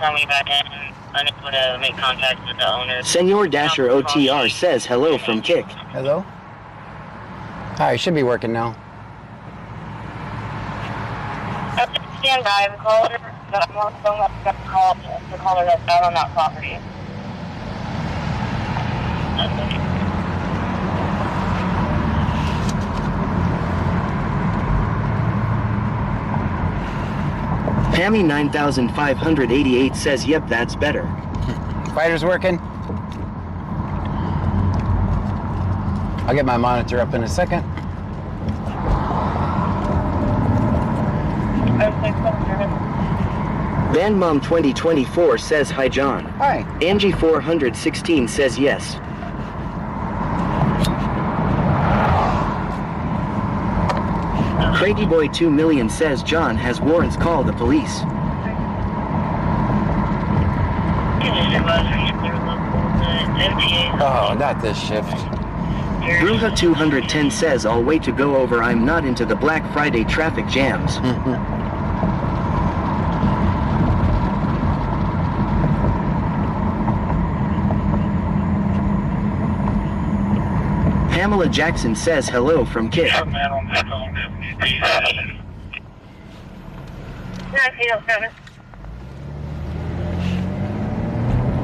call me back in. Unable to make contact with the owner. Senor Dasher OTR says hello from Kick. Hello? Alright, should be working now. Stand by. The caller that's the caller that's out on that property. Pammy 9588 says yep, that's better. Fighter's working. I'll get my monitor up in a second. Bandmom 2024 says hi John. Hi. Angie 416 says yes. Craigie Boy 2 million says John has warrants, call the police. Oh, not this shift. Bruja 210 says I'll wait to go over, I'm not into the Black Friday traffic jams. Pamela Jackson says hello from Kit.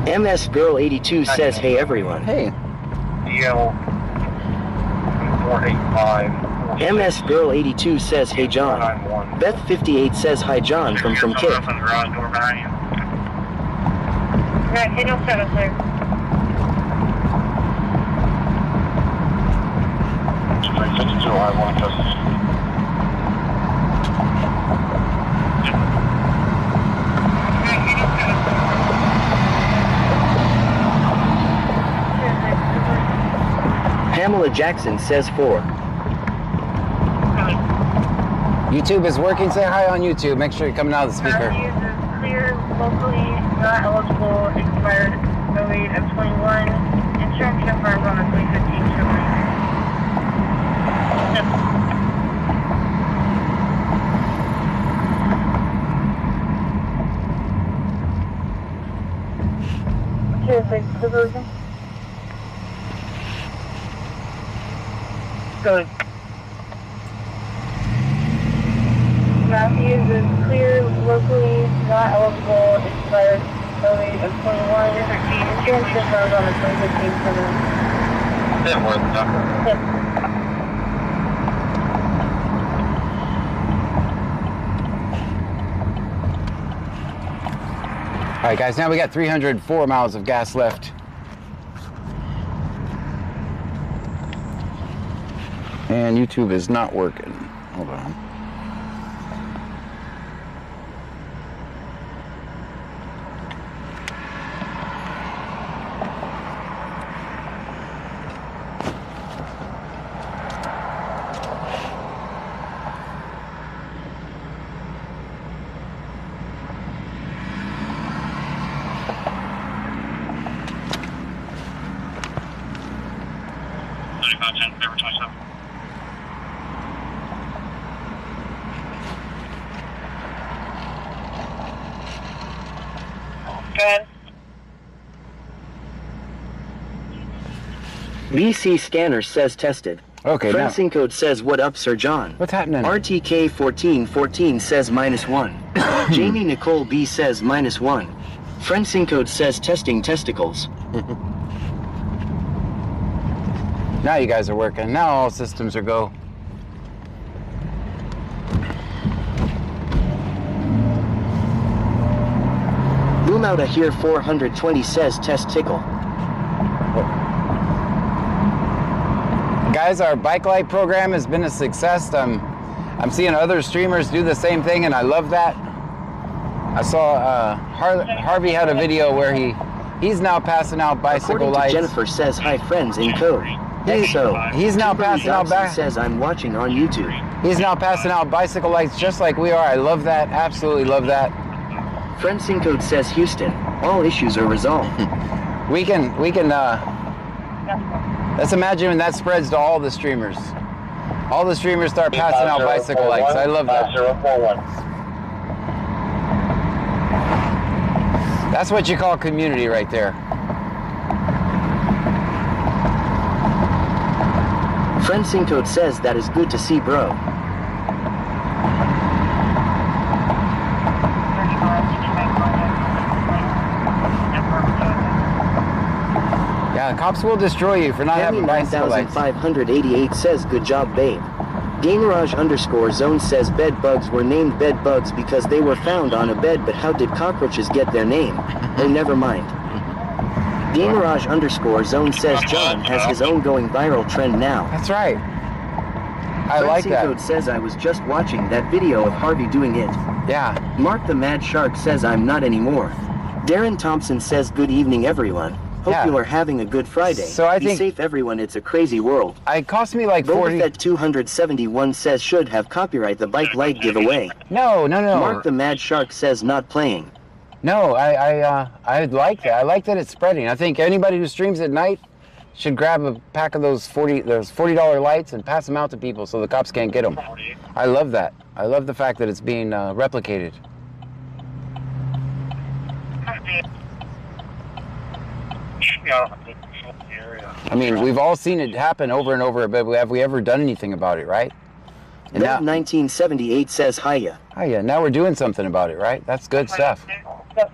MS Girl 82 says hey everyone. Hey. MS Girl 82 says hey John. Beth 58 says hi John from Kit. Pamela Jackson says 4. YouTube is working. Say hi on YouTube. Make sure you're coming out of the speaker. Use is clear, locally not eligible, expired 08 of 21. Insurance confirmed on the 2015 Chevrolet. Diversion. Good. Matthews is clear, locally not eligible, expired 08 of 21. Insurance confirmed on the 2015 Chevrolet. Didn't work, doctor. All right, guys, now we got 304 miles of gas left. And YouTube is not working. Hold on. Good. BC Scanner says tested. Okay, now. Francine Code says what up Sir John. What's happening? RTK 1414 says -1. Jamie Nicole B says -1. Francine Code says testing testicles. Now you guys are working. Now all systems are go. Boom out of here 420 says testicle. Guys, our bike light program has been a success. I'm seeing other streamers do the same thing, and I love that. I saw Harvey had a video where he's now passing out bicycle According lights. to Jennifer says hi friends in code. He's now passing out says I'm watching on YouTube. He's now passing out bicycle lights just like we are. I love that. Absolutely love that. Francine Code says Houston. All issues are resolved. We can let's imagine when that spreads to all the streamers. All the streamers start passing out bicycle lights. I love that. 5041. That's what you call community right there. Friend Syncode says that is good to see, bro. Yeah, the cops will destroy you for not having bicycle lights. 9588 says good job, babe. Gamerage_zone says bed bugs were named bed bugs because they were found on a bed, but how did cockroaches get their name? Oh, never mind. Gamerage_zone says John has his own going viral trend now. That's right. I like that. Code says I was just watching that video of Harvey doing it. Yeah. Mark the Mad Shark says I'm not anymore. Darren Thompson says good evening, everyone. Hope you are having a good Friday. So I think, be safe, everyone. It's a crazy world. It cost me like 40. Bobafett 271 says should have copyright the bike light giveaway. No. Mark the Mad Shark says not playing. No, I like that. I like that it's spreading. I think anybody who streams at night should grab a pack of those $40 lights and pass them out to people so the cops can't get them. I love that. I love the fact that it's being replicated. I mean, we've all seen it happen over and over, but have we ever done anything about it, right? And now 1978 says hiya. Hiya. Now we're doing something about it, right? That's good stuff. So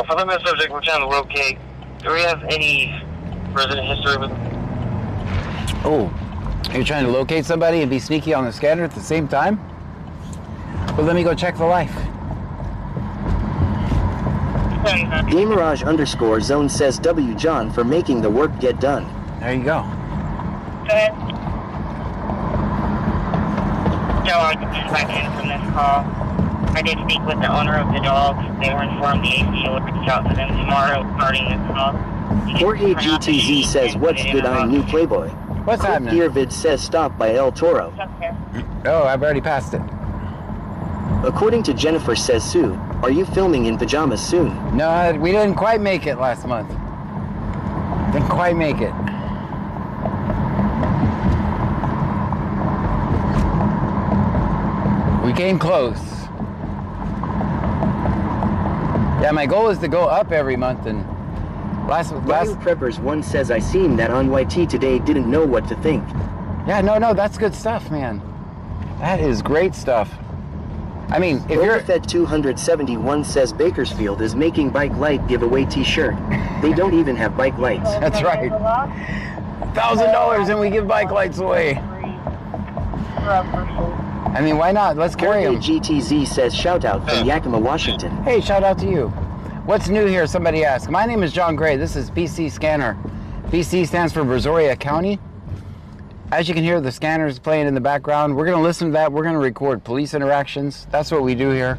for the missed subject, we're trying to locate. Do we have any resident history with? Oh, you're trying to locate somebody and be sneaky on the scanner at the same time? Well, let me go check the life. Gamerage_zone says W John for making the work get done. There you go. Go ahead. Joe, I just back in from this call. I did speak with the owner of the dog. They were informed the ACO would reach out to them tomorrow regarding this call. Jorge GTZ says what's good, I'm new Playboy. What's happening? Dearvid says stop by El Toro. Oh, I've already passed it. According to Jennifer says Sue, are you filming in pajamas soon? No, we didn't quite make it last month. Didn't quite make it. We came close. Yeah, my goal is to go up every month, and last Preppers 1 says I seen that on YT today, didn't know what to think. Yeah, no, that's good stuff, man. That is great stuff. I mean, if you're... Fed 271 says Bakersfield is making bike light giveaway t-shirt. They don't even have bike lights. That's right. $1,000 and we give bike lights away. I mean, why not? Let's carry them. GTZ says shout out from Yakima, Washington. Hey, shout out to you. What's new here? Somebody asked. My name is John Gray. This is BC Scanner. BC stands for Brazoria County. As you can hear, the scanner's playing in the background. We're going to listen to that. We're going to record police interactions. That's what we do here.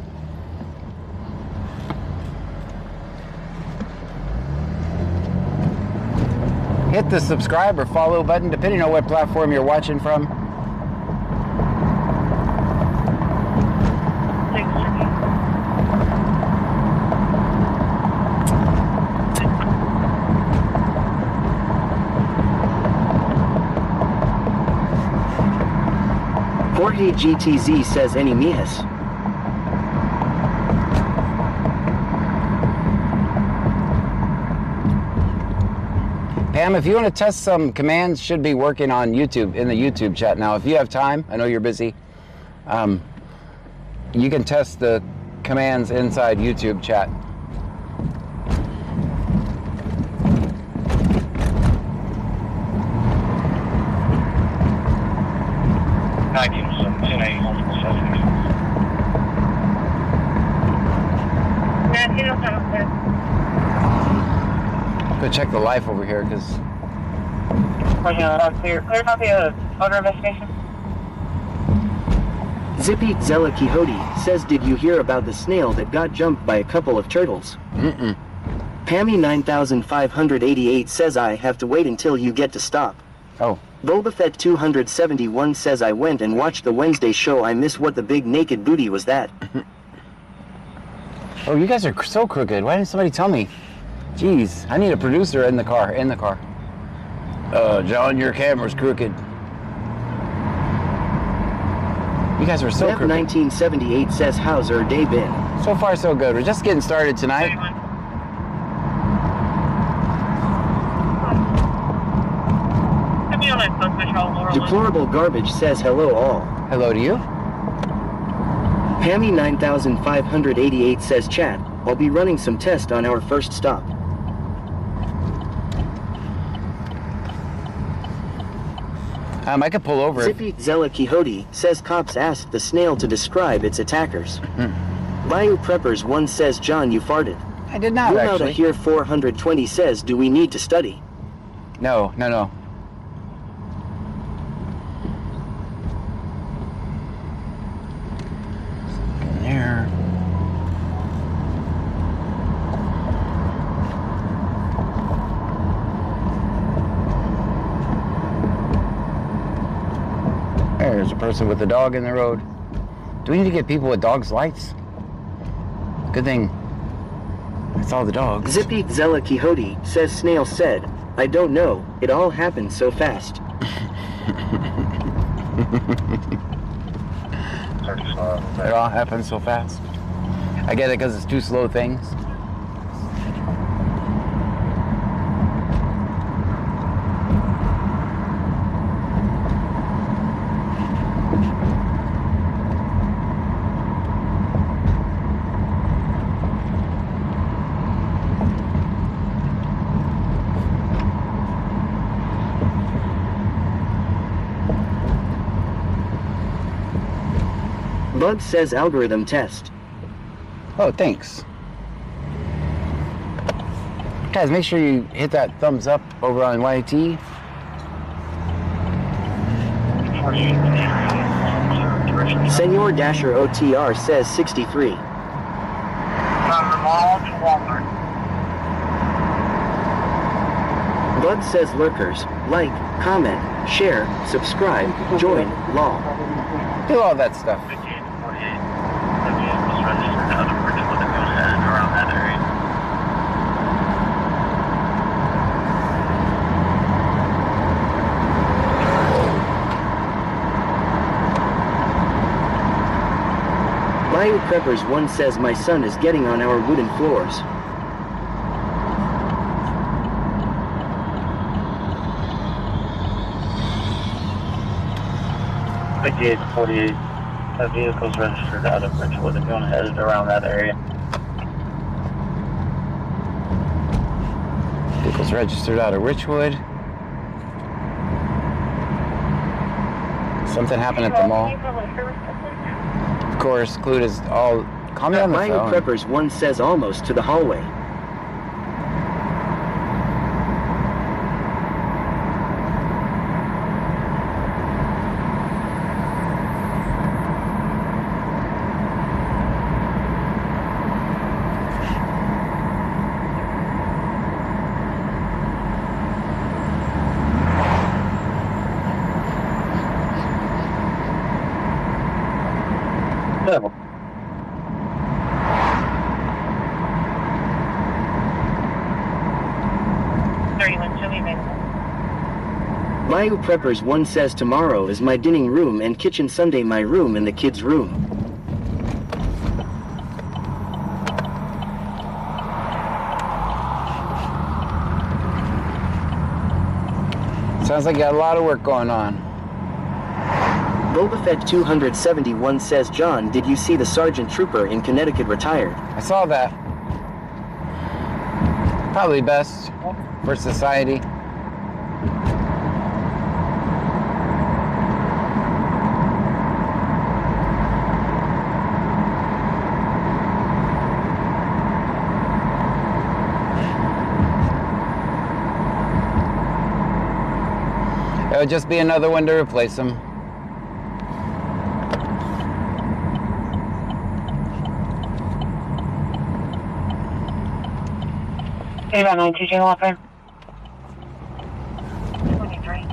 Hit the subscribe or follow button, depending on what platform you're watching from. Jorge GTZ says any mijas. Pam, if you want to test some commands, should be working on YouTube, in the YouTube chat now. If you have time, I know you're busy, you can test the commands inside YouTube chat. Go check the life over here, because... Clear copy of order investigation. Zippy Zella Quixote says, did you hear about the snail that got jumped by a couple of turtles? Mm-mm. Pammy 9588 says I have to wait until you get to stop. Oh. Bobafett 271 says I went and watched the Wednesday show. I miss what the big naked booty was that. Oh, you guys are so crooked. Why didn't somebody tell me? Jeez, I need a producer in the car, John, your camera's crooked. You guys were so Bev crooked. 1978 says, how's our day been? So far, so good. We're just getting started tonight. Deplorable Garbage says, hello all. Hello to you. Pammy 9588 says, chat, I'll be running some tests on our first stop. I could pull over. Zippy Zella Quixote says, cops asked the snail to describe its attackers. Bayou Preppers 1 says, John, you farted. I did not, Will Outta actually. Here 420 says, do we need to study? No. In there. There's a person with a dog in the road. Do we need to get people with dogs lights? Good thing it's all the dogs. Zippy Zella Quixote says, snail said, I don't know, it all happened so fast. It all happens so fast. I get it because it's two slow things. Bug says, algorithm test. Oh, thanks. Guys, make sure you hit that thumbs up over on YT. Senor Dasher OTR says 63. Bug says, lurkers, like, comment, share, subscribe, join, law. Do all that stuff. Bayou Preppers 1 says, my son is getting on our wooden floors. I did 48 vehicles registered out of Richwood if you want to head around that area. Vehicles registered out of Richwood. Something happened at the mall. Of course, Clued is all... Call me on the Bayou phone. Preppers 1 says, almost to the hallway. No. Bayou Preppers 1 says, tomorrow is my dining room and kitchen, Sunday my room and the kids' room. Sounds like you got a lot of work going on. Boba Fett 271 says, John, did you see the Sergeant Trooper in Connecticut retired? I saw that. Probably best for society. It would just be another one to replace him. Hey, about 92 channel up there. 23.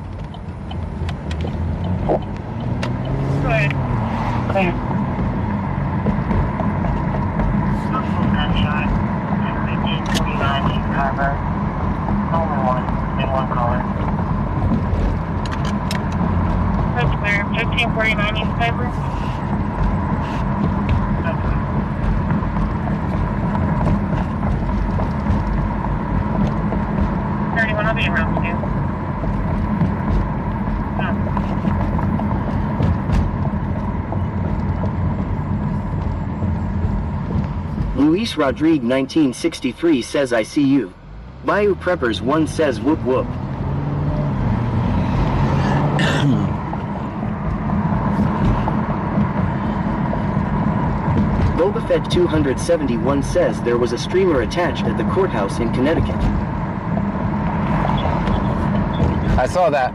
Go ahead. Clear. Gunshot. 1549 East Harbor. Only one. In one caller. That's clear. 1549 East Harbor. Luis Rodrigue 1963 says I see you. Bayou Preppers 1 says whoop whoop. Boba Fett 271 says there was a streamer attached at the courthouse in Connecticut. I saw that.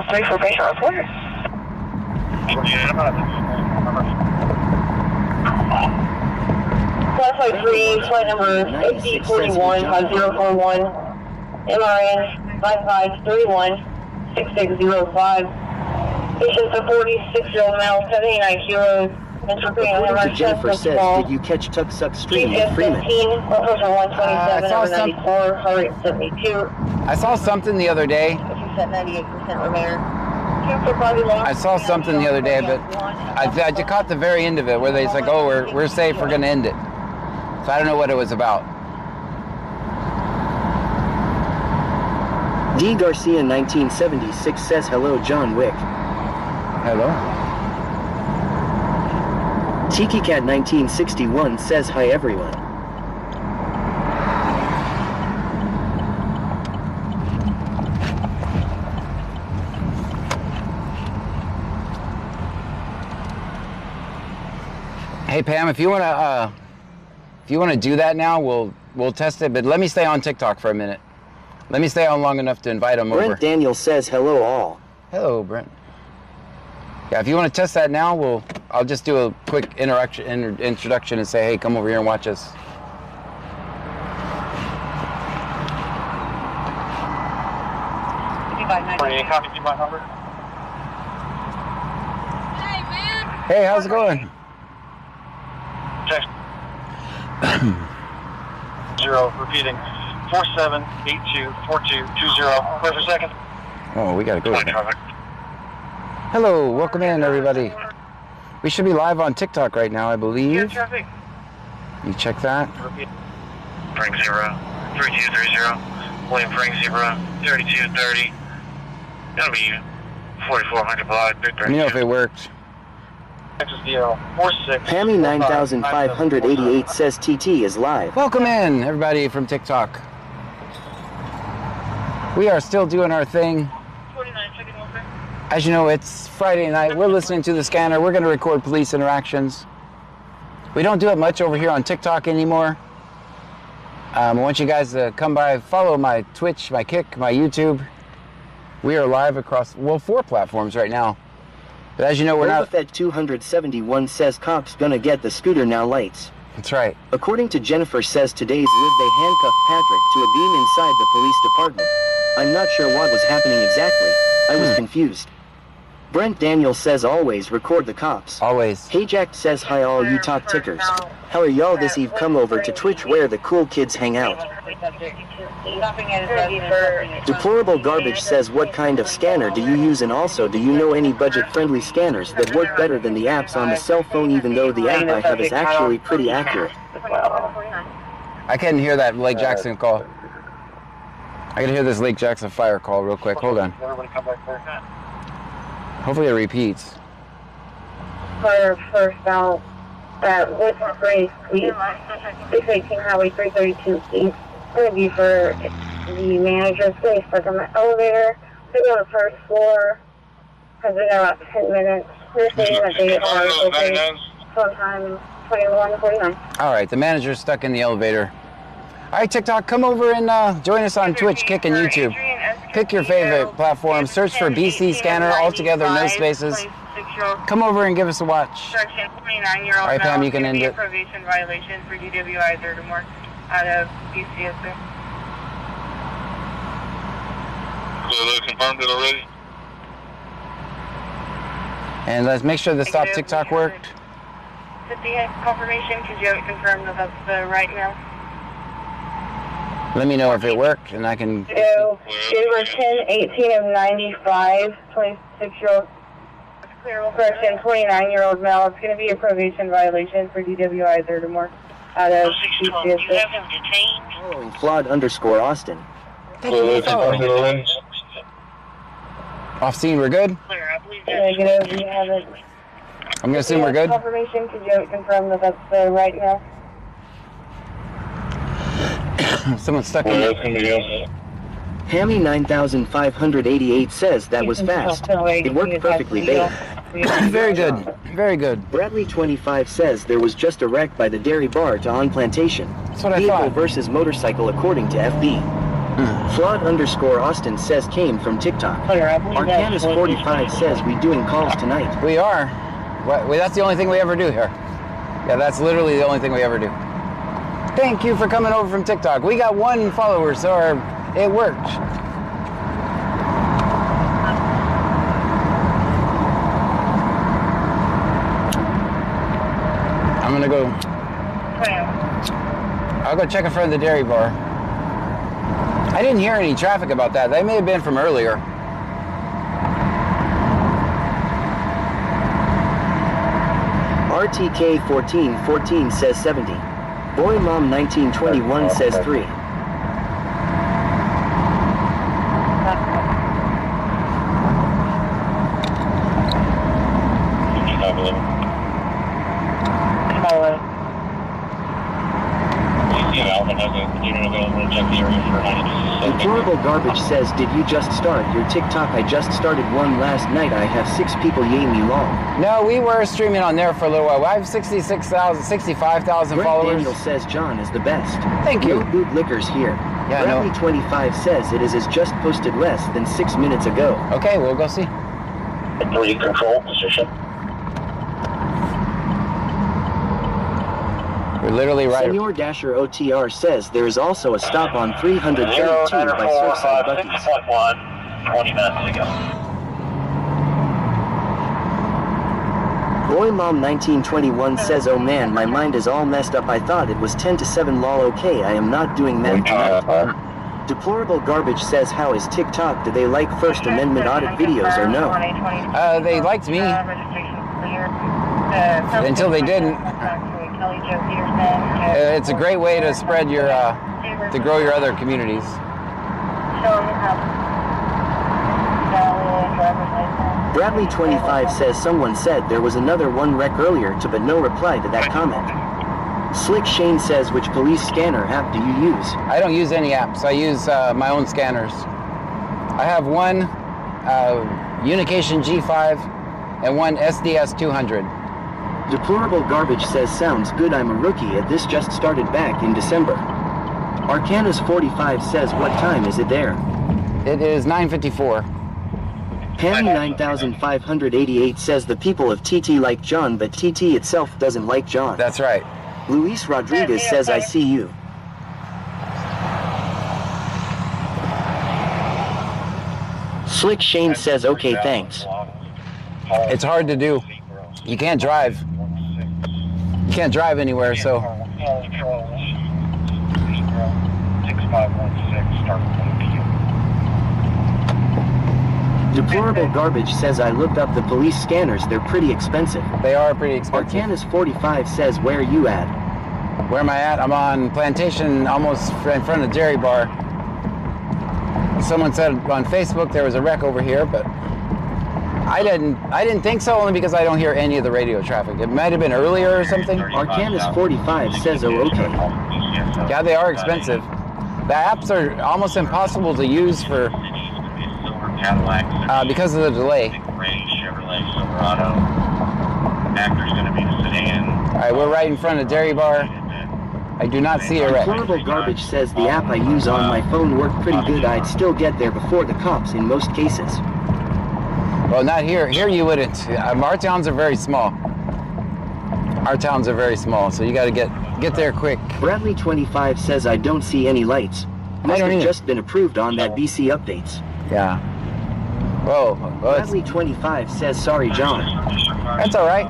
Three for patient report. Flight 3, flight number AC415041, MRN 55316605. Patient's a 46-year-old male, 79 kilos. According to Jennifer says, did you catch Tuck Suck stream in Freeman? I saw something the other day. I saw something the other day, but I caught the very end of it where they said, "Oh, we're safe. We're going to end it." So I don't know what it was about. D. Garcia 1976 says hello, John Wick. Hello. Tiki Cat 1961 says hi everyone. Hey Pam, if you wanna do that now, we'll test it. But let me stay on TikTok for a minute. Let me stay on long enough to invite them over. Brent Daniel says hello all. Hello, Brent. Yeah, if you want to test that now, I'll just do a quick introduction and say, hey, come over here and watch us. Hey, how's it going? Check. 0, repeating. 47824220. Wait for a second. Oh, we gotta go. Hello, welcome in everybody. We should be live on TikTok right now, I believe. You check that. Frank 0, 3230. William Frank 0, 3230. That'll be 4400 block. Let me know if it worked. Pammy 9588 says TT is live. Welcome in everybody from TikTok. We are still doing our thing. As you know, it's Friday night. We're listening to the scanner. We're going to record police interactions. We don't do it much over here on TikTok anymore. I want you guys to come by, follow my Twitch, my Kick, my YouTube. We are live across, 4 platforms right now. But as you know, we're not... Fed 271 says cops gonna get the scooter now lights. That's right. According to Jennifer says today's live they handcuffed Patrick to a beam inside the police department. I'm not sure what was happening exactly. I was confused. Brent Daniel says always record the cops. Always. Hey Jack says hi all you talk tickers. How are y'all this eve? Come over to Twitch where the cool kids hang out. Deplorable Garbage says what kind of scanner do you use, and also do you know any budget friendly scanners that work better than the apps on the cell phone, even though the app I have is actually pretty accurate. I can hear that Lake Jackson call. I can hear this Lake Jackson fire call real quick. Hold on. Hopefully it repeats. For first out at Woodford Grace, please. 618 Highway 332 East. It's going to be for the manager's place, like on the elevator. They go on the first floor because they got about 10 minutes. They're saying that they are open sometime 21:49. All right, the manager's stuck in the elevator. All right, TikTok, come over and join us on Twitch, Kick, and YouTube. Pick your favorite platform. Search for BC Scanner, all together, no spaces. Come over and give us a watch. All right, Pam, you can end it. Probation violation for DWI 30 more out of BCSA. So they confirmed it already? And let's make sure the stop TikTok worked. Did you have confirmation? Because you haven't confirmed that that's the right now. Let me know if it worked, and I can. So, they were 10/18 of 95, 26-year-old. Correction, 29-year-old male. It's going to be a probation violation for DWI 30 or more out of You have him detained? Following Flawed_Austin. Thank you for the follow. Off scene, we're good? Clear, I believe that's Negative, we haven't. I'm gonna assume we're good. Confirmation, could you confirm that that's the right now? Someone's stuck in it. Hammy 9588 says that was fast. It worked perfectly, babe. Very good. Very good. Bradley 25 says there was just a wreck by the dairy bar to On Plantation. That's what I Vehicle thought. versus motorcycle according to FB. Flawed_Austin says came from TikTok. Arcanus 45 says we doing calls tonight. We are. That's the only thing we ever do here. Yeah, that's literally the only thing we ever do. Thank you for coming over from TikTok. We got 1 follower, so it worked. I'm gonna go. I'll go check in front of the dairy bar. I didn't hear any traffic about that. They may have been from earlier. RTK 1414 says 70. Boy Mom 1921 says 3. Deplorable Garbage says, did you just start your TikTok? I just started one last night. I have 6 people yay me long. No, we were streaming on there for a little while. I have 65,000 Brent followers. Daniel says John is the best. Thank you. No bootlickers here. Yeah, Bradley no. 25 says it is just posted less than 6 minutes ago. Okay, we'll go see. 3 control position. We're literally right. Senor Dasher OTR says there is also a stop on 332 by Surfside Bucky's. 6.1, 20 minutes ago. Boy Mom 1921 says, oh man, my mind is all messed up. I thought it was 10 to 7 lol. Okay, I am not doing math tonight. Deplorable Garbage says, how is TikTok? Do they like First Amendment audit videos or no? They liked me until they didn't. It's a great way to spread your, to grow your other communities. Bradley 25 says someone said there was another one wreck earlier but no reply to that comment. Slick Shane says, which police scanner app do you use? I don't use any apps. I use my own scanners. I have one Unication G5 and one SDS 200. Deplorable Garbage says, sounds good, I'm a rookie at this, just started back in December. Arcanus 45 says, what time is it there? It is 9:54. Hammy 9588 says the people of TT like John, but TT itself doesn't like John. That's right. Luis Rodriguez says, I see you. Slick Shane says, okay, thanks. It's hard to do. You can't drive. You can't drive anywhere, so. 6516, start 1 p.m. Deplorable Garbage says, I looked up the police scanners, they're pretty expensive. They are pretty expensive. Arcanus 45 says, where are you at? Where am I at? I'm on Plantation, almost in front of the dairy bar. Someone said on Facebook there was a wreck over here, but I didn't think so, only because I don't hear any of the radio traffic. It might have been earlier or something. Arcanus 45 says, oh, okay. Yeah, they are expensive. The apps are almost impossible to use for because of the delay. All right, we're right in front of dairy bar. I do not see a wreck. Deplorable Garbage says the app I use on my phone worked pretty good. I'd still get there before the cops in most cases. Well, not here. Here you wouldn't. Our towns are very small. Our towns are very small, so you got to get there quick. Bradley 25 says I don't see any lights. Must have just been approved on that BC updates. Yeah. Whoa. Well, it's, Bradley 25 says sorry, John. that's all right.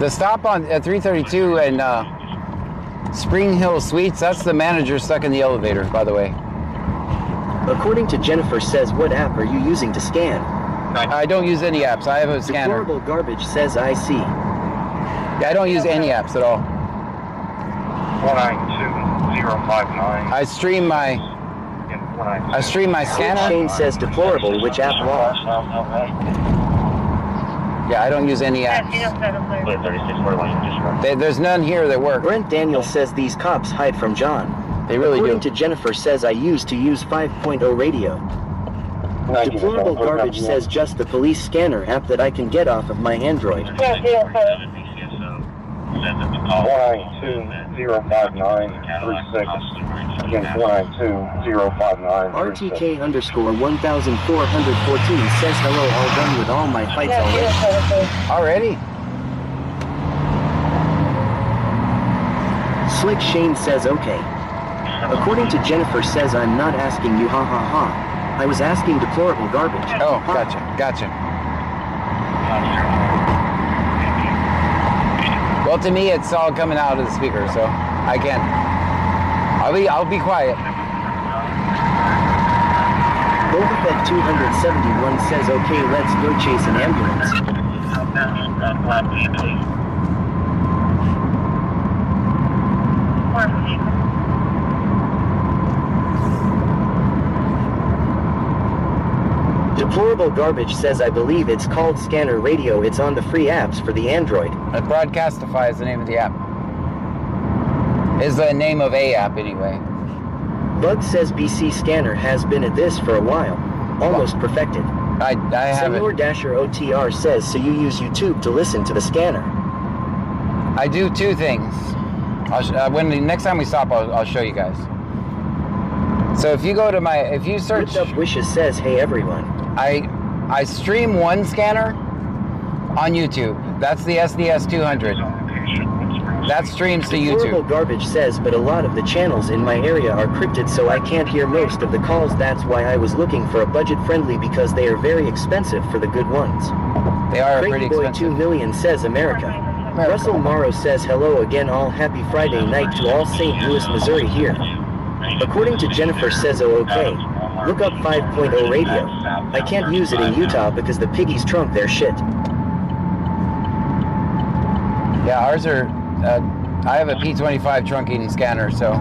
The stop on at 332 and Spring Hill Suites, that's the manager stuck in the elevator, by the way. According to Jennifer says, what app are you using to scan? I don't use any apps. I have a scanner. Deplorable Garbage says I see. Yeah, I don't use any apps at all. 192059. I stream my scanner. Shane says deplorable, which app lost? Yeah, I don't use any apps. There's none here that work. Brent Daniel says these cops hide from John. They really According do. to Jennifer says I used to use 5.0 radio. Deplorable Garbage says just the police scanner app that I can get off of my Android. 19205936. Again, 192059. RTK underscore 1414 says hello, all done with all my fights already. Already? Slick Shane says okay. According to Jennifer says I'm not asking you ha ha ha. I was asking Deplorable Garbage. Oh, gotcha. Well, to me, it's all coming out of the speaker, so I can't. I'll be quiet. Bobafett 271 says okay, let's go chase an ambulance. Deplorable Garbage says I believe it's called Scanner Radio. It's on the free apps for the Android. Broadcastify is the name of the app. Is the name of a app anyway. Bug says BC Scanner has been at this for a while. Almost perfected. I have Senor it. Dasher OTR says so you use YouTube to listen to the scanner. I do two things. When the next time we stop, I'll show you guys. So if you go to if you search, Whipped Up Wishes says hey everyone. I stream one scanner on YouTube. That's the SDS 200. That streams to Deplorable YouTube. Garbage says but a lot of the channels in my area are crypted so I can't hear most of the calls. That's why I was looking for a budget friendly because they are very expensive for the good ones. They are Crazy pretty Boy expensive. 2 million says America. Russell Morrow says hello again, all happy Friday night to all St. Louis, Missouri here. According to Jennifer says oh okay. Look up 5.0 radio. I can't use it in Utah because the piggies trunk their shit. Yeah, ours are. I have a P25 trunking scanner, so.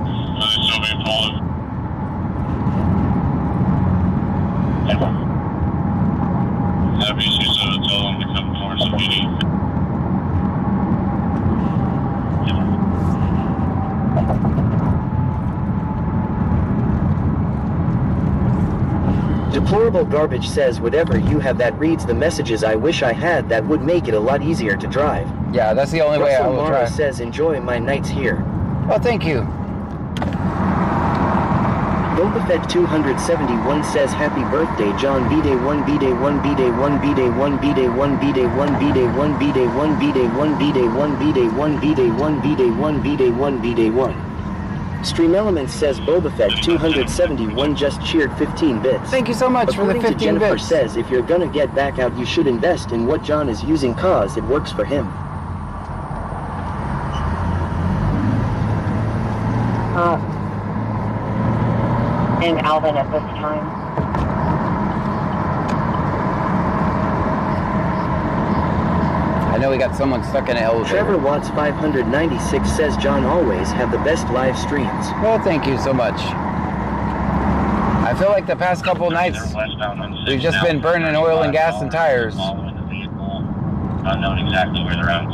Deplorable Garbage says whatever you have that reads the messages I wish I had, that would make it a lot easier to drive. Yeah, that's the only way I Russell will Mara try. says enjoy my nights here. Well, thank you. Bobafett 271 says happy birthday John, B-Day 1, B-Day 1, B-Day 1, B-Day 1, B-Day 1, B-Day 1, B-Day 1, B-Day 1, B-Day 1, B-Day 1, B-Day 1, B-Day 1, B-Day 1, B-Day 1, B-Day 1. Stream Elements says Bobafett 271 just cheered 15 bits. Thank you so much for the According to 15 Jennifer bits. says if you're gonna get back out you should invest in what John is using cause it works for him. In Alvin at this time. I know we got someone stuck in an elevator. Trevor Watts 596 says John always have the best live streams. Well, thank you so much. I feel like the past couple nights we've just been burning oil and gas and tires. Unknown exactly where they're at.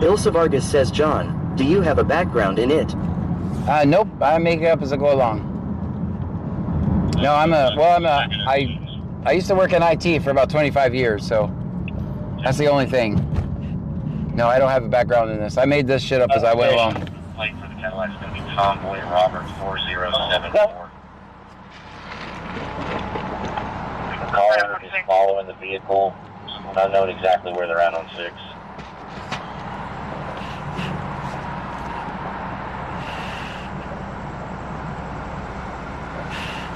Ilsa Vargas says John, do you have a background in it? Nope, I make it up as I go along. No, I used to work in IT for about 25 years, so that's the only thing. No, I don't have a background in this. I made this shit up as I went along. Plate for the Cadillac's going to be Tomboy Robert 4074. The caller is following the vehicle. Unknown exactly where they're at on 6.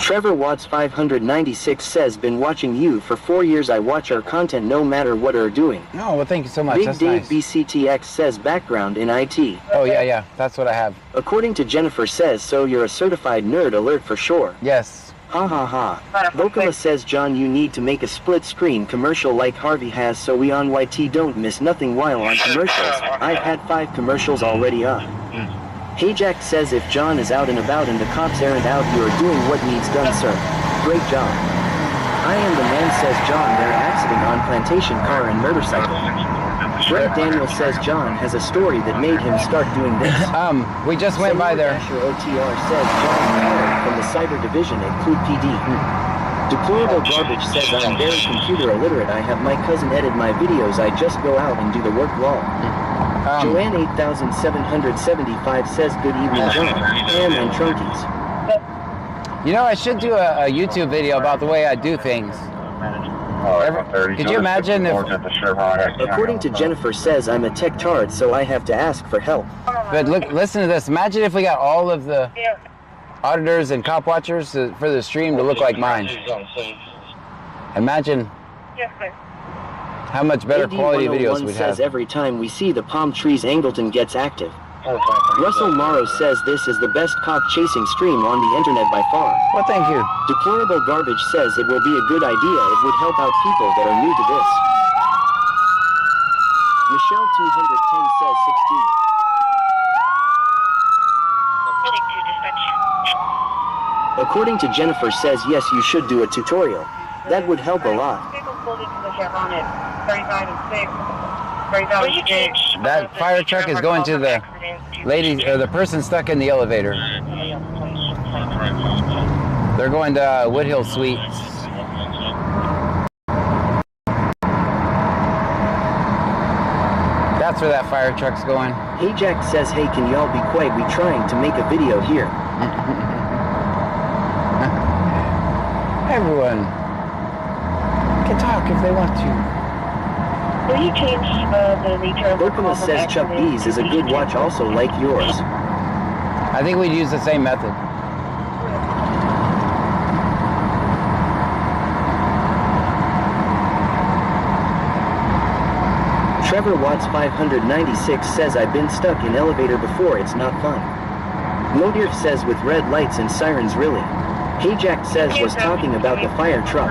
Trevor Watts 596 says, been watching you for 4 years. I watch our content no matter what are doing. Oh, well, thank you so much. Big That's Dave nice. BCTX says background in IT. Oh, yeah. That's what I have. According to Jennifer says, so you're a certified nerd alert for sure. Yes. Ha ha ha. Vocalist says, John, you need to make a split screen commercial like Harvey has so we on YT don't miss nothing while on commercials. I've had 5 commercials already up. Hey Jack says, if John is out and about and the cops aren't out, you are doing what needs done, sir. Great job. I am the man, says John, their accident on plantation car and motorcycle. Brent Daniel says John has a story that made him start doing this. We just went by there. Asher OTR says John retired from the cyber division at Clue PD. Deplorable Garbage says, I'm very computer illiterate. I have my cousin edit my videos. I just go out and do the work. Lol. Joanne 8775 says, good evening, John. Ham and Trunkies. You know, I should do a YouTube video about the way I do things. Could you imagine if... According to Jennifer says, I'm a tech tard, so I have to ask for help. But look, listen to this. Imagine if we got all of the auditors and cop watchers for the stream to look like mine. Imagine how much better quality videos we'd says have. every time we see the palm trees, Angleton gets active. Russell Morrow says this is the best cop chasing stream on the internet by far. Well, thank you. Deplorable Garbage says it will be a good idea. It would help out people that are new to this. Michelle 210 says 16. According to Jennifer says, yes, you should do a tutorial. That would help a lot. That fire truck is going to the lady or the person stuck in the elevator. They're going to Woodhill Suites. That's where that fire truck's going. Hey Jack says, hey, can y'all be quiet? We trying to make a video here. Everyone can talk if they want to. Will you change the nature of the call Vocalist from says Chuck accident B's to is a good watch, also like yours. I think we'd use the same method. Trevor Watts 596 says, I've been stuck in elevator before, it's not fun. Modirf says, with red lights and sirens, really. Hey Jack says, was talking about the fire truck.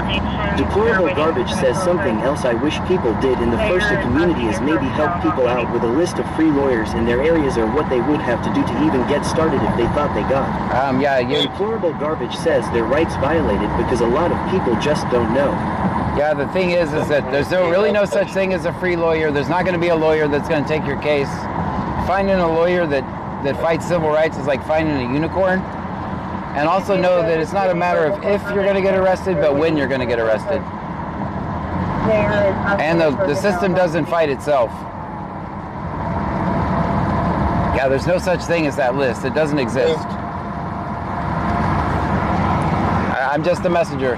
Deplorable Garbage says something else I wish people did in the first community is maybe help people out with a list of free lawyers in their areas or what they would have to do to even get started if they thought they got. Deplorable Garbage says their rights violated because a lot of people just don't know. Yeah, the thing is that there's really no such thing as a free lawyer. There's not going to be a lawyer that's going to take your case. Finding a lawyer that fights civil rights is like finding a unicorn. And also know that it's not a matter of if you're going to get arrested, but when you're going to get arrested. And the system doesn't fight itself. Yeah, there's no such thing as that list. It doesn't exist. I'm just the messenger.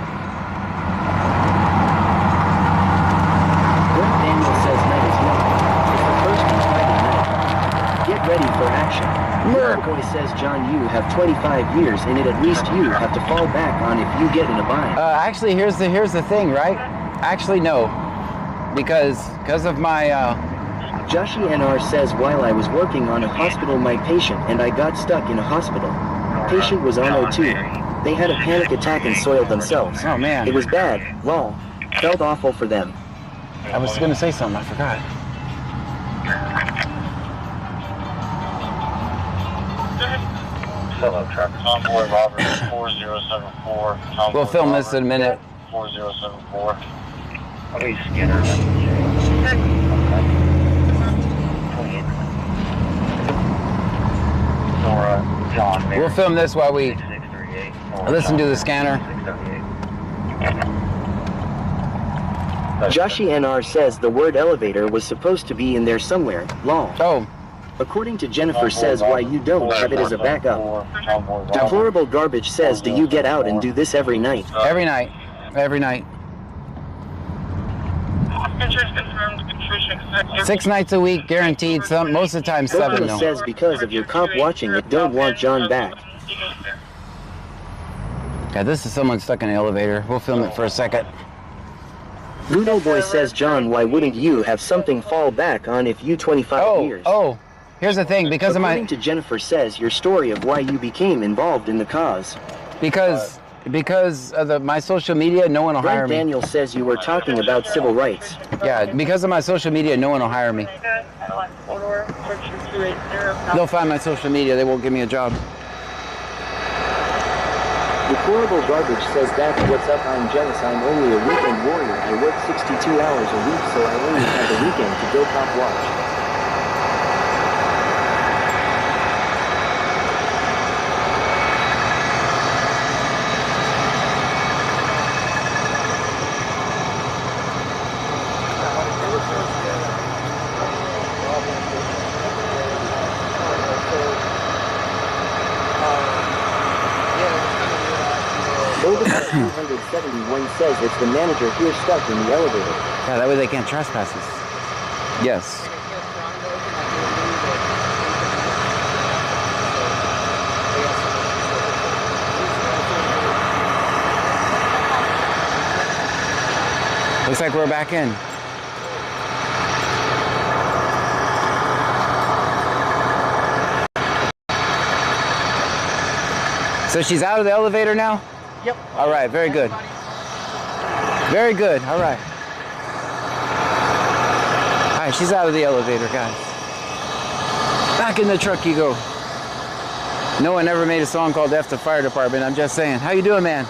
Brent Daniel says night is young. It's the first and Friday night. Get ready for action. Boy says, John, you have 25 years in it. At least you have to fall back on if you get in a bind. Actually, here's the thing, right? Actually, no, because of my. Joshi NR says, while I was working on a hospital, my patient and I got stuck in a hospital. Patient was on O2. They had a panic attack and soiled themselves. Oh man. It was bad. Lol. Felt awful for them. I was gonna say something. I forgot. Hello, truck. Convoy Robert 4074. We'll film this in a minute. 4074. I'll be Skinner. John. We'll film this while we listen to the scanner. Joshi NR says the word elevator was supposed to be in there somewhere. Lol. Oh. According to Jennifer says, why you don't have it as a backup. Deplorable Garbage says, do you get out and do this every night? Every night. Every night. 6 nights a week, guaranteed. Most of the time 7 though. says because of your cop watching it, don't want John back. Yeah, this is someone stuck in an elevator. We'll film it for a second. Ludo Boy says, John, why wouldn't you have something fall back on if you 25 years? Oh, here's the thing. Because of According to Jennifer says, your story of why you became involved in the cause. Because of my social media, no one will hire Brent me. Daniel says you were talking about civil rights. Yeah, because of my social media, no one will hire me. They'll find my social media. They won't give me a job. Deplorable Garbage says, that's what's up, I'm jealous, I'm only a weekend warrior. I work 62 hours a week, so I only have the weekend to go cop watch. Golden 271 says it's the manager here stuck in the elevator. Yeah, that way they can't trespass us. Yes. Looks like we're back in. So she's out of the elevator now? Yep. All right, very good. Very good, all right. All right, she's out of the elevator, guys. Back in the truck you go. No one ever made a song called F the Fire Department, I'm just saying. How you doing, man?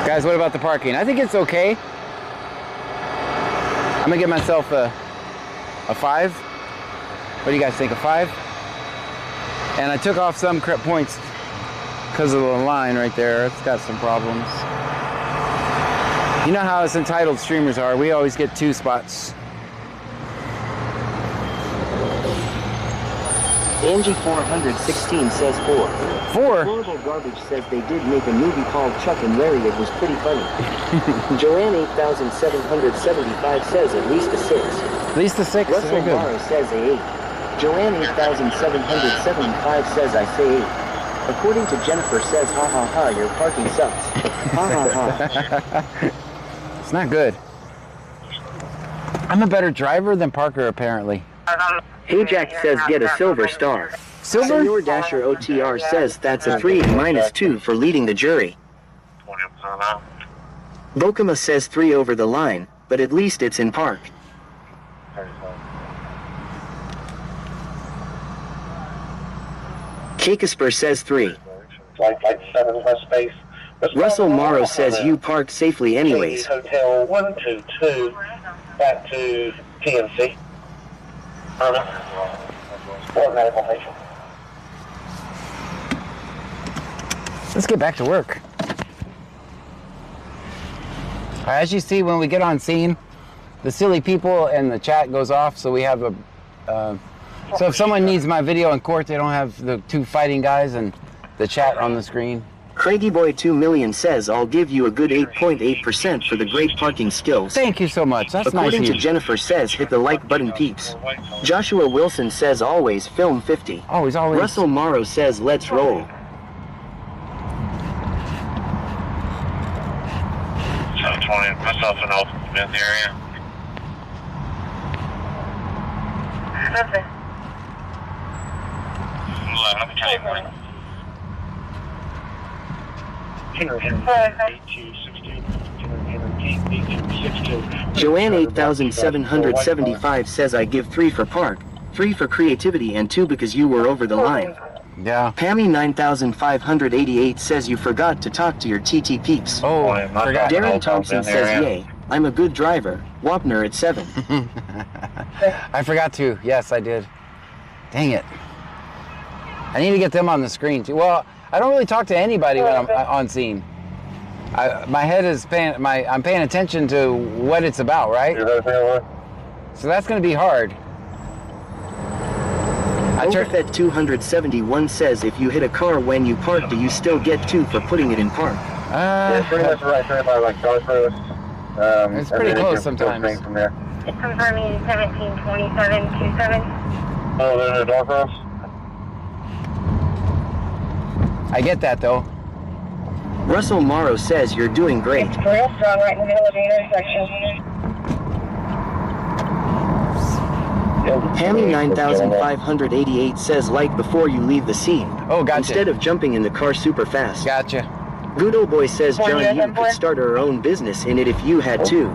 Guys, what about the parking? I think it's okay. I'm gonna give myself a 5. What do you guys think, a 5? And I took off some points because of the line right there. It's got some problems. You know how us entitled streamers are. We always get 2 spots. Angie 416 says 4. 4? Deplorable Garbage says they did make a movie called Chuck and Larry. It was pretty funny. Joanne 8775 says at least a 6. At least a 6. Russell Very good. Morrow says a 8. Joanne 8775 says I say 8. According to Jennifer says ha ha ha, your parking sucks. Ha ha ha. It's not good. I'm a better driver than Parker, apparently. Hey Jack says get a silver star. Silver? Senor Dasher OTR says that's a 3 minus 2 for leading the jury. Bokuma says 3 over the line, but at least it's in park. Kakasper says 3. Like 7 less space. Russell Morrow says you parked safely anyways. Hotel 122 back to PNC. Let's get back to work. As you see, when we get on scene, the silly people and the chat goes off, so we have a... so if someone needs my video in court, they don't have the 2 fighting guys and the chat on the screen. Craigie Boy 2 million says I'll give you a good 8.8% for the great parking skills. Thank you so much. That's According nice to of you. Jennifer says hit the like button peeps. Joshua Wilson says always film 50. Always. Russell Morrow says let's roll. So 20, myself and Old Smith area. Nothing. 11, I'm trying to Joanne 8775 says I give 3 for park, 3 for creativity and 2 because you were over the line. Yeah. Pammy 9588 says you forgot to talk to your TT peeps. Oh, I forgot. Darren Thompson says yay, I'm a good driver. Wapner at 7. I forgot to. Yes, I did. Dang it. I need to get them on the screen too. Well, I don't really talk to anybody when I'm on scene. My head is I'm paying attention to what it's about, right? So that's going to be hard. Overfed 271 says if you hit a car when you park, do you still get 2 for putting it in park? pretty much right there by like Dark Road. It's pretty close sometimes. From there. It's confirming 172727. Oh, they're in the dark roads? I get that though. Russell Morrow says you're doing great. It's real strong right in the middle of the intersection. Hammy 9588 says like before you leave the scene. Oh, gotcha. Instead of jumping in the car super fast. Gotcha. Good old boy says John, you could start our own business in it if you had to.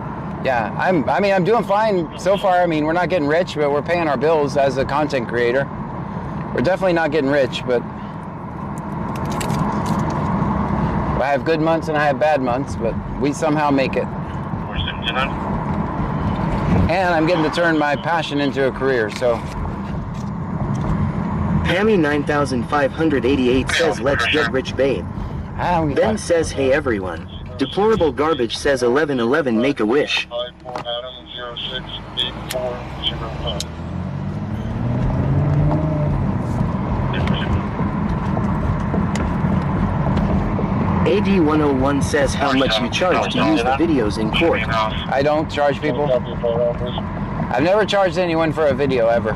Yeah, I'm doing fine so far. I mean, we're not getting rich, but we're paying our bills as a content creator. We're definitely not getting rich, but I have good months and I have bad months, but we somehow make it. And I'm getting to turn my passion into a career, so. Hammy 9588 says let's get rich, babe. Ben says hey everyone. Deplorable Garbage says 1111 make a wish. 54 Adam 068405. AD101 says how much you charge to use the videos in court. I don't charge people. I've never charged anyone for a video ever.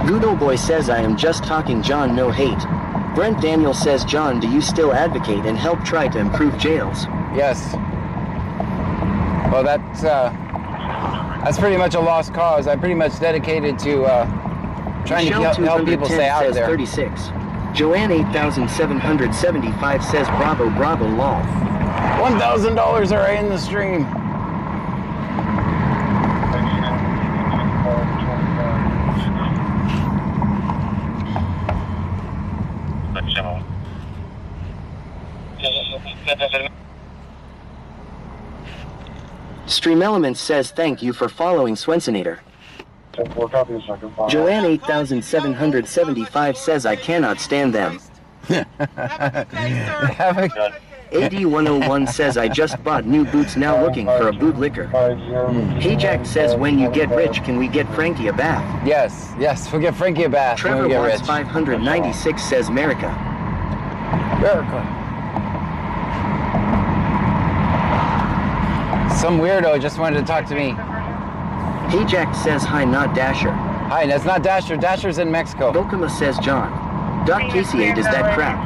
Good old boy says I am just talking John, no hate. Brent Daniel says John, do you still advocate and help try to improve jails? Yes. Well, that's pretty much a lost cause. I'm pretty much dedicated to trying to help people stay out of there. 36. Joanne 8775 says bravo bravo lol. $1,000 are in the stream. Stream Elements says thank you for following Swensonator. Joanne 8775 says I cannot stand them. AD101 says I just bought new boots now looking for a bootlicker. Hey Jack says when you get rich can we get Frankie a bath? Yes, we'll get Frankie a bath when Trevor we get Watts rich. 596 says America. Some weirdo just wanted to talk to me. Hey Jack says hi, not Dasher. Hi, that's not Dasher. Dasher's in Mexico. Dokuma says John. Doc KCA does that crap.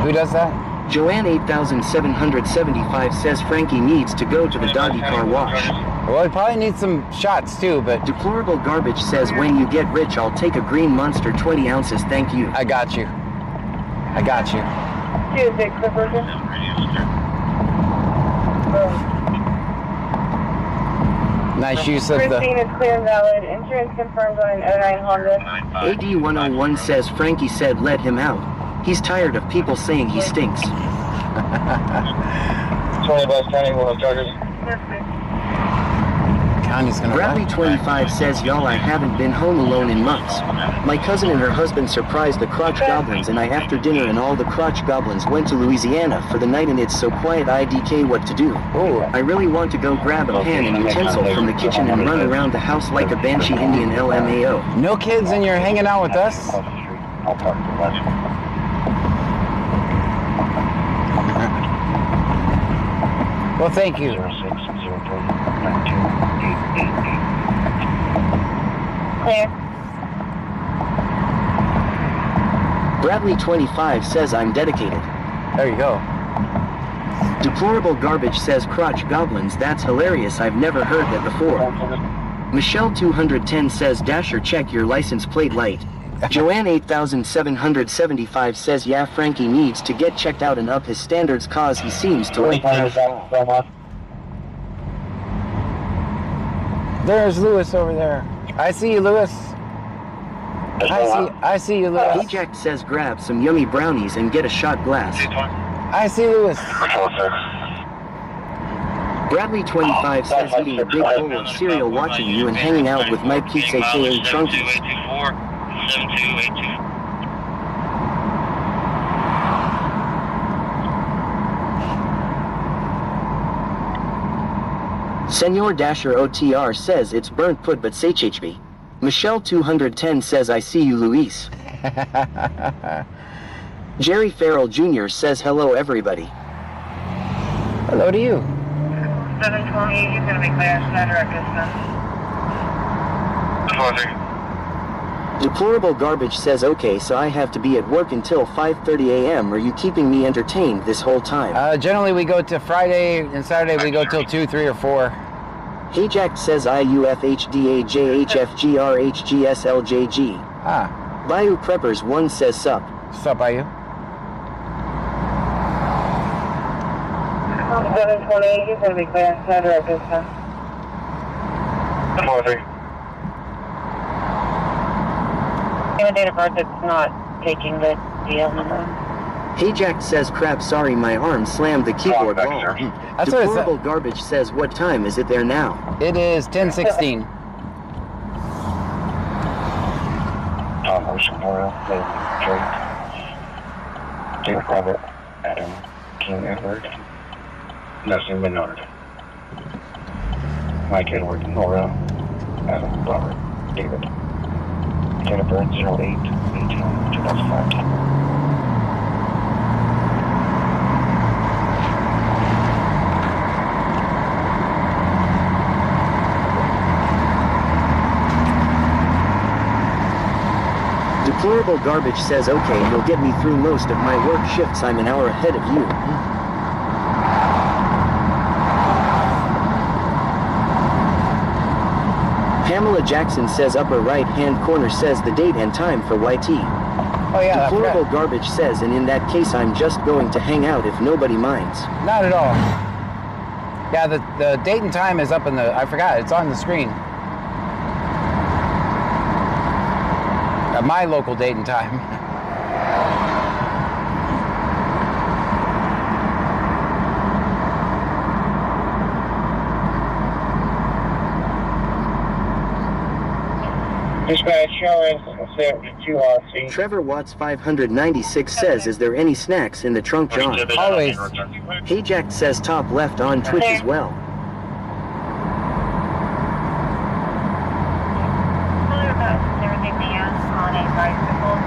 Who does that? Joanne 8775 says Frankie needs to go to the doggy car wash. Well, he probably needs some shots too, but... Deplorable Garbage says when you get rich I'll take a green monster 20 ounces, thank you. I got you. I got you. Nice use of the... Christine is clear and valid. Insurance confirmed on an 09 Honda. AD101 says Frankie said let him out. He's tired of people saying he stinks. 20 bus county will have charges. Connie's gonna Bradley run. 25 says y'all I haven't been home alone in months. My cousin and her husband surprised the crotch goblins and I after dinner and all the crotch goblins went to Louisiana for the night and it's so quiet IDK what to do. Ooh. I really want to go grab a pan and utensil from the kitchen and run around the house like a Banshee Indian LMAO. No kids and you're hanging out with us? I'll talk to you. Well, thank you. Clear. Bradley 25 says I'm dedicated. There you go. Deplorable Garbage says crotch goblins, that's hilarious, I've never heard that before. Michelle 210 says Dasher check your license plate light. Joanne 8775 says yeah Frankie needs to get checked out and up his standards cause he seems to like things. There's Lewis over there. I see you, Lewis. I see you, Lewis. Ajax says grab some yummy brownies and get a shot glass. I see Lewis. Bradley 25 says eating a big bowl of cereal watching you and hanging out with Mike Keats aka Trunkies. 7282. Senor Dasher OTR says it's burnt put but SHHB. Michelle 210 says I see you, Luis. Jerry Farrell Jr. says hello everybody. Hello to you. 728, he's going to be clear, center at distance. Deplorable Garbage says okay, so I have to be at work until 5:30 a.m. Are you keeping me entertained this whole time? Generally we go to Friday and Saturday we go till 2, 3, or 4. Hey Jack says IUFHDAJHFGRHGSLJG. Ah. Bayou Preppers 1 says sup. What's up, Bayou? 728, he's going to be clear, center at distance. 4-3. A date of birth that's not taking the DL number. Hey Jack says crap, sorry my arm slammed the keyboard wall. That's what it Deplorable said. Garbage says what time is it there now? It is 10:16. Tom Ocean Royal, Lady Drake, David Robert, Adam King Edward, Nelson Menard, Mike Edward, Nora, Adam Robert, David. Date of birth 08/18/2005. Deplorable Garbage says okay, you'll get me through most of my work shifts, I'm an hour ahead of you. Pamela Jackson says upper right hand corner says the date and time for YT. Oh yeah, Deplorable Garbage says, and in that case I'm just going to hang out if nobody minds. not at all. Yeah, the date and time is up in the, I forgot, it's on the screen. My local date and time. Dispatch, showing 2RC. Trevor Watts 596 says, is there any snacks in the trunk, John? Always. Hey Jack says top left on Twitch as well. Everything man on a bicycle.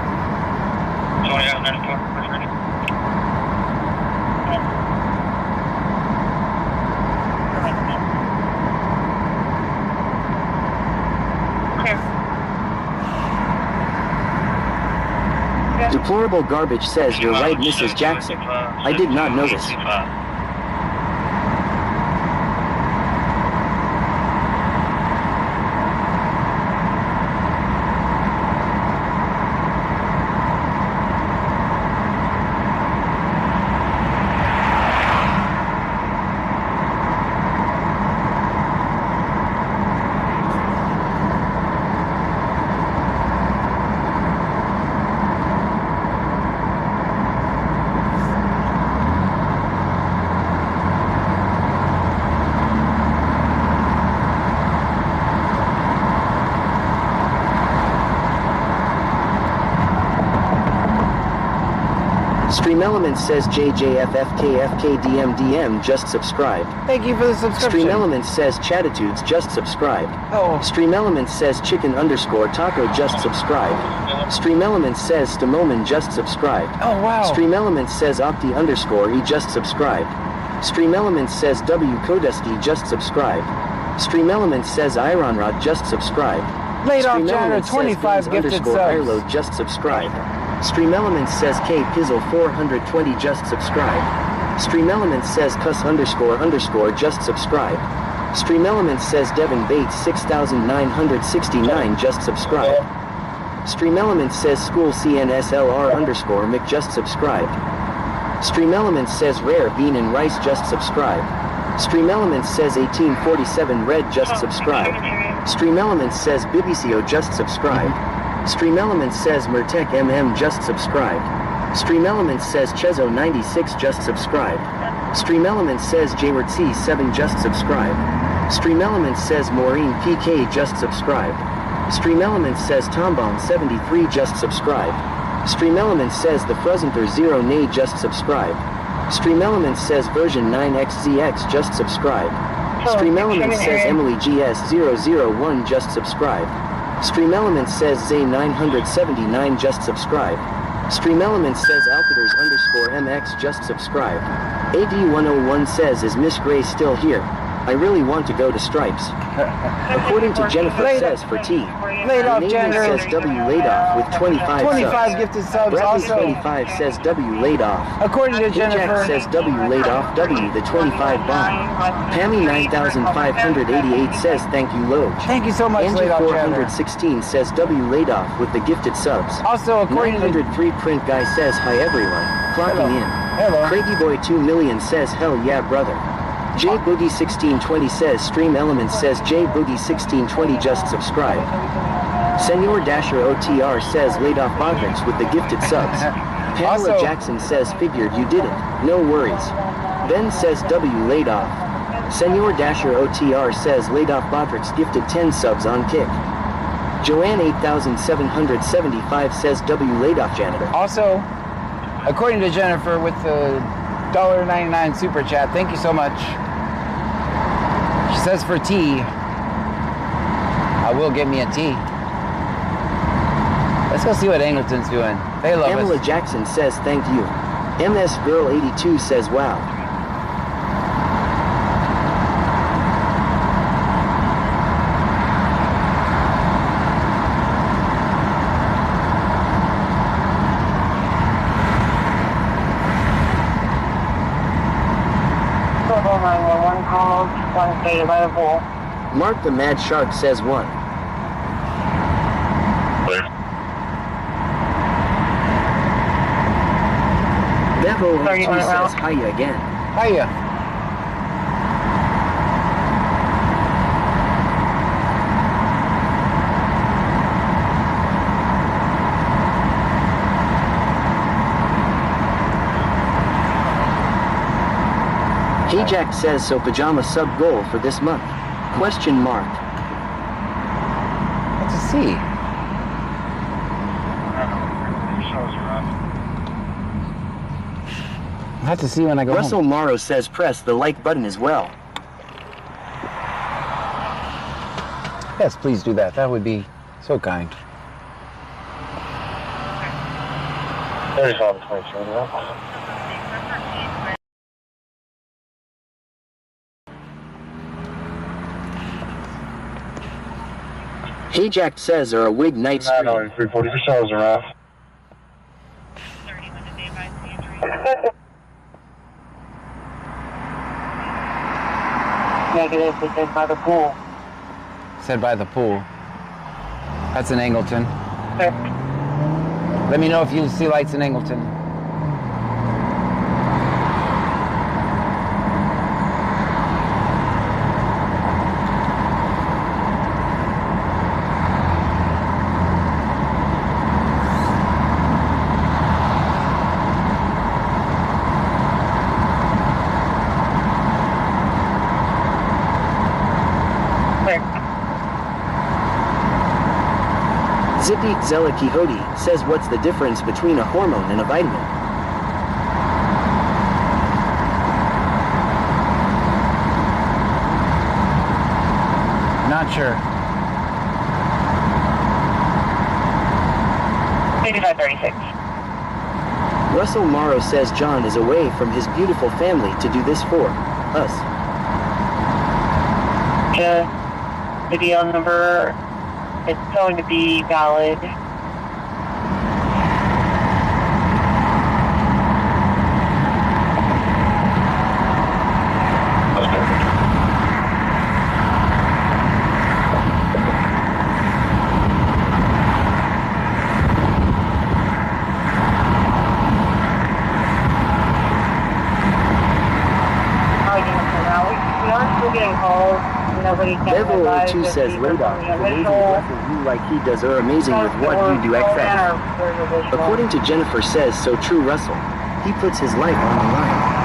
Deplorable Garbage says, you're right, Mrs. Jackson. I did not notice. Stream Elements says JJFFKFKDMDM just subscribed. Thank you for the subscription. Stream Elements says Chatitudes just subscribed. Oh. Stream Elements says Chicken_Taco just subscribed. Stream Elements says Stamoman just subscribed. Oh wow. Stream Elements says Octi_E just subscribed. Stream Elements says W Kodusky just subscribed. Stream Elements says Ironrod just subscribed. Laid off Stream Janitor Elements 25 says gifted Irlo subs. just subscribed. Stream Elements says K Pizzle 420 just subscribed. Stream Elements says Cuss__ just subscribed. Stream Elements says Devin Bates 6969 just subscribed. Stream Elements says School CNSLR_ Mick just subscribed. Stream Elements says Rare Bean and Rice just subscribed. Stream Elements says 1847 Red just subscribed. Stream Elements says Bibicio just subscribed. Stream Elements says Murtek MM just subscribed. Stream Elements says Chezo 96 just subscribed. Stream Elements says JWordC7 just subscribed. Stream Elements says Maureen PK just subscribed. Stream Elements says Tombomb 73 just subscribed. Stream Elements says The Frozenter 0 Nay just subscribed. Stream Elements says Version 9XZX just subscribed. Stream Elements says Emily GS001 just subscribed. Stream Elements says Zay979 just subscribed. Stream Elements says Alcaters_MX just subscribed. AD101 says, is Miss Gray still here? I really want to go to Stripes. According to Jennifer says for T. Laid off Navy gender. says W laid off with 25 25 subs. gifted subs Bradley also. 25 says W laid off. According to Jack Jennifer. says W laid off W the 25 bomb. Pammy 9588 says thank you Loge. Thank you so much, Angie laid off gender. 416 says W laid off with the gifted subs. Also, according to 903 print guy says hi everyone. Clocking in. Hello. Craigie Boy 2 million says hell yeah brother. J Boogie 1620 says Stream Elements says J Boogie 1620 just subscribed. Senor Dasher OTR says laid off Bodrix with the gifted subs. Pamela Also- Jackson says figured you didn't, no worries. Ben says W laid off. Senor Dasher OTR says laid off Bodrix gifted 10 subs on Kick. Joanne 8775 says W laid off janitor. Also, according to Jennifer with the $1.99 super chat, thank you so much. She says for tea, I will get me a tea. Let's go see what Angleton's doing. They love Pamela us. Jackson says thank you. MS Girl 82 says wow. Global 911 calls, one stated by the pool. Mark the Mad Shark says 1. Bevo 02 says hiya again. Hiya. Hey Jack says so pajama sub goal for this month? Question mark. Let's see. I'll have to see when I go Russell home. Morrow says press the like button as well. Yes, please do that. That would be so kind. 35-23. Hey Jack says are a wig night stream. 340 for sales around. Negative, it says by the pool. Said by the pool. That's in Angleton. Sir. Let me know if you see lights in Angleton. Zippy Zella Quixote says what's the difference between a hormone and a vitamin? Not sure. 8536. Russell Morrow says John is away from his beautiful family to do this for us. The video number is going to be valid. We are still getting calls. Nobody can Bevo advise 02 if says he laid was off. on the Amazing original. wrestling you like he does are amazing with what you do XF. According to Jennifer says so true Russell. He puts his life on the line.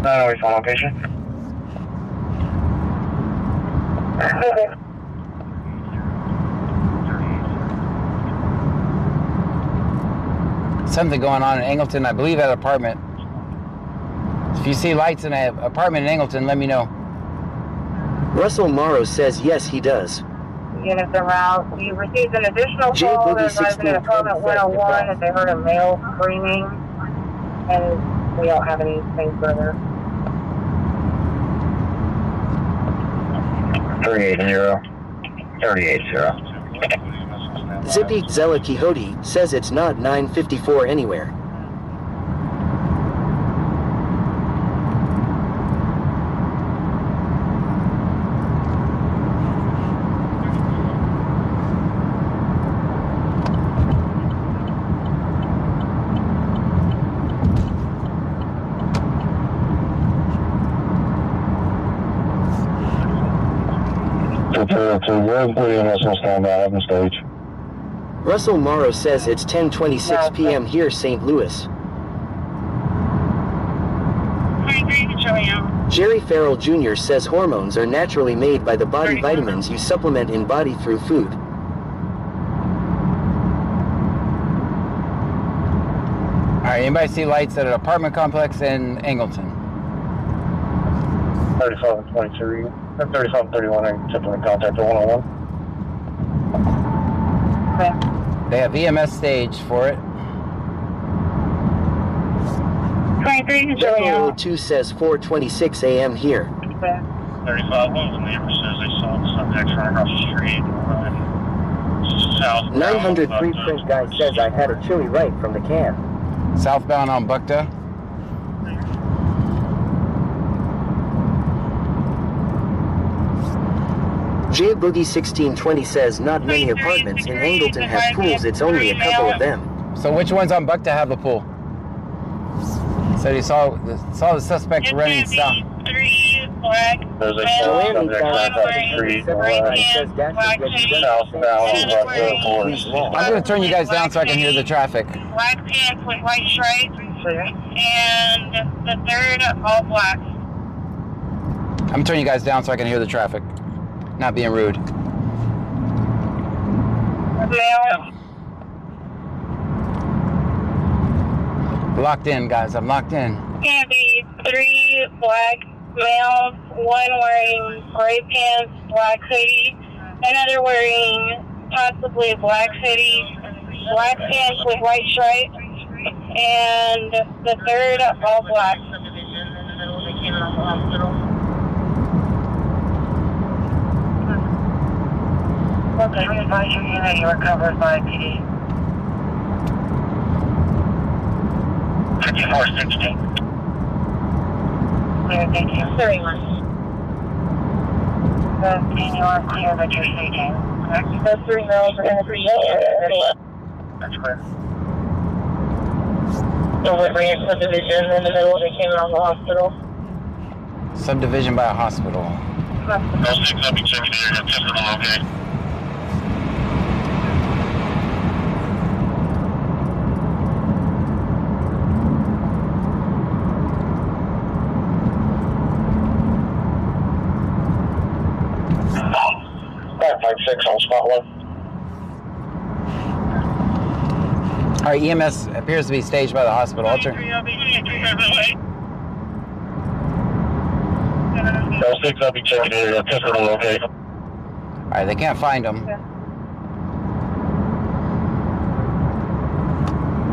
Not always on location. Something going on in Angleton, I believe, at an apartment. If you see lights in an apartment in Angleton, let me know. Russell Morrow says yes, he does. Units en route. We received an additional J call. Boogie There's resident at apartment 101 that they heard a male screaming, and we don't have anything further. 380. Zippy Zella Quixote says it's not 954 anywhere. Russell Morrow says it's 10:26 p.m. here, St. Louis. 23, showing out. Jerry Farrell Jr. says hormones are naturally made by the body vitamins you supplement in body through food. All right, anybody see lights at an apartment complex in Angleton? 35 and 23. 35 and 31, I can tip them in contact at 101. Okay. They have EMS stage for it. 23, showing General out. 02 says 4:26 a.m. here. Okay. 35, one of the neighbors says they saw the subject running across the street. South. 903 print guy says I had a chili right from the can. Southbound on Buckta. J Boogie 1620 says not many apartments in Angleton have pools, it's only a couple of them. So which ones on Buckta have the pool? Said he saw the suspect running south. 3 black. There's a male, subject running across the street. gray pants, black hoodie, I'm going to turn you guys down so I can hear the traffic. black pants with white stripes, and the third all black. I'm going to turn you guys down so I can hear the traffic. Not being rude. Male. Locked in, guys. I'm locked in. Gonna be 3 black males, one wearing gray pants, black hoodie, another wearing possibly a black hoodie, black pants with white stripes, and the third all black. Okay, we advise you that you are covered by PD. 5460. Clear, thank you. 31. And you are clear that you're speaking, correct? Those 3 males are in the free area. That's clear. So we're bringing subdivision in the middle, they came out of the hospital. Subdivision by a hospital. Those 6 I'll be checking the area, testing them, okay? On spot 1. All right, EMS appears to be staged by the hospital. I'll turn. Those 6 I'll be checking the area, testing them, okay? All right, they can't find them.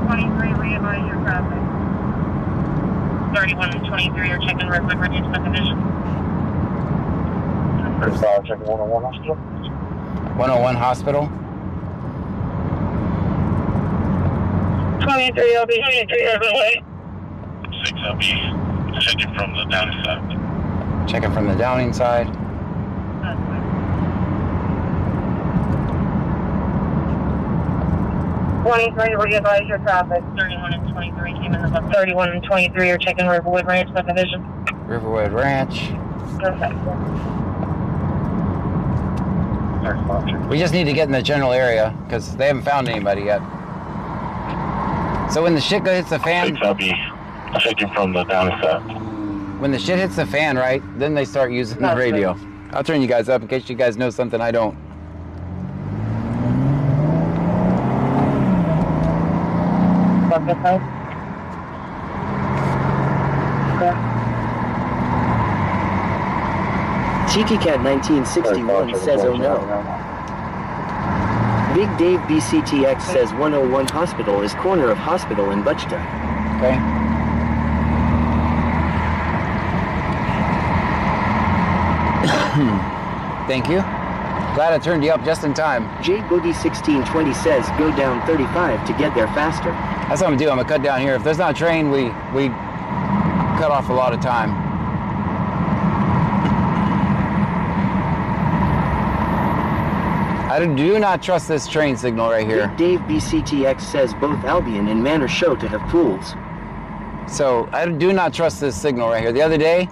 23, readvise your traffic. 31 and 23 are checking Redwood Ridge subdivision. 35 checking 101 hospital. 101 hospital. 23 will be 23 every way. 6 I'll be checking from the Downing side. Checking from the Downing side. Readvise your traffic. 31 and 23 came in the 31 and 23 are checking Riverwood Ranch subdivision. Riverwood Ranch. Perfect. We just need to get in the general area because they haven't found anybody yet. So when the shit hits the fan, I'll be checking from the Downing side. when the shit hits the fan, right, then they start using the radio. I'll turn you guys up in case you guys know something I don't. Okay. CTCat 1961 says, oh no. Big Dave BCTX says 101 Hospital is corner of Hospital in Butchta. Okay. Thank you. Glad I turned you up just in time. J Boogie 1620 says go down 35 to get there faster. That's what I'm gonna do. I'm gonna cut down here. If there's not a train, we cut off a lot of time. I do not trust this train signal right here. Big Dave BCTX says both Albion and Manor show to have pools. So I do not trust this signal right here. The other day,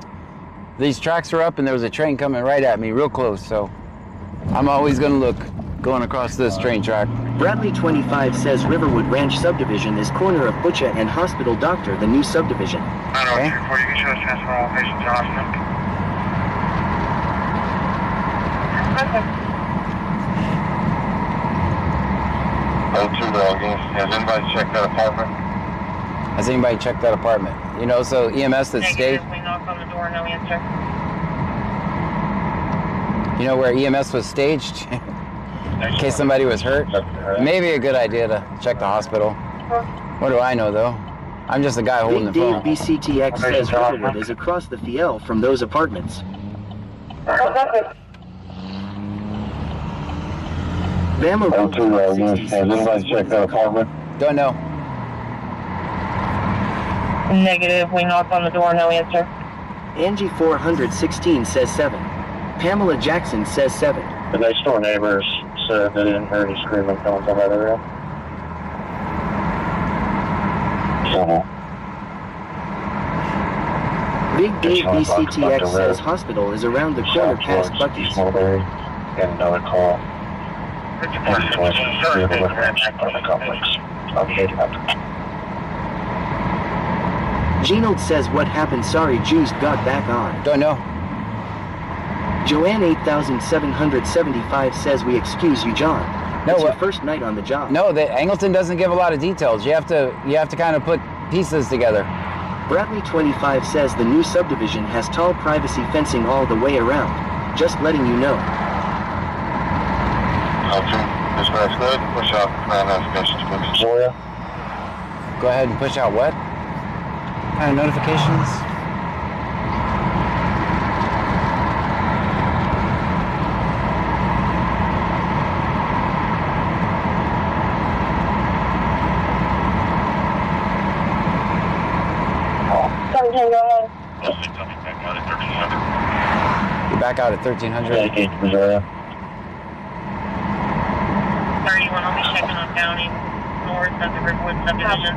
these tracks were up and there was a train coming right at me real close. So I'm always gonna look going across this train track. Bradley 25 says Riverwood Ranch subdivision is corner of Butcha and Hospital Doctor, the new subdivision. Okay. Before you can show us transfer all patients to hospital. Has anybody checked that apartment? Has anybody checked that apartment? You know, so EMS that stayed. We knock on the door, no answer. You know where EMS was staged? In case somebody was hurt? Maybe a good idea to check the hospital. What do I know though? I'm just a guy holding the Big Dave phone. BCTX says Riverwood is across the Fiel from those apartments. Bama Road 66 has anybody checked that apartment? Don't know. Negative, we knock on the door, no answer. Angie 416 says 7. Pamela Jackson says 7. The next door neighbors said they didn't hear any screaming coming from that area. Big Dave BCTX says hospital is around the corner past Bucky's. Mulberry, and another call. Genold says what happened, sorry Jews got back on. Don't know. Joanne 8775 says we excuse you John. No, It's your what- first night on the job. No, Angleton doesn't give a lot of details. You have to kind of put pieces together. Bradley 25 says the new subdivision has tall privacy fencing all the way around. Just letting you know. This guy's good. Push out notifications, please. Zoya. Go ahead and push out what? Kind of notifications? You're back out at 1300. Zoya. 31, I'll be checking on County, north of the Riverwood subdivision.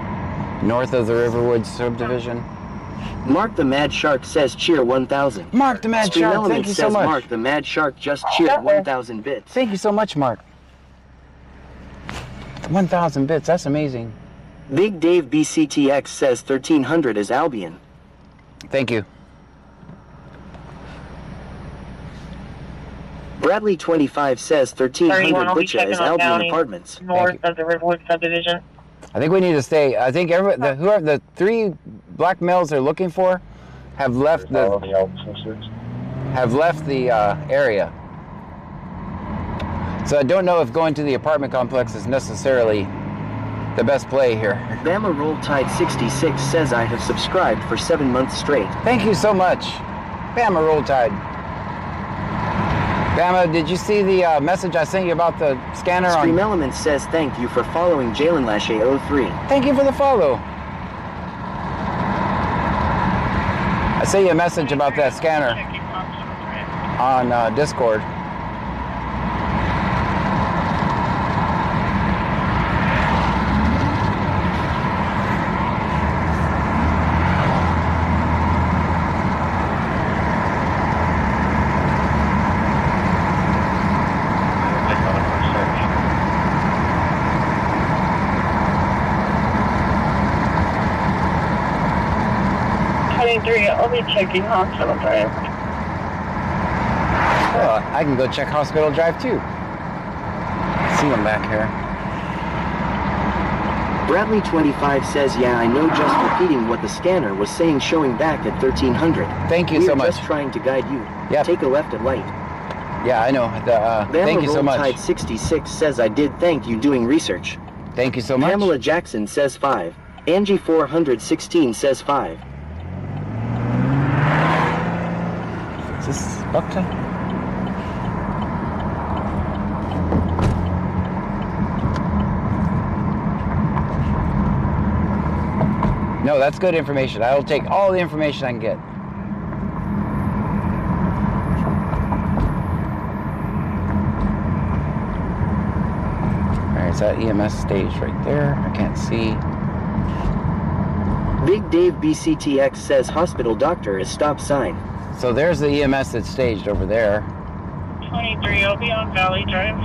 North of the Riverwood subdivision. Mark the Mad Shark says cheer 1000. Mark the Mad Stream Shark, Element thank you so says much. Mark the Mad Shark just cheered 1000 bits. Thank you so much, Mark. 1,000 bits, that's amazing. Big Dave BCTX says 1300 is Albion. Thank you. Bradley 25 says 1300 31, I'll be Butcha checking is on Albion County, Apartments. north of the Riverwood subdivision. I think we need to stay. I think whoever the three black males they're looking for have left the area. So I don't know if going to the apartment complex is necessarily the best play here. Bama Roll Tide 66 says I have subscribed for 7 months straight. Thank you so much. Bama Roll Tide. Bama, did you see the message I sent you about the scanner on? Stream Element says thank you for following Jalen Lachey 03. Thank you for the follow. I sent you a message about that scanner on Discord. I'll be checking Hospital Drive. Well, I can go check Hospital Drive too. See them back here. Bradley 25 says, yeah, I know, just repeating what the scanner was saying, showing back at 1300. Thank you so much. We're just trying to guide you. Yep. Take a left at light. Yeah, I know. Thank you so much. Tide 66 says, I did thank you doing research. Thank you so much. Pamela Jackson says 5. Angie 416 says 5. Is this Buckton? No, that's good information. I will take all the information I can get. Alright, is that EMS stage right there? I can't see. Big Dave BCTX says hospital doctor is stop sign. So there's the EMS that's staged over there. 23, I'll be on Valley Drive.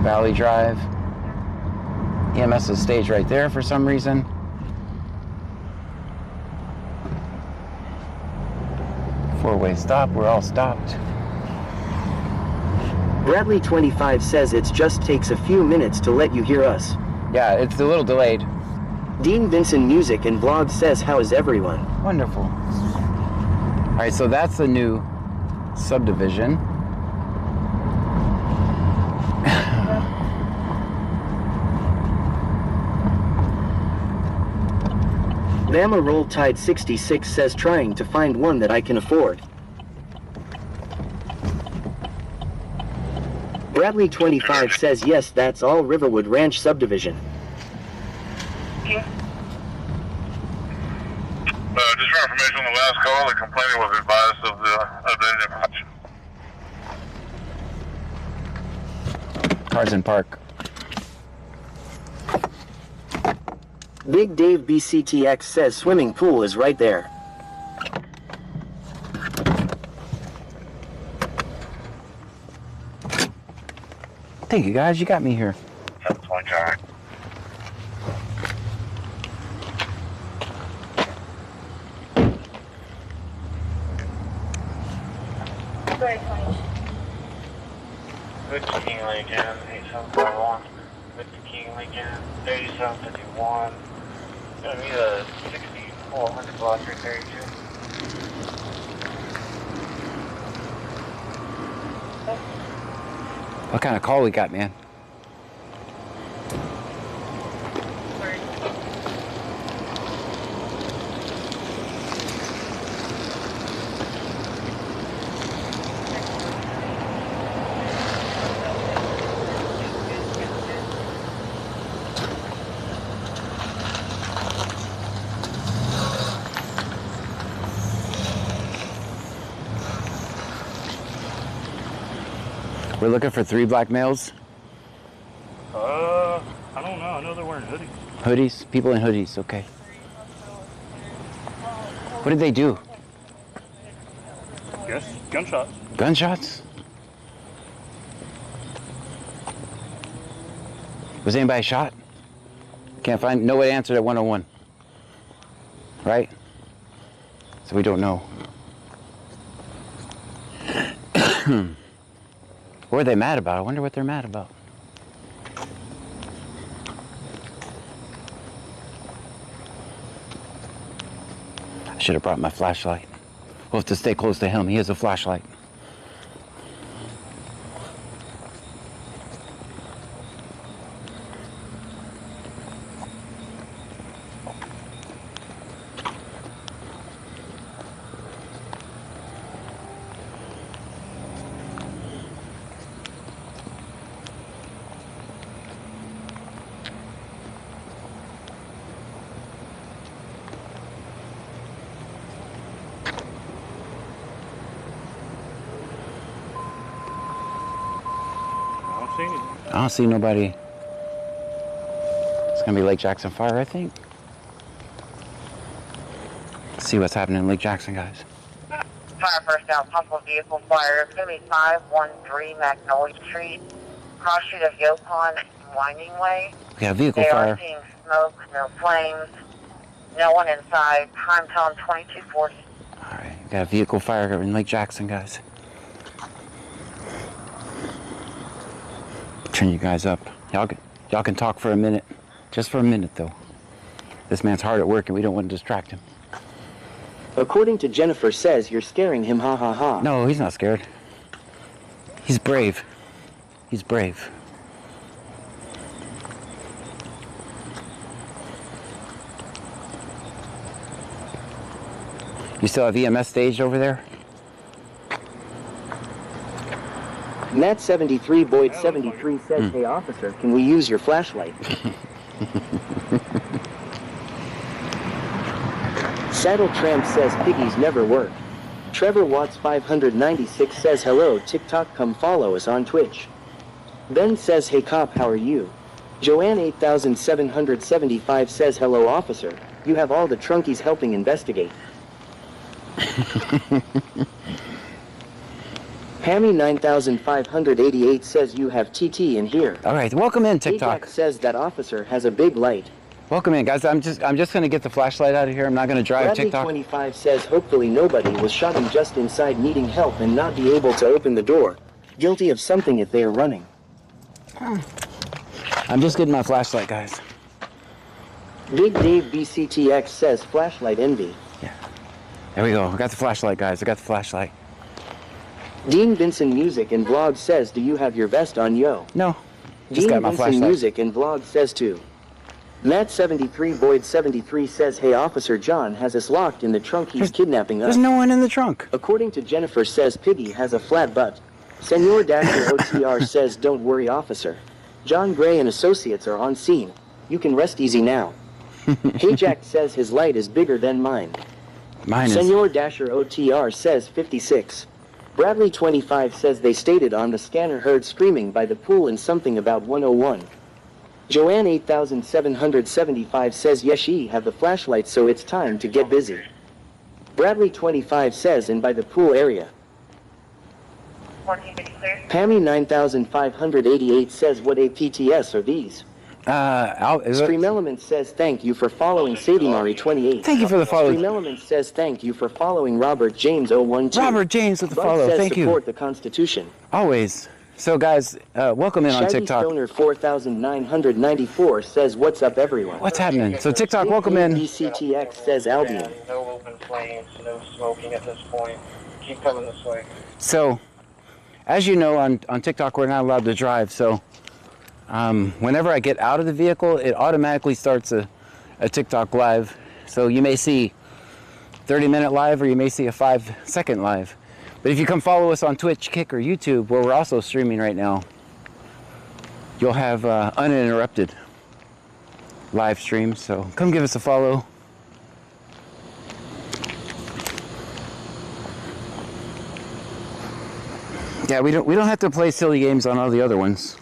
Valley Drive. EMS is staged right there for some reason. Four-way stop, we're all stopped. Bradley 25 says it just takes a few minutes to let you hear us. Yeah, it's a little delayed. Dean Vinson Music and Blog says, how is everyone? Wonderful. All right, so that's the new subdivision. Bama Roll Tide 66 says, trying to find one that I can afford. Bradley 25 says, yes, that's all Riverwood Ranch subdivision. Just for information on the last call, the complainant was advised of the information. Cars in park. Big Dave BCTX says swimming pool is right there. Thank you guys, you got me here. 720, all right. Good to King Lincoln, 8751. Good to King Lincoln, 3751. Gonna be the 6400 block 332. What kind of call we got, man? We're looking for 3 black males. I don't know. I know they're wearing hoodies. Hoodies? People in hoodies, okay. What did they do? Yes, gunshots. Gunshots? Was anybody shot? Can't find, nobody answered at 101. Right? So we don't know. What are they mad about? I wonder what they're mad about. I should have brought my flashlight. We'll have to stay close to him. He has a flashlight. I don't see nobody. It's gonna be Lake Jackson Fire, I think. Let's see what's happening in Lake Jackson, guys. Fire first down, possible vehicle fire. It's going to be 513 Magnolia Street, cross street of Yopon Winding Way. We got a vehicle They fire. are seeing smoke, no flames, no one inside. Time telling 2240. All right, we got a vehicle fire in Lake Jackson, guys. Turn you guys up. Y'all can talk for a minute. Just for a minute, though. This man's hard at work, and we don't want to distract him. According to Jennifer says you're scaring him, ha ha ha. No, he's not scared. He's brave. He's brave. You still have EMS staged over there? Matt 73 Boyd 73 says, hey officer, can we use your flashlight? Saddle Tramp says piggies never work. Trevor Watts 596 says hello TikTok, come follow us on Twitch. Ben says hey cop, how are you? Joanne 8775 says hello officer, you have all the trunkies helping investigate. Hammy 9588 says you have TT in here. All right, welcome in TikTok. Ajax says that officer has a big light. Welcome in, guys. I'm just going to get the flashlight out of here. I'm not going to drive Bradley TikTok. 25 says hopefully nobody was shot and just inside needing help and not be able to open the door. Guilty of something if they are running. I'm just getting my flashlight, guys. Big Dave BCTX says flashlight envy. Yeah. There we go. I got the flashlight, guys. I got the flashlight. Dean Benson Music and Vlog says, do you have your vest on, yo? No. Just Dean got my Benson flashlight. Music and Vlog says too. Matt 73 Boyd 73 says, hey Officer John has us locked in the trunk, he's kidnapping us. There's no one in the trunk. According to Jennifer says Piggy has a flat butt. Senor Dasher OTR says don't worry officer. John Gray and associates are on scene. You can rest easy now. Hey Jack says his light is bigger than mine. Mine is. Senor Dasher OTR says 56. Bradley 25 says they stated on the scanner heard screaming by the pool and something about 101. Joanne 8775 says yes, she have the flashlight, so it's time to get busy. Bradley 25 says and by the pool area. Pammy 9588 says what APTS are these? Stream Elements says thank you for following Sadimari 28. Thank you for the follow. Stream Elements says thank you for following Robert James 012. Robert James with the Bud follow. says Thank you. support the Constitution. Always. So, guys, welcome in on Shaggy TikTok. Stoner 4994 says what's up everyone. What's happening? So, TikTok, welcome in. DCTX says Albion. No open flames, no smoking at this point. Keep coming this way. So, as you know, on TikTok, we're not allowed to drive. So, whenever I get out of the vehicle, it automatically starts a TikTok live. So, you may see 30-minute live or you may see a 5-second live. But if you come follow us on Twitch, Kick, or YouTube, where we're also streaming right now, you'll have uninterrupted live streams. So come give us a follow. Yeah, we don't have to play silly games on all the other ones.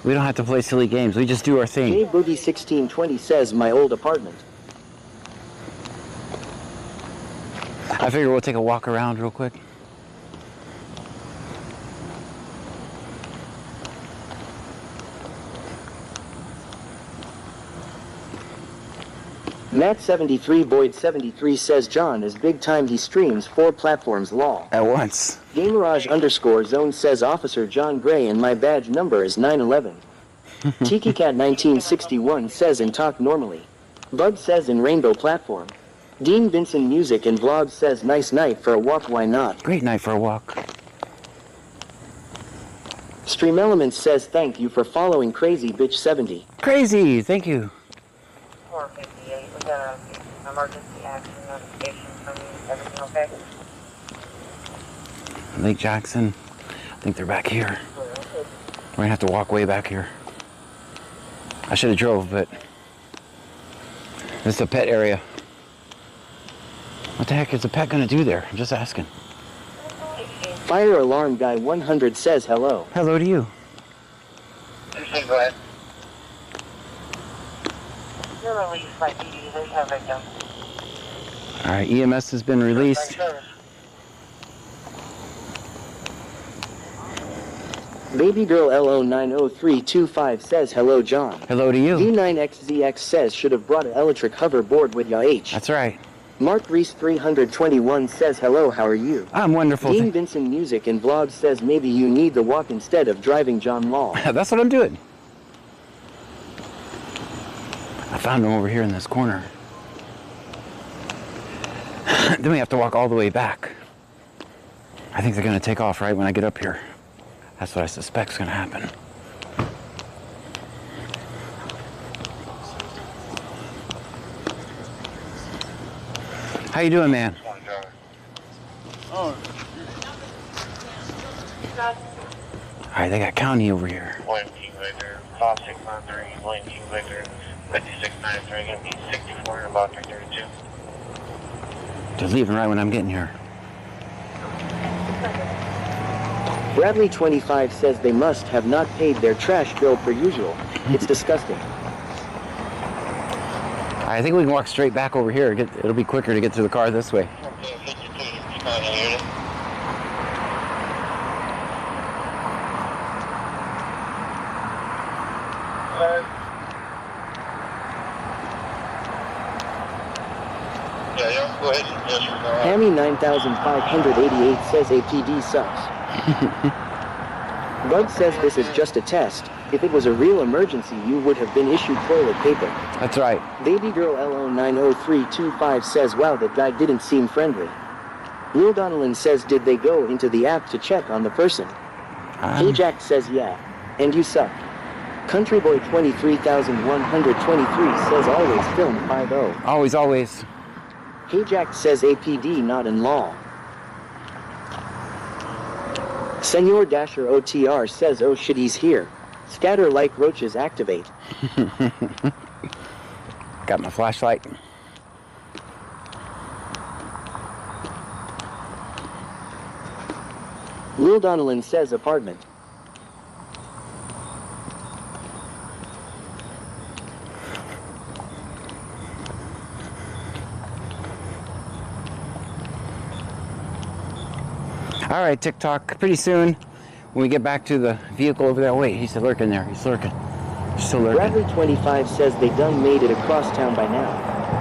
We don't have to play silly games. We just do our thing. J Boogie 1620 says my old apartment. I figure we'll take a walk around real quick. Matt 73 Boyd 73 says John is big time, he streams 4 platforms law. At once. Gamerage_zone says Officer John Gray and my badge number is 911. Tiki Cat 1961 says and talk normally. Bud says in rainbow platform. Dean Vincent Music and Vlog says nice night for a walk, why not? Great night for a walk. Stream Elements says thank you for following Crazy Bitch 70. Crazy, thank you. 458, we got an emergency action notification from you. Everything okay? Lake Jackson. I think they're back here. We're gonna have to walk way back here. I should have drove, but this is a pet area. What the heck is a pet gonna do there? I'm just asking. Fire Alarm Guy 100 says hello. Hello to you. Say go ahead. You're released by PD. There's no victim. All right, EMS has been released. Baby Girl LO90325 says hello John. Hello to you. D9XZX says should have brought an electric hoverboard with ya H. That's right. Mark Reese 321 says hello, how are you? I'm wonderful. Dean Vincent Music and Vlog says maybe you need the walk instead of driving John Law. That's what I'm doing. found him over here in this corner. Then we have to walk all the way back. I think they're going to take off right when I get up here. That's what I suspect is going to happen. How you doing, man? All right, they got county over here. William King Victor, 5693, William King Victor, 5693, going to be 64 in about 332. They're leaving right when I'm getting here. Bradley 25 says they must have not paid their trash bill per usual. It's disgusting. I think we can walk straight back over here. It'll be quicker to get to the car this way. Yeah, go ahead and just Hammy 9588 says APD sucks. Bud says this is just a test. If it was a real emergency, you would have been issued toilet paper. That's right. Baby girl LO90325 says, wow, that guy didn't seem friendly. Will Donnellan says, did they go into the app to check on the person? Hey Jack says, yeah. And you suck. Countryboy 23123 says, always film 5-0. Always, always. Hey Jack says, APD not in law. Senor Dasher OTR says, oh shit, he's here. Scatter like roaches activate. Got my flashlight. Will Donnellan says apartment. All right, TikTok. Pretty soon, when we get back to the vehicle over there. Wait, he's lurking there. He's lurking. He's still lurking. Bradley 25 says they done made it across town by now.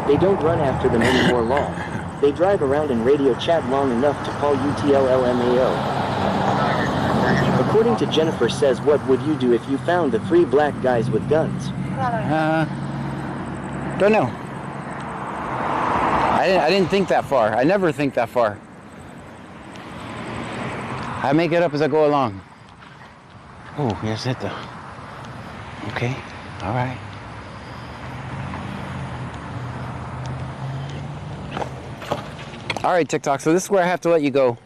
They don't run after them anymore long. They drive around and radio chat long enough to call UTLLMAO. According to Jennifer says, what would you do if you found the 3 black guys with guns? Don't know. I didn't think that far. I never think that far. I make it up as I go along. Oh, here's it though. Okay, all right. All right, TikTok, so this is where I have to let you go.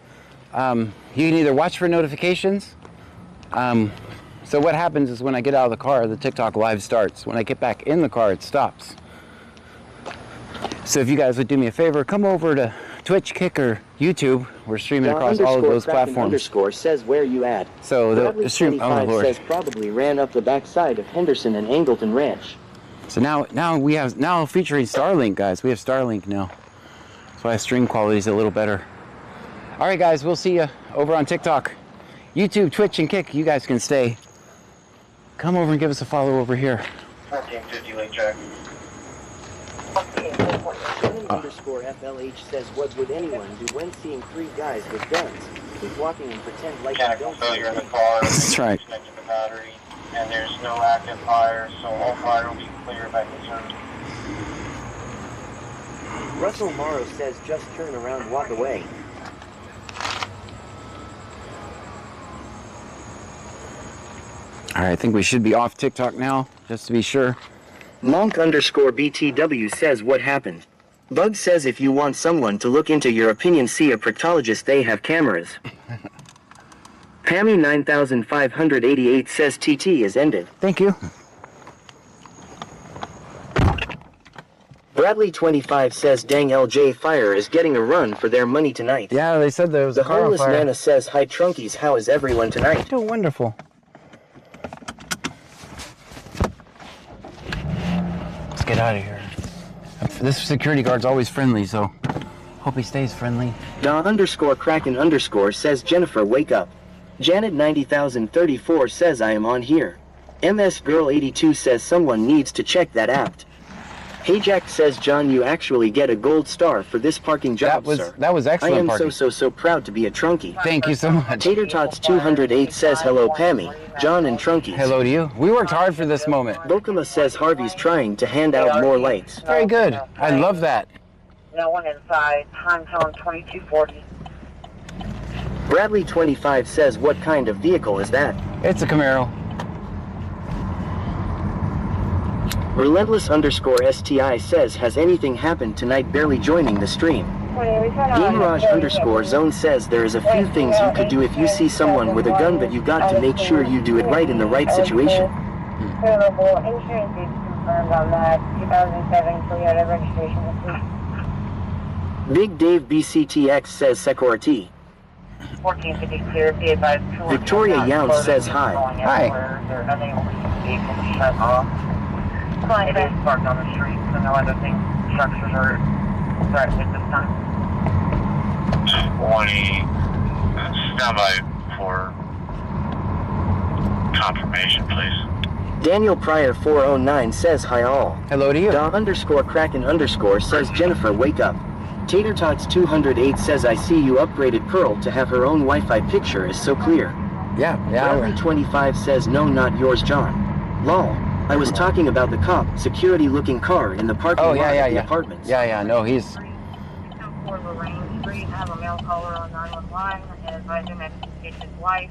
You can either watch for notifications. So what happens is when I get out of the car, the TikTok live starts. When I get back in the car, it stops. So if you guys would do me a favor, come over to Twitch, Kick, or YouTube. We're streaming across all of those platforms. Underscore says where you at. So the stream. Oh Lord. Says probably ran up the backside of Henderson and Angleton Ranch. So now we have featuring Starlink, guys. We have Starlink now. That's why stream quality is a little better. All right, guys. We'll see you over on TikTok, YouTube, Twitch, and Kick. You guys can stay. Come over and give us a follow over here. 1450 late track. Underscore FLH says, what would anyone do when seeing 3 guys with guns? Keep walking and pretend like you don't see failure in the car. That's right. Disconnected the battery, and there's no active fire, so all fire will be clear by concern. Russell Morrow says, just turn around, walk away. All right, I think we should be off TikTok now, just to be sure. Monk underscore BTW says, what happened? Bug says, if you want someone to look into your opinion, see a proctologist, they have cameras. Pammy 9588 says, TT is ended. Thank you. Bradley 25 says, dang, LJ Fire is getting a run for their money tonight. Yeah, they said there was the a car on homeless fire. Nana says, hi Trunkies, how is everyone tonight? Oh, wonderful. Let's get out of here. This security guard's always friendly, so hope he stays friendly. Da underscore Kraken underscore says, Jennifer, wake up. Janet 90,034 says, I am on here. MS Girl 82 says, someone needs to check that app. Hey Jack says, John, you actually get a gold star for this parking job, sir. That was excellent I am parking. so proud to be a trunkie. Thank you so much. Tater Tots 208 says, hello Pammy, John and Trunkies. Hello to you. We worked hard for this moment. Bokuma says Harvey's trying to hand out more lights. Very good. I love that. No one inside. Time zone 2240. Bradley 25 says, what kind of vehicle is that? It's a Camaro. Relentless _ STI says, has anything happened tonight? Barely joining the stream. Gamerage _ Zone says, there is a few things you could do if you see someone with a gun, but you got to make sure you do it right in the right situation. Insurance is confirmed on that. 2007 Toyota registration. Big Dave BCTX says, Security. 1450 clear. Be advised. Victoria Younce says, hi. Hi. There's nothing vehicle shut off. It is parked on the street, so no other things, structures are threatened at this time. 20. Stand by for confirmation, please. Daniel Pryor 409 says, hi all. Hello to you. Da _ Kraken _ says, Jennifer, wake up. Tater Tots 208 says, I see you upgraded Pearl to have her own Wi-Fi. Picture is so clear. Yeah. Bradley 25 says, no, not yours, John. Lol. I was talking about the cop, security-looking car in the parking lot of the apartments. Yeah, no, he's... For Lorraine Street, I have a male caller on 911 and advise him that it's his wife.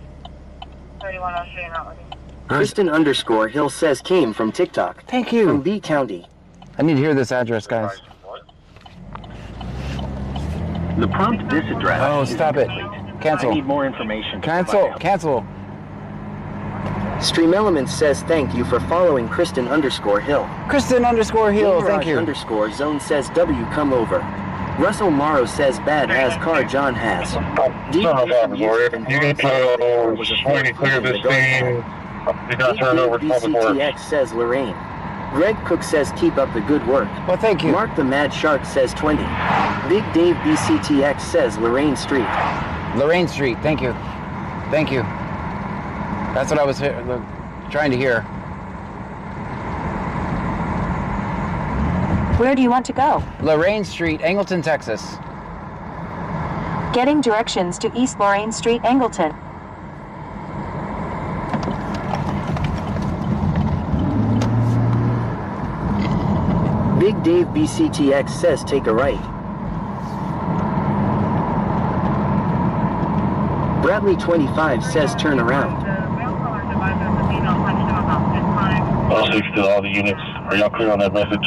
31, I'll show you not looking. Kristen _ Hill says, came from TikTok. Thank From you. B County. I need to hear this address, guys. The prompt this address. Oh, stop it. I Cancel. need more information. Cancel. Stream Elements says, thank you for following Kristen _ Hill. Kristen _ Hill, thank you. _ Zone says, W, come over. Russell Morrow says, bad as car John has. You need to clear this thing. You got to turn over to public works. BCTX says, Lorraine. Greg Cook says, keep up the good work. Well, thank you. Mark the Mad Shark says, 20. Big Dave BCTX says, Lorraine Street. Lorraine Street, thank you. Thank you. That's what I was trying to hear. Where do you want to go? Lorraine Street, Angleton, Texas. Getting directions to East Lorraine Street, Angleton. Big Dave BCTX says, take a right. Bradley 25 says, turn around. All 6 to all the units. Are y'all clear on that message?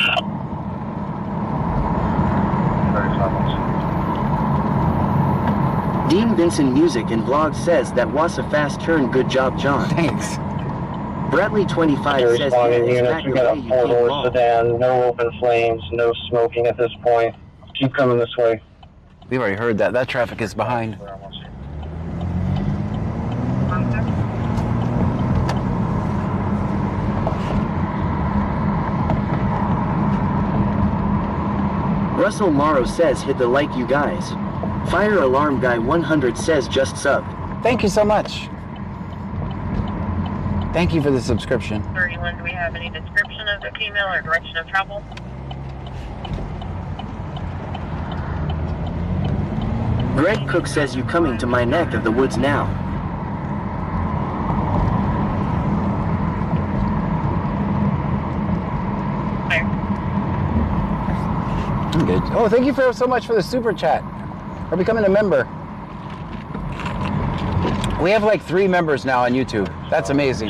Dean Vincent Music and Vlog says, that was a fast turn, good job, John. Thanks. Bradley 25 says, Responding yeah, units, we got a 4-door sedan, no open flames, no smoking at this point. Keep coming this way. We've already heard that. That traffic is behind. Russell Morrow says, hit the like, you guys. Fire Alarm Guy 100 says, just subbed. Thank you so much. Thank you for the subscription. 31, do we have any description of the female or direction of travel? Greg Cook says, you coming to my neck of the woods now. I'm good. Oh, thank you so much for the super chat. For becoming a member. We have like 3 members now on YouTube. That's amazing.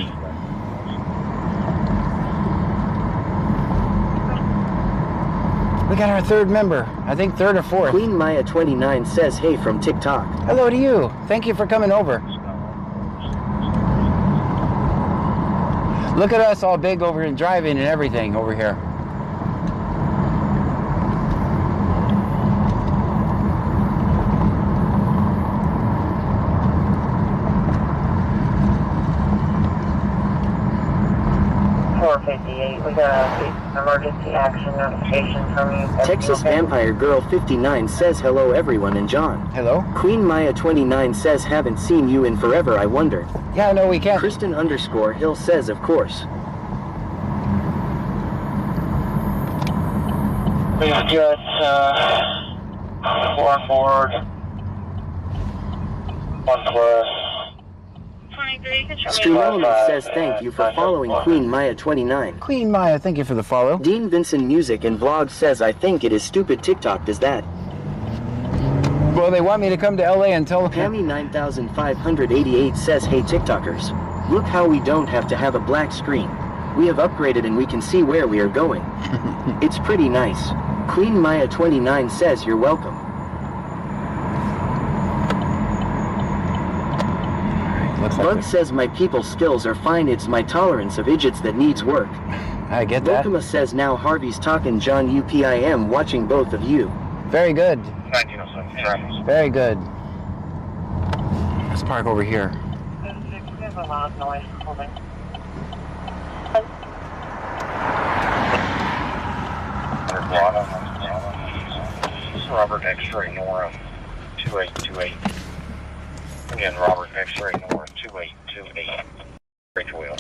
We got our 3rd member. I think 3rd or 4th. Queen Maya 29 says, hey from TikTok. Hello to you. Thank you for coming over. Look at us all big over and driving and everything over here. We got an emergency action notification from you. Texas Vampire Girl 59 says, hello everyone and John. Hello? Queen Maya 29 says, haven't seen you in forever, I wonder. Yeah, no, we can't. Kristen _ Hill says, of course. We've got, one forward, one plus. 23, you can show me. Stream Element says thank you for following Queen Maya 29. Queen Maya, thank you for the follow. Dean Vincent Music and Vlog says I think it is stupid TikTok does that. Well, they want me to come to LA and tell them. Pammy 9588 says hey TikTokers. Look how we don't have to have a black screen. We have upgraded and we can see where we are going. It's pretty nice. Queen Maya 29 says you're welcome. Looks Bug like says my people skills are fine, it's my tolerance of idiots that needs work. I get that. Lokama says now Harvey's talking John UPIM watching both of you. Very good. 1907 traffic. Very good. Let's park over here. There's a loud noise. Holding. Robert X-ray north, 2828. Again, Robert X-ray north, 2828. Bridge wheel.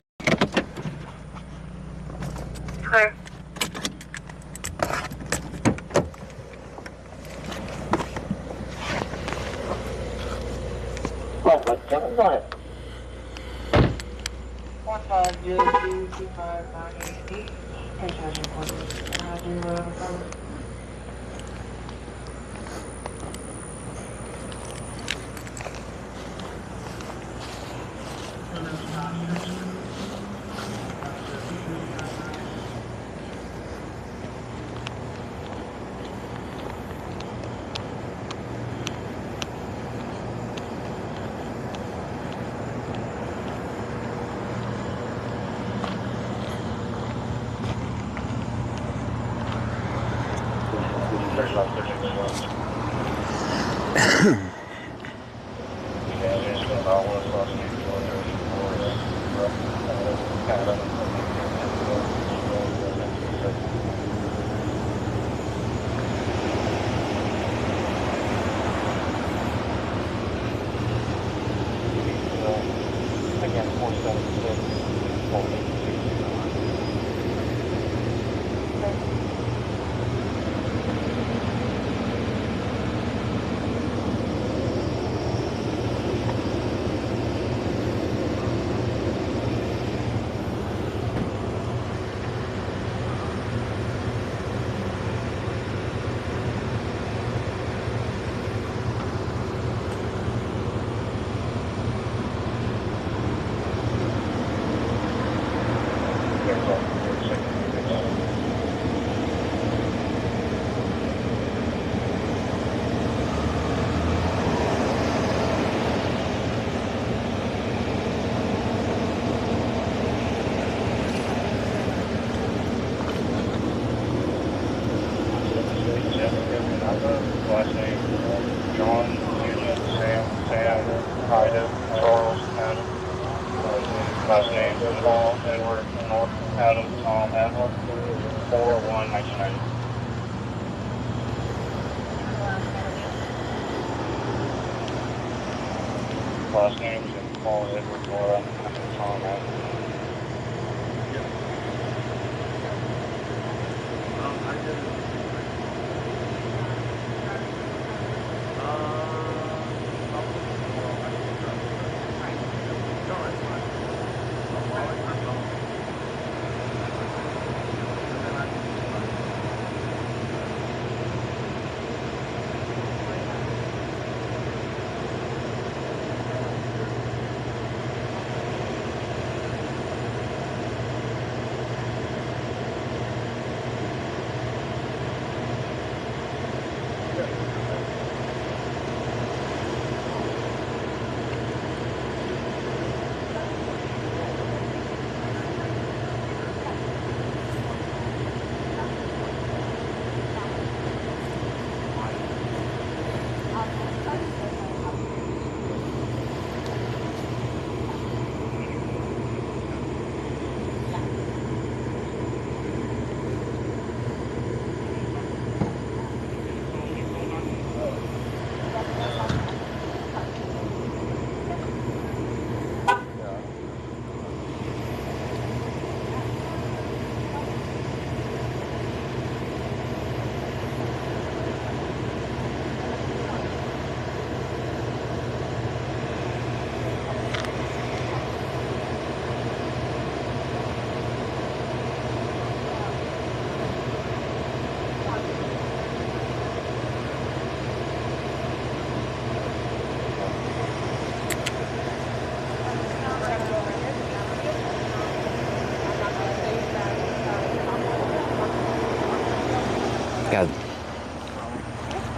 Clear. Oh, but go ahead. 15022598. Again, 476, 486. Last name, John, Eugene, Sam, Ida, Charles, Adam. Last name, Paul, Edward, North, Adam, Tom, Adler, 4/1/1990. Last name is Paul, Edward, Laura, Tom, Adler.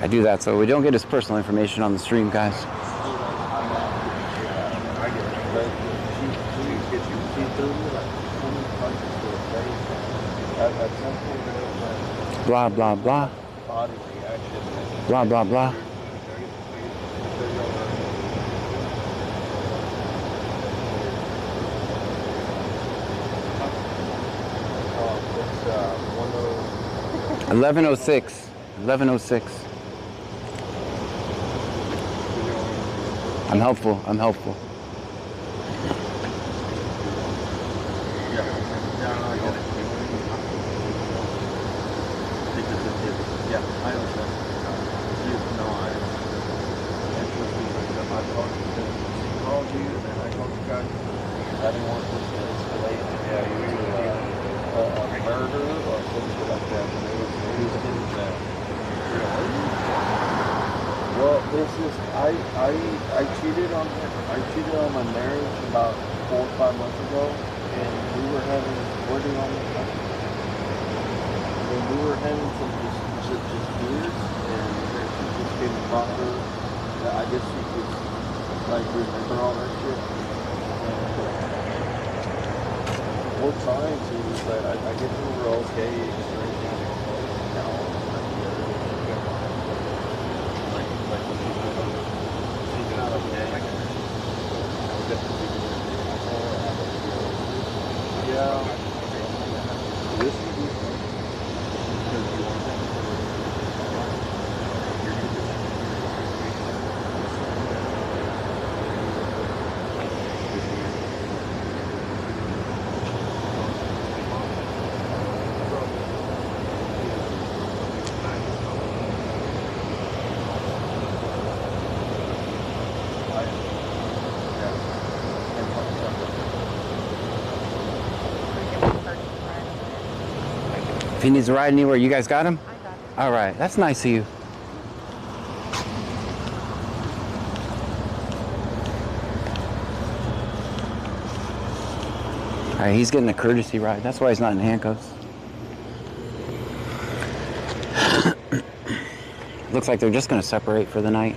I do that so we don't get his personal information on the stream, guys. Blah, blah, blah. Blah, blah, blah. It's 11:06. 11:06. I'm helpful. I'm helpful. Yeah, I understand. No, I called you, and then I called you guys. I didn't want this to escalate. Yeah, you were a murder or something like that. And it was getting that. Well, this is I cheated on her. I cheated on my marriage about 4 or 5 months ago, and we were having wording on the country. And we were having some just years, and she just came across her. I guess she could like remember all that shit. And we're trying to, but I guess we were okay. Just right now, she's not okay. Yeah. This is If he needs to ride anywhere, you guys got him? I got it. All right, that's nice of you. All right, he's getting a courtesy ride. That's why he's not in handcuffs. Looks like they're just going to separate for the night.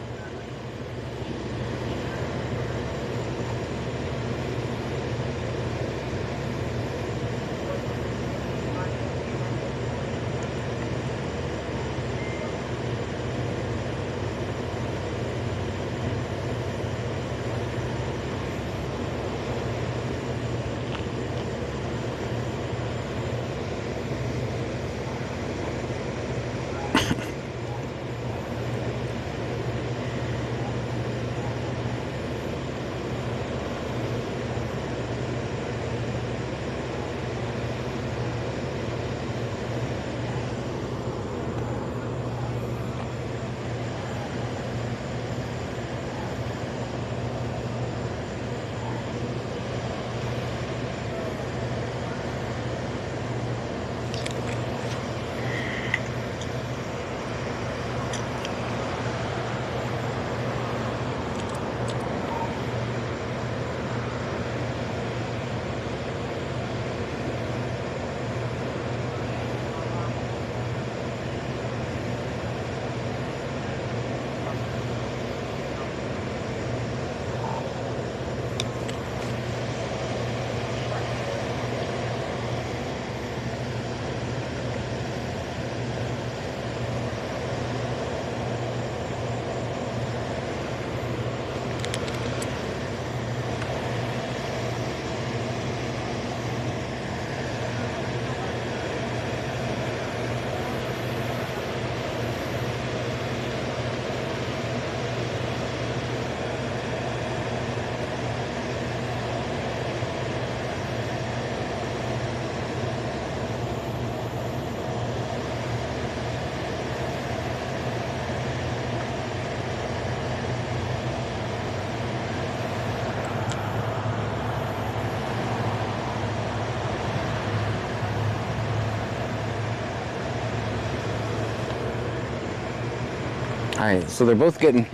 All right, so they're both getting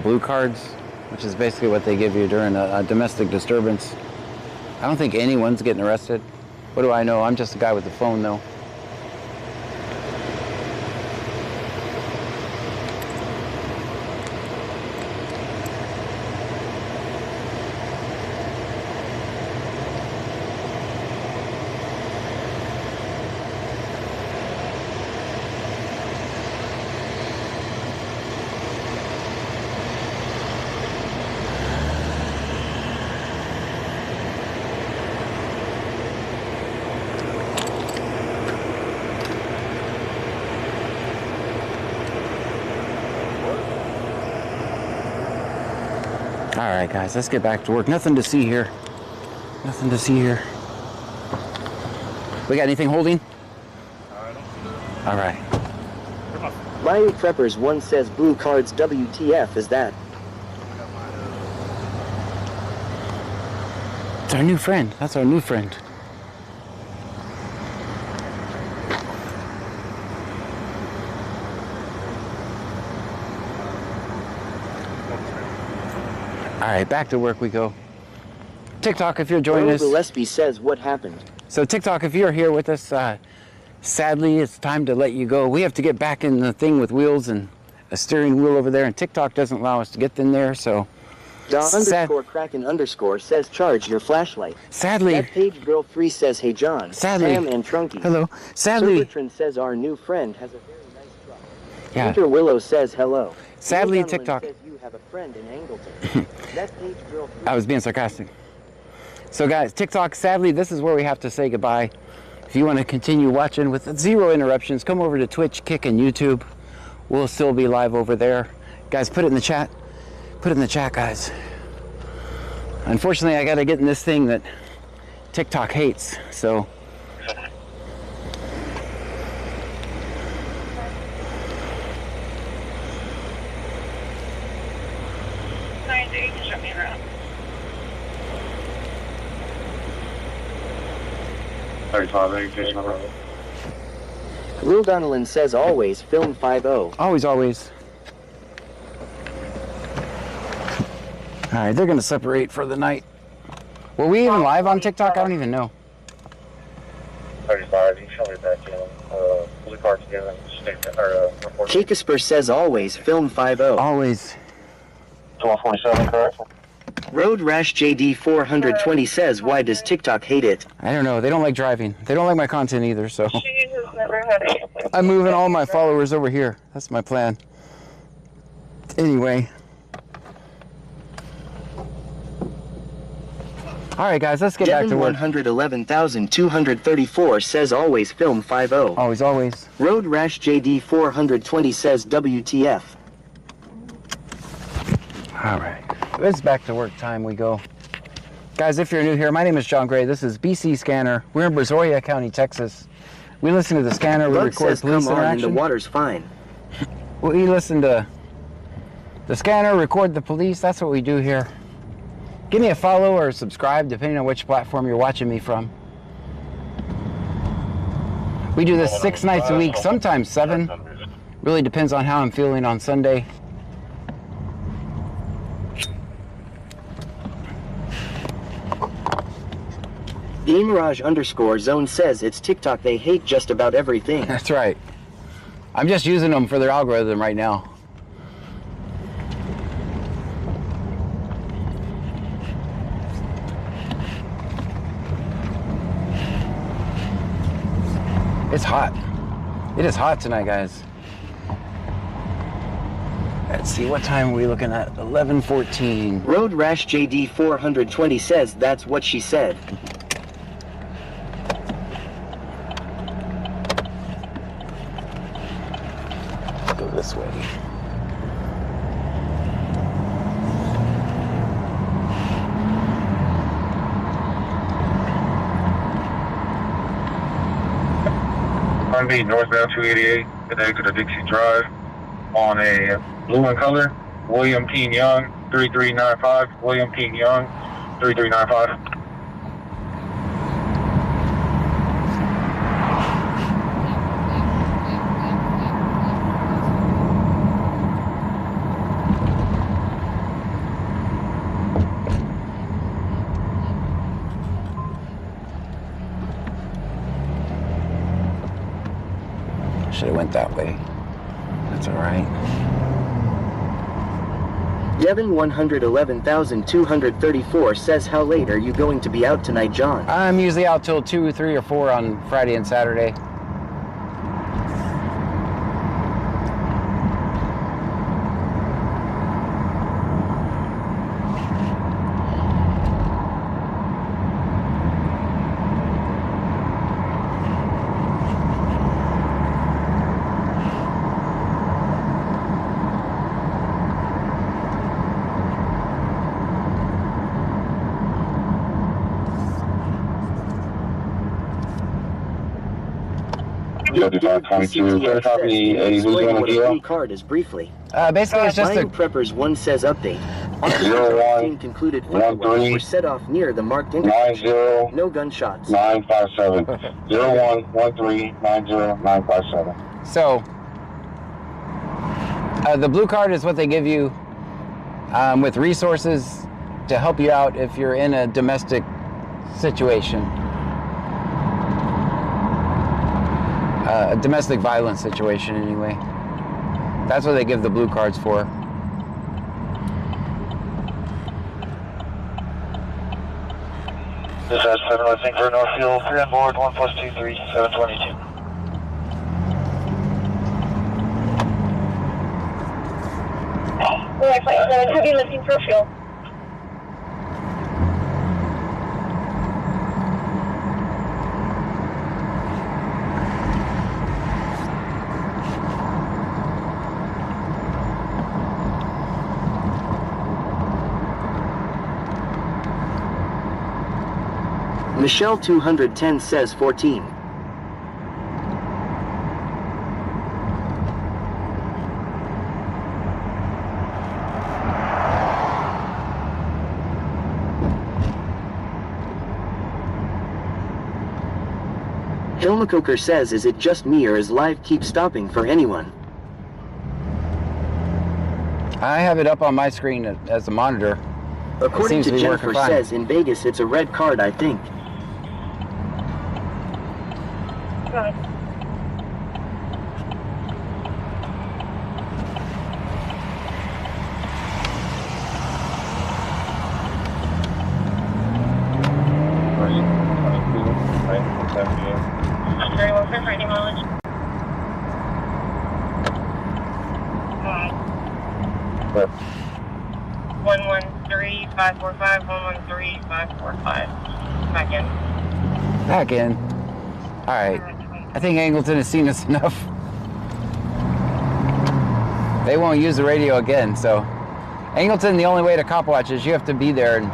blue cards, which is basically what they give you during a domestic disturbance. I don't think anyone's getting arrested. What do I know? I'm just a guy with the phone, though. All right, guys, let's get back to work. Nothing to see here. Nothing to see here. We got anything holding? All right. Mario Preppers 1 says blue cards WTF is that? It's our new friend. That's our new friend. All right, back to work we go. TikTok, if you're joining us. Gillespie says what happened. So TikTok, if you're here with us, sadly, it's time to let you go. We have to get back in the thing with wheels and a steering wheel over there, and TikTok doesn't allow us to get in there, so. Underscore Kraken underscore says charge your flashlight. Sadly. That page girl 3 says hey John. Sadly. Sam and Trunky. Hello. Sadly. Sir Bertrand says our new friend has a very nice truck. Yeah. Peter Willow says hello. Sadly, Neil Donlan TikTok. says you have a friend in Angleton. That page girl 3. I was being sarcastic. So guys, TikTok, sadly, this is where we have to say goodbye. If you want to continue watching with zero interruptions, come over to Twitch, Kick, and YouTube. We'll still be live over there. Guys, put it in the chat. Put it in the chat, guys. Unfortunately, I got to get in this thing that TikTok hates, so. Show me around. 35, education road. Lil Donalyn says always film 5-0. Always, always. All right, they're going to separate for the night. Were we even live on TikTok? I don't even know. 35, you show me that, blue card together, statement, or report. Shakespeare says always film 5-0. Always. 1247, correct? Road Rash JD 420 says why does TikTok hate it? I don't know. They don't like driving. They don't like my content either, so. She has never had a... I'm moving all my followers over here. That's my plan. Anyway. All right, guys, let's get back to work. 111,234 says always film 5-0. Always, always. Road Rash JD 420 says WTF. All right. It's back to work time we go. Guys, if you're new here, my name is John Gray. This is BC Scanner. We're in Brazoria County, Texas. We listen to the scanner. We Bug record says police come on and interaction. the water's fine. We listen to the scanner, record the police. That's what we do here. Give me a follow or subscribe, depending on which platform you're watching me from. We do this 6 nights a week, sometimes 7. Really depends on how I'm feeling on Sunday. The Mirage underscore zone says it's TikTok. They hate just about everything. That's right. I'm just using them for their algorithm right now. It's hot. It is hot tonight, guys. Let's see, what time are we looking at? 11:14. Road Rash JD 420 says that's what she said. Go this way. R&B northbound 288, connected to Dixie Drive on a blue in color. William P. Young, 3395. William P. Young, 3395. Should have went that way. That's all right. Devin 111,234 says how late are you going to be out tonight, John? I'm usually out till 2, 3, or 4 on Friday and Saturday. Big Dave 22. BCTX says, can you explain what a blue card is briefly? Basically, it's just Flying a... Preppers 1 says update. Officers concluded fireworks were set off near the marked intersection. No gunshots. 957. 011390 So, the blue card is what they give you with resources to help you out if you're in a domestic situation. A domestic violence situation, anyway. That's what they give the blue cards for. Dispatch 7, I think for Northfield, 3 on board, 1 plus 2, 3, 722. Black Flight 7, heavy lifting for fuel. Michelle 210 says 14. Hilmacoker says, is it just me or is live keep stopping for anyone? I have it up on my screen as a monitor. According to Jennifer says, in Vegas it's a red card, I think. Good. Very well, sir, for any mileage. 113-545, 113-545. Back in. Back in. All right. I think Angleton has seen us enough. They won't use the radio again, so. Angleton, the only way to cop watch is you have to be there and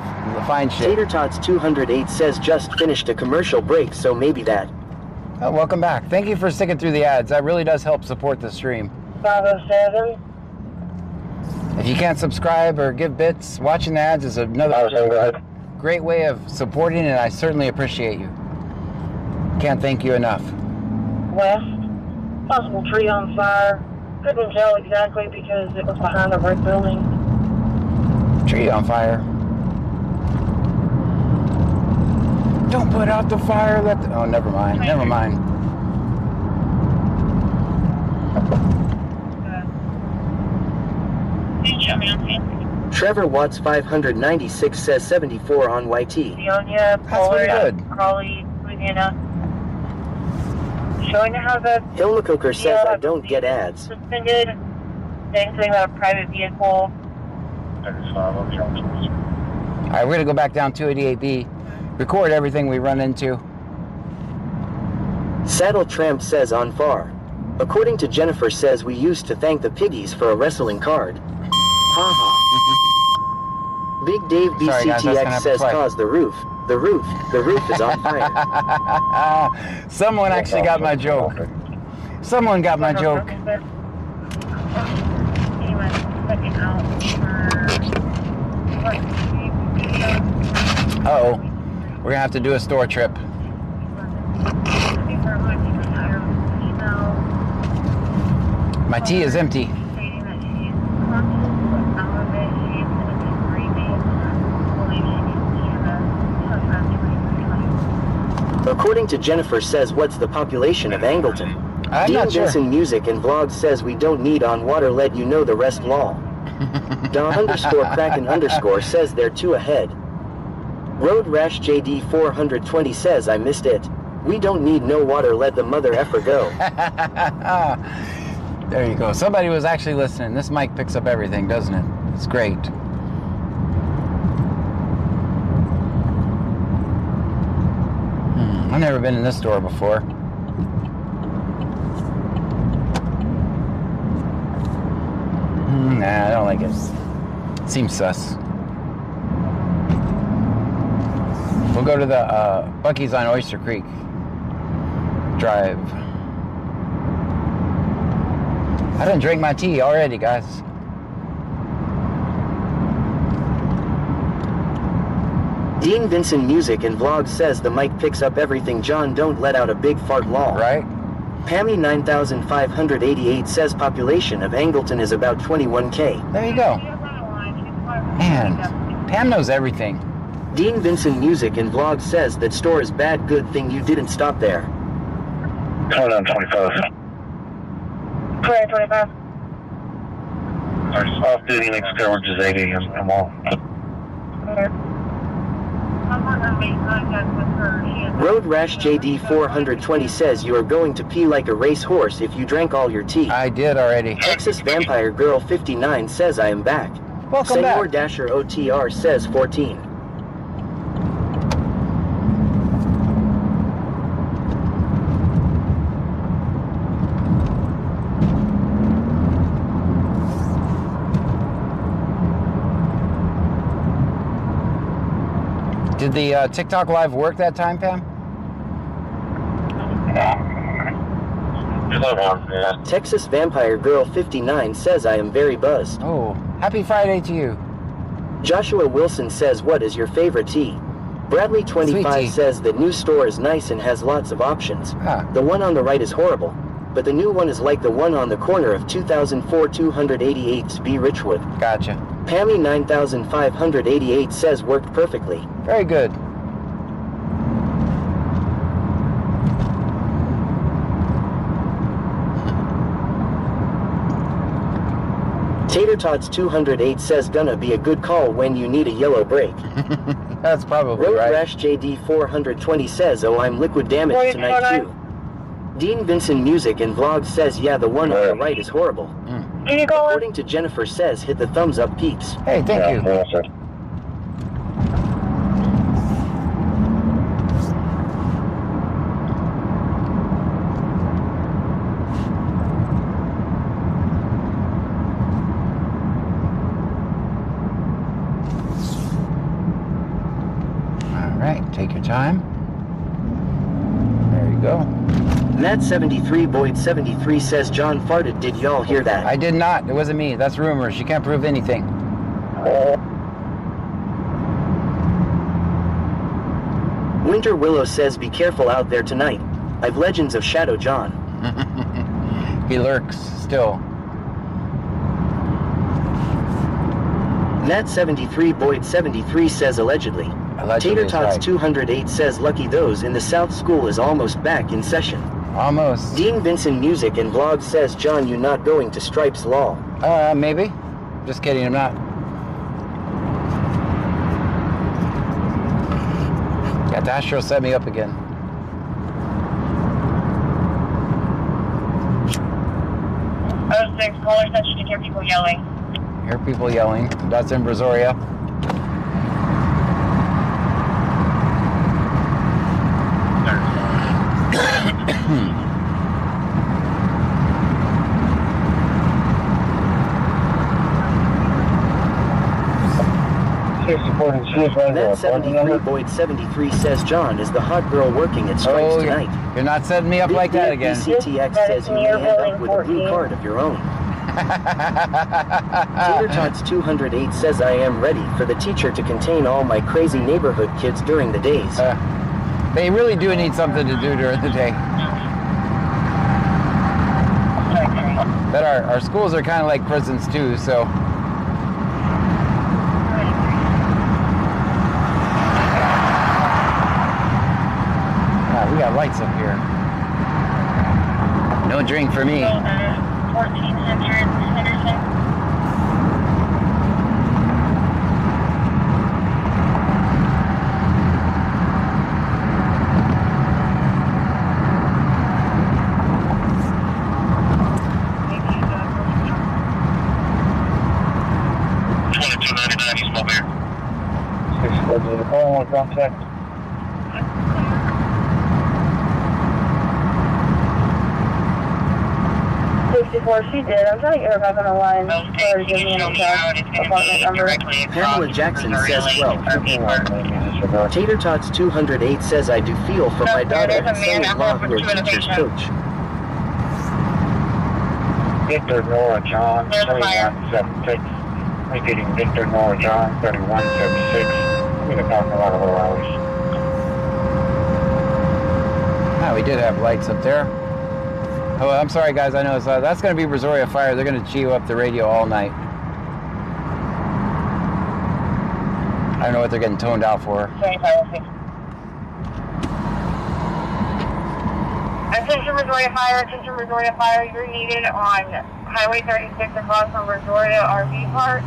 find shit. Tater Tots 208 says just finished a commercial break, so maybe that. Oh, welcome back. Thank you for sticking through the ads. That really does help support the stream. 507. If you can't subscribe or give bits, watching the ads is another great way of supporting, and I certainly appreciate you. Can't thank you enough. West. Possible tree on fire. Couldn't tell exactly because it was behind a brick building. Tree on fire. Don't put out the fire. Oh, never mind. Never mind. Trevor Watts 596 says 74 on YT. Peonia, Florida, Crawley, Louisiana. Showing how the Hilmacoker says I don't get ads. suspended. Saying something about a private vehicle. Alright, we're gonna go back down 288B, record everything we run into. Saddle Tramp says on far. According to Jennifer says we used to thank the piggies for a wrestling card. Haha. Big Dave BCTX says cause the roof. The roof is on fire. Someone actually got my joke. Someone got my joke. Uh-oh. We're gonna have to do a store trip. My tea is empty. According to Jennifer says what's the population of Angleton? I'm not sure. Benson Music and Vlogs says we don't need on water lead, you know the rest lol. Da_Kraken_ says they're 2 ahead. Road Rash JD 420 says I missed it. We don't need no water, let the mother effer go. There you go. Somebody was actually listening. This mic picks up everything, doesn't it? It's great. I've never been in this store before. Nah, I don't like it. Seems sus. We'll go to the Buc-ee's on Oyster Creek Drive. I didn't drink my tea already, guys. Dean Vincent Music and Vlog says the mic picks up everything. John, don't let out a big fart lol. Right? Pammy 9588 says population of Angleton is about 21K. There you go. Man, Pam knows everything. Dean Vincent Music and Vlog says that store is bad. Good thing you didn't stop there. Hold on, 25. 25. Our off duty next coverage is 8 a.m. Come on. Road Rash JD 420 says you are going to pee like a racehorse if you drank all your tea. I did already. Texas Vampire Girl 59 says I am back. Welcome Senor back. Dasher OTR says 14. Did the TikTok live work that time, Pam? Yeah. Texas Vampire Girl 59 says I am very buzzed. Oh, happy Friday to you. Joshua Wilson says what is your favorite tea? Bradley 25 tea. says the new store is nice and has lots of options. Ah. The one on the right is horrible, but the new one is like the one on the corner of 2004 288th B Richwood. Gotcha. Pammy 9588 says worked perfectly. Very good. Tater Tots 208 says gonna be a good call when you need a yellow break. That's probably Road right. Rash JD 420 says oh I'm liquid damage tonight too. Dean Vincent Music and Vlog says yeah the one on the right is horrible. Can you go According to Jennifer says hit the thumbs up peeps. Hey, thank you. Yeah, sir. All right, take your time. There you go. Matt 73 Boyd 73 says John farted. Did y'all hear that? I did not. It wasn't me. That's rumors. You can't prove anything. Winter Willow says be careful out there tonight. I've legends of Shadow John. He lurks still. Nat 73 Boyd 73 says allegedly. Allegedly Tater is Tots right. 208 says lucky those in the South School is almost back in session. Almost. Dean Vincent Music and Vlog says John you not going to Stripes Law. Maybe. Just kidding, I'm not. Yeah, Dasher will set me up again. Oh, 06, caller says she can hear people yelling. Hear people yelling. That's in Brazoria. Nat 73 Boyd 73 says John is the hot girl working at Stripes tonight. You're not setting me up like that again. BCTX says you may end up with a blue card of your own. Tater Tots 208 says I am ready for the teacher to contain all my crazy neighborhood kids during the days. They really do need something to do during the day. But our schools are kind of like prisons too, so. We got lights up here. No drink for me. 1400 Henderson. Contact. She did. I'm trying to get her back on the line for her to give me an exact apartment number. Pamela Jackson says 12. Tater Tots 208 says I do feel for my daughter and son-in-law who are teachers coach. Victor Nora John, There's a fire. 3176. Repeating Victor Nora John, 3176. I'm in the parking lot a little hours. Ah, we did have lights up there. Oh, I'm sorry, guys. I know it's, that's going to be Brazoria Fire. They're going to chew up the radio all night. I don't know what they're getting toned out for. Attention Brazoria Fire, you're needed on Highway 36 across from Brazoria RV Park.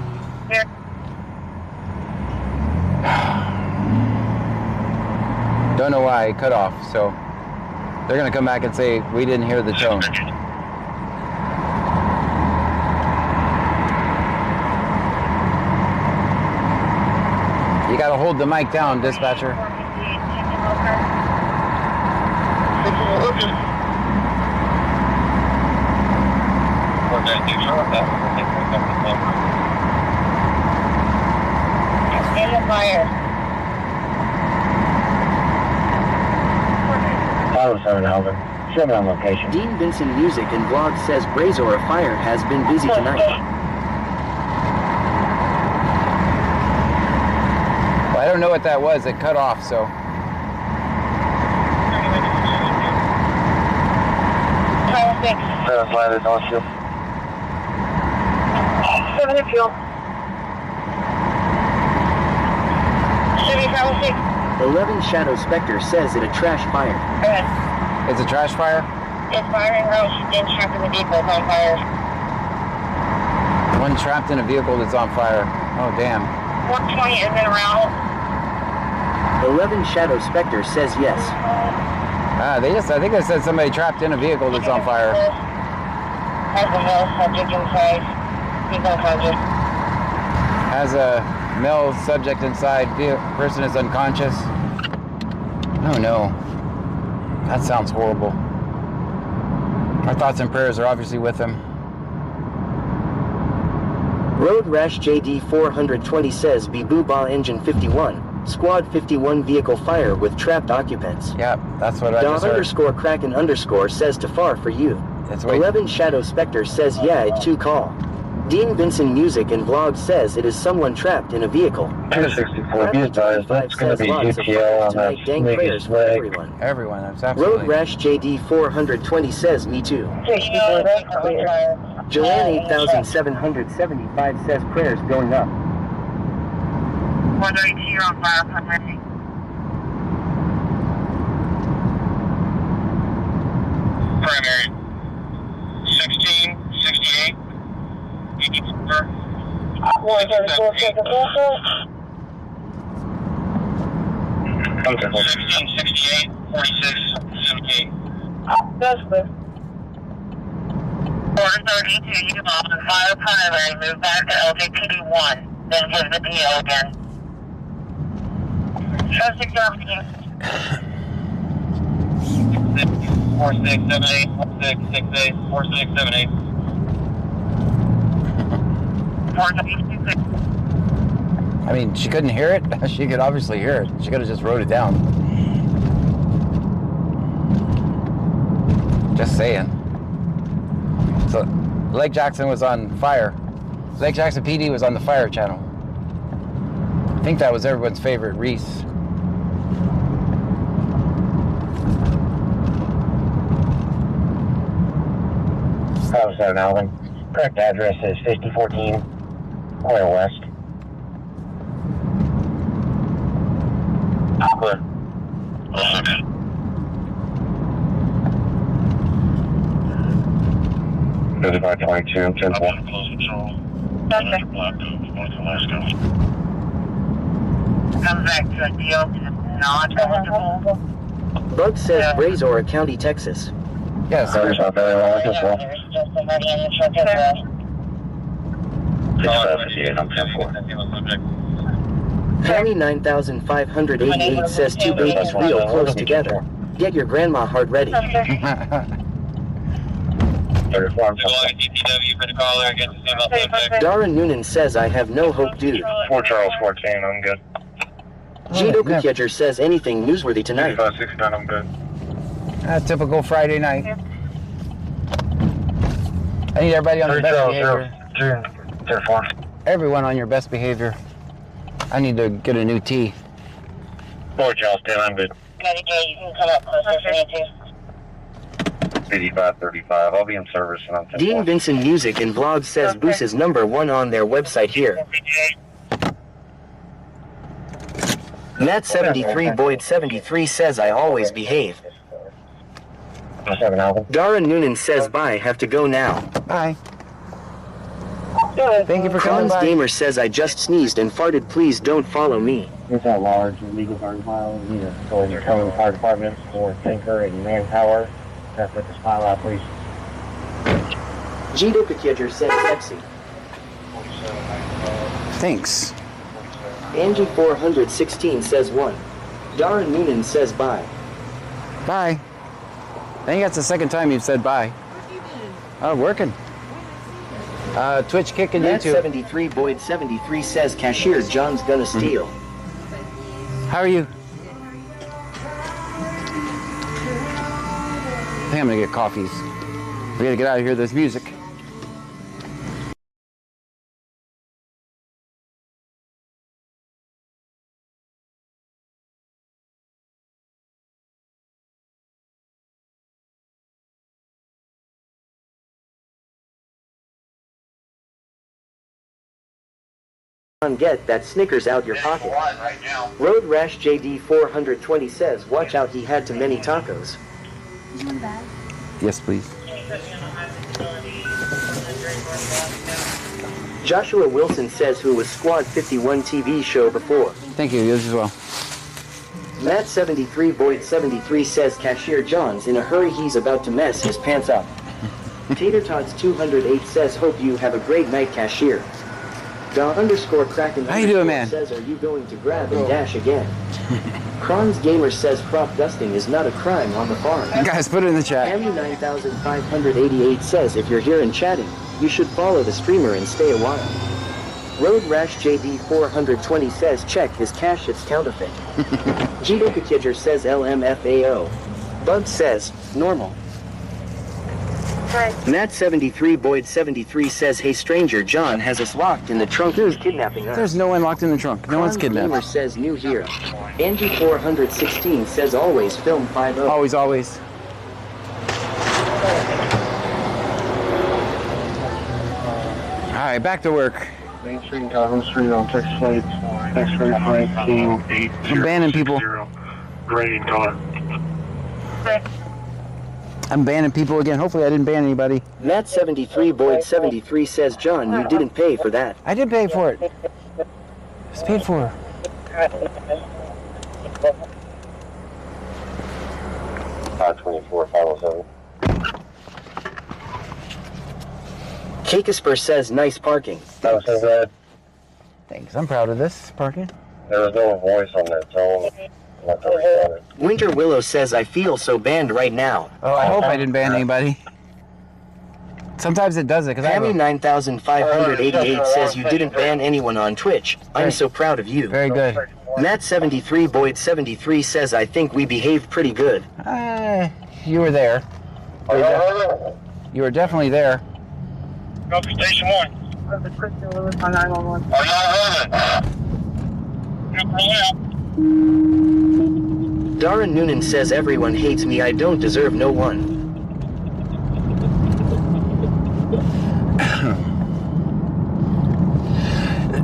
There. Don't know why it cut off, so they're going to come back and say we didn't hear the tone. You got to hold the mic down, dispatcher. In the fire. 507 Alvin. Show me on location. Dean Vincent Music and Vlog says Brazoria Fire has been busy tonight. Well, I don't know what that was. It cut off, so. That's why there's no issue. 7 and fuel. City 76. 11 Shadow Spectre says it a trash fire. Go ahead. It's a trash fire? It's firing road. Then trapped in the vehicle on fire. One trapped in a vehicle that's on fire. Oh, damn. 120 and then around. 11 Shadow Spectre says yes. I think they said somebody trapped in a vehicle that's on fire. Has a male subject inside. He's unconscious. Has a male subject inside. Person is unconscious. Oh no. That sounds horrible. Our thoughts and prayers are obviously with him. Road Rash JD 420 says Boo-Ba Engine 51. Squad 51 vehicle fire with trapped occupants. Yep, that's what I just heard. underscore Kraken underscore says to far for you. That's 11 Shadow Spectre says yeah, it too call. Dean Vincent Music and Vlog says it is someone trapped in a vehicle. 264, be advised, that's going to be UTL on that dang prayers for everyone. Everyone, that's absolutely. Road Rash JD 420 says me too. 64, that's clear. Joanne 8775 says prayers going up. 132, you're on fire, primary. Primary 1668. 1668, 4678. That's good. 432, you can off the fire primary, move back to LJPD 1, then give the DO again. 4678. 4678, 4668, 4678. 426. I mean, she couldn't hear it. She could obviously hear it. She could have just wrote it down. Just saying. So, Lake Jackson was on fire. Lake Jackson PD was on the fire channel. I think that was everyone's favorite Reese. That was Alvin. Correct address is 5014 Oil West. Clear. 5522, 10-4. Okay. Comes back to a deal not eligible. Bug says Brazoria County, Texas. Yes. There's not very long as well. There's just somebody in the truck as well. 6558, I'm 10-4. County 9588 says two babies real close together. Get your grandma hard ready. 34, I'm 10-4. Dara Noonan says I have no hope, dude. 4 Charles 14, I'm good. Gino Kukieger says anything newsworthy tonight. 5569, I'm good. Typical Friday night. I need everybody on their best behavior. 4. Everyone on your best behavior. I need to get a new tee. 4 Charles 10, I'm good. You can come up closer if you need to. 8535. I'll be in service and I'm 10. Dean Vincent Music and Vlog says Boost is #1 on their website here. Matt 73 Boyd 73 says I always behave. Dara Noonan says bye, have to go now. Bye. Thank you for coming Kron's by. Gamer says I just sneezed and farted, please don't follow me. It's at large, illegal burn piles, either for the Cone Fire Department or Tinker and Manpower. That's what this pile out, please. Gito Kakidger says sexy. Thanks. Angie 416 says 1. Dara Noonan says bye. Bye. I think that's the second time you've said bye. Oh, working. Twitch Kick and Matt YouTube. 73 Boyd 73 says cashier John's gonna steal. How are you? I think I'm gonna get coffees. We gotta get out of here. There's music. Get that Snickers out your pocket. Road Rash JD 420 says watch out, he had too many tacos. Yes, please. Joshua Wilson says who was Squad 51 TV show before. Thank you. Yours as well. Matt 73 Boyd 73 says cashier John's in a hurry, he's about to mess his pants up. Tater Tots 208 says hope you have a great night, cashier. _Kraken How you doing, man? says are you going to grab and dash again? Kron's Gamer says crop dusting is not a crime on the farm. Guys, put it in the chat. Hammy 9588 says if you're here and chatting, you should follow the streamer and stay a while. Road Rash JD 420 says check his cash, it's counterfeit. Gito Kakidger says LMFAO. Bug says normal. Matt 73 Boyd 73 says hey stranger, John has us locked in the trunk, he's kidnapping us. There's no one locked in the trunk. No one's Gamer kidnapped. says new here. Angie 416 says always film 50. Always, always. All right, back to work. Main Street and Calhoun Street on Texas Plates. X-ray 19. I'm banning people. Green car. I'm banning people again. Hopefully I didn't ban anybody. Matt 73 Boyd 73 says John, you didn't pay for that. I did pay for it. It's paid for. 524, 507. Kakisper says nice parking. That was so bad. Thanks. I'm proud of this parking. There was no voice on that tone. Not that we got it. Winter Willow says I feel so banned right now. Oh, I hope I didn't ban anybody. Sometimes it does it because I have Hammy a... 9588 says you didn't ban anyone on Twitch. I'm so proud of you. Very good. Matt 73 Boyd 73 says I think we behaved pretty good. You were there. You were definitely there. Go for station 1. Kristen Lewis on 911. Are y'all running? Dara Noonan says everyone hates me, I don't deserve no one.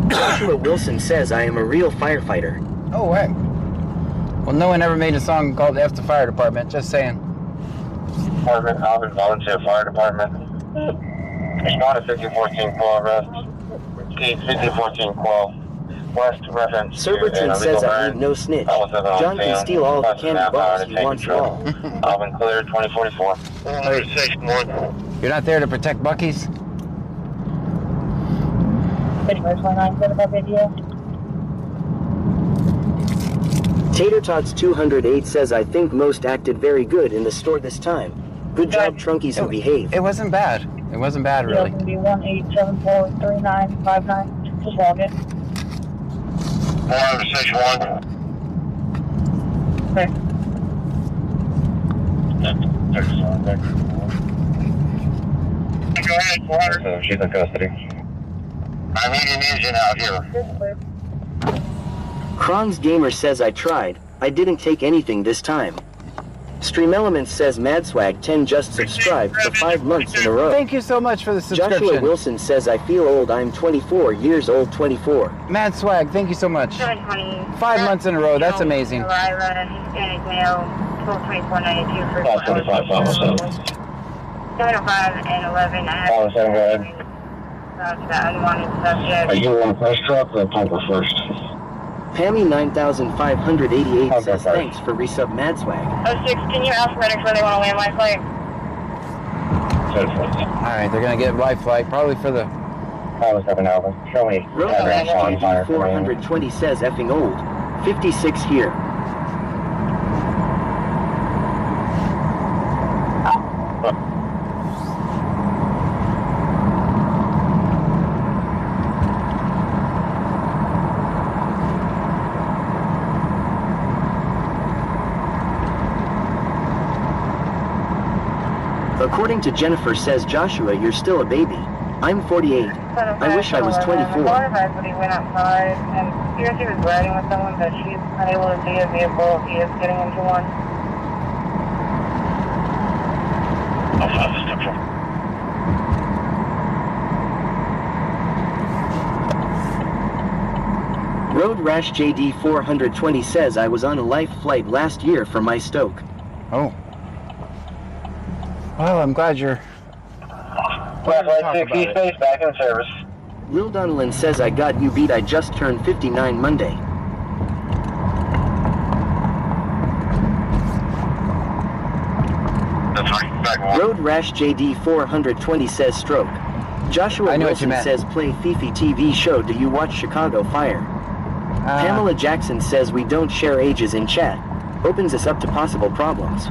Joshua Wilson says I am a real firefighter. Oh, right. Well, no one ever made a song called F the Fire Department. Just saying. Department, Alvin Volunteer Fire Department. It's not a 5014 call arrest. It's 5014 call. West reference. Surberton says I need no snitch. John can steal all the candy bars he wants them all. Alvin clear 2044. Station 1. You're not there to protect Buc-ee's? 29 video. Tater Tots 208 says I think most acted very good in the store this time. Good job, Trunkies, who behaved. It wasn't bad. It wasn't bad, really. It's going to be 1-874-3959. Just log it. 161. Okay. So she's in custody. I need an engine out here. Kron's Gamer says I tried. I didn't take anything this time. Stream Elements says Madswag 10 just subscribed for 5 months in a row. Thank you so much for the subscription. Joshua Wilson says I feel old. I'm 24 years old. 24. Mad Swag, thank you so much. 5 months in a row. That's amazing. Hispanic male, 122492 for 705 and 11. I have Go ahead. the unwanted subject. Are you on the first truck or the pumper first? Pammy 9588 says thanks for resub Madswag. 06, can you ask medics where they want to land my flight? Alright, they're gonna get life flight, probably for the... Show me. Road Rash JD 420 says effing old. 56 here. According to Jennifer says Joshua, you're still a baby. I'm 48. I wish I was 24. He went outside and he was riding with someone, but she's unable to see a vehicle. He is getting into one. Road Rash JD 420 says I was on a life flight last year for my Stoke. Oh. Well, I'm glad you're... Flight 6, East Base, back in service. Lil Donalyn says I got you beat. I just turned 59 Monday. Road Rash JD 420 says stroke. Joshua Wilson says play Fifi TV show. Do you watch Chicago Fire? Pamela Jackson says we don't share ages in chat. Opens us up to possible problems.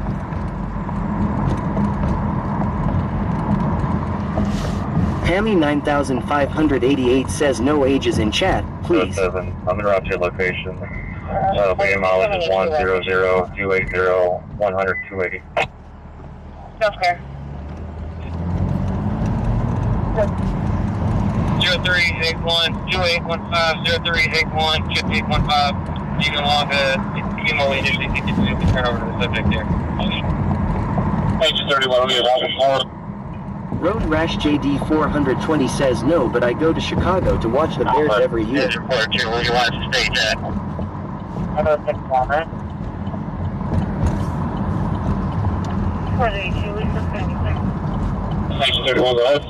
Pammy 9588 says no ages in chat, please. 7. I'm gonna route to your location. BM mileage is 100-280, 100-280. Self-care. 0381-2815, 0381-5815. You can log a emo initially to turn over to the subject there. Agent 31, we have office forward. Road Rash JD 420 says no, but I go to Chicago to watch the Bears every year. Report to where you want to state at. Hello, 6 1. 482, we suspended. Agent 31, go ahead.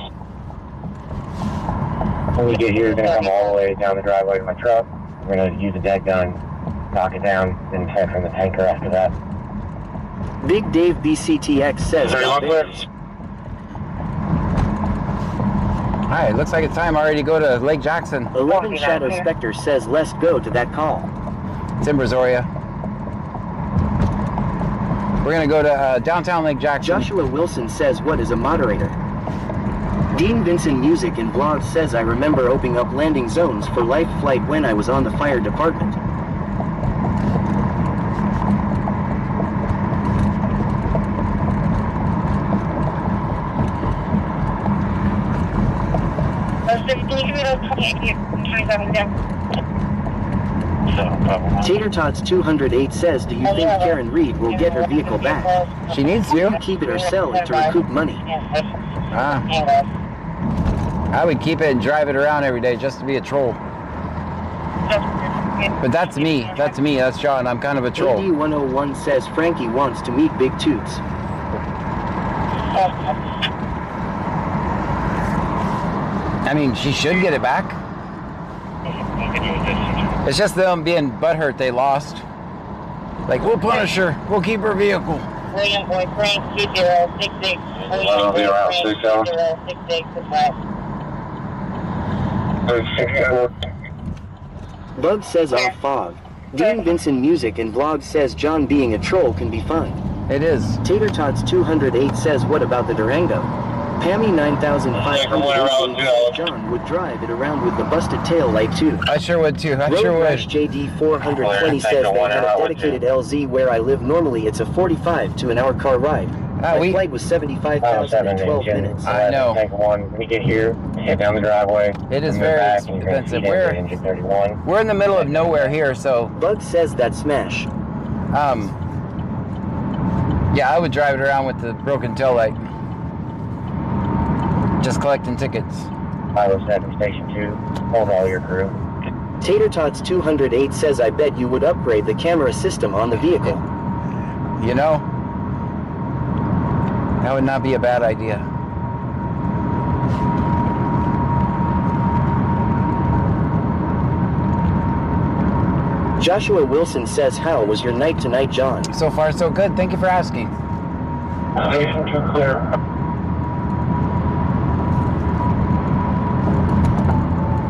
When we get here, we're going to come all the way down the driveway to my truck. We're going to use a deck gun, knock it down, then head from the tanker after that. Big Dave BCTX says no Bears. Alright, looks like it's time already to go to Lake Jackson. 11 Shadow Spectre says let's go to that call. It's in Brazoria. We're gonna go to downtown Lake Jackson. Joshua Wilson says what is a moderator? Dean Vincent Music and Blog says I remember opening up landing zones for life flight when I was on the fire department. Tater Tots 208 says, do you think Karen Reed will get her vehicle back? She needs to. Keep it or sell it to recoup money. I would keep it and drive it around every day just to be a troll. But that's me. That's me. That's John. I'm kind of a troll. AD101 says Frankie wants to meet Big Toots. I mean, she should get it back. It's just them being butthurt they lost. Like, we'll punish her. We'll keep her vehicle. William Boy Frank 2066. I'll be around 6 hours. 6 Bug says off fog. Dean Vincent Music and Blog says John being a troll can be fun. It is. Tater Tots 208 says what about the Durango? Pammy 9588 says John would drive it around with the busted tail light too. I sure would too. I Road sure would. Rash JD 420 says they have a dedicated LZ where I live. Normally it's a 45 to an hour car ride. My flight was 75,000 in 12 minutes. I know. Tank 1, when you get here, head down the driveway. It is very expensive. We're in the middle of nowhere here, so... Bug says that smash. Yeah, I would drive it around with the broken tail light. Just collecting tickets. 507 Station 2, hold all your crew. Tater Tots 208 says I bet you would upgrade the camera system on the vehicle. You know, that would not be a bad idea. Joshua Wilson says, how was your night tonight, John? So far, so good. Thank you for asking. Station 2 clear.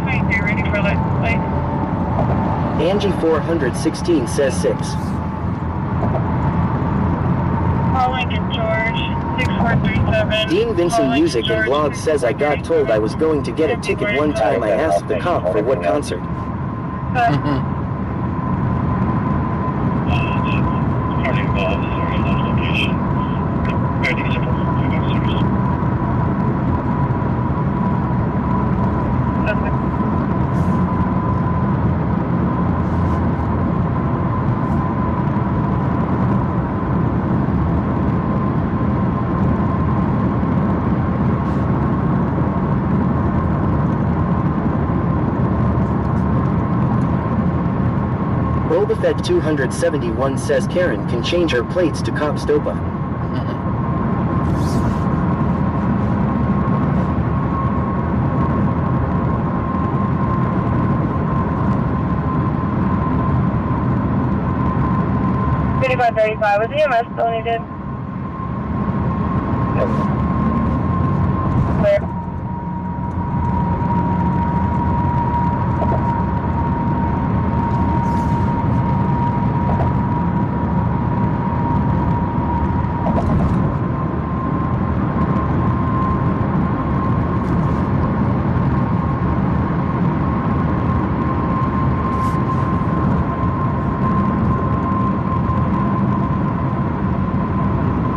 Okay, ready for that flight? Angie 416 says 6. Paul Lincoln George, 6437. Dean Vincent Music and Vlog says I got told I was going to get a ticket one time. I asked the cop for what concert. Bobafett 271 says Karen can change her plates to Cop Stopa. $55.35 was EMS still needed? Clear.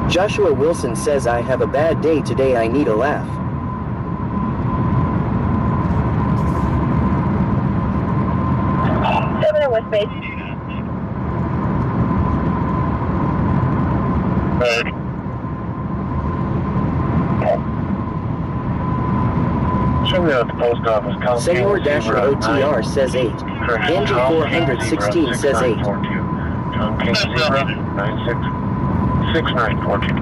Joshua Wilson says I have a bad day today, I need a laugh. With base. Show me at the post office. Senor Dasher OTR says 8. Angie 416 says 8. John King 0, 96, 6942.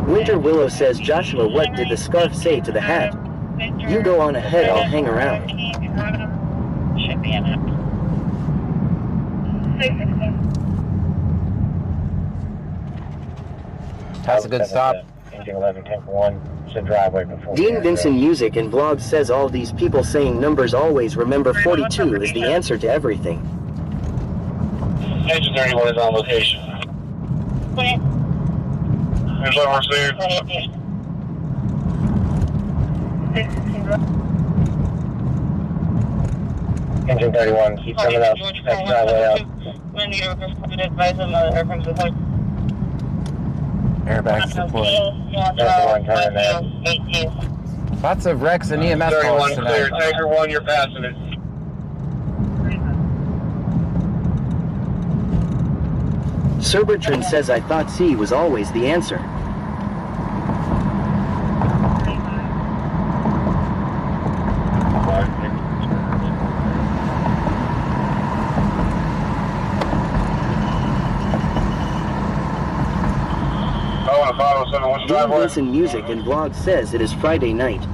Winter Willow says, Joshua, what did the scarf say to the hat? You go on ahead, I'll hang around. Should be in it. That's a good stop. Engine 11, tank 1, should driveway before. Dean Vincent Music and Vlog says all these people saying numbers always remember 42 is the answer to everything. Engine 31 is on location. Here's what we're seeing. Engine 31, keep coming up. That's driveway out. Airbags deployed. That's the one turning there. Lots of wrecks and EMS calls 31 clear. tonight. Tanker 1, you're passing it. Cerbertron says I thought C was always the answer. Dean Vincent Music and Vlog says it is Friday night.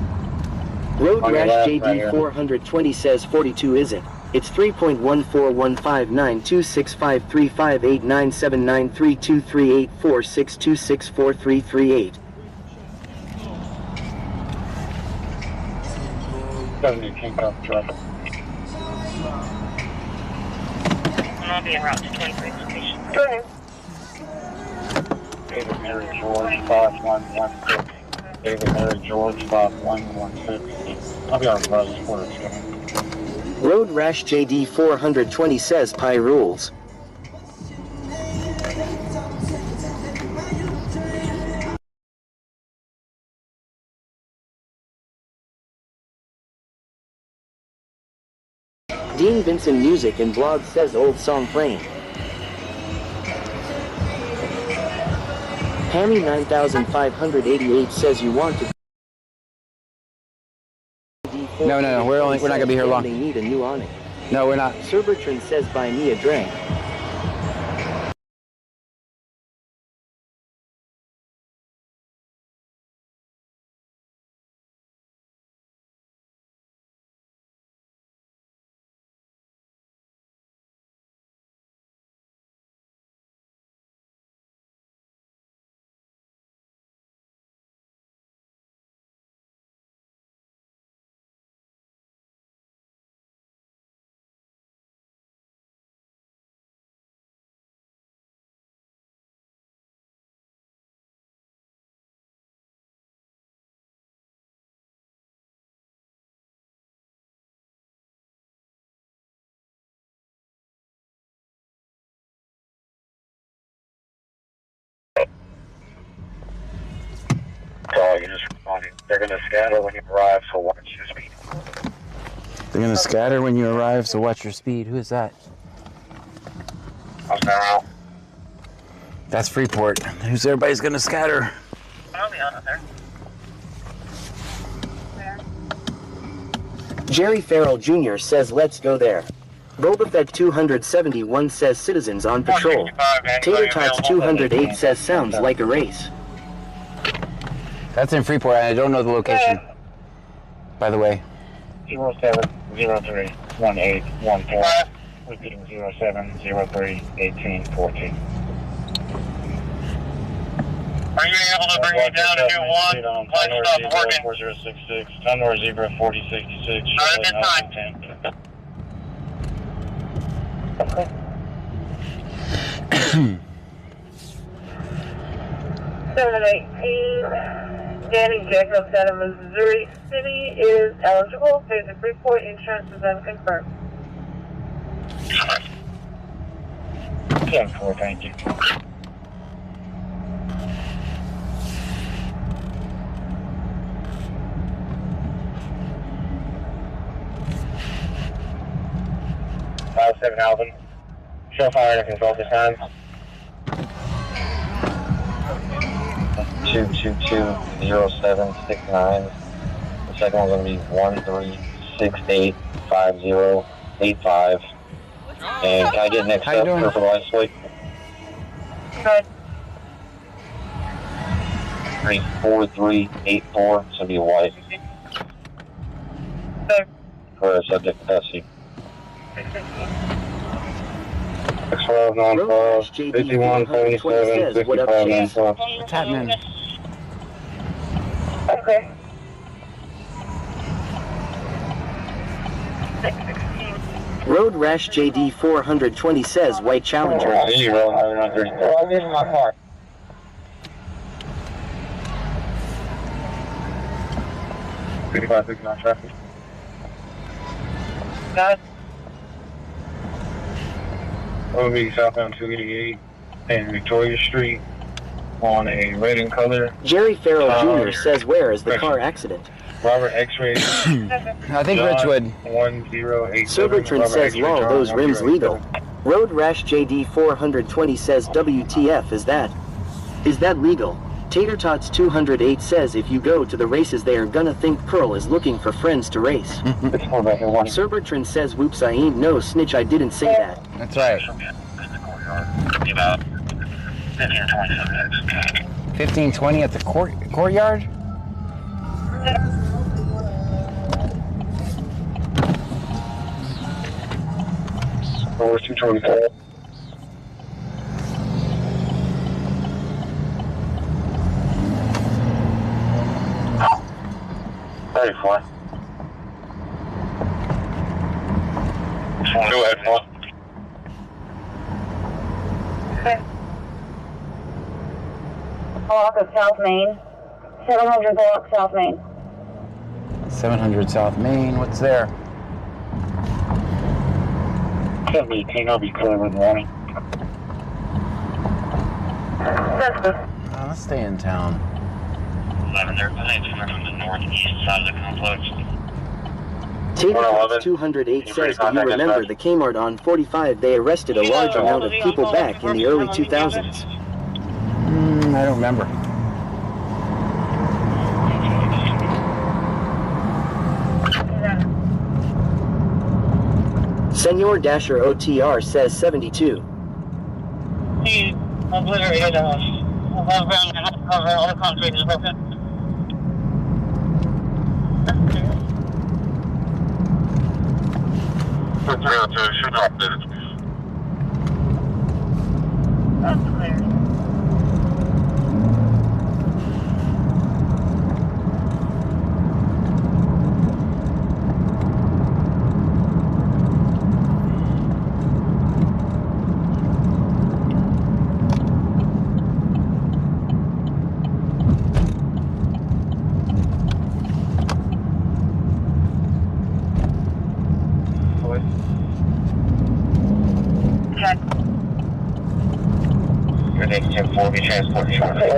Road Rash JD 420 says 42 is it? It's 3.141592653589793238462643338. 17 copy traffic. I'll be en route to 23 location. Go ahead. David Mary George 5116. David Mary George 5116. I'll be on the bus for it. Road Rash JD 420 says Pi rules. Dean Vincent Music and Blog says old song playing. Hammy 9588 says you want to. No, we're not gonna be here long. They need a new awning. No, we're not. Sir Bertrand says buy me a drink. You just responded. They're going to scatter when you arrive, so watch your speed. They're gonna scatter when you arrive, so watch your speed. Who is that? I'll stand out. That's Freeport. Who's everybody's gonna scatter? I'll be on there. Jerry Farrell Jr. says let's go there. Boba Fett 271 says citizens on patrol. Tater Tots 208 says sounds like a race. That's in Freeport. I don't know the location. By the way. 07031814. Repeating 07031814. Are you able to bring me down to do one? Light stop working. 4066, Tunwar Zebra 4066. Not at this time. 718, Danny Jacobs out of Missouri City is eligible. There's a Freeport insurance is unconfirmed. 10-4, thank you. Seven Alvin. Show fire and control this time. 2220769. The second one's gonna be 13685085. And can I get next up? Purple license plate. Good. 34384. So be white. Good. For a subject capacity. 612 non-12, 5177, 55 non-12. What's happening? Okay. Road Rash JD 420 says white Challenger. I'll give my car. Traffic. Got it. We'll be southbound 288 and Victoria Street on a red in color. Jerry Farrell Jr. says where is the car accident? Robert X-ray. I think Richwood. 1087. Sir Bertrand says law those rims legal. Road Rash JD 420 says WTF is that? Is that legal? Tater Tots 208 says if you go to the races they are gonna think Pearl is looking for friends to race. Sir Bertrand says whoops I ain't no snitch I didn't say that. That's right. 1520 at the courtyard? Over 224. 34. Go ahead, North. Okay. Block of South Main. 700 block South Main. 700 South Main. What's there? 718, I'll be clear in the morning. Let's stay in town. 11, they're from the northeast side of the complex. Tabletop 208 says, do you remember the Kmart on 45? They arrested a large amount of people back in the early 2000s. I don't remember. Senor Dasher OTR says 72. He obliterated all the concrete is broken. Should not be. That's clear. Your next 10-4 be transported shortly.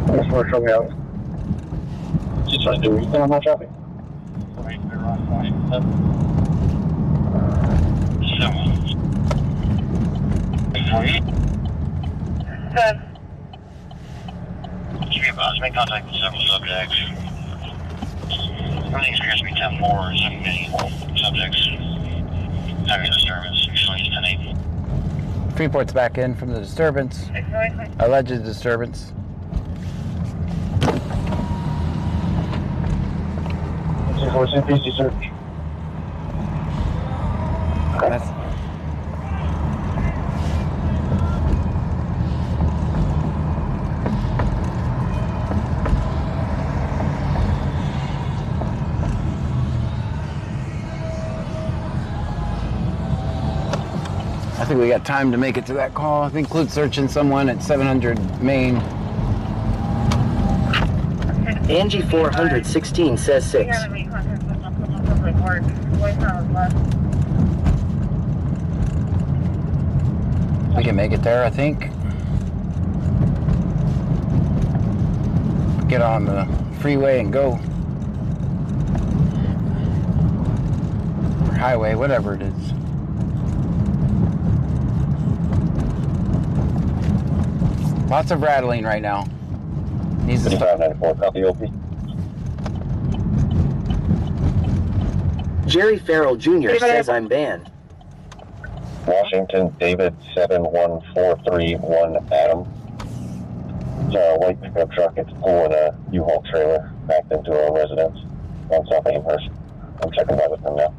That's where show me out. Just trying to do anything on my traffic. Make contact with several subjects. Everything's supposed to be 10-4 or 7 many subjects. Having a disturbance, usually it's 10-8. Freeport's back in from the disturbance. Alleged disturbance. That's I think we got time to make it to that call. I think include searching someone at 700 Main. Angie 416 says 6. We can make it there, I think. Get on the freeway and go. Or highway, whatever it is. Lots of rattling right now. Needs to stop. 5594, copy OP. Jerry Farrell Jr. says I'm banned. Washington, David 71431 Adam. It's a white pickup truck. It's pulling a U-Haul trailer backed into a residence on South Amherst. I'm checking that with them now.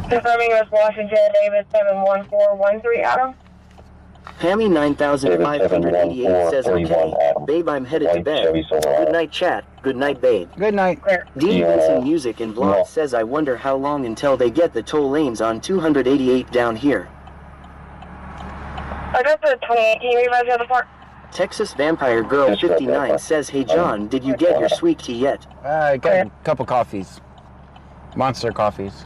Confirming with Washington, David 71413 Adam. Pammy 9588 says okay. Babe, I'm headed to bed. Good night, chat. Good night, babe. Good night. Dean Vincent Music and Vlog says I wonder how long until they get the toll lanes on 288 down here. I got the 28. Can you read my other part? Texas Vampire Girl 59 says, hey John, did you get your sweet tea yet? I got a couple coffees. Monster coffees.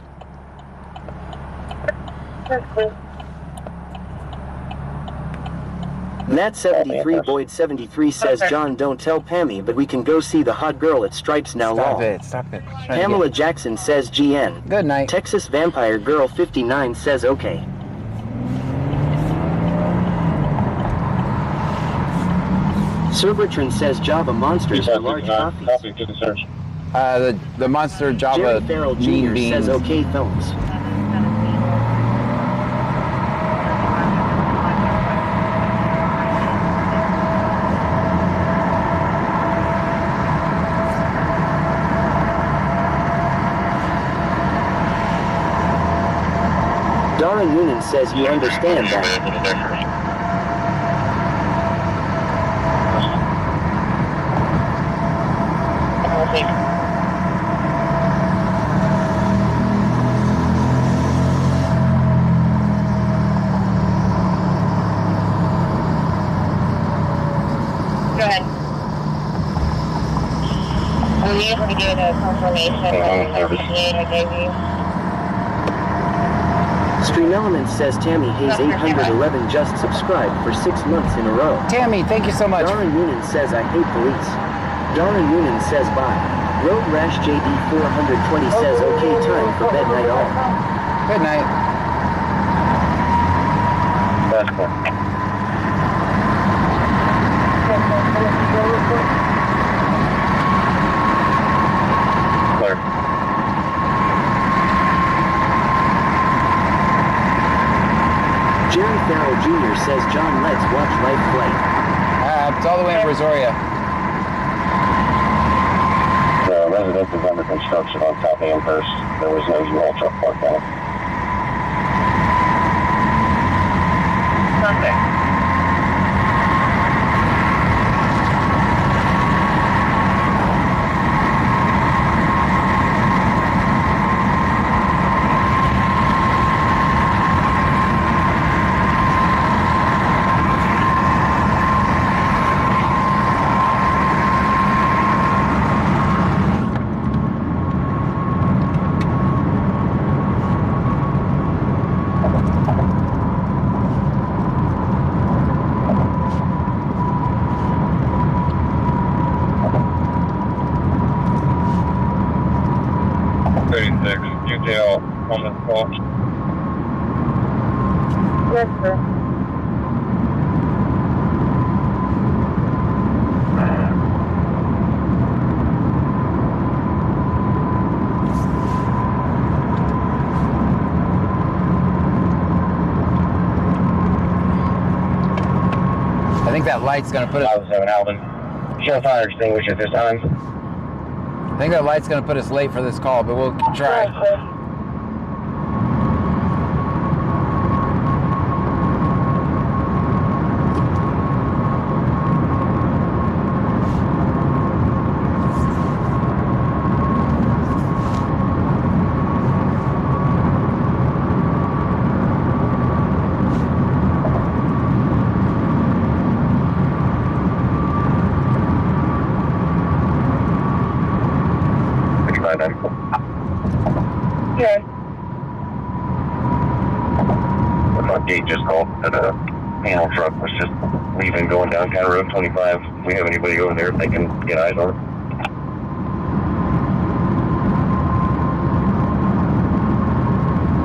Matt73 Boyd 73 says, John, don't tell Pammy, but we can go see the hot girl at Stripes now. Stop it. Pamela Jackson says GN. Good night. Texas Vampire Girl 59 says okay. Sir Bertrand says Java Monsters for large coffees. Copy to the search. The Monster Java Jerry Farrell Mean Jr. Beans. says okay films. Dara Noonan says you understand that. Go ahead. I'm able to get a confirmation on the PCA I gave you. Stream Elements says Tammy Hayes 811 just subscribed for 6 months in a row. Tammy, thank you so much. Dara Noonan says I hate police. Dara Noonan says bye. Road Rash JD 420 says okay time for bed night all. Good night. That's cool. Clear. Jerry Farrell Jr. says John, let's watch Life Flight. It's all the way in Brazoria. The residence is under construction on South Amherst. There was no U-Haul truck parked there. Perfect. UTL on the call. Yes, sir. I think that light's gonna put us. 507 Alvin. Show fire extinguisher at this time. I think that light's gonna put us late for this call, but we'll try. Yes, sir. Yes. My gate just called that a panel truck was just leaving, going down County Road 25. If we have anybody over there, if they can get eyes on it.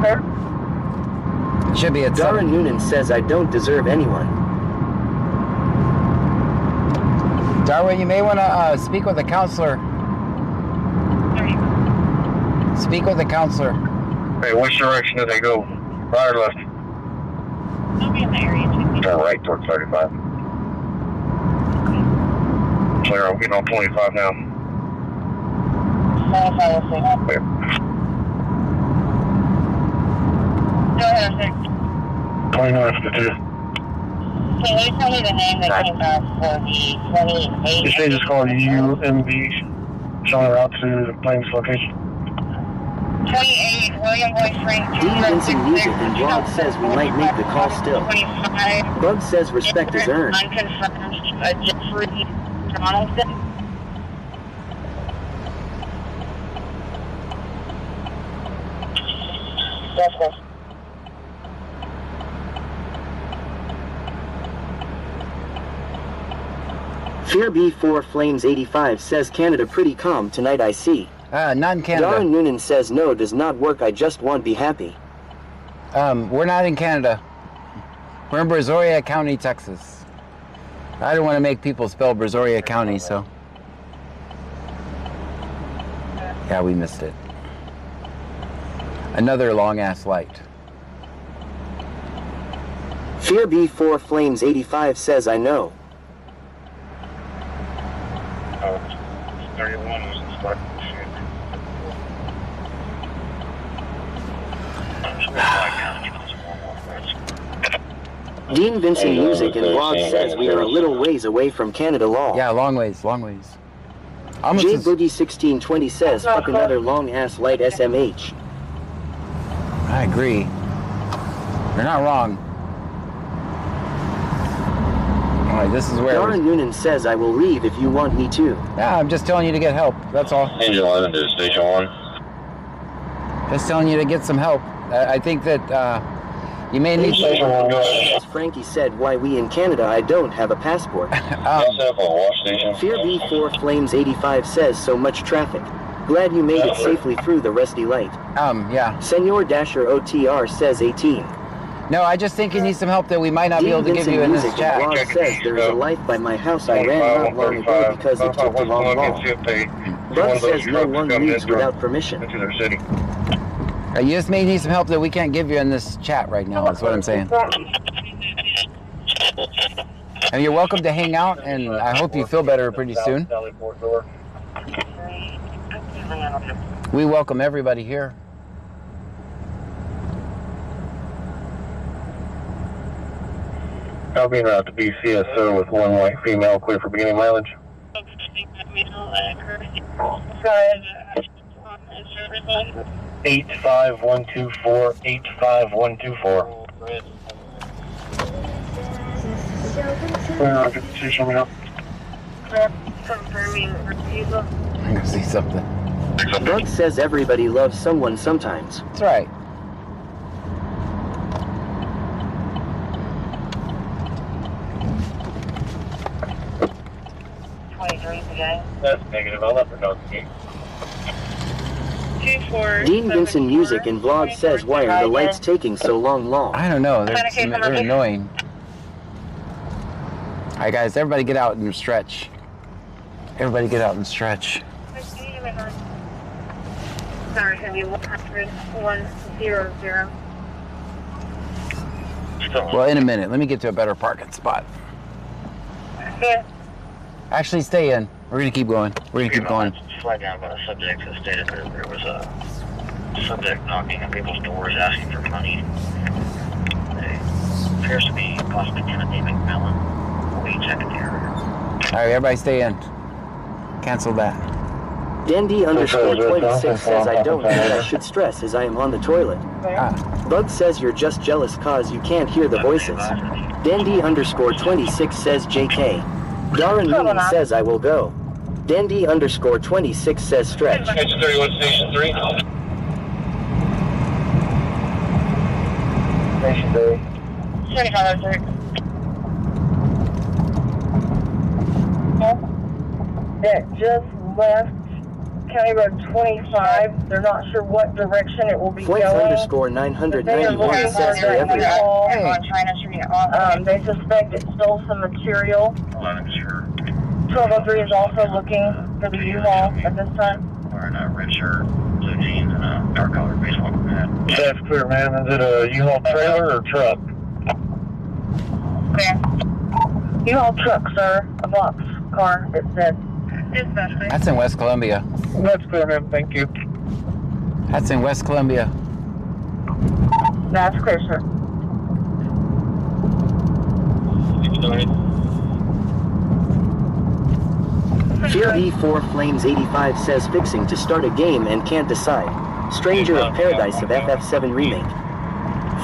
Sir? It should be at Dara 7. Noonan says I don't deserve anyone. Darwin, you may want to speak with the counselor. Speak with the counselor. Hey, which direction do they go? Right or left? They'll be in the area too. Turn right towards 35. Clear, I'm getting on 25 now. Clear. Go ahead, sir. 29 to 2. Can you tell me the name that came back for the 28? This stage is called UMB, showing route to the Plains location. 28, William Boyce Ring, Dean Vincent Music and Blog says we might make the call still. 25. Bug says respect is earned. Unconfirmed, Jeffrey Donaldson. Yes, sir. Fear B4 Flames 85 says Canada pretty calm tonight I see. Not in Dara Canada. Noonan says no does not work I just want be happy. We're not in Canada. We're in Brazoria County, Texas. I don't want to make people spell Brazoria County, so. Yeah, we missed it. Another long-ass light. Fear B4 Flames 85 says I know. 31 was the start. Dean Vincent Music and Vlog says we are a little ways away from Canada Law. Yeah, long ways, long ways. Almost J as- Boogie 1620 says fuck another long ass light SMH. I agree. You're not wrong. All right, this is where. Darren Noonan says I will leave if you want me to. Yeah, I'm just telling you to get help. That's all. Angel 11 to Station 1. Just telling you to get some help. I think that you may need. Station 1, go ahead. As Frankie said, why we in Canada I don't have a passport. Also have a wash station. Fear B4 Flames 85 says so much traffic. Glad you made it safely through the rusty light. Yeah. Senor Dasher OTR says 18. No, I just think you need some help that we might not be able to give you in this Music chat. and Vlog says there is a light by my house I ran not long ago because it took too long. Bug says no one leaves without permission. Into their city. You just may need some help that we can't give you in this chat right now, is what I'm saying. And you're welcome to hang out, and I hope you feel better pretty soon. We welcome everybody here. I'll be en route to BCSO with one white female clear for beginning mileage. 85124, 85124. Confirming refusal. I'm gonna see something. Bug says everybody loves someone sometimes. That's right. That's negative. I'll let her know. Dean Vincent Music and Vlog says why are the lights taking so long? I don't know. They're annoying. All right, guys. Everybody get out and stretch. Everybody get out and stretch. Sorry, it's going to be 100. Well, in a minute. Let me get to a better parking spot. Yeah. Actually, stay in. We're gonna keep going. We're gonna keep going. Flag down by the subject that stated that there was a subject knocking on people's doors asking for money. It appears to be possibly Timothy McMillan. We check it here. All right, everybody stay in. Cancel that. Dandy underscore 26 says I don't think I should stress as I am on the toilet. Bug says you're just jealous cause you can't hear the voices. Dandy underscore 26 says JK. Darren Newman says I will go. Dandy underscore 26 says stretch. It's 31 Station 3. Station 3. 2506. That just left County Road 25. They're not sure what direction it will be Flight going. underscore 991 says for everyone. They suspect it stole some material. 1203 is also looking for the U-Haul at this time. Wearing a red shirt, blue jeans, and a dark colored baseball hat. That's clear, man. Is it a U-Haul trailer or truck? Okay. U-Haul truck, sir. A box car, it said. That's in West Columbia. That's clear, man. Thank you. That's in West Columbia. That's clear, sir. Fear E4 Flames 85 says fixing to start a game and can't decide. Stranger of Paradise of FF7 remake.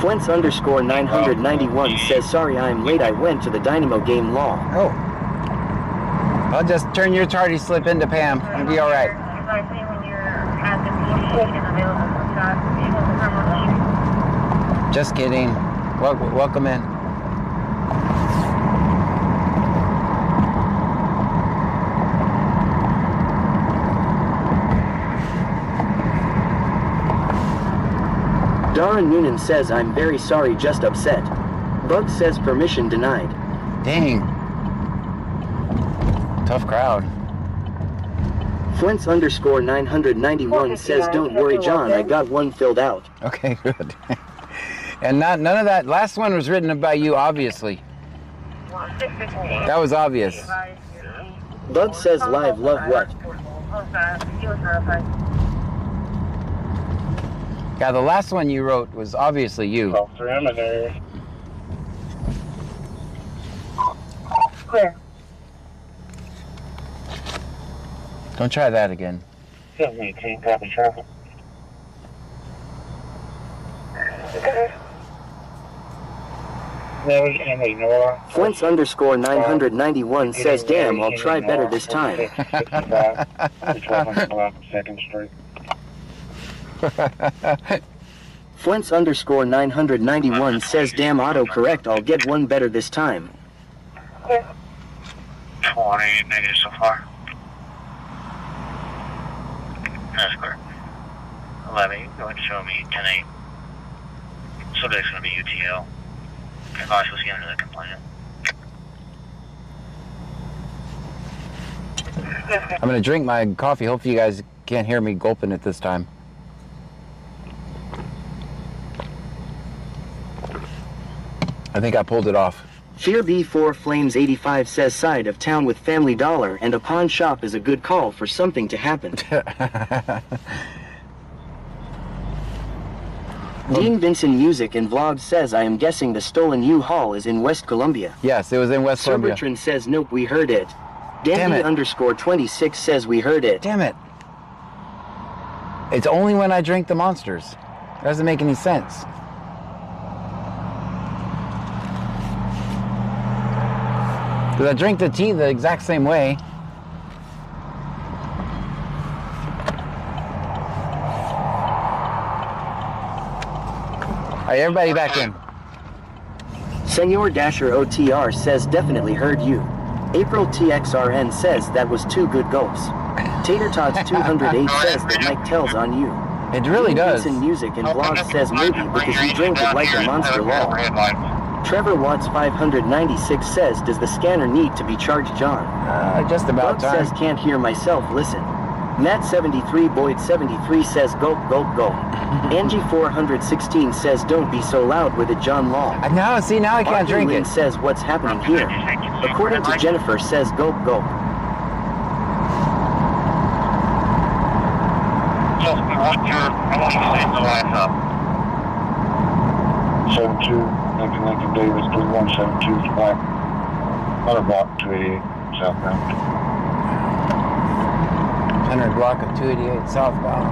Flint's underscore 991 says sorry I'm late I went to the Dynamo game law. Oh. I'll just turn your tardy slip into Pam. It'll be all right. Just kidding. Welcome in. Darren Noonan says I'm very sorry just upset. Bug says permission denied. Dang. Tough crowd. Flint's underscore 991 says, don't worry, John, I got one filled out. Okay, good. And none of that last one was written by you, obviously. That was obvious. Bug says, live love what? Yeah, the last one you wrote was obviously you. Clear. Don't try that again. 718, copy traffic. Flint's underscore 991 says, damn, I'll try better this time. 2nd Street. Flint's underscore 991 says, damn, autocorrect, I'll get one better this time. 20 negative so far. That's clear. 11, you can go ahead and show me 10-8. Subject's going to be UTL. Advice was given to the complainant. I'm gonna drink my coffee. Hopefully you guys can't hear me gulping it this time. I think I pulled it off. Fear B4 Flames 85 says, side of town with Family Dollar and a pawn shop is a good call for something to happen. Dean Vincent Music and Vlog says, I am guessing the stolen U-Haul is in West Columbia. Yes, it was in West Columbia. Cerbertron says, nope, we heard it. Dandy underscore 26 says, we heard it. Damn it. It's only when I drink the monsters. It doesn't make any sense. Because I drink the tea the exact same way. All right, everybody back in. Senor Dasher OTR says, definitely heard you. April TXRN says, that was 2 good gulps. Tater Tots 208 says that Mike tells on you. It really does. Vincent Music and Vlog says, maybe because you drink it like a monster law. Trevor Watts 596 says, does the scanner need to be charged, John? Just about Bug time. says, can't hear myself, listen. Matt 73 Boyd 73 says, gulp, gulp, gulp. Angie 416 says, don't be so loud with it, John Law. Now, see, now I can't Arthur drink Lynn it. says, what's happening here? According to Jennifer says, gulp, gulp. I want you to save the lights up. 72, Lincoln Davis, 3172, black. Another block, 288, southbound. 100 block of 288 southbound.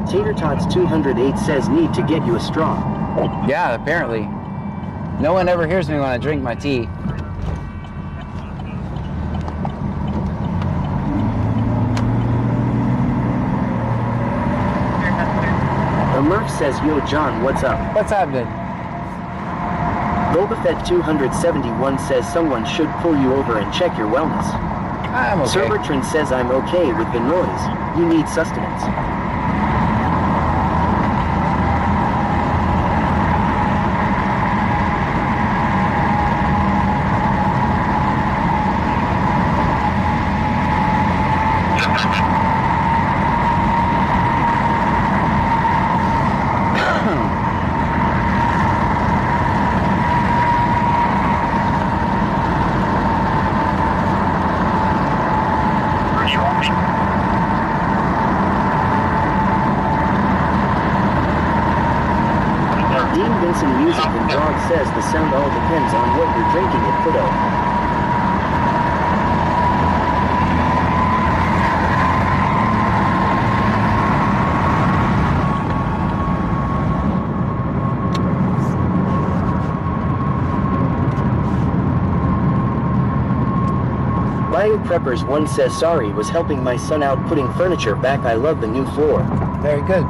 Tater Tots 208 says, need to get you a straw. Yeah, apparently. No one ever hears me when I drink my tea. The Murph says, yo, John, what's up? What's happening? Boba Fett 271 says, someone should pull you over and check your wellness. I'm okay. Cerbertron says, I'm okay with the noise. You need sustenance. Dean Vincent Music and Dog says the sound all depends on what you're drinking it put up. Bio Preppers 1 says, sorry, was helping my son out putting furniture back. I love the new floor. Very good.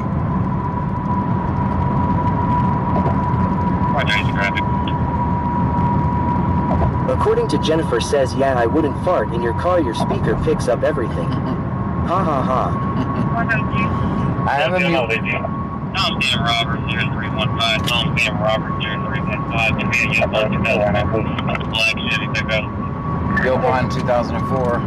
According to Jennifer says, yeah, I wouldn't fart in your car, your speaker picks up everything. Ha ha ha. I have a mute. Tom Stan Roberts, 0315. Tom Stan Roberts, 0315. Give me a yellow to go. Black Chevy pickup. Gilbon 2004.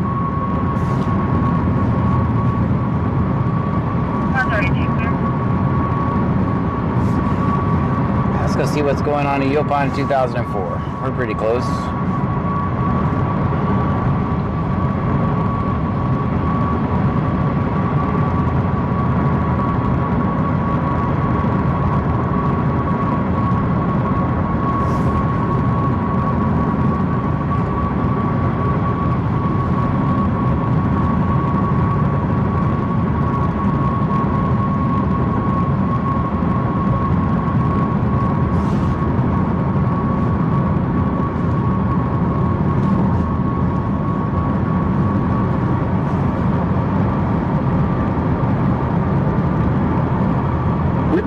go see what's going on in Yopon in 2004. We're pretty close.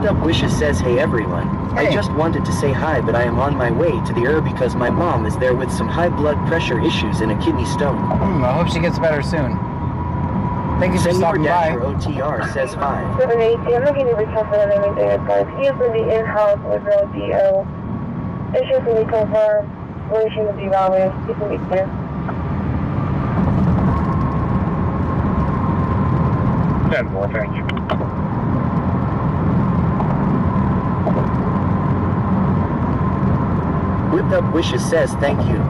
Up Wishes says, hey everyone. Hey. I just wanted to say hi, but I am on my way to the because my mom is there with some high blood pressure issues and a kidney stone. I hope she gets better soon. Thank you for stopping by. OTR says 5. 780, I'm looking to return for anything advice. He is going to be in-house with no DO. It's just going to be confirmed. Where she will be routed. He can be clear. 10-4, thank you. Whipped Up Wishes says thank you.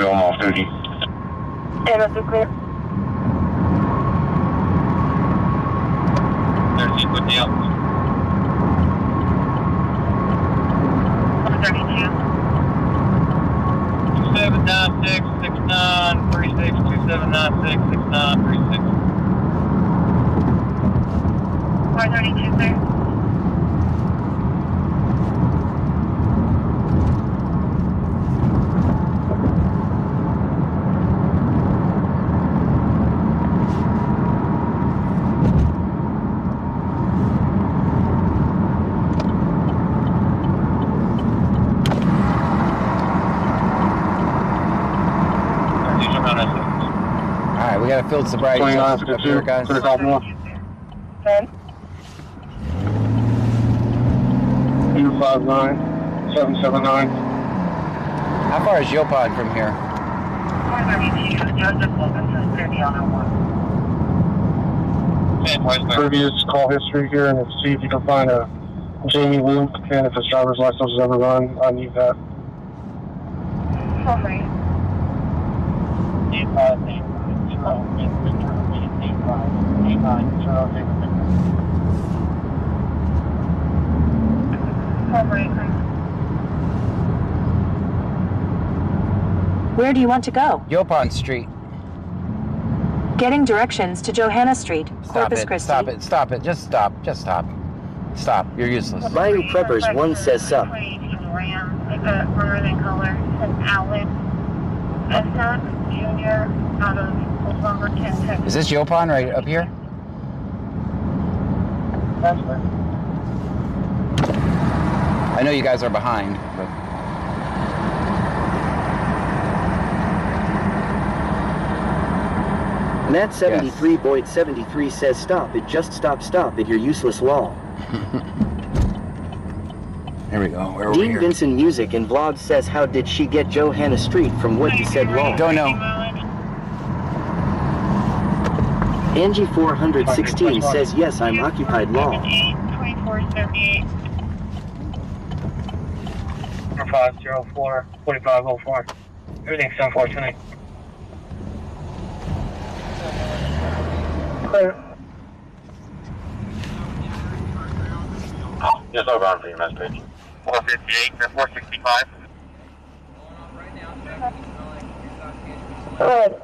I'm off duty. And that's clear. 13, put me up. 32. 2796 6936 2796 6936. 432, sir. Alright, we got a field sobriety test up here, guys. 10. 259 779. How far is Yopon from here? 432, Joseph Wilkinson, 30 on 01. Previous call history here, and see if you can find a Jamie Luke, and if his driver's license is ever run, I need that. Sorry. 85. Where do you want to go? Yopon Street. Getting directions to Johanna Street, Stop Corpus it, Christi. stop it, stop it, just stop, just stop. Stop, you're useless. Bayou Preppers 1 says sup. Maroon in color, an outlet. Essex Jr. out of Oklahoma, Texas. Is this Yopon right up here? That's right. I know you guys are behind, but... Matt 73 Boyd 73 says stop it, just stop it, you're useless lol. Here we go, we're over Dean here. Vincent Music and Vlog says how did she get Johanna Street from what you said lol. Don't know. Angie 416 says yes, I'm occupied lol. 2478. 504 4504. Everything's 742. Clear. Just over on for your message. 458 and 465. Alright.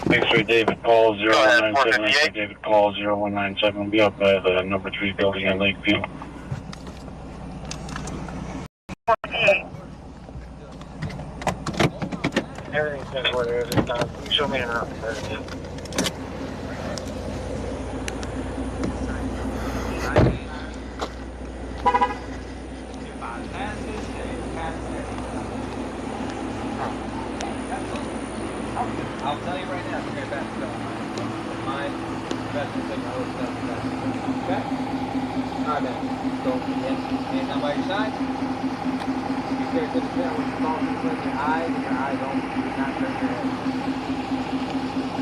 Make sure David calls 0197. Make sure David calls 0197. We'll be up by the number 3 building in Lakeview. Everything says where there is this time. You show me around. So, hands down by your side. Be clear to the center when you fall to your eyes, and your eyes don't do not turn your head.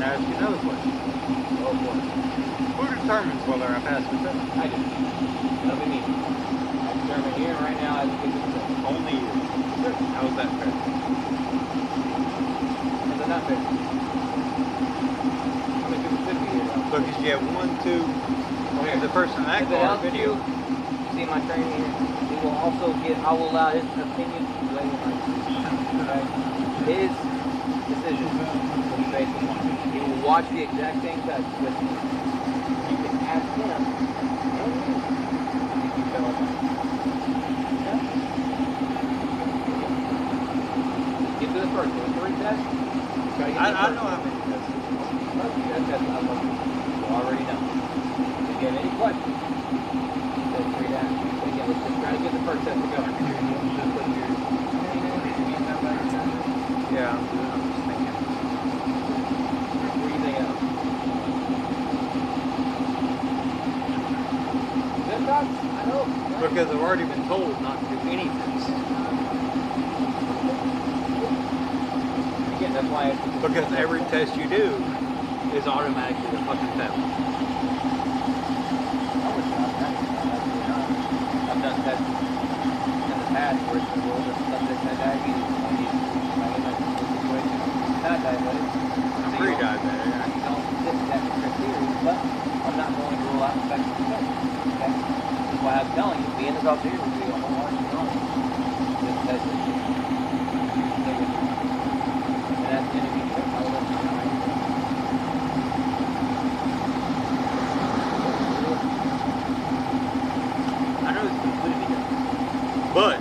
And ask you another question. Go for it. Who determines whether I pass the test? I do. That'll be me. I determine here and right now I can get this test. Only you. How is that fair? Is it not fair? How many people should be here now? Because you have 1, 2. Okay, the person in that If it car helps video. you see my training here, he will also get, I will allow his opinion to be laid on okay? His decision will be based on mine. He will watch the exact same test with me. You can ask him and me if you feel like that. Okay? Get to the first one. 3 tests. I know how many tests. That's I love you. You already know. If you have any questions, feel free to ask. But again, let's just try to get the first test to go. Just put your hands down by your side. Yeah, I'm just thinking. What do you think else? Good thoughts? I hope. Right? Because I've already been told not to do any tests. Again, that's why Because every test you do is automatically a fucking fail. I've done tests in the past where it's the subject had diabetes. I need my situation. Not diabetic. I'm pre-diabetic. I don't fit that criteria, but I'm not going to rule out the fact that it's okay. That's why I'm telling you, being as up here would be a whole lot of fun. This test is and that's the interview test. I'll let you know. I know it's completely different. But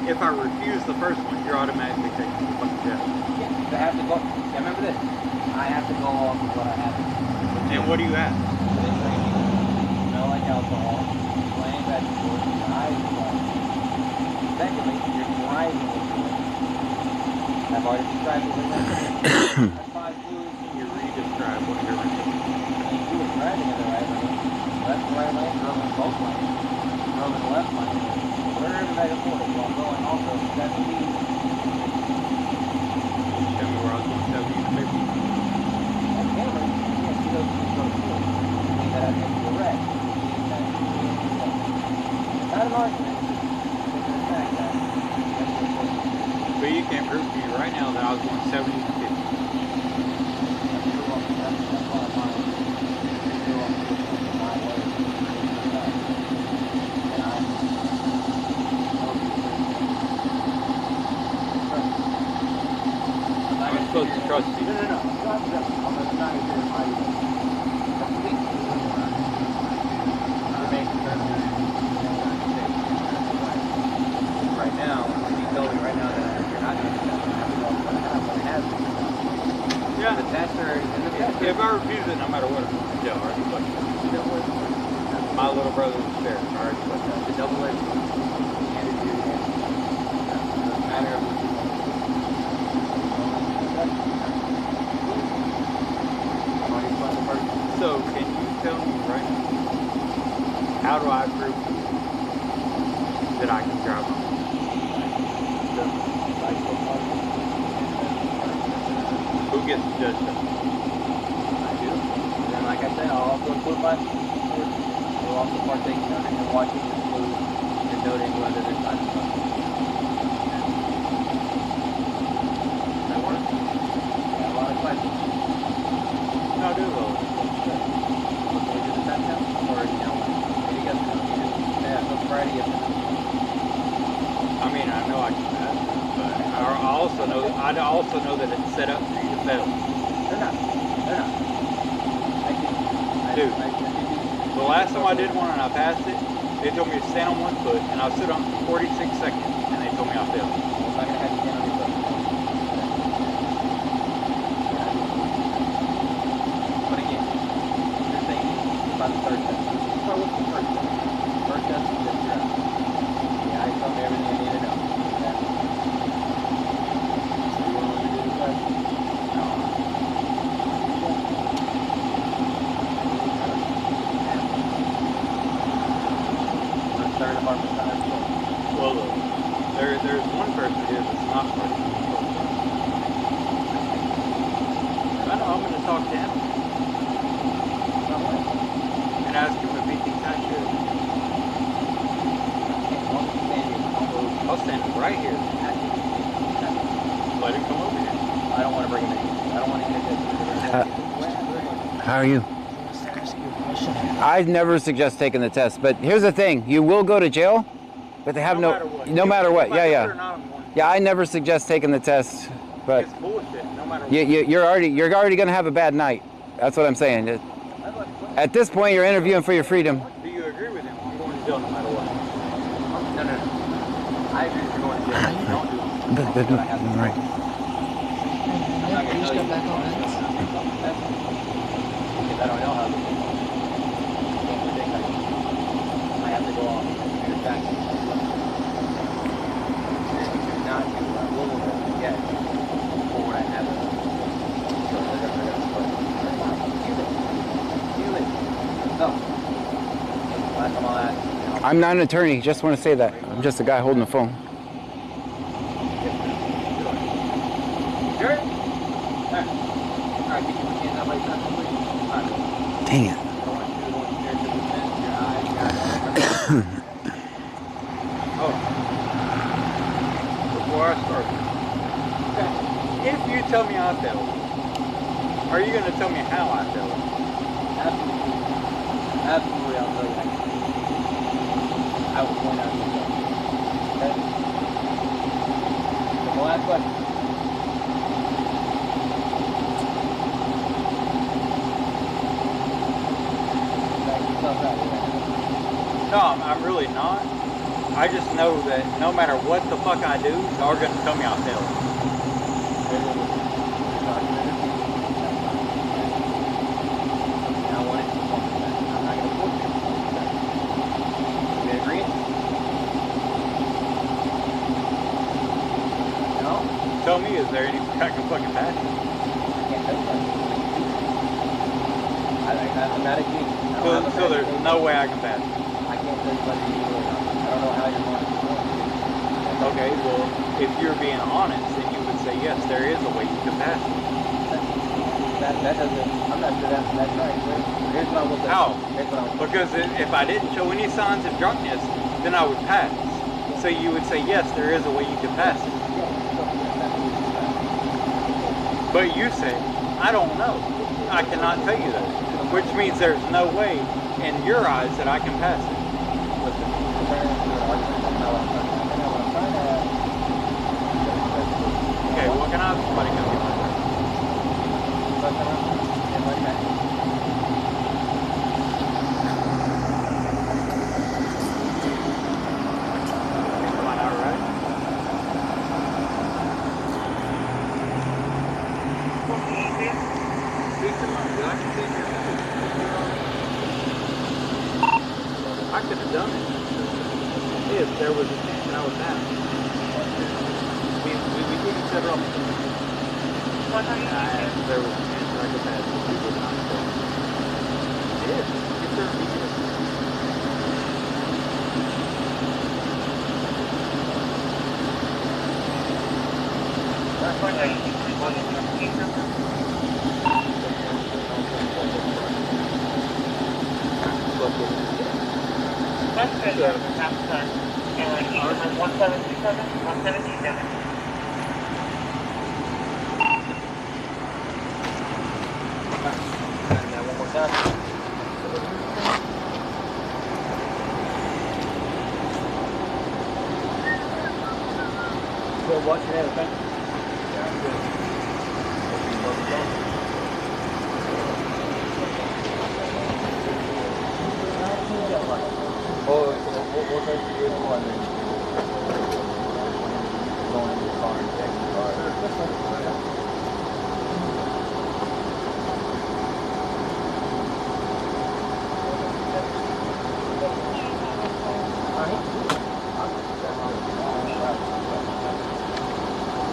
if I refuse the first one, you're automatically taking the fucking test. Yeah, I have to go. Yeah, remember this. I have to go off of what I have. And what do you have? Smell like alcohol, playing vegetables, eyes closed. Secondly, you're driving with you. I've already described it with that. 5 fluids. You re-describe what you're in. And you were driving in the right lane. Left and right lane, drove in both lanes. Drove in the left lane. Wherever back and forth while going also 70. Tell me where I was going 70 to 50. On camera, you can't see those things go to field. I mean that I think you're wrecked. Not an argument, it's just a fact that But you can't prove to me right now that I was going 70 to 50. I'm supposed to trust you. No. I'm not going to right now, when you tell me right now that you're not going to test, what happens. Yeah. The tester and the tester. If I refuse it, no matter what, I'm going to jail. Already fucked up. My little brother was there. Already fucked up. The double-edged handed you. Doesn't matter if it's So, can you tell me right now, how do I prove to you that I can drive home? Who gets to judge that? I do. And then, like I said, I'll also include my support. We'll also partake in it and watching the food and noting whether there's not enough. That work? Yeah, a lot of questions. No, I do though. Can we do the test now? Or, you know, maybe you guys can do it. Yeah, so Friday, you have to do I mean, I know I can pass it, but I also know that it's set up for you to fail. They're not. Dude, the last time I did one and I passed it, they told me to stand on one foot, and I stood on for 46 seconds, and they told me I failed. I'm not going to have you stand on your foot. But again, you're thinking about the third test. Start with the first test. First test is just your eyes. The eyes tell me everything I need to know. Okay? So you want to do the test? No. Let's start Well, look, there's one person here that's not partying. I know, I'm going to talk to him. And ask him if he thinks I should. I'll stand right here. Let him come over here. I don't want to bring him in. I don't want to interject. How are you? I'd never suggest taking the test, but here's the thing: you will go to jail, but they have no matter what. Yeah. I never suggest taking the test, but It's bullshit, no matter what. you're already gonna have a bad night. That's what I'm saying. At this point, you're interviewing for your freedom. Do you agree with him? I'm going to jail no matter what. No. I agree with you going to jail. Don't do it. Right. I'm not going to tell you. Because I don't know how to do it. I have to go off your taxes. Not do what I will get for what I have. So they're going to split. No. Last time I'll ask. I'm not an attorney. Just want to say that. I'm just a guy holding the phone. Sure? Alright, get your hands out like that, please. Alright. Dang it. I don't want you to go into your eyes, Oh. Before I start, if you tell me I failed, are you going to tell me how I failed? Absolutely. Absolutely, I'll tell you that. I will point out your stuff. Okay? So the last question. No, I'm really not. I just know that no matter what the fuck I do, y'all are going to tell me I failed. I want it to come back. I'm not going to force you. We agree? No? Tell me, is there any way I can fucking pass it? I can't tell you that. Mathematically, So there's no way I can pass it. I can't tell you whether you do or not. I don't know how you're going to do it. Okay, well, if you're being honest, then you would say, yes, there is a way you can pass it. That doesn't, I'm not sure that's right. Here's what I will say. How? Here's what I will say. Because if I didn't show any signs of drunkenness, then I would pass. So you would say, yes, there is a way you can pass it. But you say, I don't know. I cannot tell you that. Which means there's no way in your eyes that I can pass it. Okay, well, can I have somebody come get my car? Am I not right? I could have done it if there was a chance that I would pass. We did each other off. There was a chance that I could pass, but we would not go. It is. It's certainly is. That's good. That's done. And he has 1727, 1727. That one more time. Well, watch your head, okay? Yeah, I'm good. Oh, we'll take the good one and go in the car and check the car.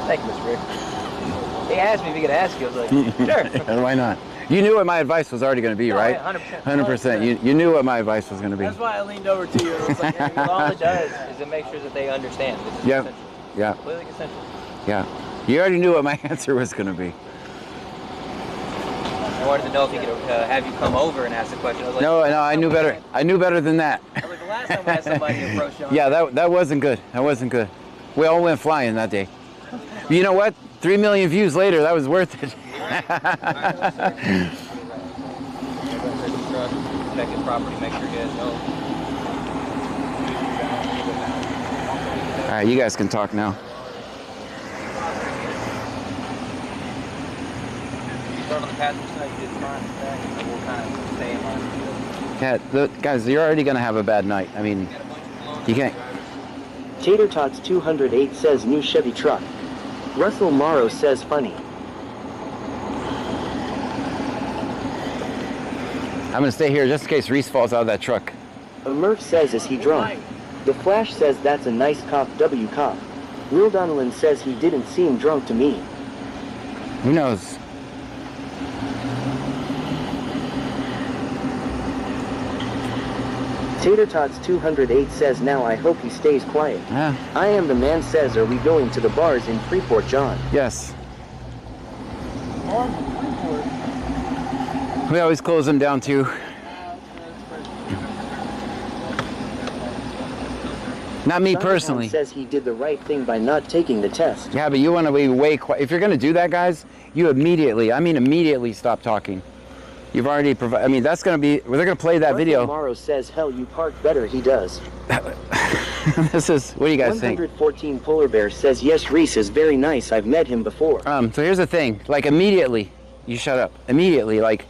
Thank you, Mr. Rick. He asked me if he could ask you. I was like, sure. Why not? You knew what my advice was already going to be, No, right? 100%. 100%. You knew what my advice was going to be. That's why I leaned over to you. It was like, hey, all it does is it makes sure that they understand. This is Yeah. essential. Yeah. Completely essential. Yeah. You already knew what my answer was going to be. I wanted to know if he could have you come over and ask the question. I was like, No, I knew better. I knew better than that. I was like, the last time we had somebody approach Sean. Yeah, that wasn't good. That wasn't good. We all went flying that day. You know what? 3 million views later, that was worth it. Check his property, make sure he has no. All right, you guys can talk now. Start on the passenger side, you did front, back, and then we'll kind of stay in line. Yeah, guys, you're already gonna have a bad night. I mean, you can't. Tater Tots 208 says new Chevy truck. Russell Morrow says funny. I'm gonna stay here just in case Reese falls out of that truck. A Murph says is he drunk? The Flash says that's a nice cop W cop. Will Donnellan says he didn't seem drunk to me. Who knows? Tater Tots 208 says now I hope he stays quiet. Yeah. I am the man says are we going to the bars in Freeport, John? Yes. We always close them down too. Not me personally. Says he did the right thing by not taking the test. Yeah, but you want to be way quiet. If you're going to do that, guys, you immediately stop talking. You've already provided. I mean, that's going to be. They're going to play that video. Tomorrow says hell you park better. He does. This is. What do you guys think? 114 Polar Bear says yes. Reese is very nice. I've met him before. So here's the thing. Like immediately, you shut up. Immediately, like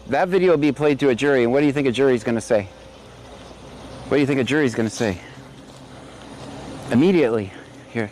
that video will be played to a jury, and what do you think a jury's going to say? What do you think a jury's going to say? Immediately. Here.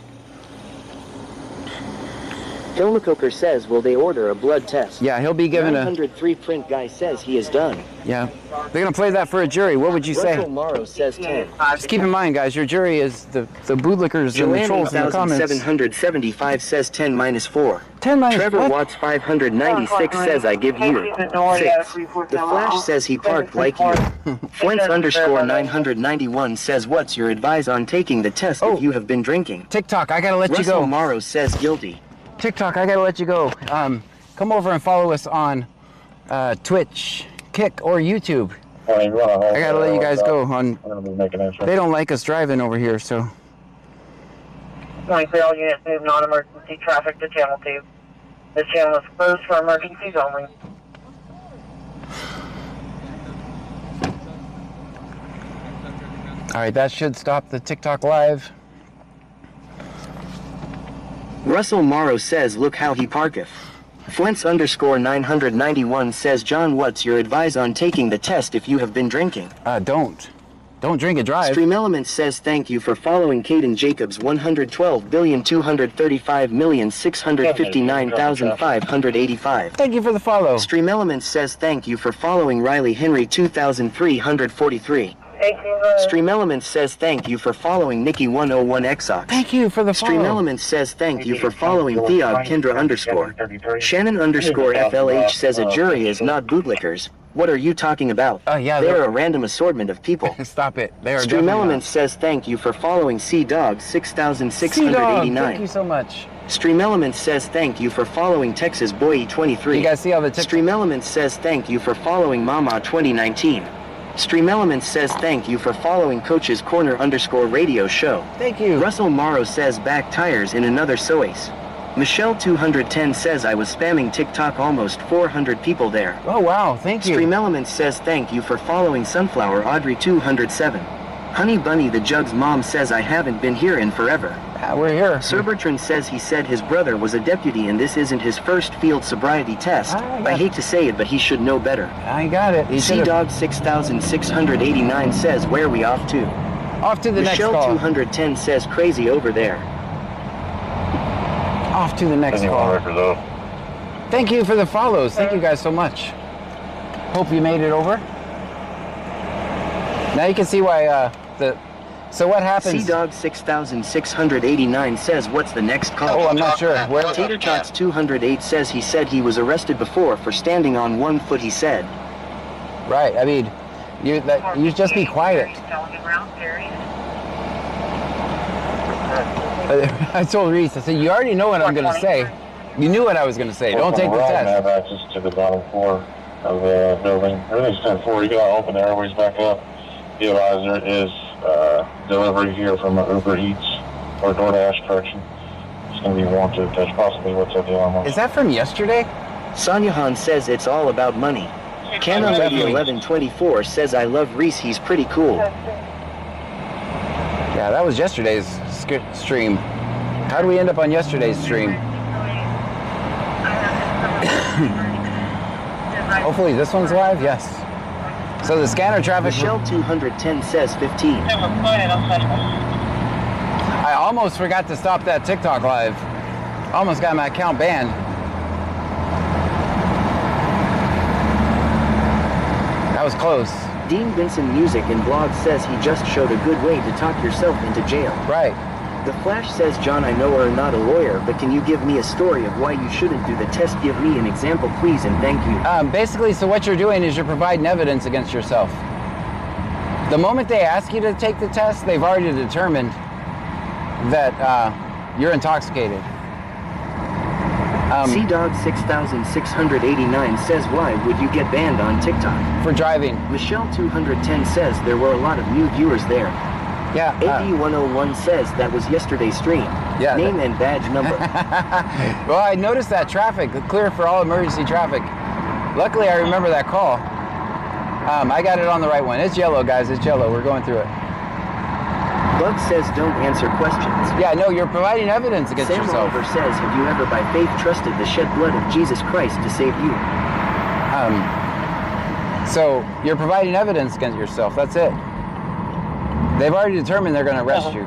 Phil McCoker says, will they order a blood test? Yeah, he'll be given 903 print guy says he is done. Yeah. They're going to play that for a jury. What would you say? Russell Morrow says 10. Just keep in mind, guys, your jury is the bootlickers and the trolls in the comments. 775 says 10 minus 4. 10 minus Trevor what? Watts 596 says I give you 6. The Flash says he parked like you. Flint's underscore 991 says what's your advice on taking the test if you have been drinking? TikTok, I got to let you go. Russell Morrow says guilty. TikTok, I gotta let you go. Come over and follow us on Twitch, Kick, or YouTube. I gotta let you guys go. They don't like us driving over here, so. 23 all units move non-emergency traffic to channel 2. This channel is closed for emergencies only. All right, that should stop the TikTok live. Russell Morrow says look how he parketh. Flint's underscore 991 says John what's your advice on taking the test if you have been drinking? Don't drink and drive. Stream Elements says thank you for following Caden Jacobs 112,235,659,585. Thank you for the follow. Stream Elements says thank you for following Riley Henry 2343. Stream Elements says thank you for following Nikki 101 Exox. Thank you for the follow. Stream Elements says thank you for following Theog Kendra underscore. Shannon underscore FLH says a jury is not bootlickers. What are you talking about? Yeah, they're a random assortment of people. Stop it. They are Stream Elements says thank you for following Sea Dog 6689. Thank you so much. Stream Elements says thank you for following Texas Boy 23. You guys see all the Stream Elements says thank you for following Mama 2019. Stream Elements says thank you for following Coach's Corner underscore radio show. Thank you. Russell Morrow says back tires in another Soace. Michelle 210 says I was spamming TikTok, almost 400 people there. Oh wow, thank you. Stream Elements says thank you for following Sunflower Audrey 207. Honey Bunny the Jug's mom says I haven't been here in forever. We're here. Sir Bertrand says he said his brother was a deputy and this isn't his first field sobriety test. I hate to say it, but he should know better. I got it. Sea Dog 6689 says where we off to? Off to the next call. Michelle 210 says crazy over there. Off to the next call. Thank you for the follows. Thank you guys so much. Hope you made it over. Now you can see why the So what happens? Dog 6689 says, what's the next call? Oh, I'm not sure. Where? Tater Tots 208 says he said he was arrested before for standing on 1 foot, he said. Right, I mean, you just be quiet. I told Reese, I said, you already know what I'm going to say. You knew what I was going to say. Don't take the test. Have access to the bottom floor of the building. Everything's 10-4. You gotta open the airways back up. The advisor is delivery here from Uber Eats or DoorDash, correction. It's going to be wanted. That's possibly what's at the alarm. Is that from yesterday? Sanyahan says it's all about money. Canon Lady 1124 says, I love Reese, he's pretty cool. Yeah, that was yesterday's stream. How do we end up on yesterday's stream? Hopefully this one's live, yes. So the scanner traffic... Michelle 210 says 15. I almost forgot to stop that TikTok live. Almost got my account banned. That was close. Dean Vincent Music and Blog says he just showed a good way to talk yourself into jail. Right. The Flash says, John, I know you're not a lawyer, but can you give me a story of why you shouldn't do the test? Give me an example, please, and thank you. Basically, so what you're doing is you're providing evidence against yourself. The moment they ask you to take the test, they've already determined that you're intoxicated. Dog 6689 says, why would you get banned on TikTok? For driving. Michelle 210 says there were a lot of new viewers there. Yeah. AD101 says that was yesterday's stream. Yeah. Name and badge number. Well, I noticed that traffic, clear for all emergency traffic. Luckily, I remember that call. I got it on the right one. It's yellow, guys. It's yellow. We're going through it. Bug says don't answer questions. Yeah, no, you're providing evidence against Sam yourself. Oliver says, have you ever by faith trusted the shed blood of Jesus Christ to save you? So you're providing evidence against yourself. That's it. They've already determined they're going to arrest you.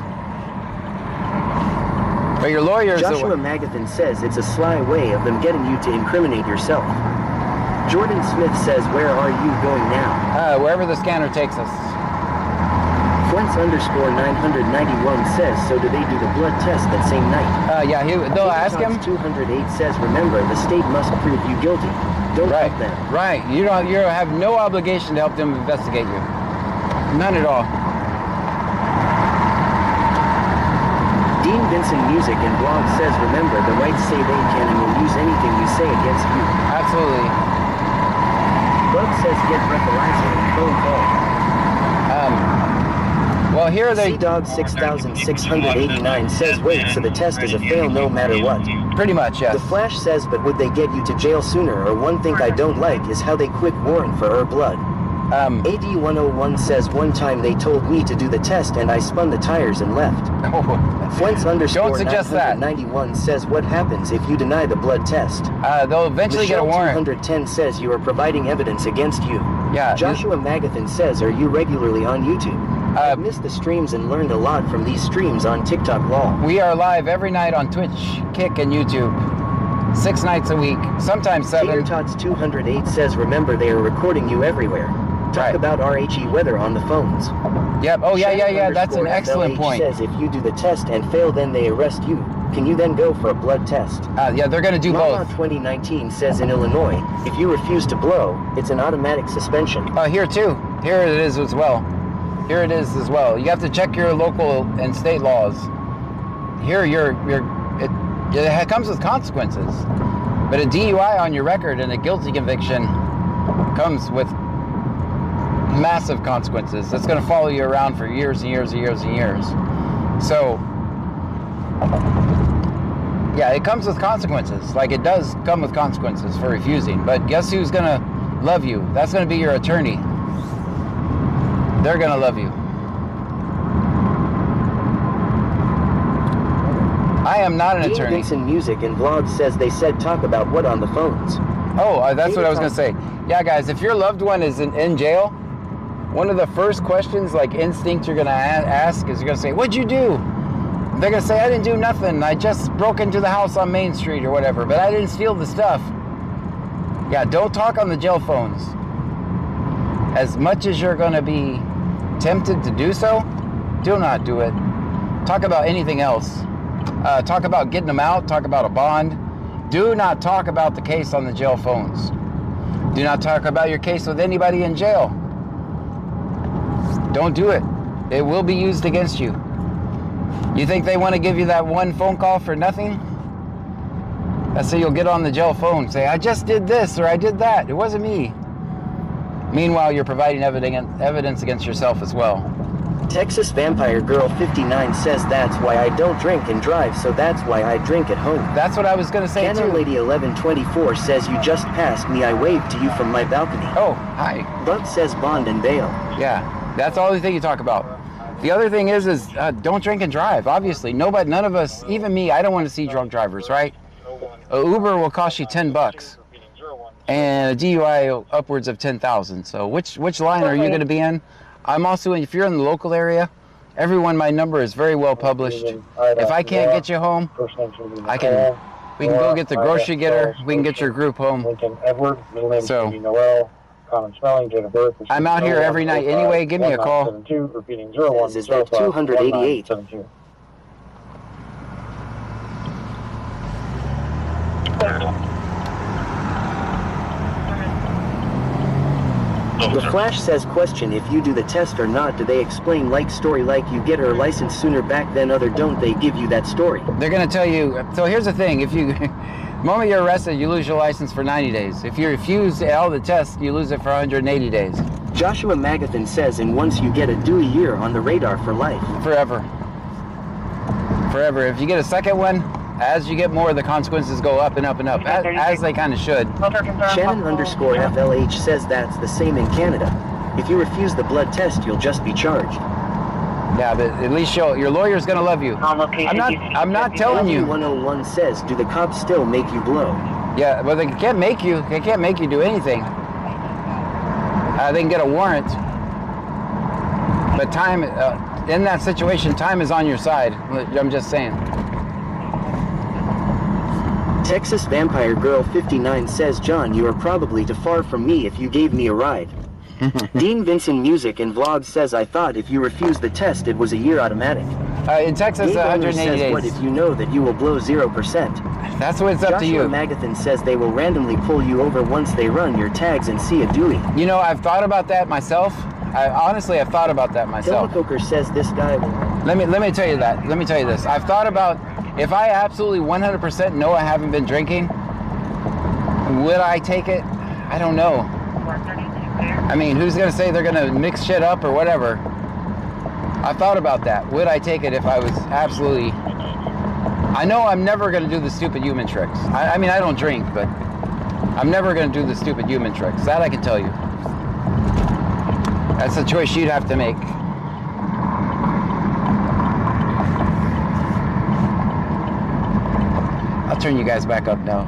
But your lawyers... Joshua Magathan says it's a sly way of them getting you to incriminate yourself. Jordan Smith says, where are you going now? Wherever the scanner takes us. Flint's_991 says, so do they do the blood test that same night? Yeah, they'll ask him. 208 says, remember, the state must prove you guilty. Don't help them. Right. You have no obligation to help them investigate you. None at all. Dean Vincent Music and Blog says, remember, the rights say they can and will use anything you say against you. Absolutely. Bug says, get breathalyzer and phone call. Well, here they... Dog 6689 says, wait, so the test is a fail no matter what. Pretty much, yes. The Flash says, but would they get you to jail sooner? Or one thing I don't like is how they quit warring for her blood. AD101 says, one time they told me to do the test and I spun the tires and left. Flint's_991 says, what happens if you deny the blood test? They'll eventually get a warrant. 210 says you are providing evidence against you. Yeah. Joshua Magathan says, are you regularly on YouTube? I've missed the streams and learned a lot from these streams on TikTok Law. We are live every night on Twitch, Kick, and YouTube. 6 nights a week, sometimes 7. Tots 208 says, remember they are recording you everywhere. Talk about RHE weather on the phones. Yep. Oh, yeah. That's an excellent point. Says if you do the test and fail, then they arrest you. Can you then go for a blood test? Yeah, they're going to do Mama both. 2019 says in Illinois, if you refuse to blow, it's an automatic suspension. Here too. Here it is as well. Here it is as well. You have to check your local and state laws. Here, it comes with consequences. But a DUI on your record and a guilty conviction comes with massive consequences. That's going to follow you around for years and years and years and years. So, yeah, it comes with consequences. Like, it does come with consequences for refusing. But guess who's going to love you? That's going to be your attorney. They're going to love you. I am not an attorney. Vincent Music and Vlog says they said talk about what on the phones. Oh, that's what I was going to say. Yeah, guys, if your loved one is in jail, one of the first questions, like instinct, you're going to ask is you're going to say, what'd you do? They're going to say, I didn't do nothing. I just broke into the house on Main Street or whatever, but I didn't steal the stuff. Yeah, don't talk on the jail phones. As much as you're going to be tempted to do so, Do not do it. Talk about anything else. Talk about getting them out. Talk about a bond. Do not talk about the case on the jail phones. Do not talk about your case with anybody in jail. Don't do it. It will be used against you. You think they want to give you that one phone call for nothing? That's so you'll get on the jail phone and say, I just did this or I did that. It wasn't me. Meanwhile, you're providing evidence against yourself as well. Texas Vampire Girl 59 says that's why I don't drink and drive, so that's why I drink at home. That's what I was going to say Canon too. Lady 1124 says you just passed me, I waved to you from my balcony. Oh, hi. Bug says bond and bail. Yeah, that's the only thing you talk about. The other thing is don't drink and drive. Obviously, none of us, even me, I don't want to see drunk drivers, right? A Uber will cost you $10, and a DUI upwards of 10,000. So which line are you going to be in? I'm also, if you're in the local area, everyone, my number is very well published. If I can't get you home, we can go get the grocery getter. We can get your group home. So I'm out here every night anyway. Give me a call. Is that 288? The Flash says question, if you do the test or not, do they explain like story like you get her license sooner back than other, don't they give you that story? They're going to tell you, so here's the thing, if you, the moment you're arrested, you lose your license for 90 days. If you refuse all the tests, you lose it for 180 days. Joshua Magathan says, and once you get a Dewey year on the radar for life. Forever. Forever. If you get a second one, as you get more, the consequences go up and up and up, as they kind of should. Shannon_FLH says that's the same in Canada. If you refuse the blood test, you'll just be charged. Yeah, but at least your lawyer's gonna love you. I'm not telling you. 101 says, do the cops still make you blow? Yeah, well, they can't make you do anything. They can get a warrant. But time, in that situation, time is on your side. I'm just saying. Texas Vampire Girl 59 says, John, you are probably too far from me if you gave me a ride. Dean Vincent Music and Vlog says, I thought if you refused the test, it was a year automatic. In Texas, 180 says, days. What if you know that you will blow 0%? That's what it's up to you. Joshua Magathan says they will randomly pull you over once they run your tags and see a Dewey. You know, I've thought about that myself. Honestly, I've thought about that myself. Coker says this guy will... Let me tell you that. Let me tell you this. I've thought about, if I absolutely 100% know I haven't been drinking, would I take it? I don't know. I mean, who's going to say they're going to mix shit up or whatever? I've thought about that. Would I take it if I was absolutely... I know I'm never going to do the stupid human tricks. I mean, I don't drink, but I'm never going to do the stupid human tricks. That I can tell you. That's a choice you'd have to make. I'll turn you guys back up now.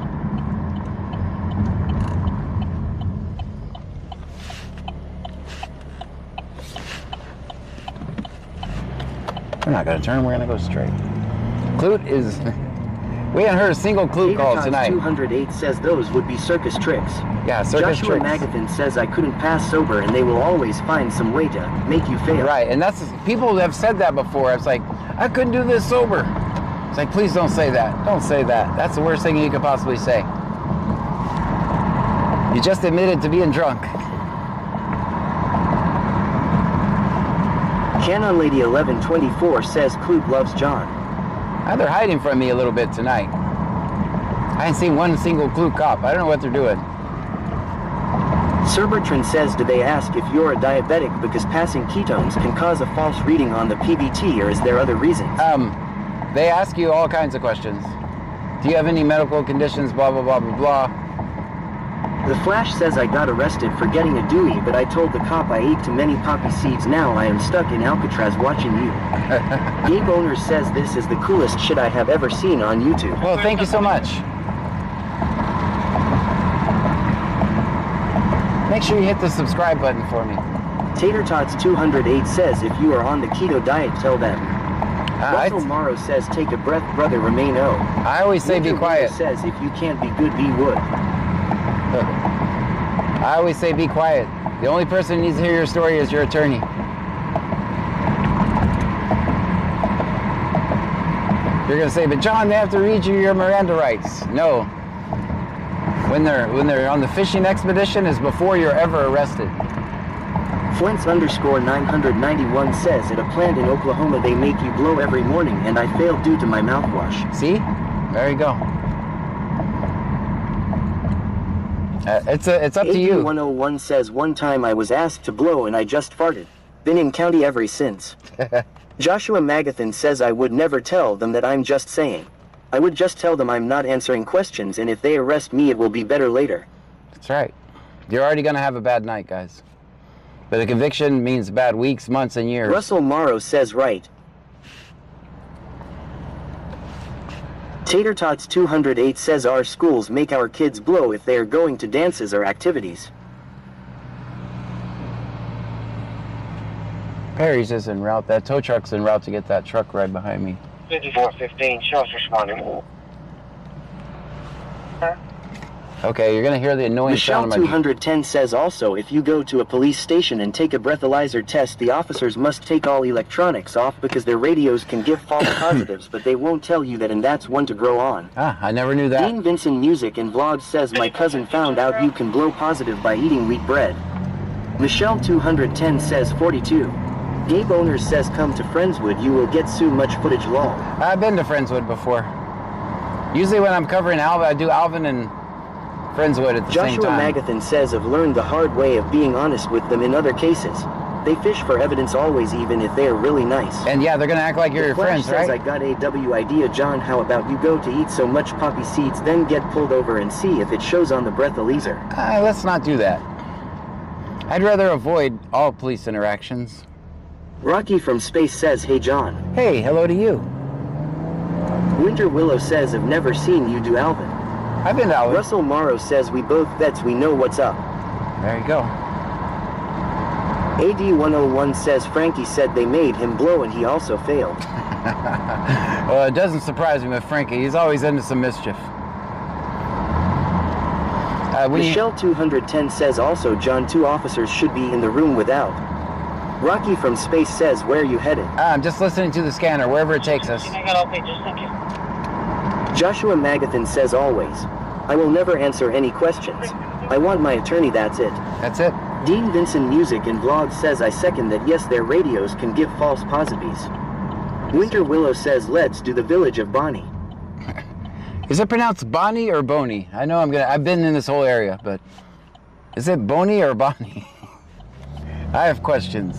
We're not going to turn, we're going to go straight. Clute is... We haven't heard a single Clute call tonight. 208 says those would be circus tricks. Yeah, circus Joshua tricks. Magathan says I couldn't pass sober and they will always find some way to make you fail. Right, and that's... People have said that before. It's like, I couldn't do this sober. It's like, please don't say that. Don't say that. That's the worst thing you could possibly say. You just admitted to being drunk. Canon Lady 1124 says Clute loves John. They're hiding from me a little bit tonight. I ain't seen one single Clute cop. I don't know what they're doing. Sir Bertrand says, do they ask if you're a diabetic because passing ketones can cause a false reading on the PBT, or is there other reasons? They ask you all kinds of questions. Do you have any medical conditions, blah, blah, blah, blah, blah. The Flash says I got arrested for getting a Dewey, but I told the cop I ate too many poppy seeds. Now I am stuck in Alcatraz watching you. Gabe Owner says this is the coolest shit I have ever seen on YouTube. Well, thank you so much. Make sure you hit the subscribe button for me. Tater Tots 208 says if you are on the keto diet, tell them. Russell Morrow says take a breath, brother, remain O. I always say be quiet. Says if you can't be good, be wood. I always say be quiet. The only person who needs to hear your story is your attorney. You're gonna say, but John, they have to read you your Miranda rights. No. When they're on the fishing expedition is before you're ever arrested. Flint's_991 says at a plant in Oklahoma they make you blow every morning and I failed due to my mouthwash. See? There you go. It's up to you. AD101 says one time I was asked to blow and I just farted. Been in county ever since. Joshua Magathan says I would never tell them that I'm just saying. I would just tell them I'm not answering questions and if they arrest me it will be better later. That's right. You're already gonna have a bad night, guys. But a conviction means bad weeks, months, and years. Russell Morrow says right. Tater Tots 208 says our schools make our kids blow if they are going to dances or activities. Perry's is en route. That tow truck's en route to get that truck right behind me. 5415, shows responding. Okay, you're gonna hear the annoying Michelle sound of my... 210 says also if you go to a police station and take a breathalyzer test, the officers must take all electronics off because their radios can give false positives, but they won't tell you that, and that's one to grow on. Ah, I never knew that. Dean Vincent Music and Vlogs says my cousin found out you can blow positive by eating wheat bread. Michelle 210 says 42. Gabe Owners says come to Friendswood, you will get so much footage lol. I've been to Friendswood before. Usually when I'm covering Alvin, I do Alvin and Friendswood at the same Joshua time. Magathan says I've learned the hard way of being honest with them in other cases. They fish for evidence always, even if they are really nice. And yeah, they're gonna act like you're your friends, says, right? I got a W idea, John. How about you go to eat so much poppy seeds, then get pulled over and see if it shows on the breathalyzer. Let's not do that. I'd rather avoid all police interactions. Rocky from Space says, hey John. Hey, hello to you. Winter Willow says I've never seen you do Alvin. I've been to Alvin. Russell Morrow says we both vets, we know what's up. There you go. AD101 says Frankie said they made him blow and he also failed. Well, it doesn't surprise me with Frankie. He's always into some mischief. Michelle 210 says also John, 2 officers should be in the room without. Rocky from Space says where are you headed? I'm just listening to the scanner, wherever it takes us. Joshua Magathan says always. I will never answer any questions. I want my attorney, that's it. That's it. Dean Vincent Music and Vlogs says I second that, yes, their radios can give false positives. Winter Willow says let's do the village of Bonnie. Is it pronounced Bonnie or Boney? I know I've been in this whole area, but is it Boney or Bonnie? I have questions.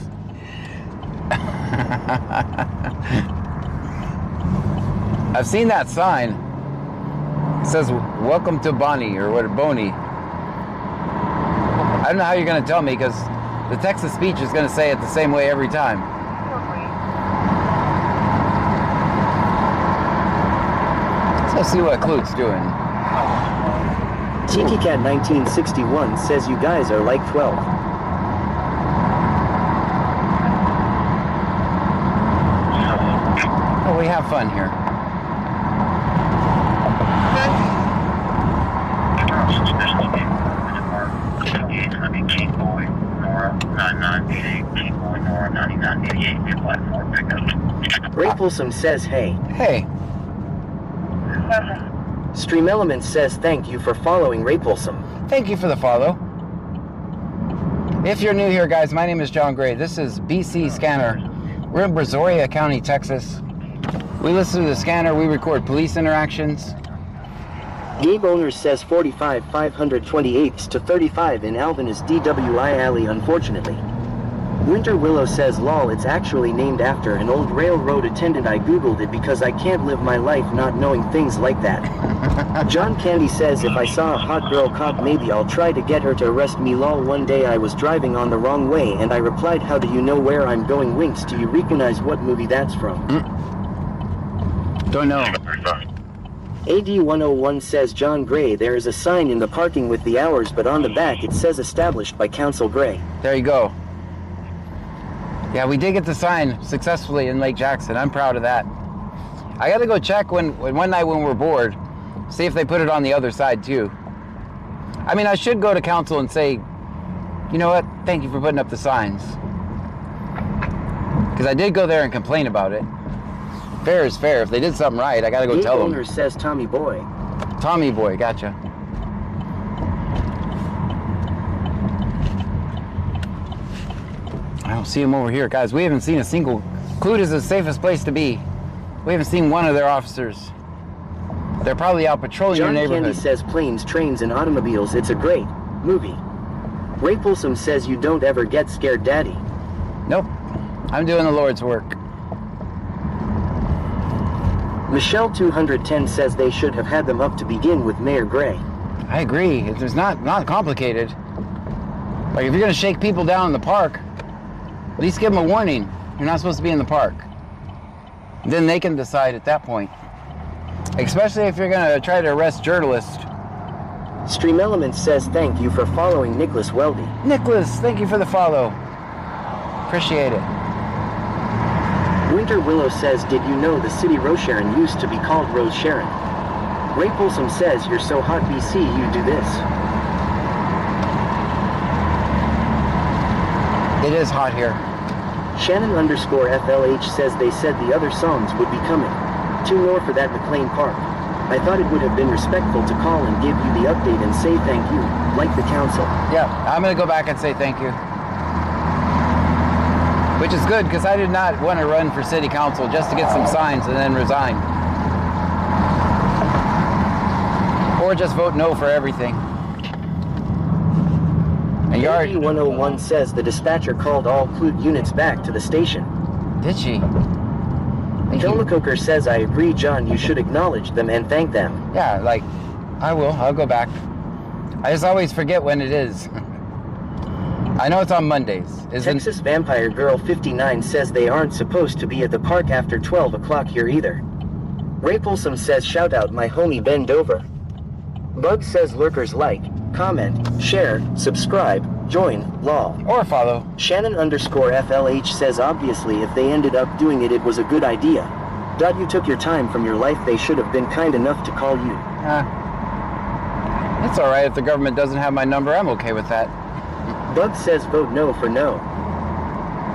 I've seen that sign. It says, welcome to Bonnie, or what, Boney. I don't know how you're going to tell me, because the Texas speech is going to say it the same way every time. Let's see what Klute's doing. Tiki Cat 1961 says you guys are like 12. Oh, we have fun here. Ray Folsom says hey. Hey. Stream Elements says thank you for following Ray Folsom. Thank you for the follow. If you're new here, guys, my name is John Gray. This is BC Scanner. We're in Brazoria County, Texas. We listen to the scanner. We record police interactions. Gabe Owners says 45 528 to 35 in Alvin is DWI Alley, unfortunately. Winter Willow says lol, it's actually named after an old railroad attendant. I googled it because I can't live my life not knowing things like that. John Candy says if I saw a hot girl cop maybe I'll try to get her to arrest me lol. One day I was driving on the wrong way and I replied, how do you know where I'm going? Winks, do you recognize what movie that's from? Don't know. AD101 says John Gray, there is a sign in the parking with the hours, but on the back it says established by Council Gray. There you go. Yeah, we did get the sign successfully in Lake Jackson. I'm proud of that. I got to go check one night when we're bored, see if they put it on the other side too. I mean, I should go to council and say, you know what, thank you for putting up the signs. Because I did go there and complain about it. Fair is fair. If they did something right, I gotta go Gate tell owner them. says Tommy Boy. Tommy Boy, gotcha. I don't see him over here. Guys, we haven't seen a single... Clute is the safest place to be. We haven't seen one of their officers. They're probably out patrolling your John neighborhood. Candy says planes, trains, and automobiles. It's a great movie. Ray Folsom says you don't ever get scared, Daddy. Nope. I'm doing the Lord's work. Michelle 210 says they should have had them up to begin with, Mayor Gray. I agree. It's not complicated. Like, if you're gonna shake people down in the park, at least give them a warning. You're not supposed to be in the park. Then they can decide at that point. Especially if you're gonna try to arrest journalists. Stream Elements says thank you for following Nicholas Weldy. Nicholas, thank you for the follow. Appreciate it. Winter Willow says, did you know the city Rosharon used to be called Rose Sharon? Ray Folsom says, you're so hot BC, you do this. It is hot here. Shannon _FLH says they said the other songs would be coming. 2 more for that McLean Park. I thought it would have been respectful to call and give you the update and say thank you, like the council. Yeah, I'm gonna go back and say thank you. Which is good, because I did not want to run for city council just to get some signs and then resign. Or just vote no for everything. And AD 101 says the dispatcher called all Clute units back to the station. Did she? Kilma Coker says, I agree, John, you should acknowledge them and thank them. Yeah, like, I will. I'll go back. I just always forget when it is. I know it's on Mondays. Texas Vampire Girl 59 says they aren't supposed to be at the park after 12 o'clock here either. Ray Folsom says, shout out my homie Ben Dover. Bug says lurkers like, comment, share, subscribe, join, law. Or follow. Shannon _FLH says obviously if they ended up doing it, it was a good idea. You took your time from your life, they should have been kind enough to call you. It's alright if the government doesn't have my number, I'm okay with that. Bug says vote no for no.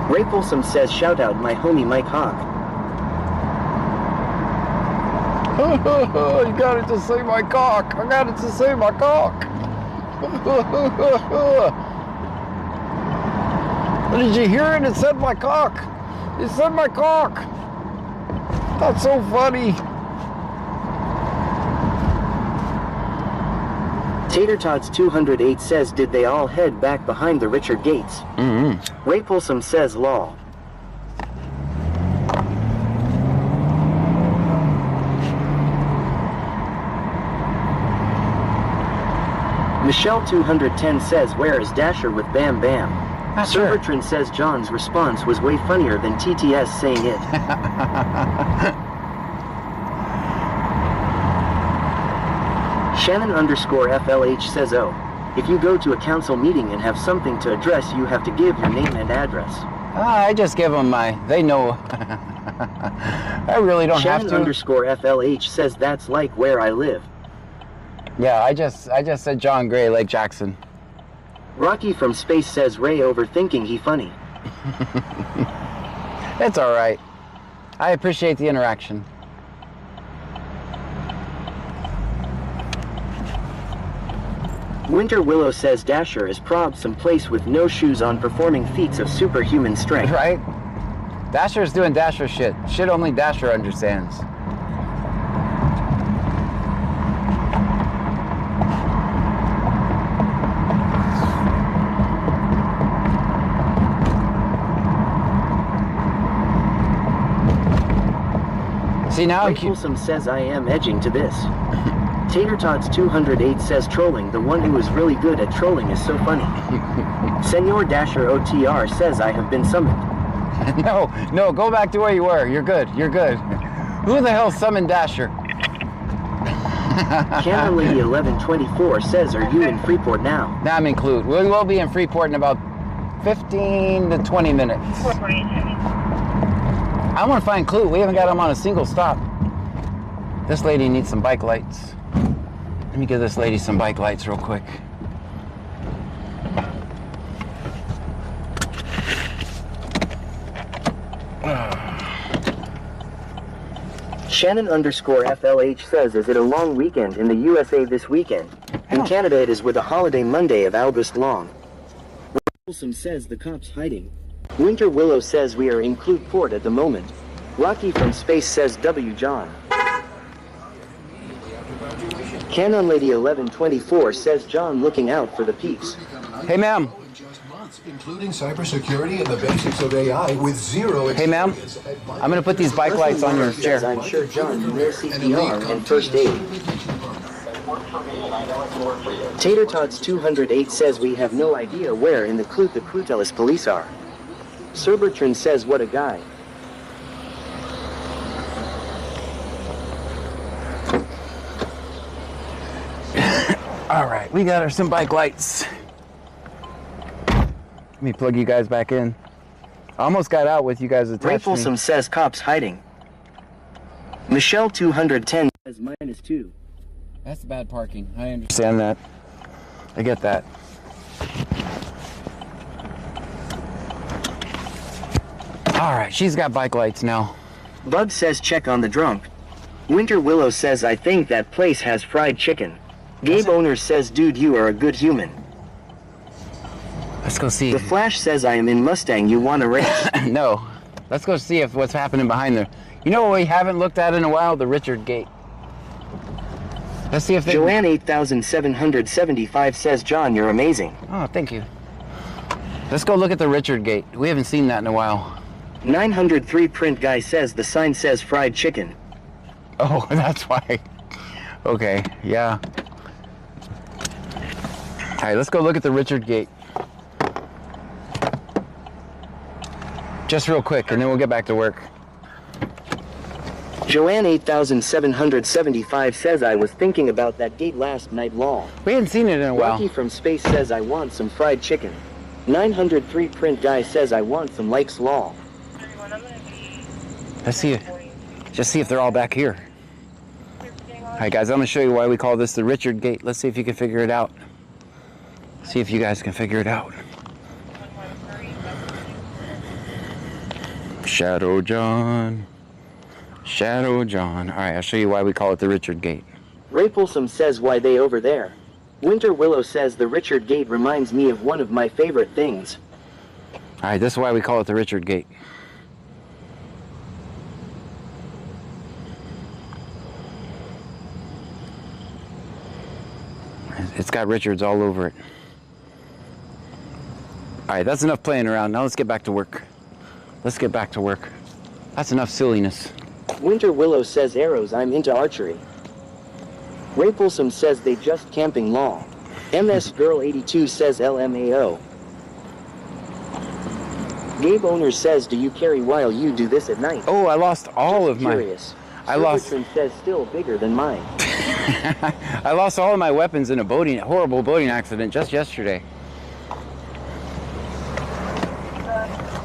Ray Folsom says shout out my homie Mike Hawk. You got it to say my cock. I got it to say my cock. Did you hear it? It said my cock. It said my cock. That's so funny. Tater Tots 208 says did they all head back behind the Richard gates? Mm-hmm. Ray Folsom says law. Michelle 210 says where is Dasher with Bam Bam? Servertron says John's response was way funnier than TTS saying it. Shannon _FLH says oh, if you go to a council meeting and have something to address you have to give your name and address. I just give them they know. I really don't Shannon have to. _FLH says that's like where I live. Yeah, I just said John Gray, Lake Jackson. Rocky from Space says Ray overthinking he funny. It's all right. I appreciate the interaction. Winter Willow says Dasher is prob someplace with no shoes on performing feats of superhuman strength. Right? Dasher's doing Dasher shit. Shit only Dasher understands. See now, Folsom says I am edging to this. Tater Tots 208 says trolling. The one who is really good at trolling is so funny. Senor Dasher OTR says I have been summoned. No, go back to where you were. You're good. You're good. Who the hell summoned Dasher? Camera Lady 1124 says, are you in Freeport now? Now I'm in Clute. We will be in Freeport in about 15 to 20 minutes. I want to find Clute. We haven't got him on a single stop. This lady needs some bike lights. Let me give this lady some bike lights real quick. Shannon underscore FLH says, is it a long weekend in the USA this weekend? In Canada it is with a holiday Monday of August long. Wilson says the cops hiding. Winter Willow says we are in Clute Port at the moment. Rocky from Space says W John. Canon Lady 1124 says John looking out for the peeps. Hey ma'am. Including cybersecurity and the basics of AI with zero. Hey ma'am, I'm gonna put these bike lights on your chair. I'm sure John can know CPR and first aid. Tater Tots 208 says we have no idea where in the Clute the Crutelis police are. Cerbertron says what a guy. All right, we got some bike lights. Let me plug you guys back in. I almost got out with you guys attached to me. Rayfulsome says cops hiding. Michelle 210 says -2. That's bad parking. I understand that. I get that. All right, she's got bike lights now. Bub says check on the drunk. Winter Willow says I think that place has fried chicken. Gabe Owner says dude you are a good human. Let's go see. The Flash says I am in Mustang, you wanna race? No. Let's go see if what's happening behind there. You know what we haven't looked at in a while? The Richard Gate. Let's see if they... Joanne 8775 says John, you're amazing. Oh, thank you. Let's go look at the Richard Gate. We haven't seen that in a while. 903 print guy says the sign says fried chicken. Oh, that's why. Okay, yeah. All right, let's go look at the Richard Gate. Just real quick, and then we'll get back to work. Joanne 8775 says I was thinking about that gate last night long. We hadn't seen it in a while. Rocky from Space says I want some fried chicken. 903 print guy says I want some likes law. Let's see. Just see if they're all back here. All right, guys, I'm gonna show you why we call this the Richard Gate. Let's see if you can figure it out. See if you guys can figure it out. Shadow John. Shadow John. All right, I'll show you why we call it the Richard Gate. Rayfulsome says why they over there. Winter Willow says the Richard Gate reminds me of one of my favorite things. All right, this is why we call it the Richard Gate. It's got Richards all over it. All right, that's enough playing around. Now let's get back to work. Let's get back to work. That's enough silliness. Winter Willow says arrows, I'm into archery. Rayfulsome says they just camping long. MS Girl 82 says LMAO. Gabe Owner says do you carry while you do this at night? Oh, I lost all just of my... curious. I lost... says still bigger than mine. I lost all of my weapons in a horrible boating accident just yesterday.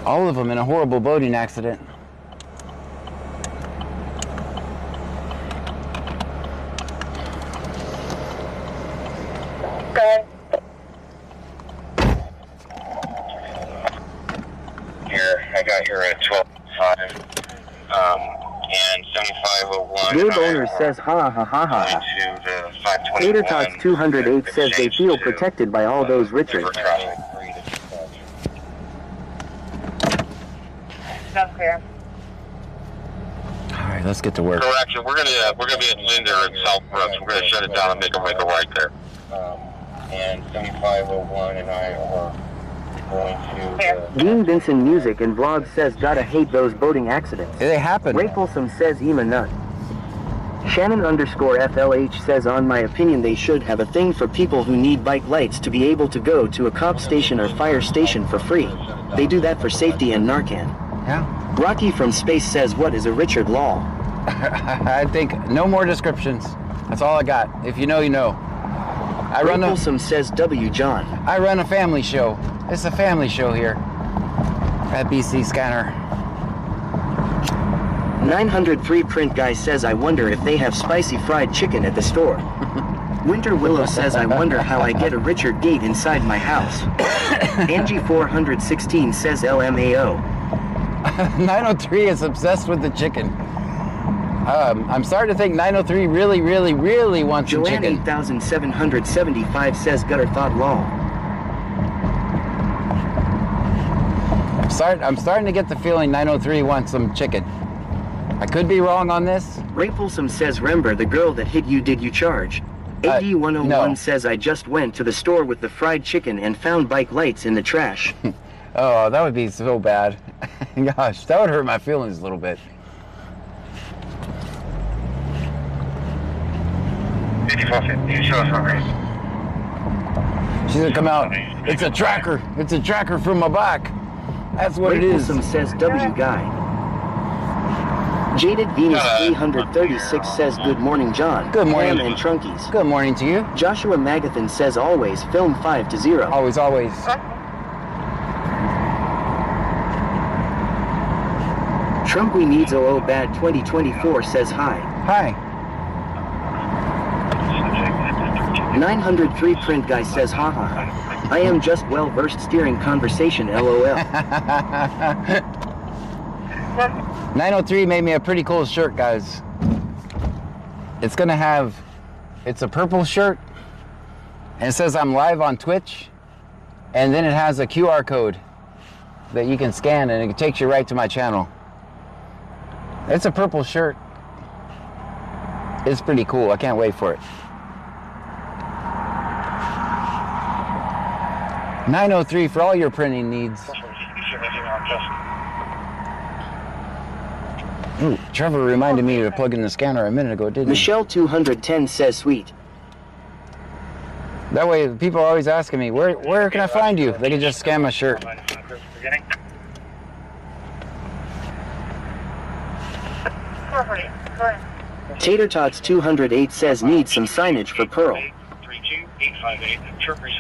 All of them in a horrible boating accident. Good. Here, I got here at 12:05, and 7501. Gabe Owner says ha ha ha ha. To the 521. Tater Tots 208 says they feel protected by all those Richards. That's clear. All right, let's get to work. Correction, we're gonna be at Linder and South Brooks. We're gonna shut it down and make a right there. And 7501 and I are going to... Dean Vincent Music and Vlog says gotta hate those boating accidents. They happen. Rayfulsome says Ema nut. Shannon underscore FLH says on my opinion they should have a thing for people who need bike lights to be able to go to a cop station or fire station for free. They do that for safety and Narcan. Yeah. Rocky from Space says what is a Richard Law? I think no more descriptions. That's all I got. If you know, you know. Rayfulsome says W John. I run a family show. It's a family show here at BC Scanner. 903 print guy says I wonder if they have spicy fried chicken at the store. Winter Willow says I wonder how I get a Richard Gate inside my house. Angie 416 says LMAO. 903 is obsessed with the chicken. I'm starting to think 903 really wants some Joanne chicken. 8775 says gutter thought lol. I'm starting to get the feeling 903 wants some chicken. I could be wrong on this. Rayfulsome says remember the girl that hit you, did you charge? AD101 no. says I just went to the store with the fried chicken and found bike lights in the trash. Oh, that would be so bad. Gosh, that would hurt my feelings a little bit. 5450, show us on race. She's gonna come out. It's a tracker. It's a tracker from my bike. That's what it is. Rayfulsome says W guy. Jaded Venus 336 says good morning John. Good morning. Ham and Trunkies. Good morning to you. Joshua Magathan says always film 5-0. Always, always. Trump we needs OO bad 2024 says hi. Hi. 903 print guy says haha. I am just well versed steering conversation LOL. 903 made me a pretty cool shirt, guys. It's gonna have, it's a purple shirt, and it says I'm live on Twitch, and then it has a QR code that you can scan, and it takes you right to my channel. It's a purple shirt. It's pretty cool. I can't wait for it. 903 for all your printing needs. Ooh, Trevor reminded me to plug in the scanner a minute ago, didn't he? Michelle 210 says sweet. That way, people are always asking me, where can I find you? They can just scan my shirt. Tater Tots 208 says need some signage for Pearl.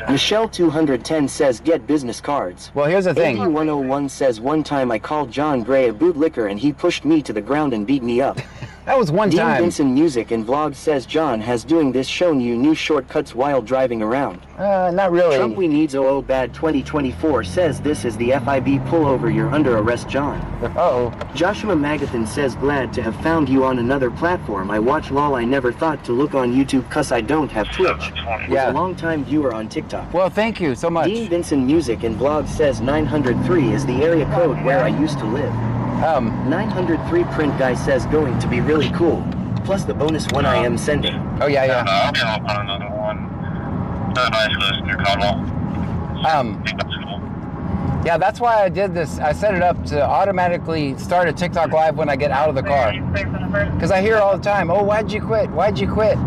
Michelle 210 says get business cards. Well, here's the thing. 101 says one time I called John Gray a bootlicker and he pushed me to the ground and beat me up. That was one Dean time. Benson Music and Vlog says John has doing this shown you new shortcuts while driving around. Not really. Trump we needs OO bad 2024 says this is the FIB pullover, you're under arrest John. Uh-oh. Joshua Magathan says glad to have found you on another platform. I watch lol, I never thought to look on YouTube cause I don't have Twitch. Yeah. A long time viewer on TikTok. Well, thank you so much. Dean Benson Music and Vlog says 903 is the area code where I used to live. 903 print guy says going to be really cool. Plus the bonus one I am sending. Oh yeah, yeah. I'll be on another one. Nice list near Caldwell. Yeah, that's why I did this. I set it up to automatically start a TikTok live when I get out of the car. Because I hear all the time, oh, why'd you quit? Why'd you quit?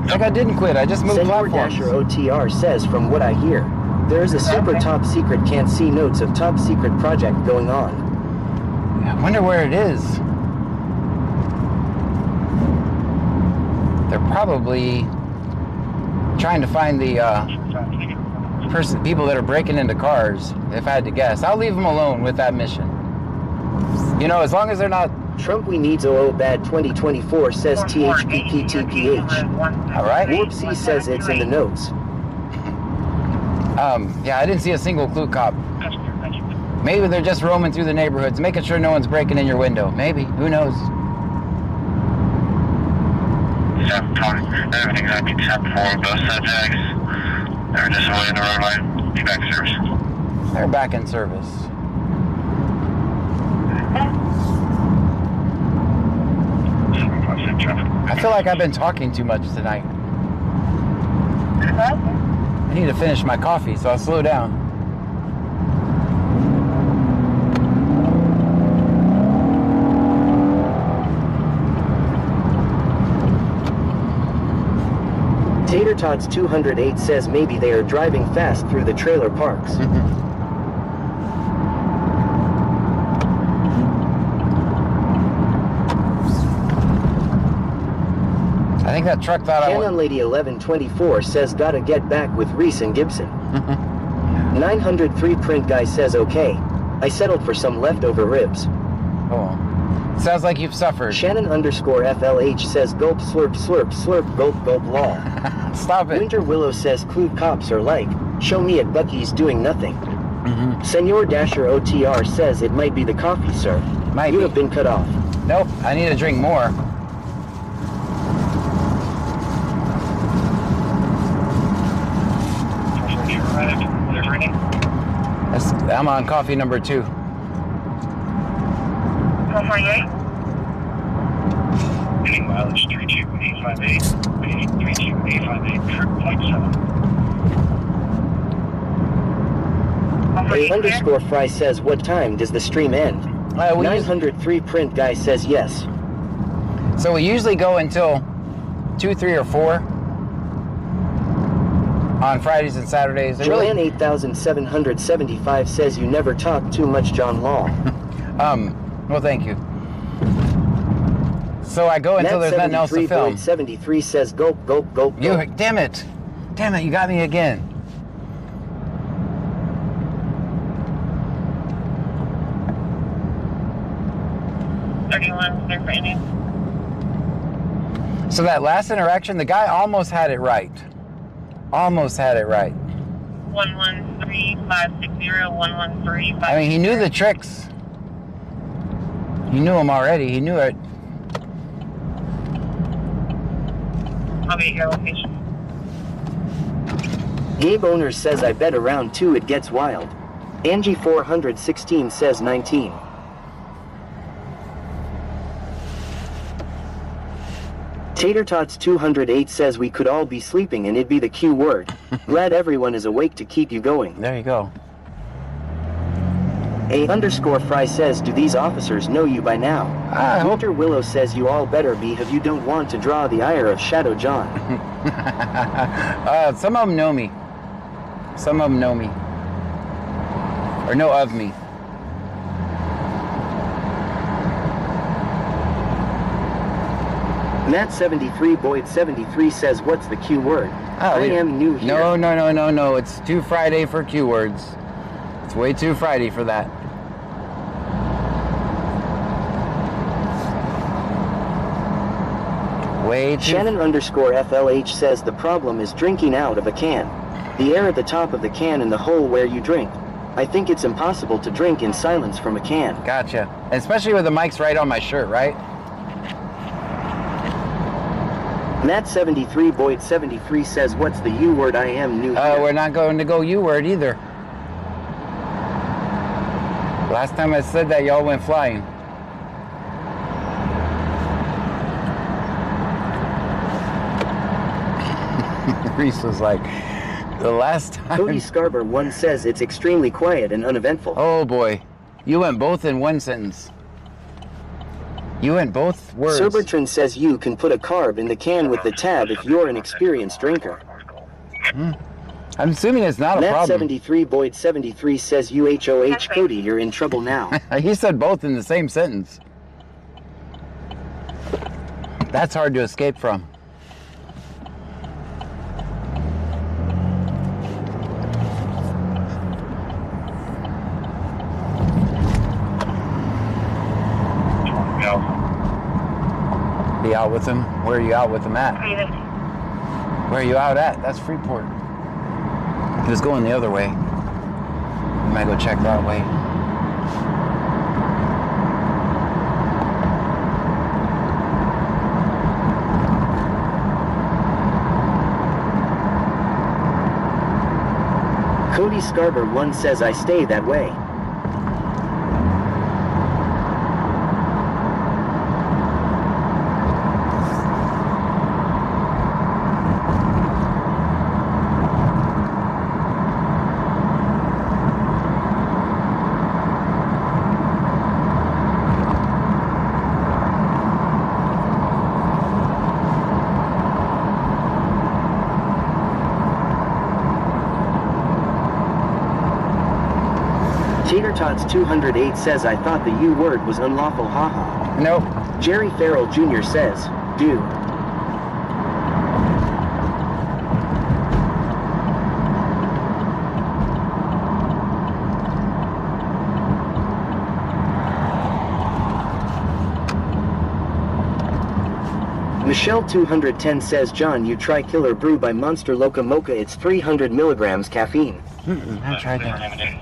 It's like I didn't quit, I just moved platforms. Dasher OTR says from what I hear, there is a super top secret can't see notes of top secret project going on. I wonder where it is. They're probably trying to find the people that are breaking into cars, if I had to guess. I'll leave them alone with that mission. You know, as long as they're not... Trump we needs OO bad 2024 says THPPTPH. All right. Warpsy says it's in the notes. Yeah, I didn't see a single clue cop. Maybe they're just roaming through the neighborhoods, making sure no one's breaking in your window. Maybe. Who knows? Everything's going to be 10-4, both subjects. They're just away in the road line. Be back in service. They're back in service. I feel like I've been talking too much tonight. I need to finish my coffee, so I'll slow down. Tater Tots 208 says maybe they are driving fast through the trailer parks. I think that truck thought I Canon Lady 1124 says gotta get back with Reese and Gibson. 903 print guy says okay. I settled for some leftover ribs. Oh. Sounds like you've suffered. Shannon underscore FLH says gulp slurp slurp slurp gulp gulp lol. Stop it. Winter Willow says clue cops are like, show me at Bucky's doing nothing. Senor Dasher OTR says it might be the coffee, sir. Might you be. have been cut off. Nope, I need to drink more. I'm on coffee number 2. 448. Ending mileage 32858. 32858. A underscore fry says, what time does the stream end? 903 print guy says yes. So we usually go until 2, 3, or 4 on Fridays and Saturdays. Joanne 8775 says you never talk too much, John Law. Well, thank you. So I go until there's nothing else to film. 73 says go, go, go, go. You, damn it, you got me again. So that last interaction, the guy almost had it right. Almost had it right. 113560, 113. I mean, he knew the tricks. He knew them already. He knew it. I'll be at your location. Gabe Owner says I bet around 2 it gets wild. Angie 416 says 19. Tater Tots 208 says we could all be sleeping and it'd be the Q word. Glad everyone is awake to keep you going. There you go. A underscore fry says, do these officers know you by now? Walter Willow says you all better be if you don't want to draw the ire of Shadow John. Some of them know me. Some of them know me. Or know of me. Matt73 Boyd 73 says, what's the Q word? I am new here. No. It's too Friday for Q words. It's way too Friday for that. Way too. Shannon underscore FLH says the problem is drinking out of a can. The air at the top of the can and the hole where you drink. I think it's impossible to drink in silence from a can. Gotcha. Especially with the mics right on my shirt, right? Matt73 Boyd 73 says, what's the U word? I am new here. We're not going to go U word either. Last time I said that, y'all went flying. Reese was like, the last time. Cody Scarber 1 says it's extremely quiet and uneventful. Oh boy, you went both in one sentence. You went both words. Sobertron says you can put a carb in the can with the tab if you're an experienced drinker. I'm assuming it's not a problem. Matt73 Boyd 73 says UHOH Cody, you're in trouble now. He said both in the same sentence. That's hard to escape from. Be out with him? Where are you out with him at? Where are you out at? That's Freeport. He was going the other way. We might go check that way. Cody Scarber 1 says I stay that way. Tater Tots 208 says I thought the U word was unlawful, haha. Nope. Jerry Farrell Jr. says, do. Michelle 210 says, John, you try Killer Brew by Monster Loca Mocha. It's 300 milligrams caffeine. I tried that. Okay.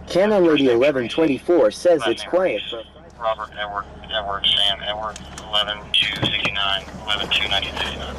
Canon Lady 1124 says it's quiet. Robert Edward That works, Sam. Edward, 11-269, 11-2-1969.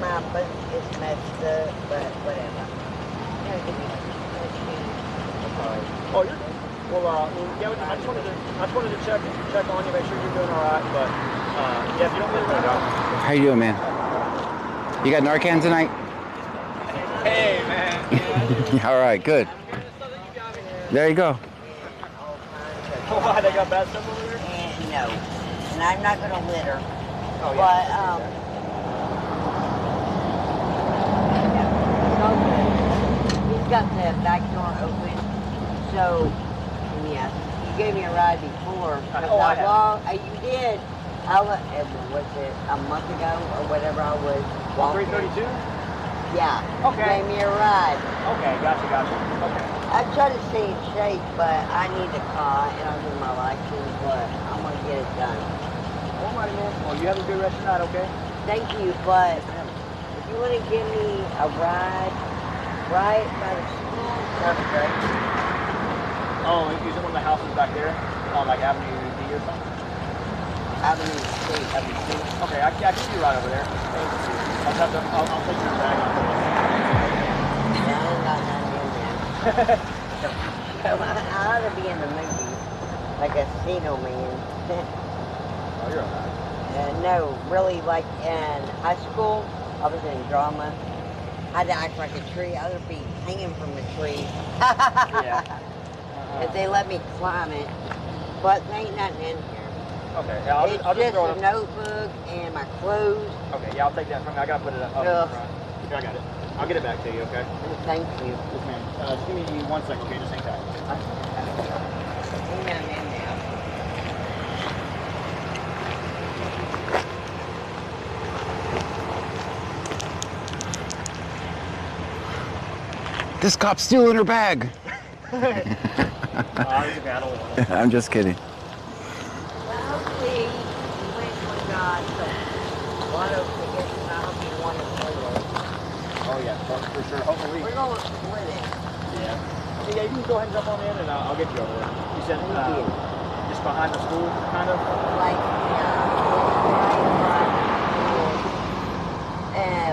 My boot is messed up, but whatever. Oh, you're good. Well, yeah, I just wanted to check on you, make sure you're doing all right. But yeah, if you don't get it right out. How you doing, man? You got Narcan tonight? Hey, man. All right, good. There you go. Why, they got bad stuff over there? No, and I'm not going to litter. Oh, yeah. But, he's got the back door open, so, yeah, you gave me a ride before. Oh, I have. You did. Was it a month ago or whatever I was walking? 332? Yeah. Okay. Gave me a ride. Okay, gotcha. Okay. I try to stay in shape, but I need a car, and I'll do my license, but I'm going to get it done. All right, man. Well, you have a good rest of the night, okay? Thank you, but if you want to give me a ride right by the school, that's great. Oh, is it one of the houses back there on like Avenue D or something? Avenue C. Avenue C. Okay, I can see you right over there. I'll take your bag. Yeah, I ain't got nothing in there. I ought to be in the movies, like a Casino Man. Oh, you're alright. No, really, like in high school, I was in drama. I had to act like a tree. I would be hanging from a tree. Yeah. If they let me climb it. But there ain't nothing in here. Okay, yeah, I'll just throw it a notebook and my clothes. Okay, yeah, I'll take that from you. I gotta put it up in front. Yeah, I got it. I'll get it back to you, okay? Thank you. Yes, ma'am. Just give me 1 second, okay? Just hang tight. This cop's stealing her bag. I'm just kidding. Well, see, you went with God, so one of the tickets, and I hope you want to play with. Oh, yeah, for sure. Hopefully. We're going to split it. Yeah. Yeah, you can go ahead and jump on in, and I'll get you over there. You said just behind the school, kind of? Like,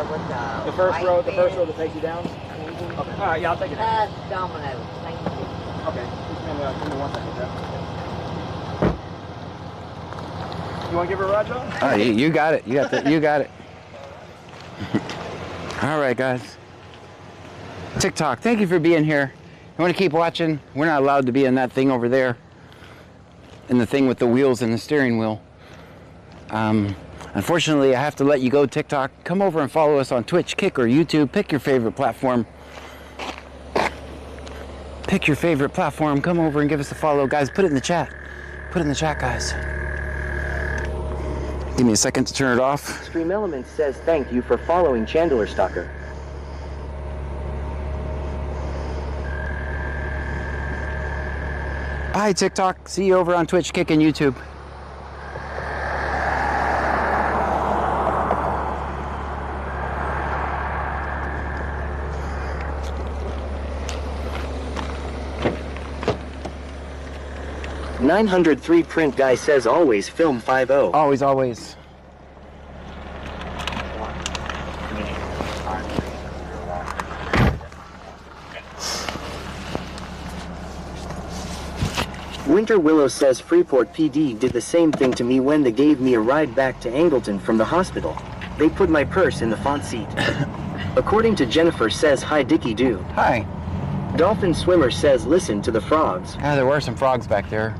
with the first row that takes you down? Okay. All right, yeah, I'll take it down. Domino's. Thank you. Okay. Just give me 1 second, Jeff. You want to give her a ride, John? Oh, you got it. You got it. All right, guys. TikTok, thank you for being here. You want to keep watching? We're not allowed to be in that thing over there. In the thing with the wheels and the steering wheel. Unfortunately, I have to let you go, TikTok. Come over and follow us on Twitch, Kick, or YouTube. Pick your favorite platform. Pick your favorite platform. Come over and give us a follow. Guys, put it in the chat. Put it in the chat, guys. Give me a second to turn it off. Extreme Elements says thank you for following Chandler Stalker. Bye, TikTok. See you over on Twitch, Kick, and YouTube. $903 print guy says always film 5-0. Always. Winter Willow says Freeport PD did the same thing to me when they gave me a ride back to Angleton from the hospital. They put my purse in the front seat. According to Jennifer says hi Dickie Doo. Hi. Dolphin Swimmer says listen to the frogs. Yeah, there were some frogs back there.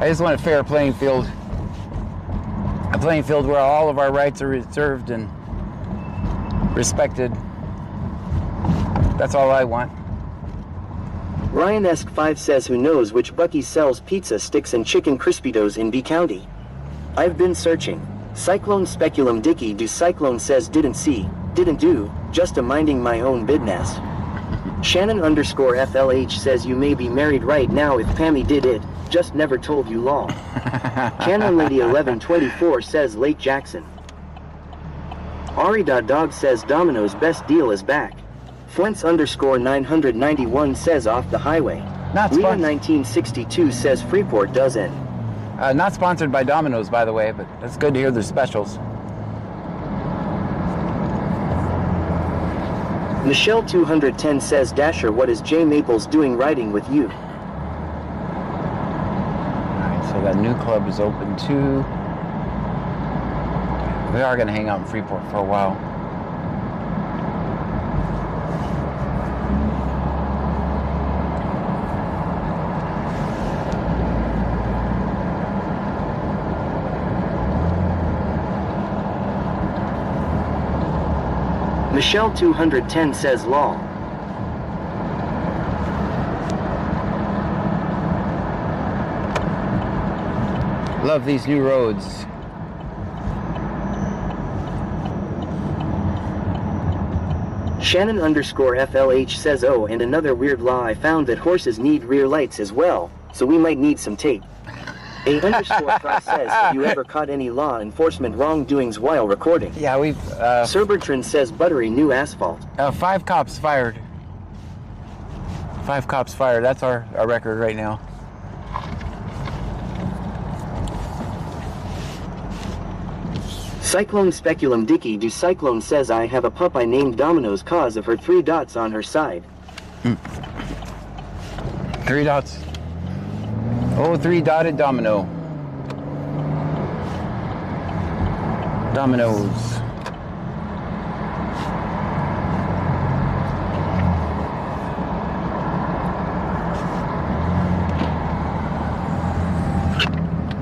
I just want a fair playing field. A playing field where all of our rights are reserved and respected. That's all I want. Ryan-esque5 says who knows which Buc-ee sells pizza sticks and chicken crispitos in B County. I've been searching. Cyclone Speculum Dicky do Cyclone says didn't see, didn't do, just a minding my own business. Shannon_FLH says you may be married right now if Pammy did it, just never told you law. Canon Lady 1124 says Lake Jackson. Ari.dog says Domino's best deal is back. Fuentz_991 says off the highway. Rita 1962 says Freeport does end. Not sponsored by Domino's, by the way, but it's good to hear their specials. Michelle 210 says Dasher, what is Jay Maples doing riding with you? Alright, so that new club is open too. We are going to hang out in Freeport for a while. Michelle 210 says law. Love these new roads. Shannon_FLH says oh, and another weird law I found that horses need rear lights as well, so we might need some tape. A_Fry says, have you ever caught any law enforcement wrongdoings while recording? Yeah, we've... Cerbertron says buttery new asphalt. 5 cops fired. 5 cops fired. That's our record right now. Cyclone Speculum Dicky do Cyclone says I have a pup I named Domino's cause of her 3 dots on her side. 3 dots. Oh, 3-dotted domino. Dominoes.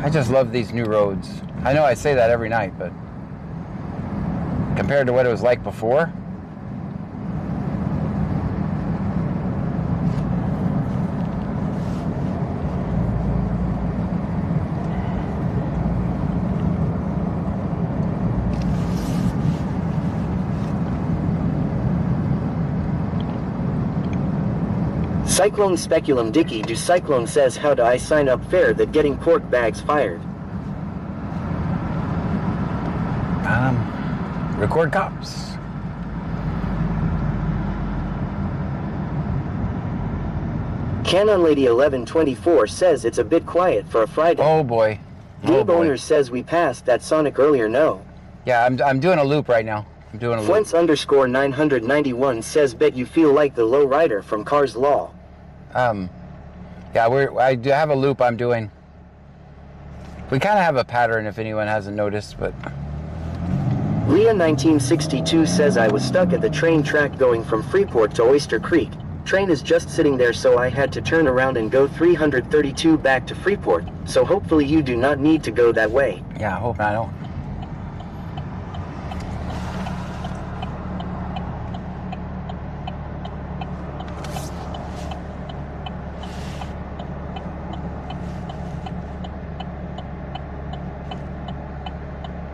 I just love these new roads. I know I say that every night, but compared to what it was like before, Cyclone Speculum Dicky do Cyclone says how do I sign up fair that getting pork bags fired? Record cops. Canon Lady 1124 says it's a bit quiet for a Friday. Oh boy. Gabe Owner says we passed that Sonic earlier, no. Yeah, I'm doing a loop right now. I'm doing a loop. Fuentz_991 says bet you feel like the low rider from Cars Law. Yeah, I do have a loop I'm doing. We kind of have a pattern if anyone hasn't noticed, but... Leah 1962 says I was stuck at the train track going from Freeport to Oyster Creek. Train is just sitting there, so I had to turn around and go 332 back to Freeport, so hopefully you do not need to go that way. Yeah, I hope I don't.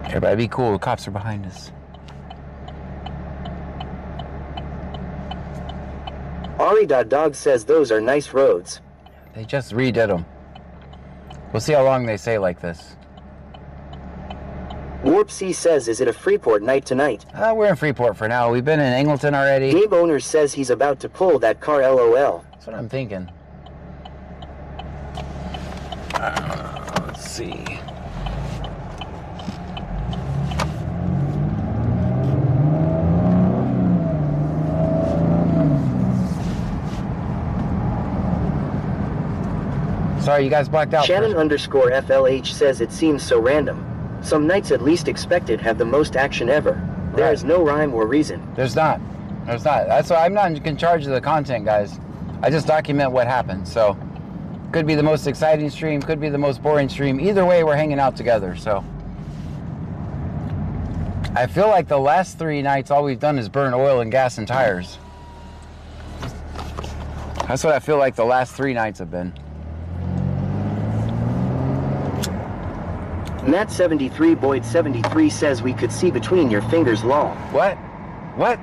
Everybody be cool, the cops are behind us. Ari.dog says those are nice roads. They just redid them. We'll see how long they stay like this. Warp C says is it a Freeport night tonight? We're in Freeport for now. We've been in Angleton already. Gabe Owner says he's about to pull that car LOL. That's what I'm thinking. Let's see. Sorry, you guys blacked out. Shannon_FLH says it seems so random. Some nights at least expected have the most action ever. Right. There is no rhyme or reason. There's not. There's not. That's why I'm not in charge of the content, guys. I just document what happened. So Could be the most exciting stream, could be the most boring stream. Either way, we're hanging out together, so. I feel like the last 3 nights, all we've done is burn oil and gas and tires. That's what I feel like the last 3 nights have been. Matt73 Boyd 73 says we could see between your fingers, lol. What? What?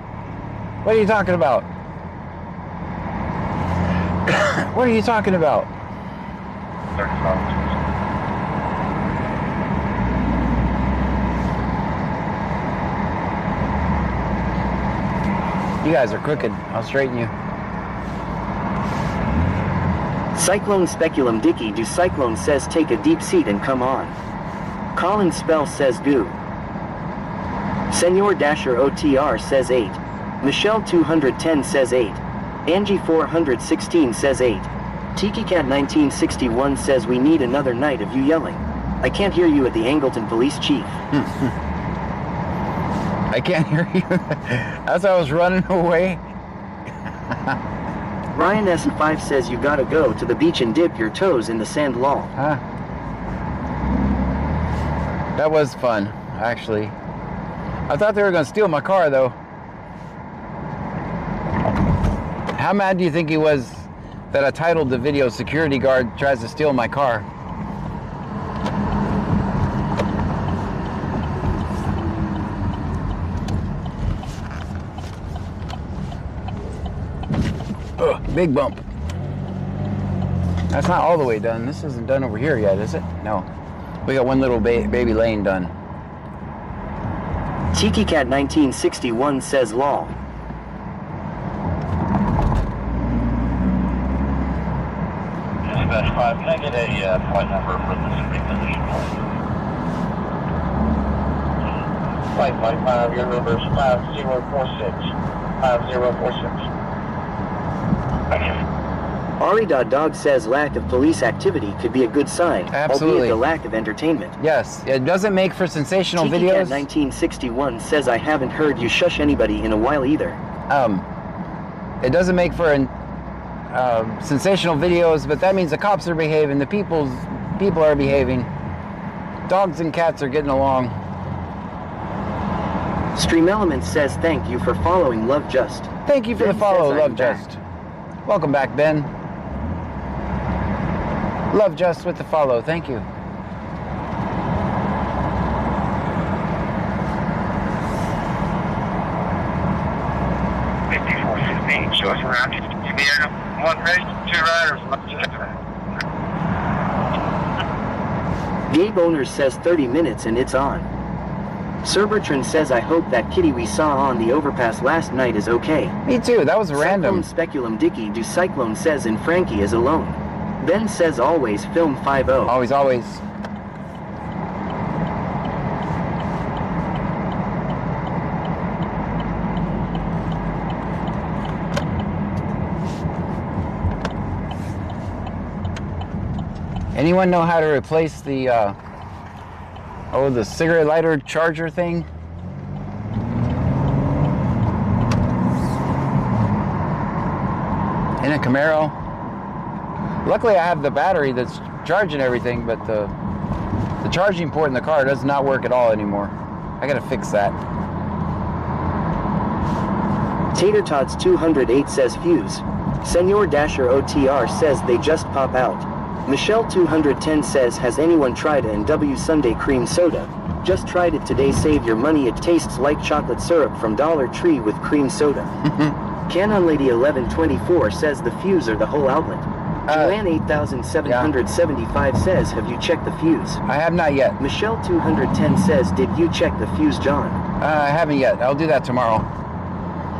What are you talking about? What are you talking about? You guys are crooked. I'll straighten you. Cyclone Speculum Dicky do Cyclone says take a deep seat and come on. Colin Spell says goo. Senor Dasher OTR says 8. Michelle 210 says 8. Angie 416 says 8. Tiki Cat 1961 says we need another night of you yelling. I can't hear you at the Angleton police chief. I can't hear you. As I was running away. Ryan S5 says you gotta go to the beach and dip your toes in the sand, lol. Huh? That was fun, actually. I thought they were gonna steal my car, though. How mad do you think he was that I titled the video "Security Guard Tries to Steal My Car"? Ugh, big bump. That's not all the way done. This isn't done over here yet, is it? No. We got one little baby lane done. Tiki Cat 1961 says lol. Dispatch 5, can I get a flight number for this reposition? Flight 5, your number is 5046. 5046. Thank you. Ari.Dog says lack of police activity could be a good sign, Absolutely. albeit the lack of entertainment. Yes, it doesn't make for sensational Tiki videos. Cat 1961 says I haven't heard you shush anybody in a while either. It doesn't make for sensational videos, but that means the cops are behaving, the people are behaving, dogs and cats are getting along. Stream Elements says thank you for following Love Just. Thank you for Ben the follow, says Love I'm Just. back. Welcome back, Ben. Love Just with the follow. Thank you. Show us around. You be there, one ready, 2 riders. Gabe Owners says 30 minutes and it's on. Sir Bertrand says I hope that kitty we saw on the overpass last night is okay. Me too, that was random. Cyclone Speculum Dicky do Cyclone says and Frankie is alone. Ben says always film 50. Always, always. Anyone know how to replace the the cigarette lighter charger thing? In a Camaro? Luckily I have the battery that's charging everything, but the charging port in the car does not work at all anymore. I gotta fix that. Tater Tots 208 says fuse. Senor Dasher OTR says they just pop out. Michelle 210 says has anyone tried A&W Sunday cream soda? Just tried it today, save your money, it tastes like chocolate syrup from Dollar Tree with cream soda. Canon Lady 1124 says the fuse or the whole outlet. Joanne 8775 says have you checked the fuse? I have not yet. Michelle 210 says did you check the fuse, John? I haven't yet. I'll do that tomorrow.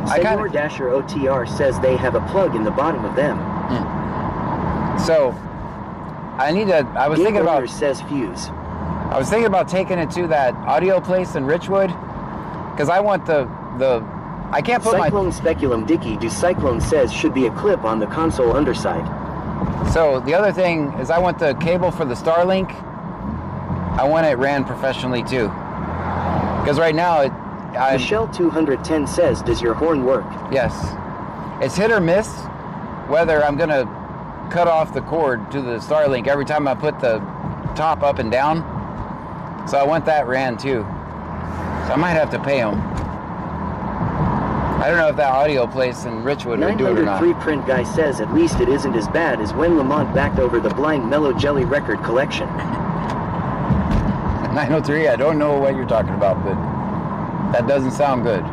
Senor Dasher OTR says they have a plug in the bottom of them. So I was thinking about says fuse. I was thinking about taking it to that audio place in Richwood, because I want the I can't put Cyclone Speculum Dicky do Cyclone says should be a clip on the console underside. So the other thing is I want the cable for the Starlink. I want it ran professionally too, because right now Michelle 210 says does your horn work? Yes, it's hit or miss whether I'm gonna cut off the cord to the Starlink every time I put the top up and down. So I want that ran too. So I might have to pay them. I don't know if that audio place in Richwood would do it or not. 903 print guy says at least it isn't as bad as when Lamont backed over the Blind Mellow Jelly record collection. 903, I don't know what you're talking about, but that doesn't sound good.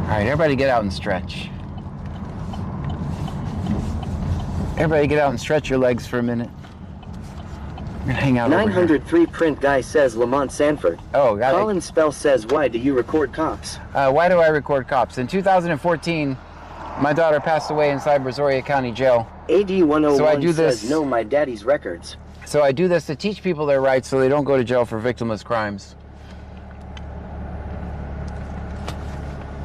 All right, everybody get out and stretch. Everybody get out and stretch your legs for a minute. I'm gonna hang out 903 print guy says Lamont Sanford. Oh, got it. Colin Spell says, why do you record cops? Why do I record cops? In 2014, my daughter passed away inside Brazoria County Jail. AD101 so I do this, says, no, my daddy's records. So I do this to teach people their rights so they don't go to jail for victimless crimes.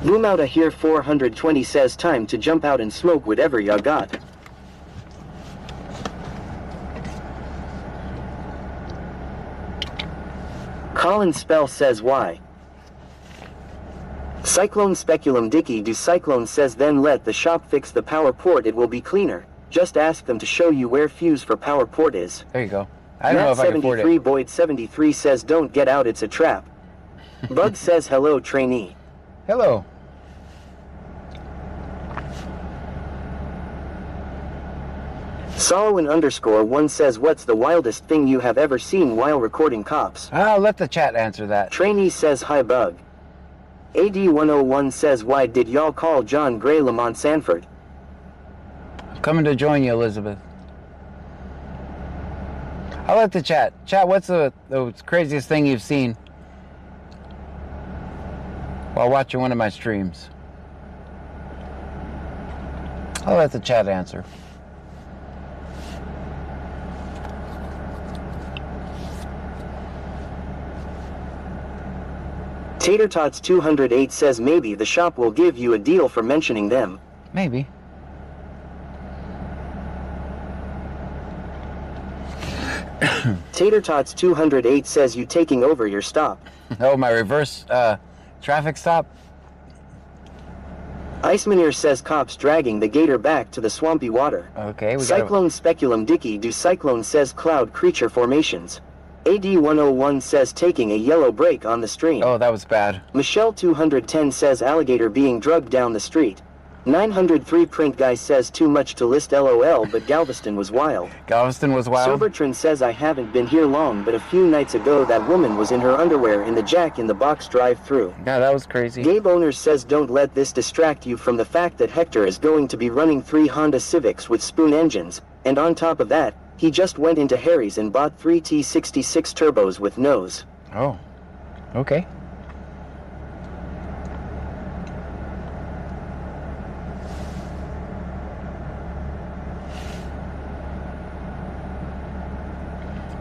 Loom out here 420 says time to jump out and smoke whatever ya got. Colin Spell says why. Cyclone Speculum Dicky do Cyclone says then let the shop fix the power port, it will be cleaner. Just ask them to show you where fuse for power port is. There you go. I don't know if I can afford it. Boyd 73 says don't get out, it's a trap. Bug says hello trainee. Hello. Solomon _1 says what's the wildest thing you have ever seen while recording cops? I'll let the chat answer that. Trainee says hi Bug. AD101 says why did y'all call John Gray Lamont Sanford? Coming to join you, Elizabeth. I'll let the chat. Chat, what's the craziest thing you've seen while watching one of my streams? I'll let the chat answer. Tater Tots 208 says maybe the shop will give you a deal for mentioning them. Maybe. Tater Tots 208 says you taking over your stop. Oh, my reverse traffic stop? Icemaneer says cops dragging the gator back to the swampy water. Okay, we Cyclone Speculum Dicky do Cyclone says cloud creature formations. AD101 says taking a yellow break on the stream. Oh, that was bad. Michelle 210 says alligator being drugged down the street. 903 print guy says too much to list LOL, but Galveston was wild. Galveston was wild? Sobertron says I haven't been here long, but a few nights ago that woman was in her underwear in the Jack in the Box drive-thru. Yeah, that was crazy. Gabe Owners says don't let this distract you from the fact that Hector is going to be running 3 Honda Civics with spoon engines, and on top of that, he just went into Harry's and bought 3 T66 turbos with nose. Oh, okay.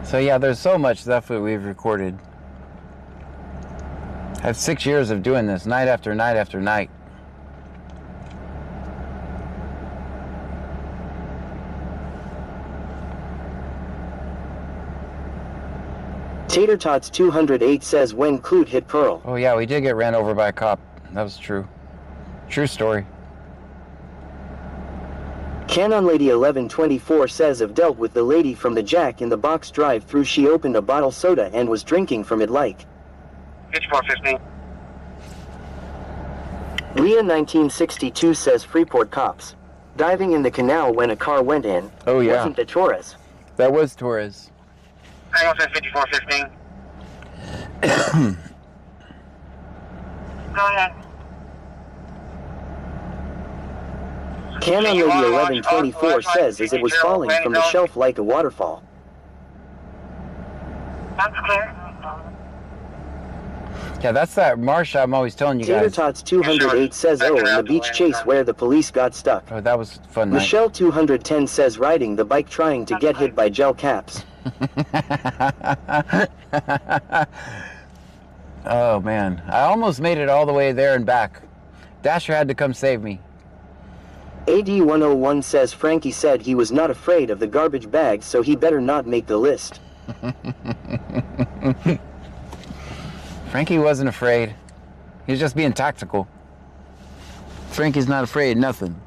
So yeah, there's so much stuff that we've recorded. I have 6 years of doing this, night after night after night. Tater Tots 208 says when Clute hit Pearl. Oh yeah, we did get ran over by a cop. That was true. True story. Canon Lady 1124 says I've dealt with the lady from the Jack in the Box drive-thru. She opened a bottle soda and was drinking from it like. 5415. Leah 1962 says Freeport cops diving in the canal when a car went in. Oh yeah. Wasn't it Torres? That was Torres. Hang on, says 5415. Go ahead. Canon Lady 1124 says as it was falling from the shelf like a waterfall. That's clear. Yeah, that's that marsh I'm always telling you Tater guys. Tots 208 says in the beach chase where the police got stuck. Oh, that was fun. Michelle 210 says riding the bike trying to get hit by gel caps. Oh man, I almost made it all the way there and back. Dasher had to come save me. AD101 says Frankie said he was not afraid of the garbage bag, so he better not make the list. Frankie wasn't afraid. He was just being tactical. Frankie's not afraid of nothing.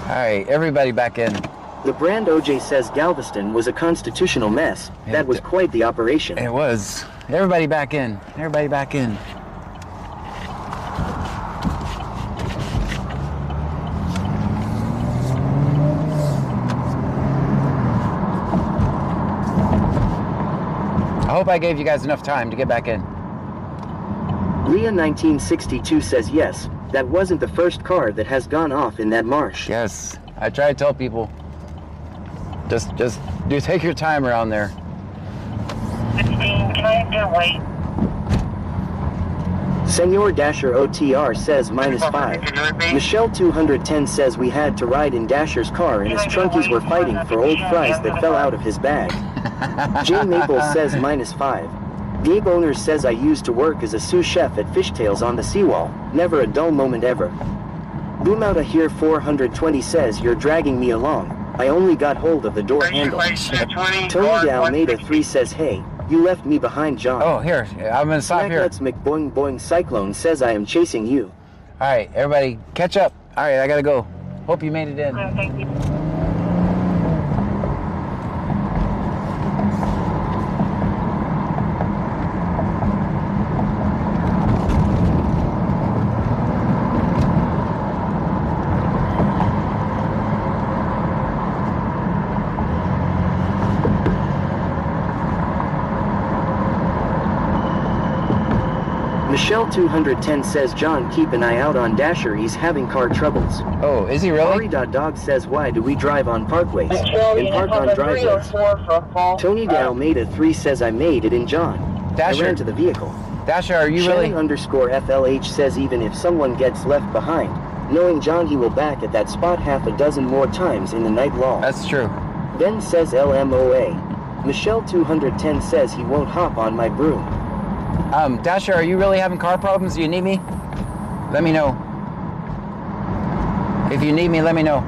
Alright, everybody back in. The brand OJ says Galveston was a constitutional mess. That was quite the operation. It was. Everybody back in. Everybody back in. I hope I gave you guys enough time to get back in. Leah 1962 says yes, that wasn't the first car that has gone off in that marsh. Yes, I try to tell people, just do take your time around there. 15, can I do wait? Senor Dasher OTR says -5. Michelle 210 says we had to ride in Dasher's car and his trunkies were fighting for old fries that fell out of his bag. Jay Maple says -5. Gabe Owner says I used to work as a sous chef at Fishtails on the seawall. Never a dull moment ever. Boomouta here 420 says you're dragging me along. I only got hold of the door handle. Tony Dalmeda 3 says hey, you left me behind, John. Oh, here, I'm gonna stop here. Nuts McBoing Boing Cyclone says I am chasing you. Alright, everybody, catch up. Alright, I gotta go. Hope you made it in. Thank you. Michelle 210 says John keep an eye out on Dasher, he's having car troubles. Oh, is he really? Ari.dog says why do we drive on parkways and park on driveways? Tony Dalmeda 3 says I made it in John. Dasher. I ran to the vehicle. Dasher, are you really? Shannon_FLH says even if someone gets left behind, knowing John he will back at that spot half a dozen more times in the night long. That's true. Ben says LMOA. Michelle 210 says he won't hop on my broom. Dasher, are you really having car problems? Do you need me? Let me know. If you need me, let me know.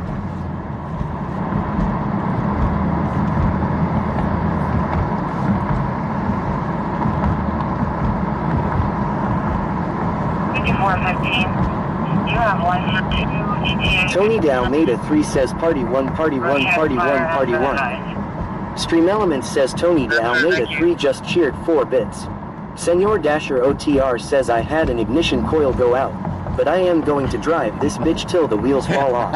You have 1 2 ETA. Tony Dalmeda 3 says party 1, party 1, party 1, party 1. Stream Elements says Tony Dalmeda 3 just cheered 4 bits. Senor Dasher OTR says I had an ignition coil go out, but I am going to drive this bitch till the wheels fall off.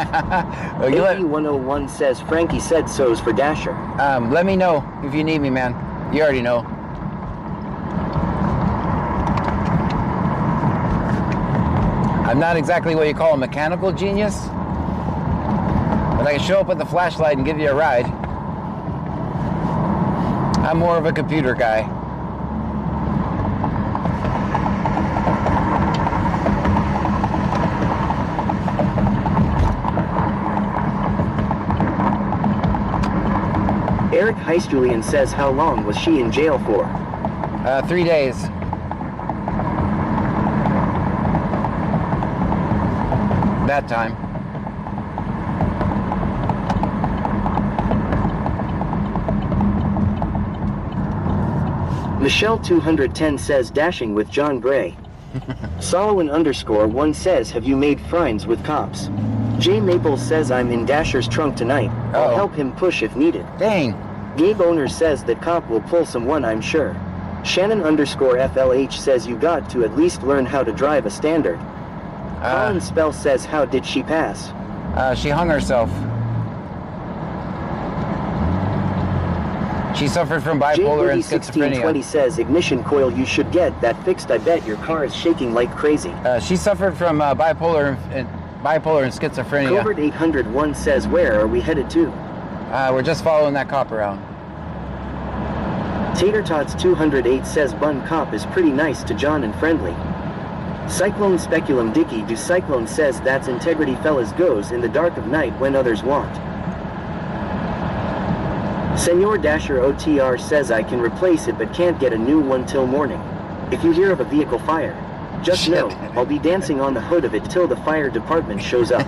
AP101 says Frankie said so's for Dasher. Let me know if you need me, man. You already know. I'm not exactly what you call a mechanical genius, but I can show up with the flashlight and give you a ride. I'm more of a computer guy. Eric Heist-Julian says how long was she in jail for? 3 days. That time. Michelle 210 says dashing with John Gray. Solomon_1 says have you made friends with cops? Jay Maple says I'm in Dasher's trunk tonight. I'll help him push if needed. Dang. Gabe Owner says that cop will pull someone, I'm sure. Shannon_FLH says you got to at least learn how to drive a standard. Colin Spell says how did she pass? She hung herself. She suffered from bipolar and schizophrenia. 1620 says ignition coil you should get that fixed. I bet your car is shaking like crazy. She suffered from bipolar and schizophrenia. Covert 801 says where are we headed to? We're just following that cop around. Tater Tots 208 says Bun Cop is pretty nice to John and friendly. Cyclone Speculum Dicky do Cyclone says that's integrity fellas goes in the dark of night when others want. Senor Dasher OTR says I can replace it but can't get a new one till morning. If you hear of a vehicle fire, Just know, I'll be dancing on the hood of it till the fire department shows up.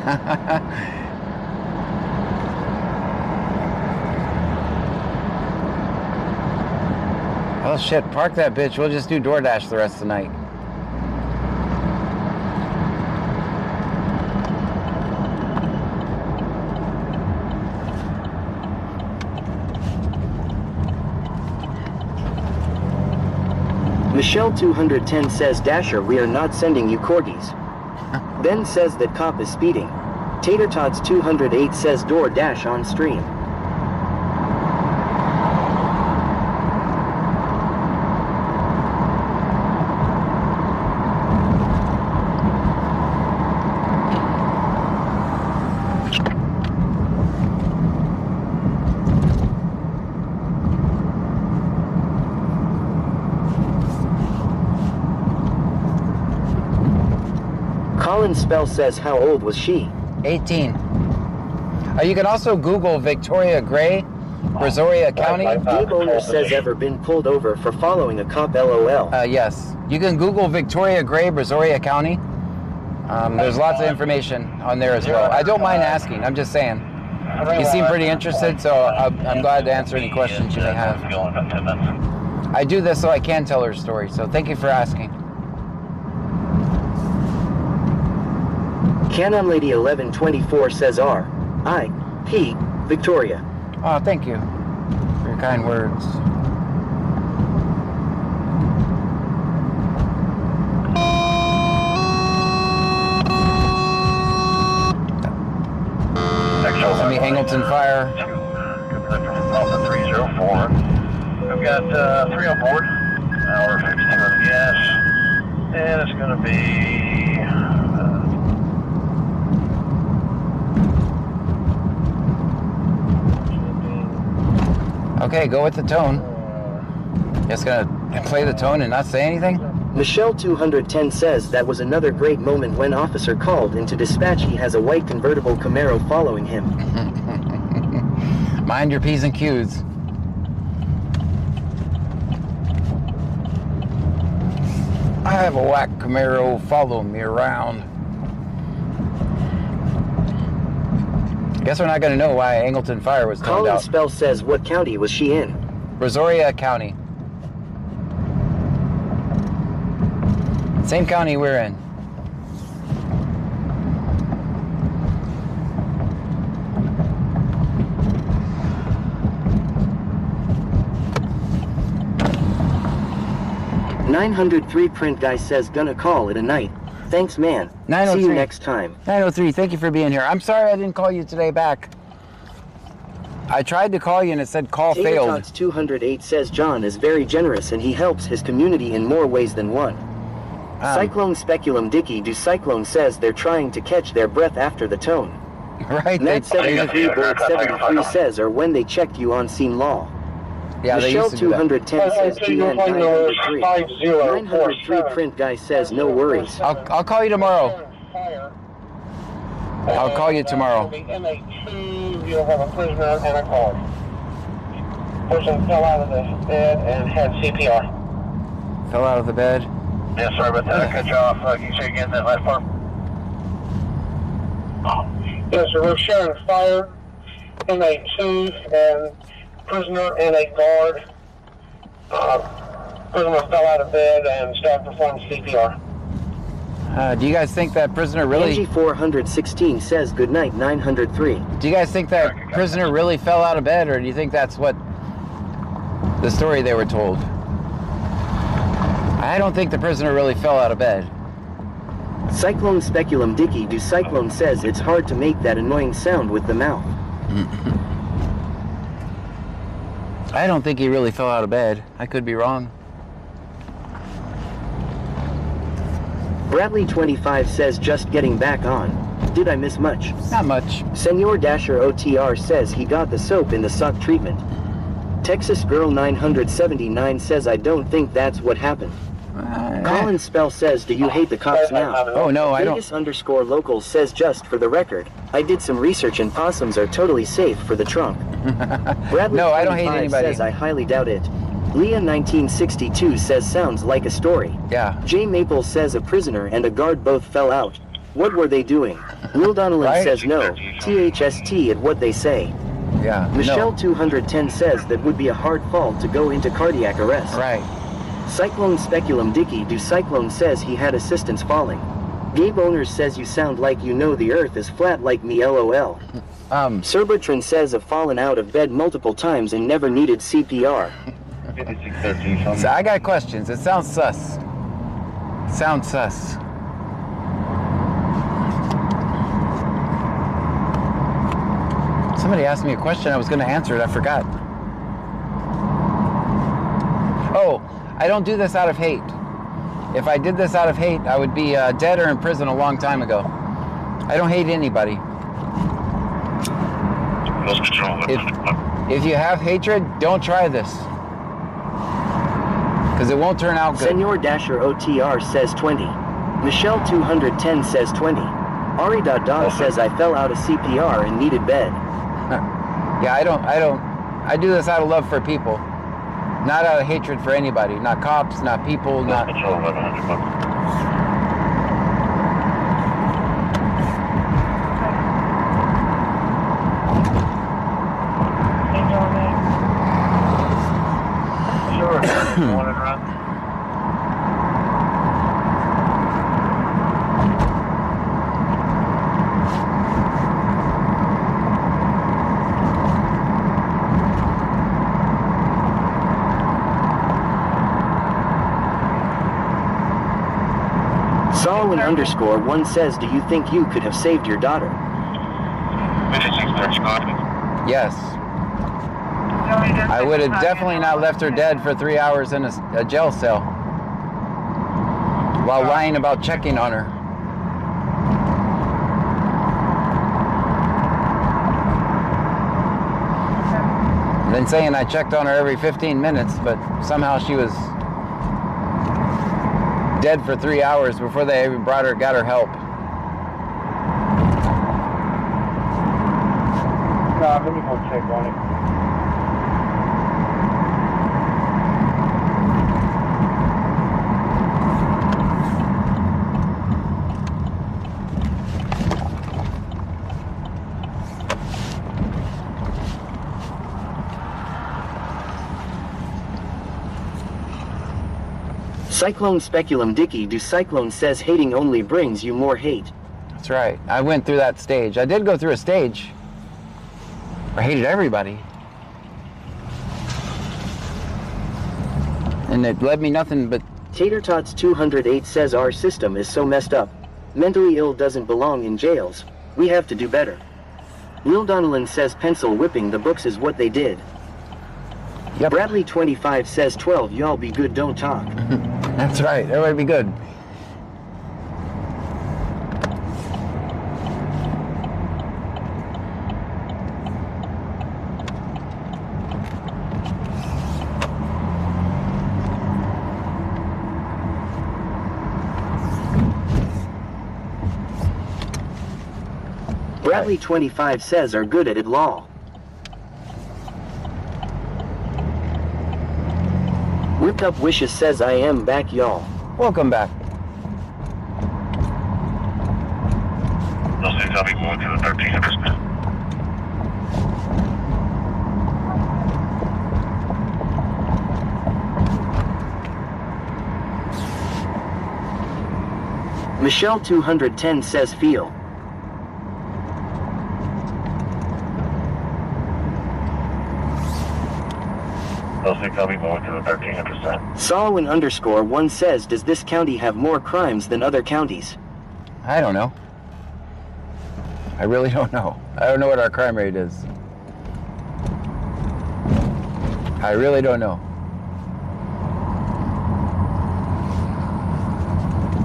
Oh shit, park that bitch. We'll just do DoorDash the rest of the night. Michelle 210 says, Dasher, we are not sending you corgis. Ben says that cop is speeding. Tater Tots 208 says DoorDash on stream. Colin Spell says, how old was she? 18. You can also Google Victoria Gray, Brazoria County. Gabe Owner says, ever been pulled over for following a cop, LOL. Yes. You can Google Victoria Gray, Brazoria County. There's lots of information on there as well. I don't mind asking. I'm just saying. You seem pretty interested, so I'm glad to answer any questions you may have. I do this so I can tell her story, so thank you for asking. Canon Lady 1124 says R.I.P. Victoria. Oh, thank you for your kind words. Send me Angleton Fire. Alpha 304. We've got 3 on board. Hour 52 on the gas. And it's going to be... Okay, go with the tone. Just gonna play the tone and not say anything? Michelle 210 says that was another great moment when officer called into dispatch. He has a white convertible Camaro following him. Mind your P's and Q's. I have a white Camaro following me around. Guess we're not going to know why Angleton Fire was toned Colin out. Spell says, what county was she in? Brazoria County. Same county we're in. $903 print guy says, gonna call it a night. Thanks, man. 903. See you next time. 903, thank you for being here. I'm sorry I didn't call you today back. I tried to call you and it said call failed. Tots 208 says John is very generous and he helps his community in more ways than one. Cyclone Speculum Dicky do Cyclone says they're trying to catch their breath after the tone. Right. Nat 73 Board 73 says, or when they checked you on scene law. Yeah, they Michelle used to do 210 says GN 903. 903 print guy says no worries. I'll call you tomorrow. I'll call you tomorrow. MA2, you'll have a prisoner and a car. Person fell out of the bed and had CPR. Fell out of the bed? Yeah, sorry about that. I cut you off. Can you say again that last part? Yes, sir. We're sharing fire. MA2 and prisoner and a guard. Prisoner fell out of bed and staff performed CPR. Do you guys think that prisoner really... Angie 416 says good night 903. Do you guys think that prisoner really fell out of bed, or do you think that's what the story they were told? I don't think the prisoner really fell out of bed. Cyclone Speculum Dicky do Cyclone says it's hard to make that annoying sound with the mouth. I don't think he really fell out of bed. I could be wrong. Bradley 25 says just getting back on. Did I miss much? Not much. Senor Dasher OTR says he got the soap in the sock treatment. Texas Girl 979 says I don't think that's what happened. Colin Spell says, do you hate the cops now? Oh no, I don't. Vegas _local says just for the record, I did some research and possums are totally safe for the trunk. Bradley No, I don't hate anybody. Says I highly doubt it. Leah 1962 says sounds like a story. Yeah. Jay Maple says a prisoner and a guard both fell out. What were they doing? Will Donnellan Right? says no. THST at what they say. Yeah. Michelle No. 210 says that would be a hard fall to go into cardiac arrest. Right. Cyclone Speculum Dicky do Cyclone says he had assistance falling. Gabe Owners says you sound like you know the earth is flat like me LOL. Sir Bertrand says I've fallen out of bed multiple times and never needed CPR. So I got questions. It sounds sus. Sounds sus. Somebody asked me a question. I was going to answer it. I forgot. Oh, I don't do this out of hate. If I did this out of hate, I would be dead or in prison a long time ago. I don't hate anybody. If you have hatred, don't try this. Because it won't turn out good. Senor Dasher OTR says 20. Michelle 210 says 20. Ari Dada says I fell out of CPR and needed bed. Yeah, I do this out of love for people. Not out of hatred for anybody. Not cops, not people, not... Solomon _1 says, do you think you could have saved your daughter? Yes. I would have definitely not left her dead for 3 hours in a jail cell while lying about checking on her. Been saying I checked on her every 15 minutes, but somehow she was dead for 3 hours before they even got her help. Let me go check on it. Cyclone Speculum Dicky do Cyclone says hating only brings you more hate. That's right. I went through that stage. I did go through a stage where I hated everybody. And it led me nothing but... Tater Tots 208 says our system is so messed up. Mentally ill doesn't belong in jails. We have to do better. Lil Donnellan says pencil whipping the books is what they did. Yep. Bradley 25 says 12 y'all be good don't talk. That's right. Everybody be good. Bradley 25 says are good at it law. Whipped Up Wishes says I am back y'all. Welcome back. Those things I'll be going to the 1300 Michelle 210 says feel. Those things I'll be going to the 1300%. Solomon _1 says does this county have more crimes than other counties? I don't know. I really don't know. I don't know what our crime rate is. I really don't know.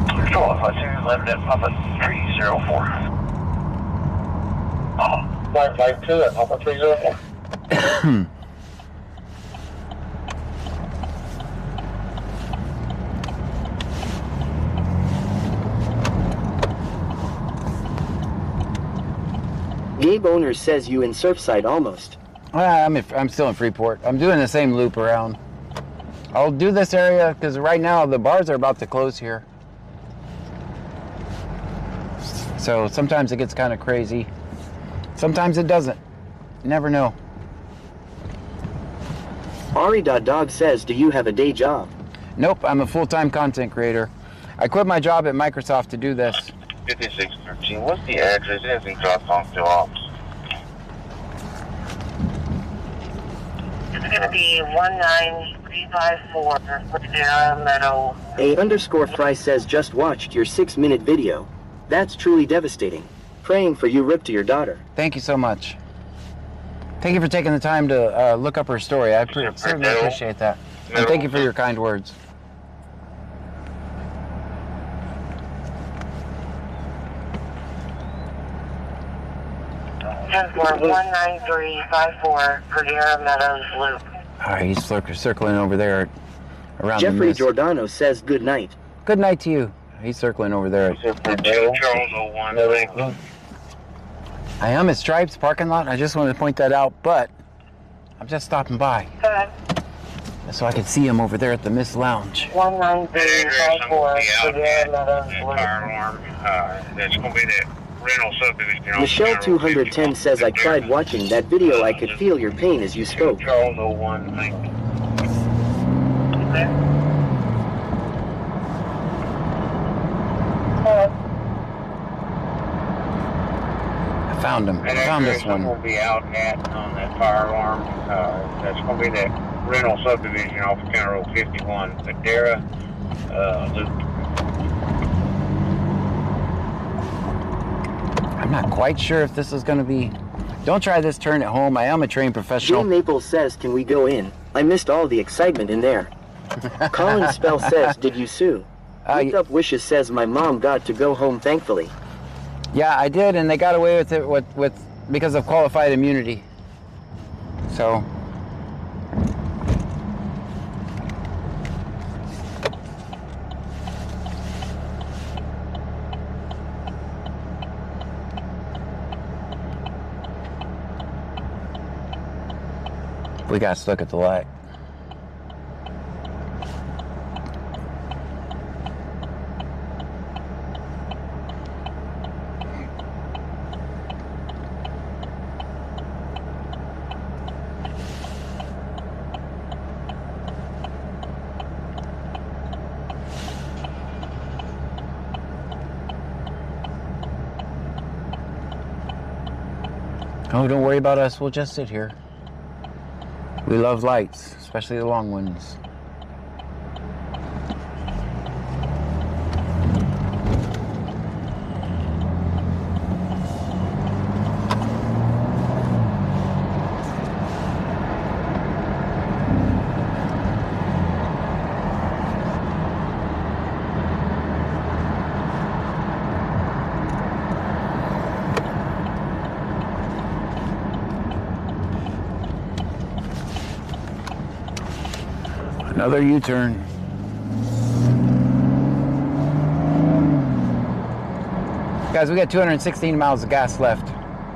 Control, if I see you landed at Papa 304. 552 at Papa 304. Gabe Owners says you in Surfside almost. I'm still in Freeport. I'm doing the same loop around. I'll do this area because right now the bars are about to close here. So sometimes it gets kind of crazy. Sometimes it doesn't. You never know. Ari.dog says, do you have a day job? Nope, I'm a full-time content creator. I quit my job at Microsoft to do this. 5613, what's the address? It hasn't dropped off the office. It's going to be 19354 Ladera Meadow. A_Fry says, just watched your 6-minute video. That's truly devastating. Praying for you, Rip, to your daughter. Thank you so much. Thank you for taking the time to look up her story. I certainly appreciate that. And thank you for your kind words. For 19354 Ladera Meadows Loop. All right, he's circling over there around the Jeffrey mist. Giordano says, good night. Good night to you. He's circling over there. I am at Stripes parking lot. I just wanted to point that out, but I'm just stopping by. So I could see him over there at the Mist Lounge. 19354 Ladera Meadows Loop. That's going to be that rental subdivision. Michelle 210 says, I tried watching that video. I could feel your pain as you spoke. Charles 01, thank you. I found him. I found this one. Will be out at on that fire alarm. That's going to be that rental subdivision off of County Road 51, Madera Loop. I'm not quite sure if this is going to be... Don't try this turn at home. I am a trained professional. Jay Maples says, can we go in? I missed all the excitement in there. Colin Spell says, did you sue? Lift Up Wishes says, my mom got to go home thankfully. Yeah, I did, and they got away with it with because of qualified immunity. So... we got stuck at the light. Oh, don't worry about us. We'll just sit here. We love lights, especially the long ones. Another U-turn. Guys, we got 216 miles of gas left.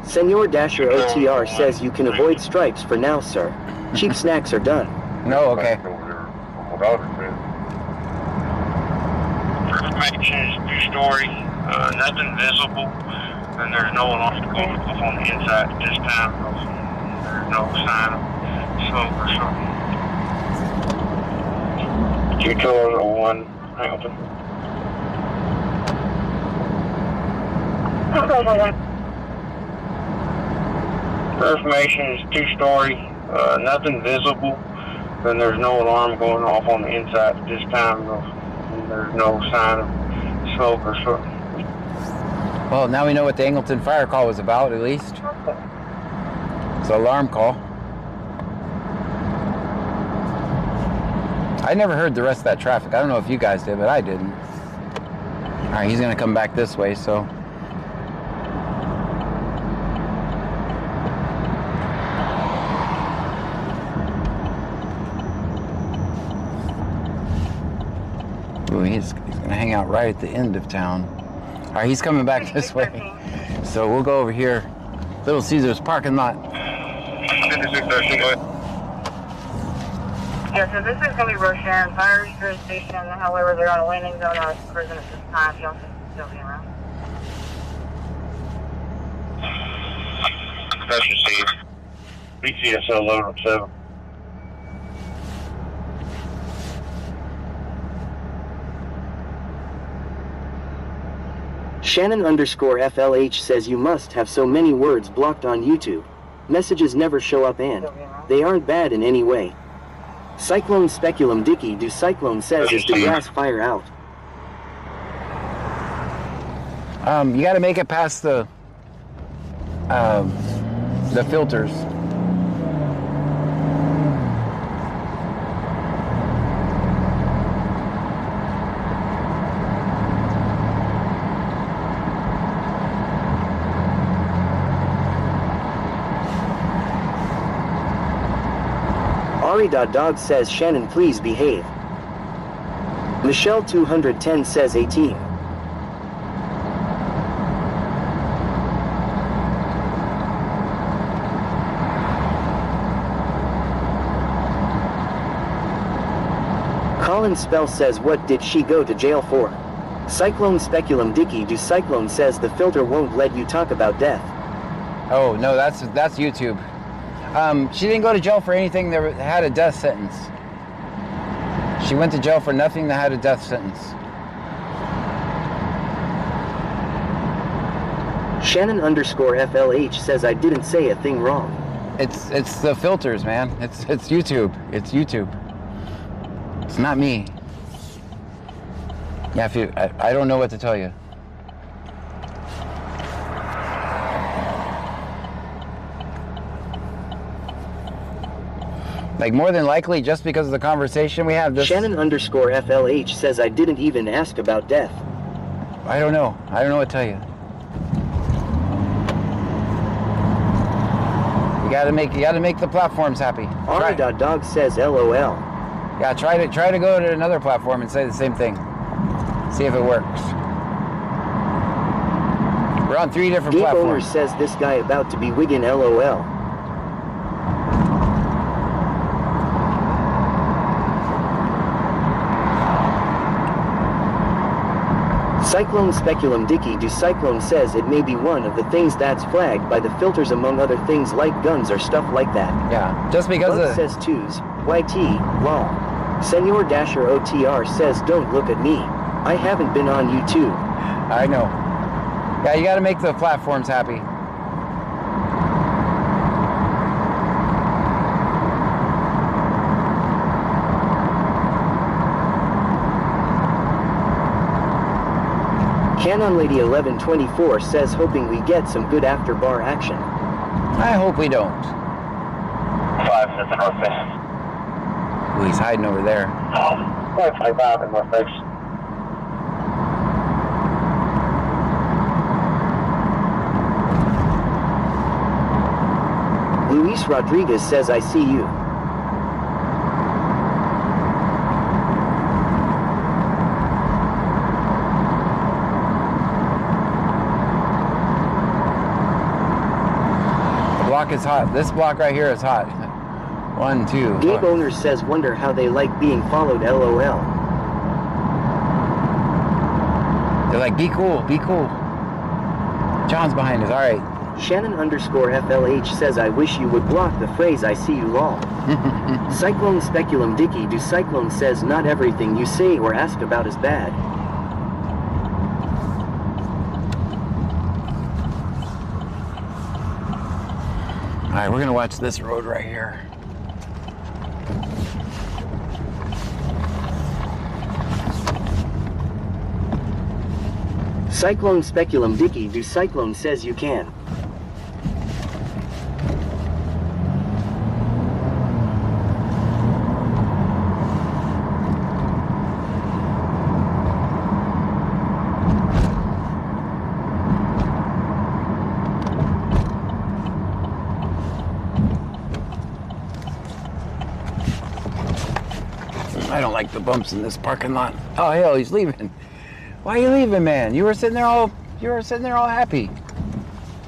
Senor Dasher OTR says you can avoid Stripes for now, sir. Cheap snacks are done. No, okay. Information is two-story, nothing visible, and there's no alarm going off on the inside at this time. There's no sign of smoke or something. 201, Angleton. Information is two-story, nothing visible, and there's no alarm going off on the inside at this time. There's no sign of smoke or something. Well, now we know what the Angleton fire call was about, at least. It's an alarm call. I never heard the rest of that traffic. I don't know if you guys did, but I didn't. All right, he's gonna come back this way, so. Ooh, he's gonna hang out right at the end of town. All right, he's coming back this way. So we'll go over here. Little Caesars parking lot. Yeah, so this is going to be Roshan, fire jurisdiction. However, they're on a landing zone on a prison at this time. If y'all can still be around. That's received. BCSO load 7. Shannon_FLH says you must have so many words blocked on YouTube. Messages never show up and they aren't bad in any way. Cyclone Speculum Dicky do Cyclone says is the grass fire out. You got to make it past the filters. Ari.dog says Shannon please behave. Michelle 210 says 18. Colin Spell says what did she go to jail for? Cyclone Speculum Dicky do Cyclone says the filter won't let you talk about death. Oh no, that's YouTube. She didn't go to jail for anything that had a death sentence. She went to jail for nothing that had a death sentence. Shannon_FLH says I didn't say a thing wrong. It's the filters, man. It's YouTube. It's YouTube. It's not me. Yeah, I don't know what to tell you. Like, more than likely, just because of the conversation we have, this... Shannon_FLH says I didn't even ask about death. I don't know. I don't know what to tell you. You gotta make the platforms happy. Ari.dog says LOL. Yeah, try to go to another platform and say the same thing. See if it works. We're on 3 different platforms. Owner says this guy about to be wiggin' LOL. Cyclone Speculum Dicky do Cyclone says it may be one of the things that's flagged by the filters among other things like guns or stuff like that. Yeah, just because Bug says twos, YT, lol. Senor Dasher OTR says don't look at me. I haven't been on YouTube. I know. Yeah, you gotta make the platforms happy. Canon Lady 1124 says hoping we get some good after bar action. I hope we don't. 5 minutes in north face. Ooh, he's hiding over there. 5 in north face. Luis Rodriguez says I see you. Is hot. This block right here is hot. 1, 2. Gabe Owner says wonder how they like being followed LOL. They're like, be cool, be cool. John's behind us, alright. Shannon_FLH says I wish you would block the phrase I see you lol. Cyclone Speculum Dicky do Cyclone says not everything you say or ask about is bad. Alright, we're gonna watch this road right here. Cyclone Speculum Dicky do Cyclone says you can. I don't like the bumps in this parking lot. Oh hell, he's leaving. Why are you leaving, man? You were sitting there all happy.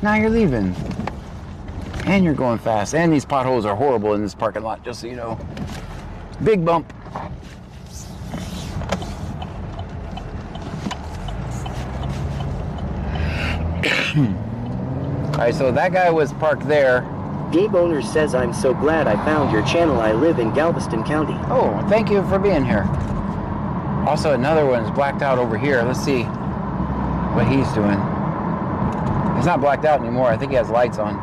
Now you're leaving. And you're going fast. And these potholes are horrible in this parking lot, just so you know. Big bump. Alright, so that guy was parked there. Gabe Owner says, I'm so glad I found your channel. I live in Galveston County. Oh, thank you for being here. Also, another one is blacked out over here. Let's see what he's doing. He's not blacked out anymore. I think he has lights on.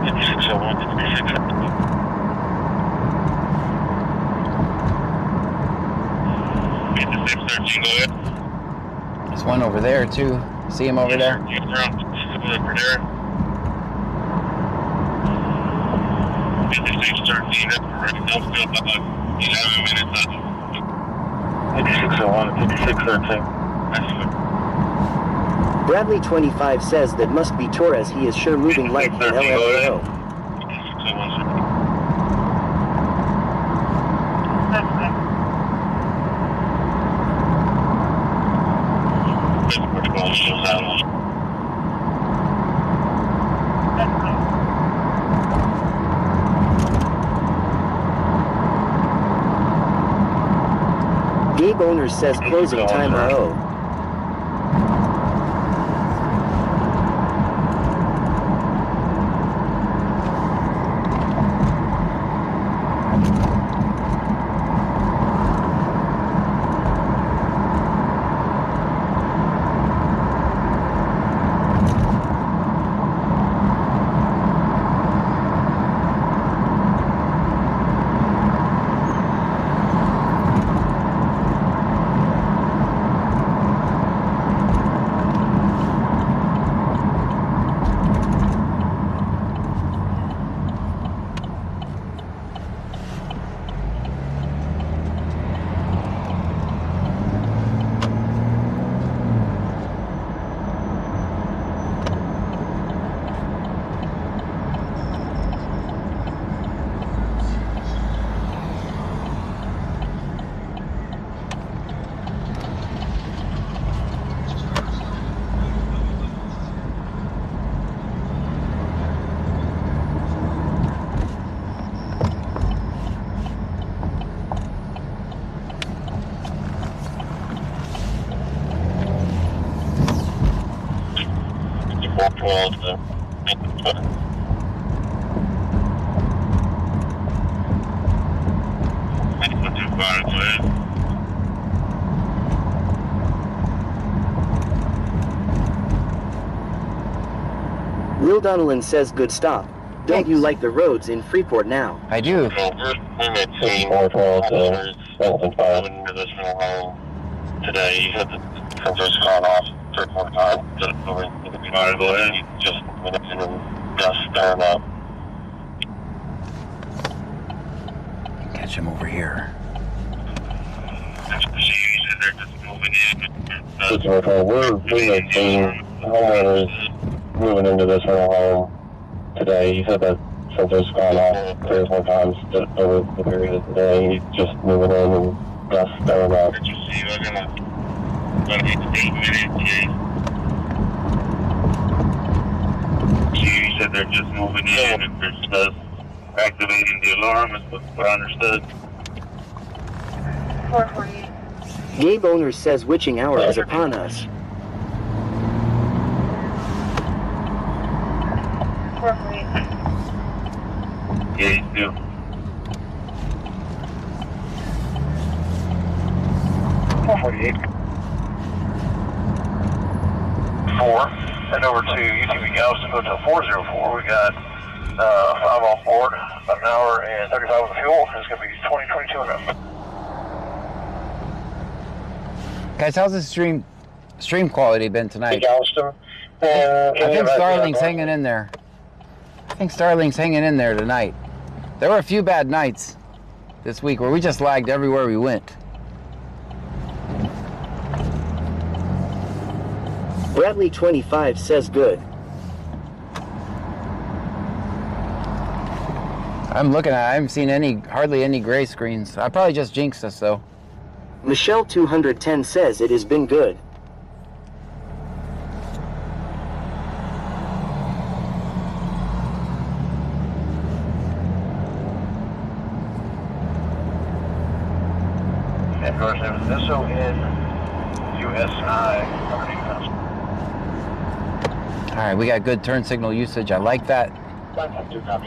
5601, 5613, go ahead. There's one over there too. See him over there? Yes, around over there. 5613, that's already done still about 11 minutes. 5601, 5613. That's good. Bradley 25 says that must be Torres. He is sure moving like an LMAO. Gabe Owner says closing time RO. Will Donnellan says good stop. Don't you like the roads in Freeport now? I do. Today, you had the sensors gone off 3 or 4 times. Alright, go ahead. Just minutes in and dust down up. Catch him over here. They're just moving in. We're seeing homeowners moving into this rental home today. You said that sensors gone off 3 or 4 times over the period of the day. Just moving in and dust down up. Did you see? We're gonna 8 minutes. You said they're just moving in and they're just activating the alarm is what I understood. 448. Gabe Owner says witching hour is upon us. 448. Yeah, you do. 448. 4. Head over to UTV Galveston Hotel 404. We got 5 on board, about an hour and 35 with the fuel. It's going to be 2022 and up. Guys, how's the stream quality been tonight? Galveston. I think Starlink's hanging in there. I think Starlink's hanging in there tonight. There were a few bad nights this week where we just lagged everywhere we went. Bradley 25 says good. I'm looking at it. I haven't seen hardly any gray screens. I probably just jinxed us though. Michelle 210 says it has been good. Car's name is SONUSI. All right, we got good turn signal usage. I like that. 5.2 copy.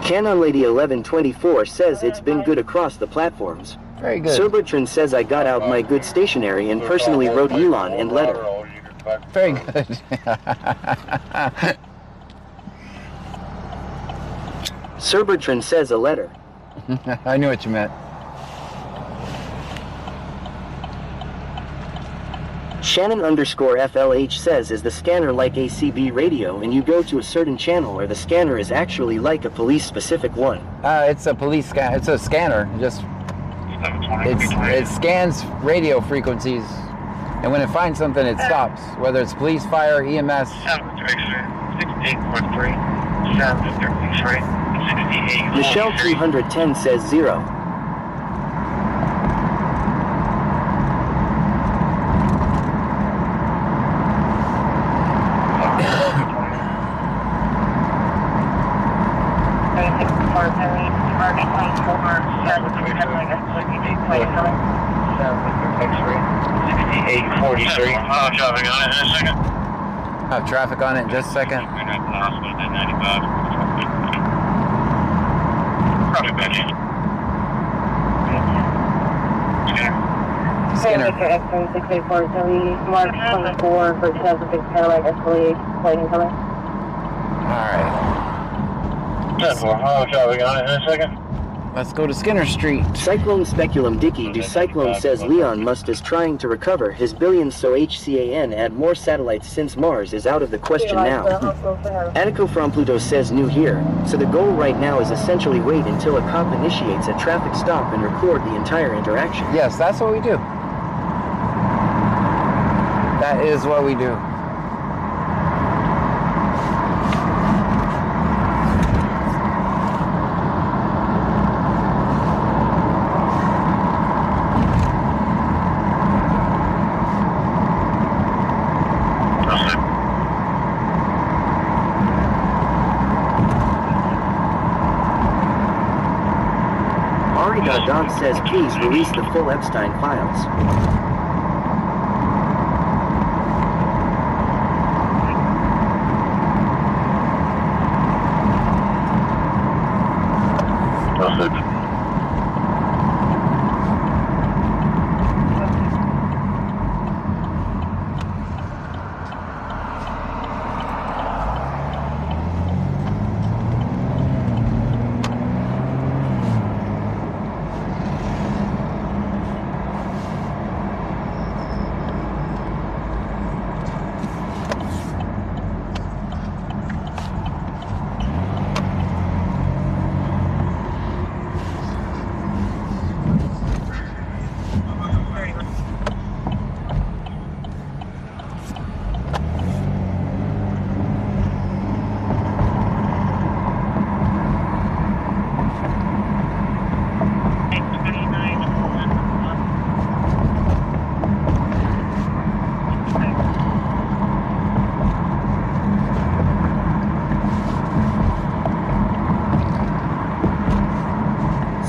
Canon Lady 1124 says it's been good across the platforms. Very good. Cerbertron says I got out my good stationery and personally wrote Elon and letter. Very good. Cerbertron says a letter. I knew what you meant. Shannon_FLH says, is the scanner like ACB radio and you go to a certain channel, or the scanner is actually like a police specific one? It's a police scan. It's a scanner. It scans radio frequencies, and when it finds something, it stops. Whether it's police, fire, EMS. 68.3. Michelle 310 says 0. Traffic on it in a second. Have traffic on it in just a second. Probably back in. Skinner. X-ray 684 Mark 24 for 2006 Cadillac Escalade, waiting coming. Alright. 10-4, traffic on it in a second. Let's go to Skinner Street. Cyclone Speculum Dicky do Cyclone says Leon Musk is trying to recover his billions, so HCAN add more satellites since Mars is out of the question now. Attico from Pluto says new here, so the goal right now is essentially wait until a cop initiates a traffic stop and record the entire interaction. Yes, that's what we do. That is what we do. Dog says please release the full Epstein files.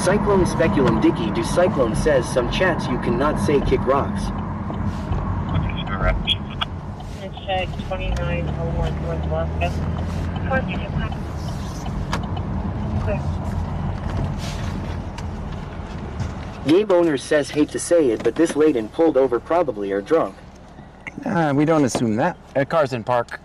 Cyclone Speculum Dicky do Cyclone says some chats you cannot say kick rocks. Check 2901 North Alaska. Gabe Owner says hate to say it, but this late and pulled over probably are drunk. We don't assume that. That car's in park.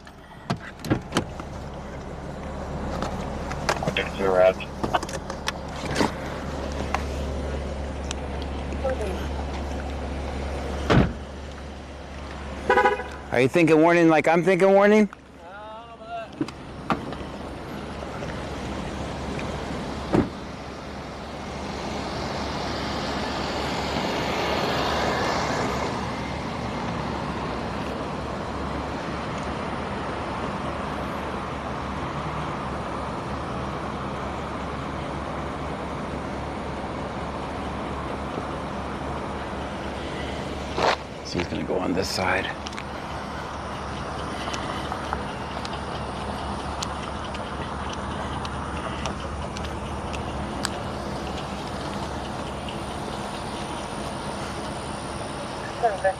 Are you thinking warning like I'm thinking warning? So he's gonna go on this side. Okay.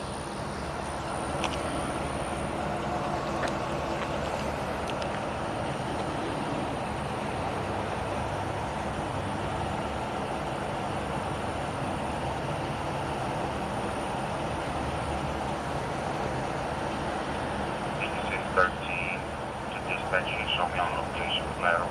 Show me on location, lateral.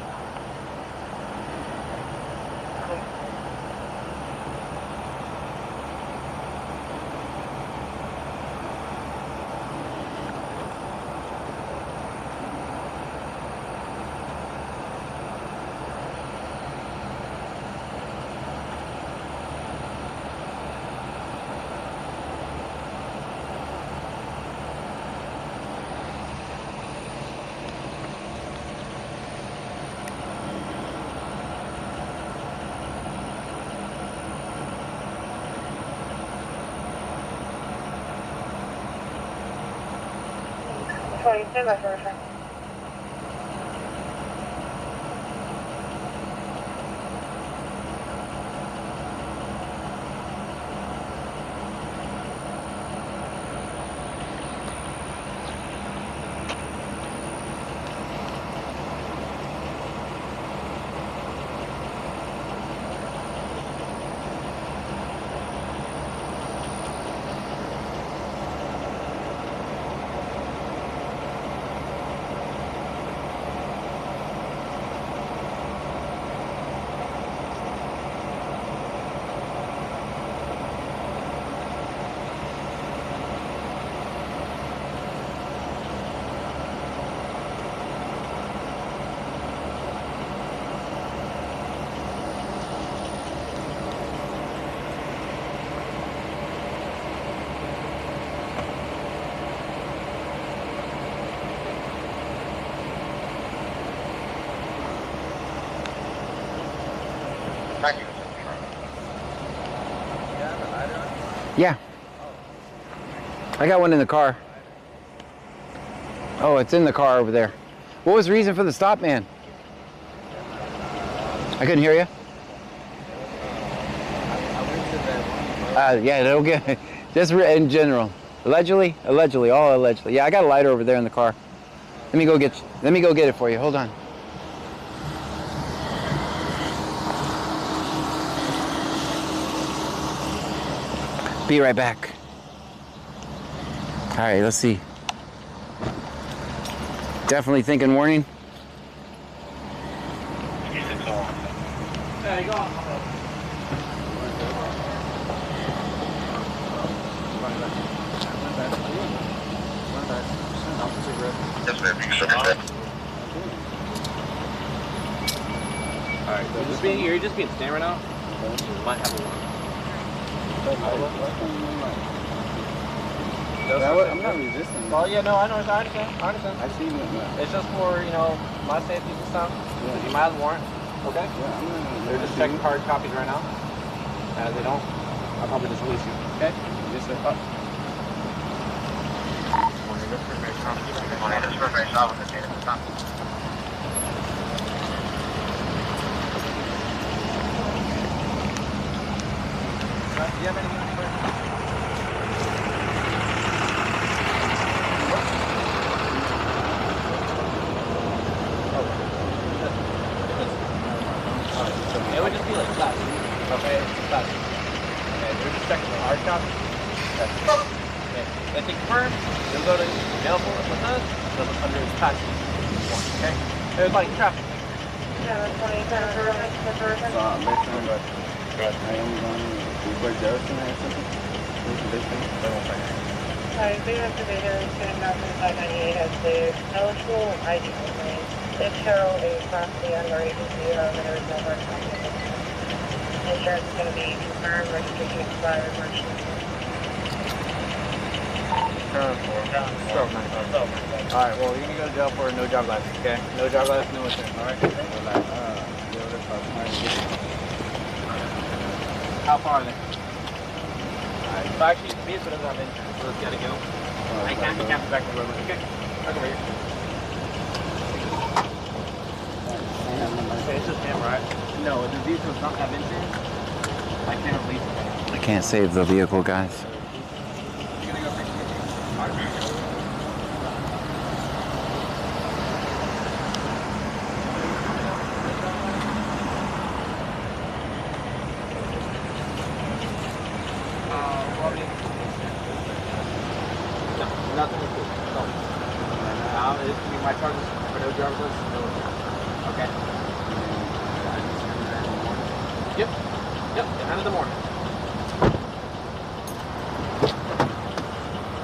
Yeah. I got one in the car. Oh, it's in the car over there. What was the reason for the stop, man? I couldn't hear you. Yeah, it'll get just in general. Allegedly, all allegedly. Yeah, I got a lighter over there in the car. Let me go get it for you. Hold on. Be right back. All right, let's see. Definitely thinking warning. There you go. Alright, so you're just being stand right now? You might have a one. I'm not resisting. Oh yeah, no, I understand. I see you. It's just for, my safety and stuff. Yeah. You might have a warrant. Okay? Yeah, they're just checking hard copies right now. If they don't, I'll probably just release you. Okay? Yes, sir. Do you have anything on your It would just be like flat. Okay, it's flat. Okay, they're just checking the hard copy. Okay. If they confirm, you'll go to jail for it with us. They'll look under his passport. Okay? There's like traffic. Sorry, the investigator is going to knock on 598 has cleared. Eligible ID only. If show a property under agency, there is no hard copy. Insurance is going to be confirmed, registration expired, March 19th. Alright, well, you're going to go to jail for no job license, okay? No job license, no insurance, alright? How far are they? So actually, the vehicle doesn't have insurance, so it's got to go. I can't be back to the road, okay? Back over here. Okay, it's just him, right? No, the vehicle does not have insurance. I can't release it. I can't save the vehicle, guys. Nothing is cool. No. This will be my charges for no driver's license. No. Okay. Yep. Yep. 9 in the morning.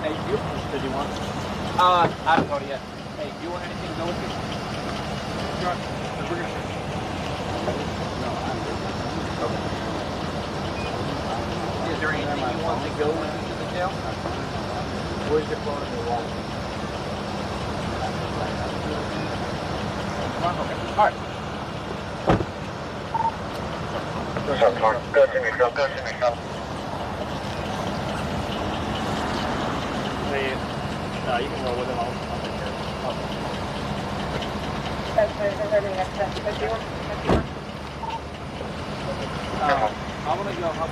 Hey, did you want? I haven't got it yet. Hey, do you want anything to go with you? Sure. We're gonna. No, I'm good. Okay. Is there anything you want to go with you to the jail? Where's your phone and your wallet? Okay. All right. Go to me, go to me, go. Hey, you can roll with him. I'll take care of it. I'm gonna go help.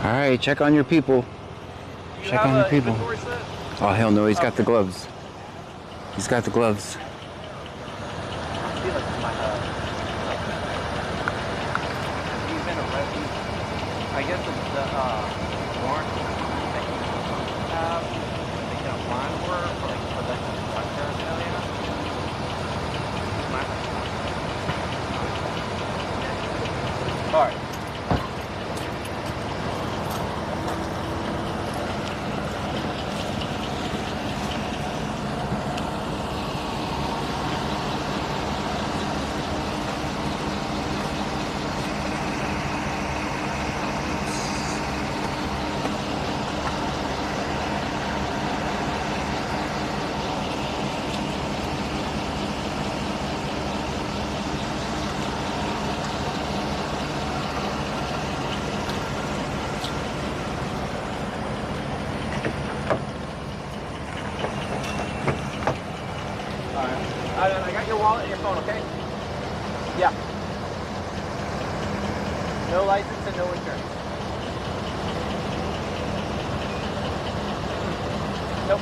All right, check on your people. Check on your people. Oh, hell no, he's got the gloves. He's got the gloves. I guess the warrant they can apply for like possession of drug paraphernalia. All right. I got your wallet and your phone, okay? Yeah. No license and no insurance. Nope.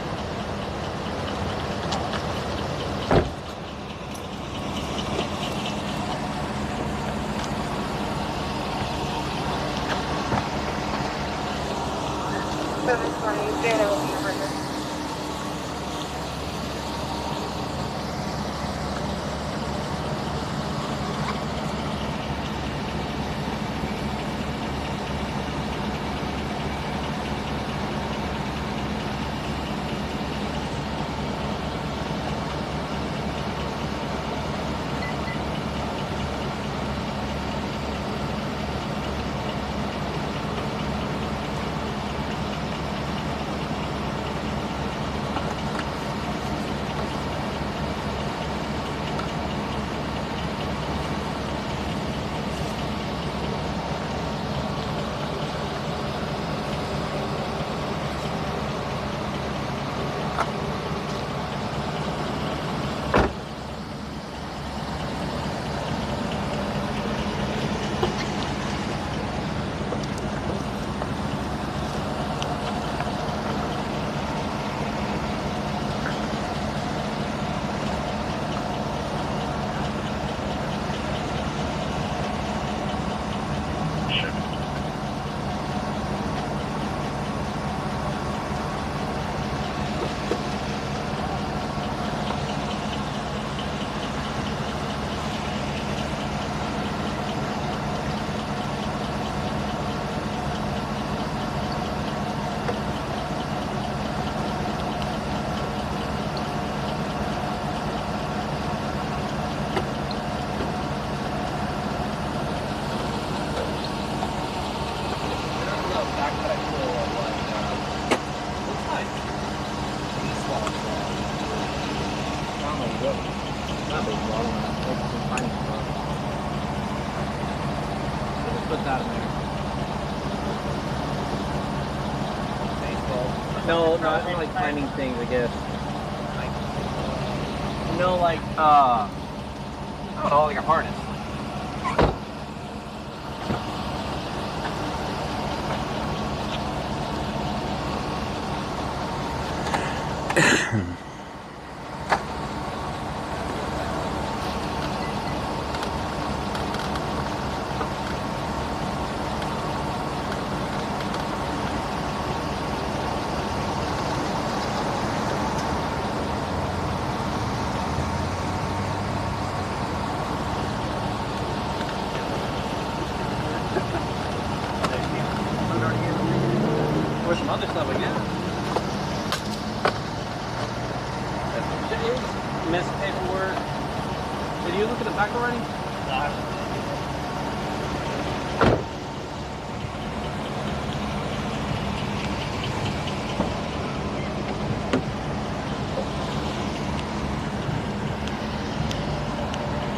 Put that in there. No, not like finding things, I guess. You know, like, I don't know, like a harness. was some other stuff, I guess. Missed paperwork. Did you look at the back already?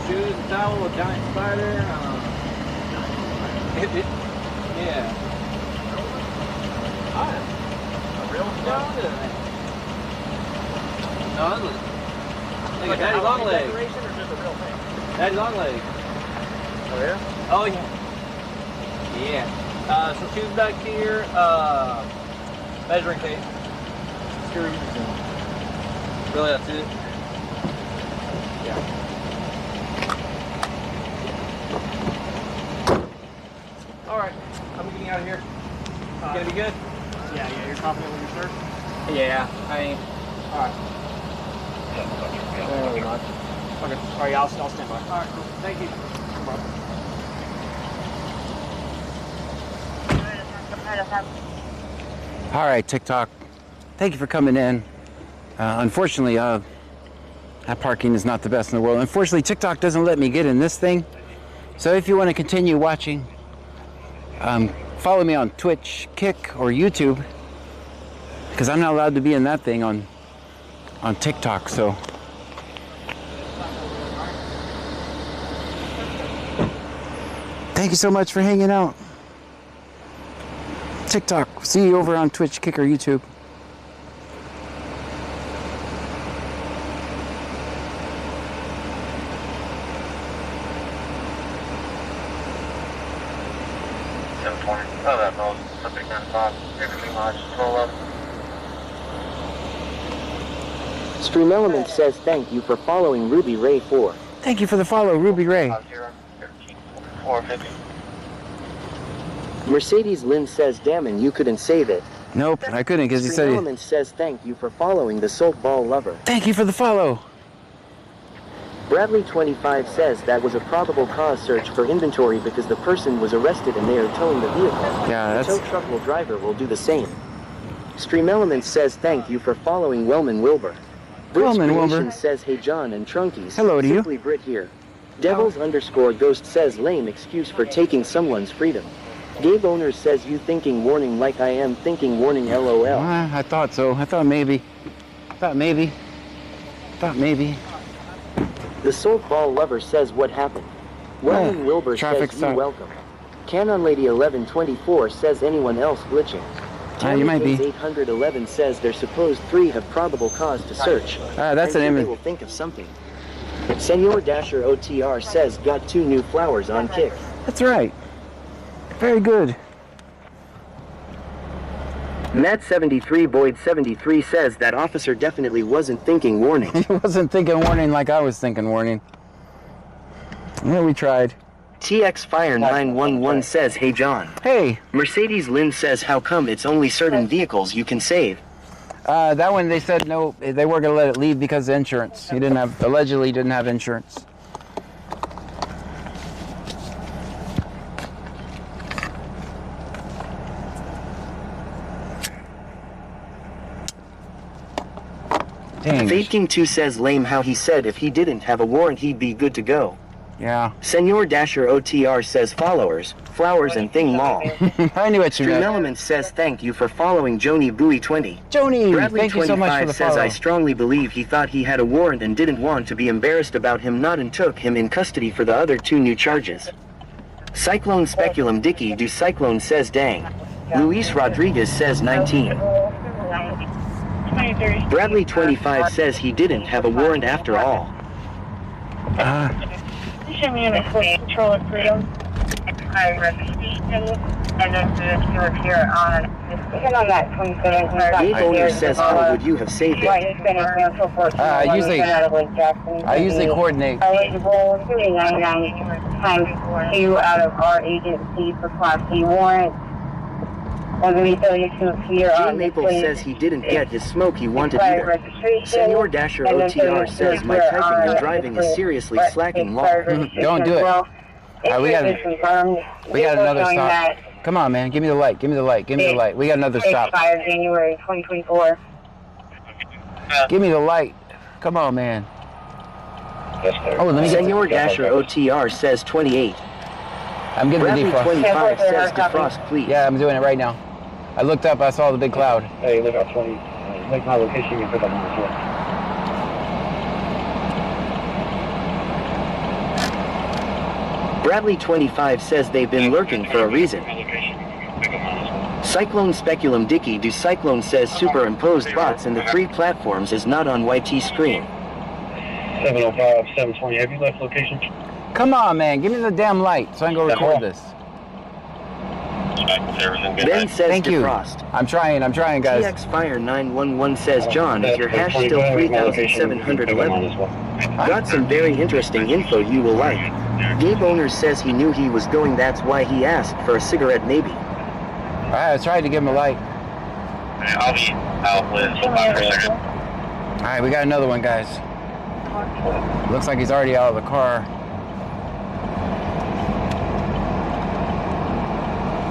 Shoes, towel, a giant spider. Yeah. A real dog? No, that's like a daddy long leg. Decoration or just a real thing? Daddy long leg. Oh yeah? Oh yeah. Yeah. Some shoes back here. Measuring tape. Screws. Really, that's it. Yeah. All right. I'm getting out of here. Gonna be good? Yeah, you're confident with your shirt? Yeah, I am. All right. Very much. Okay. All right, I'll stand by. All right, cool. Thank you. All right, TikTok. Thank you for coming in. Unfortunately, that parking is not the best in the world. Unfortunately, TikTok doesn't let me get in this thing. So if you want to continue watching, follow me on Twitch, Kick, or YouTube, because I'm not allowed to be in that thing on TikTok. So thank you so much for hanging out. TikTok. See you over on Twitch, Kick, or YouTube. Oh, that knows something 9-5. Everything large, 12 Stream Element says thank you for following Ruby Ray 4. Thank you for the follow, Ruby Ray. 450. Mercedes Lynn says damn, you couldn't save it. Nope, I couldn't because he Stream said. Element says thank you for following the Salt Ball Lover. Thank you for the follow. Bradley 25 says that was a probable cause search for inventory because the person was arrested and they are towing the vehicle. Yeah, the tow truck driver will do the same. Stream Element says thank you for following Wellman Wilbur. Wellman Wilbur Creation says hey John and Trunkies. Hello to you. Simply Brit here. Devils_Ghost says lame excuse for taking someone's freedom. Gabe Owner says you thinking warning like I am thinking warning LOL. I thought so. I thought maybe. Thought maybe. The Salt Ball Lover says what happened. Wellman Wilbur traffic says stop. you welcome. Canon Lady 1124 says anyone else glitching. You might be. 811 says they're supposed 3 have probable cause to search. That's an They image. will think of something. Senor Dasher OTR says got 2 new flowers on Kick. That's right. Very good. Matt73 Boyd 73 says that officer definitely wasn't thinking warning. He wasn't thinking warning like I was thinking warning. Yeah, we tried. TX Fire 911 says hey John. Hey. Mercedes Lynn says how come it's only certain vehicles you can save? That one they said no, they were gonna let it leave because of insurance. He allegedly didn't have insurance. Dang. Fade King 2 says lame how he said if he didn't have a warrant he'd be good to go. Yeah. Senor Dasher OTR says followers, flowers and thing mall. I knew what you Stream meant. Element says thank you for following Joni Bowie 20. Joni, Bradley thank you so much for 25 the says follow. I strongly believe he thought he had a warrant and didn't want to be embarrassed about him not and took him in custody for the other 2 new charges. Cyclone Speculum Dicky do Cyclone says dang. Luis Rodriguez says 19. 23. Bradley 25 says he didn't have a warrant after all. Show me in a control of freedom. And then you were here on that 27th. Gabe Owner says how would you have saved it? I usually coordinate. Eligible 399 times 2 out of our agency for Class C warrant. Jay Maple says he didn't get his smoke he wanted either. Senor Dasher OTR says my typing and driving is seriously slacking law. Don't do it. We got another stop Come on, man. Give me the light. Give me the light. Give me the light. We got another stop. Expired January 2024. Give me the light. Come on, man. Oh, let me get Senor Dasher OTR says 28. I'm getting Bradley the defrost. 25 says defrost, please. Yeah, I'm doing it right now. I looked up. I saw the big cloud. Hey, look out 20. Make my location and pick up on the floor. Bradley 25 says they've been lurking for a reason. Cyclone Speculum Dicky do Cyclone says superimposed bots in the 3 platforms is not on YT screen. 705, 720. Have you left location? Come on, man. Give me the damn light so I can go record this. Ben says Thank you. defrost. I'm trying, guys. TX Fire 911 says, John, is your hash still 3711? Got some very interesting info you will like. Gabe Owner says he knew he was going, that's why he asked for a cigarette maybe. Alright, I tried to give him a light. I'll be out with 5 per second. Alright, we got another one, guys. Looks like he's already out of the car.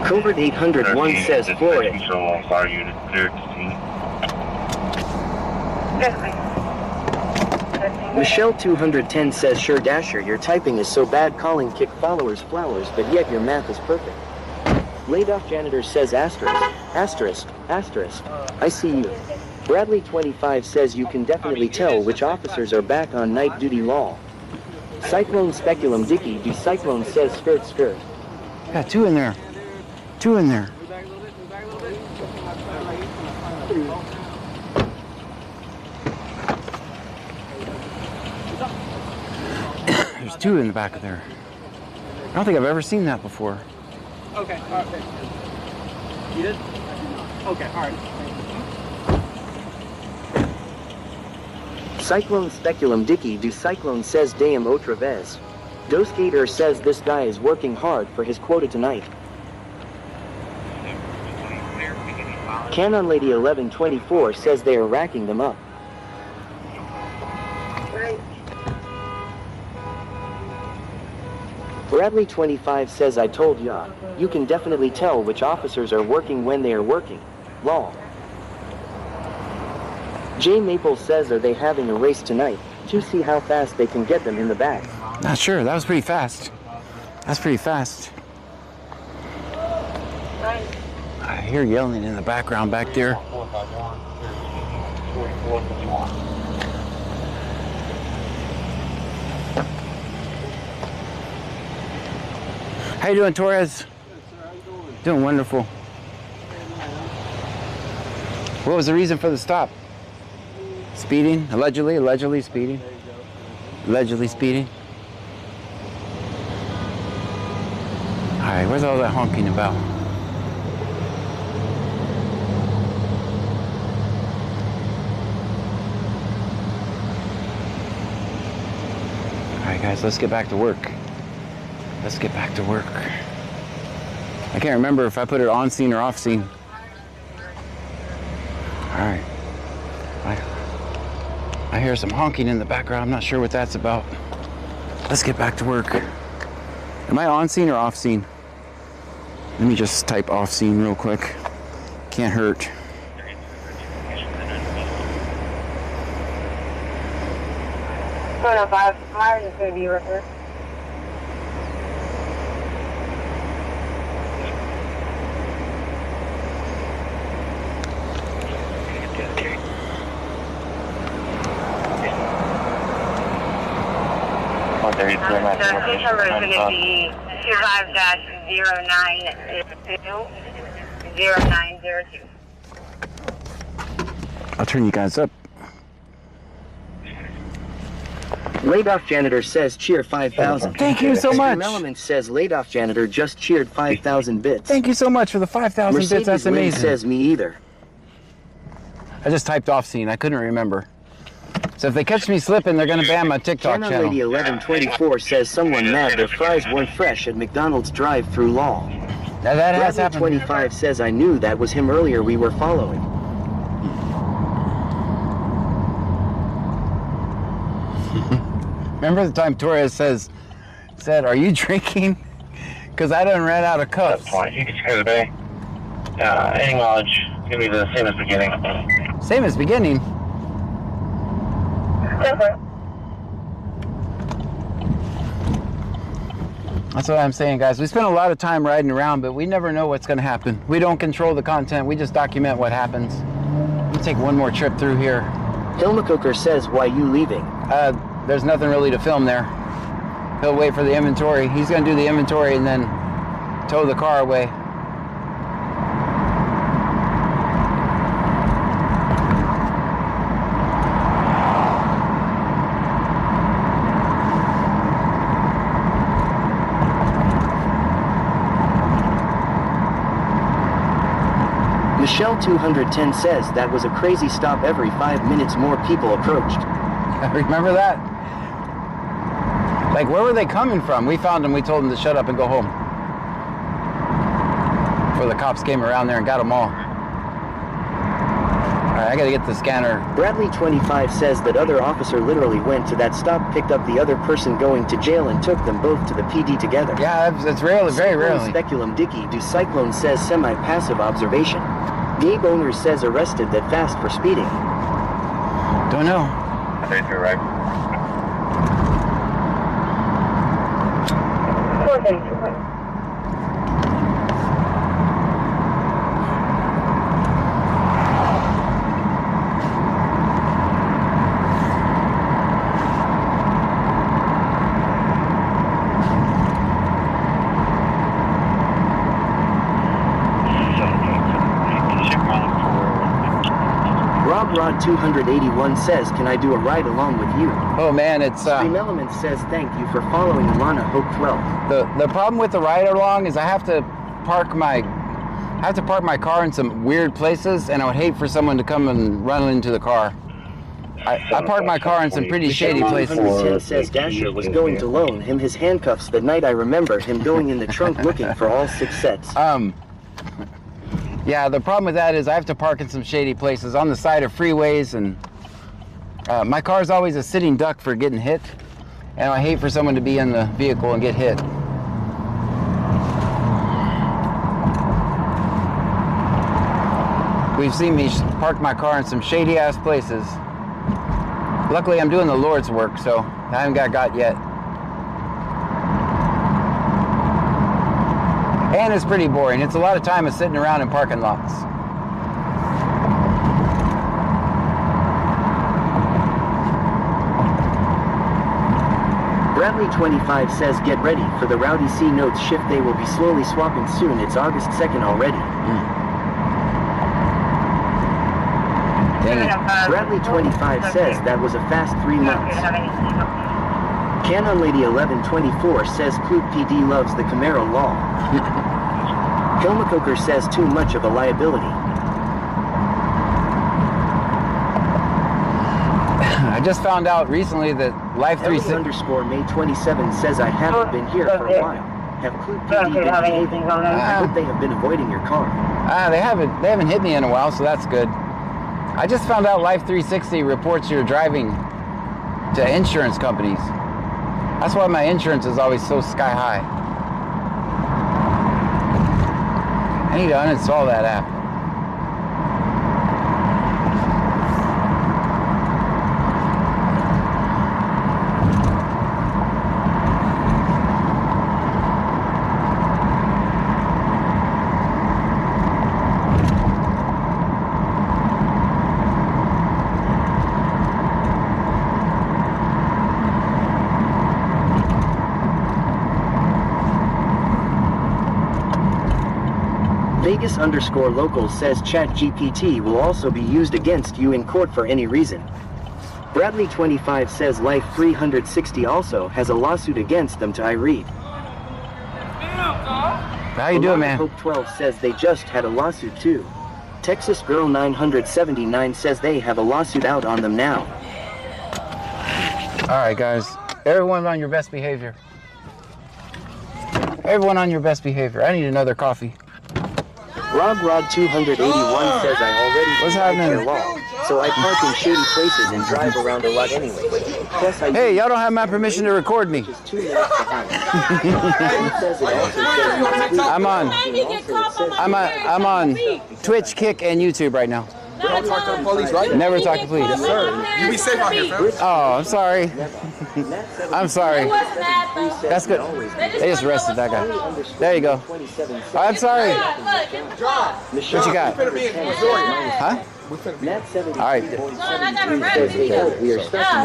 Covert 801 says Florida. Fire unit, clear to Michelle 210 says, sure Dasher, your typing is so bad calling kick followers flowers, but yet your math is perfect. Laid off janitor says asterisk, asterisk, asterisk. I see you. Bradley 25 says you can definitely tell which officers are back on night duty law. Cyclone Speculum Dicky do Cyclone says skirt skirt. Got 2 in there. 2 in there. There's 2 in the back of there. I don't think I've ever seen that before. Okay, all right. You did? Okay, all right. Cyclone Speculum Dicky do Cyclone says damn otra vez. Doskater says this guy is working hard for his quota tonight. Canon Lady 1124 says they are racking them up. Bradley 25 says I told ya, you can definitely tell which officers are working when they are working. Lol. Jay Maple says are they having a race tonight to see how fast they can get them in the back. Not sure. That was pretty fast. That's pretty fast. I hear yelling in the background back there. How you doing, Torres? Doing wonderful. What was the reason for the stop? Speeding? Allegedly speeding? Allegedly speeding? Alright, where's all that honking about? Alright guys, let's get back to work. Let's get back to work. I can't remember if I put it on scene or off scene. Alright. I hear some honking in the background. I'm not sure what that's about. Let's get back to work. Am I on scene or off scene? Let me just type off scene real quick. Can't hurt. Myers is going to be right here. Station number is going to be 25-0902. I'll turn you guys up. Laid off janitor says cheer 5,000. Thank you so much. Extreme Element says laid off janitor just cheered 5,000 bits. Thank you so much for the 5,000 bits. That's Lynn amazing. says me either. I just typed off scene. I couldn't remember. So if they catch me slipping, they're going to ban my TikTok Canon channel. Lady 1124 says someone mad their fries weren't fresh at McDonald's drive-thru law. Now that has happened. 25 says I knew that was him earlier we were following. Remember the time Torres said, are you drinking? Because I done ran out of cups. That's fine. You can secure the bay. Any mileage is going to be the same as beginning. Same as beginning? That's what I'm saying, guys. We spend a lot of time riding around, but we never know what's going to happen. We don't control the content. We just document what happens. Let me take one more trip through here. Hilmacoker says, why you leaving? There's nothing really to film there. He'll wait for the inventory. He's going to do the inventory and then tow the car away. Michelle 210 says that was a crazy stop. Every 5 minutes more people approached. Remember that? Like, where were they coming from? We found them, we told them to shut up and go home. Before the cops came around there and got them all. Alright, I gotta get the scanner. Bradley 25 says that other officer literally went to that stop, picked up the other person going to jail and took them both to the PD together. Yeah, that's rarely, very rarely. Speculum Dicky do Cyclone says semi-passive observation. Gabe owner says arrested that fast for speeding. Don't know. That's right. Rod 281 says, can I do a ride along with you? Oh man, it's Stream Element says thank you for following Lana Hope 12. The problem with the ride along is I have to park my car in some weird places, and I would hate for someone to come and run into the car. I park my car in some pretty shady places. 210 says Dasher was going to loan him his handcuffs the night I remember him going in the trunk looking for all 6 sets. Yeah, the problem with that is I have to park in some shady places on the side of freeways, and my car's always a sitting duck for getting hit, and I hate for someone to be in the vehicle and get hit. We've seen me park my car in some shady ass places. Luckily I'm doing the Lord's work, so I haven't got yet. And it's pretty boring. It's a lot of time of sitting around in parking lots. Bradley 25 says get ready for the Rowdy C Notes shift. They will be slowly swapping soon. It's August 2nd already. Bradley 25 says that was a fast 3 months. Canon Lady 1124 says Clue PD loves the Camaro law. Kilmacoker says too much of a liability. I just found out recently that Life 360 underscore May 27 says I haven't been here for a while. Have Clue PD been behaving? I hope they have been avoiding your car. They haven't hit me in a while, so that's good. I just found out Life 360 reports your driving to insurance companies. That's why my insurance is always so sky high. I need to uninstall that app. Vegas underscore local says ChatGPT will also be used against you in court for any reason. Bradley 25 says Life 360 also has a lawsuit against them to I read. How you doing, man? Hope 12 says they just had a lawsuit too. Texas Girl 979 says they have a lawsuit out on them now. Alright guys, everyone on your best behavior. Everyone on your best behavior. I need another coffee. Rod 281 says I already What's happening? Law, so I park in shady places and drive around a lot anyway. Plus, I Hey, y'all don't have my permission to record me. I'm on Twitch, Kick, and YouTube right now. Don't talk to the police, right? Never talk to police. Yes, sir. You be safe out here, fam. Oh, I'm sorry. I'm sorry. That's good. They just arrested that guy. There you go. Oh, I'm sorry. What you got? Huh? All right. All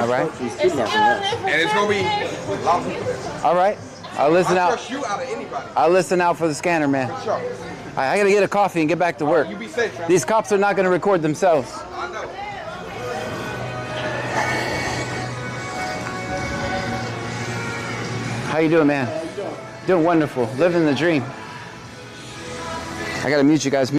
right. And it's gonna be. All right. I'll listen out. You out of anybody. I'll listen out for the scanner, man. For sure. All right, I gotta get a coffee and get back to work. You be safe, fam. These cops are not gonna record themselves. I know. How you doing, man? Doing wonderful. Living the dream. I gotta mute you guys.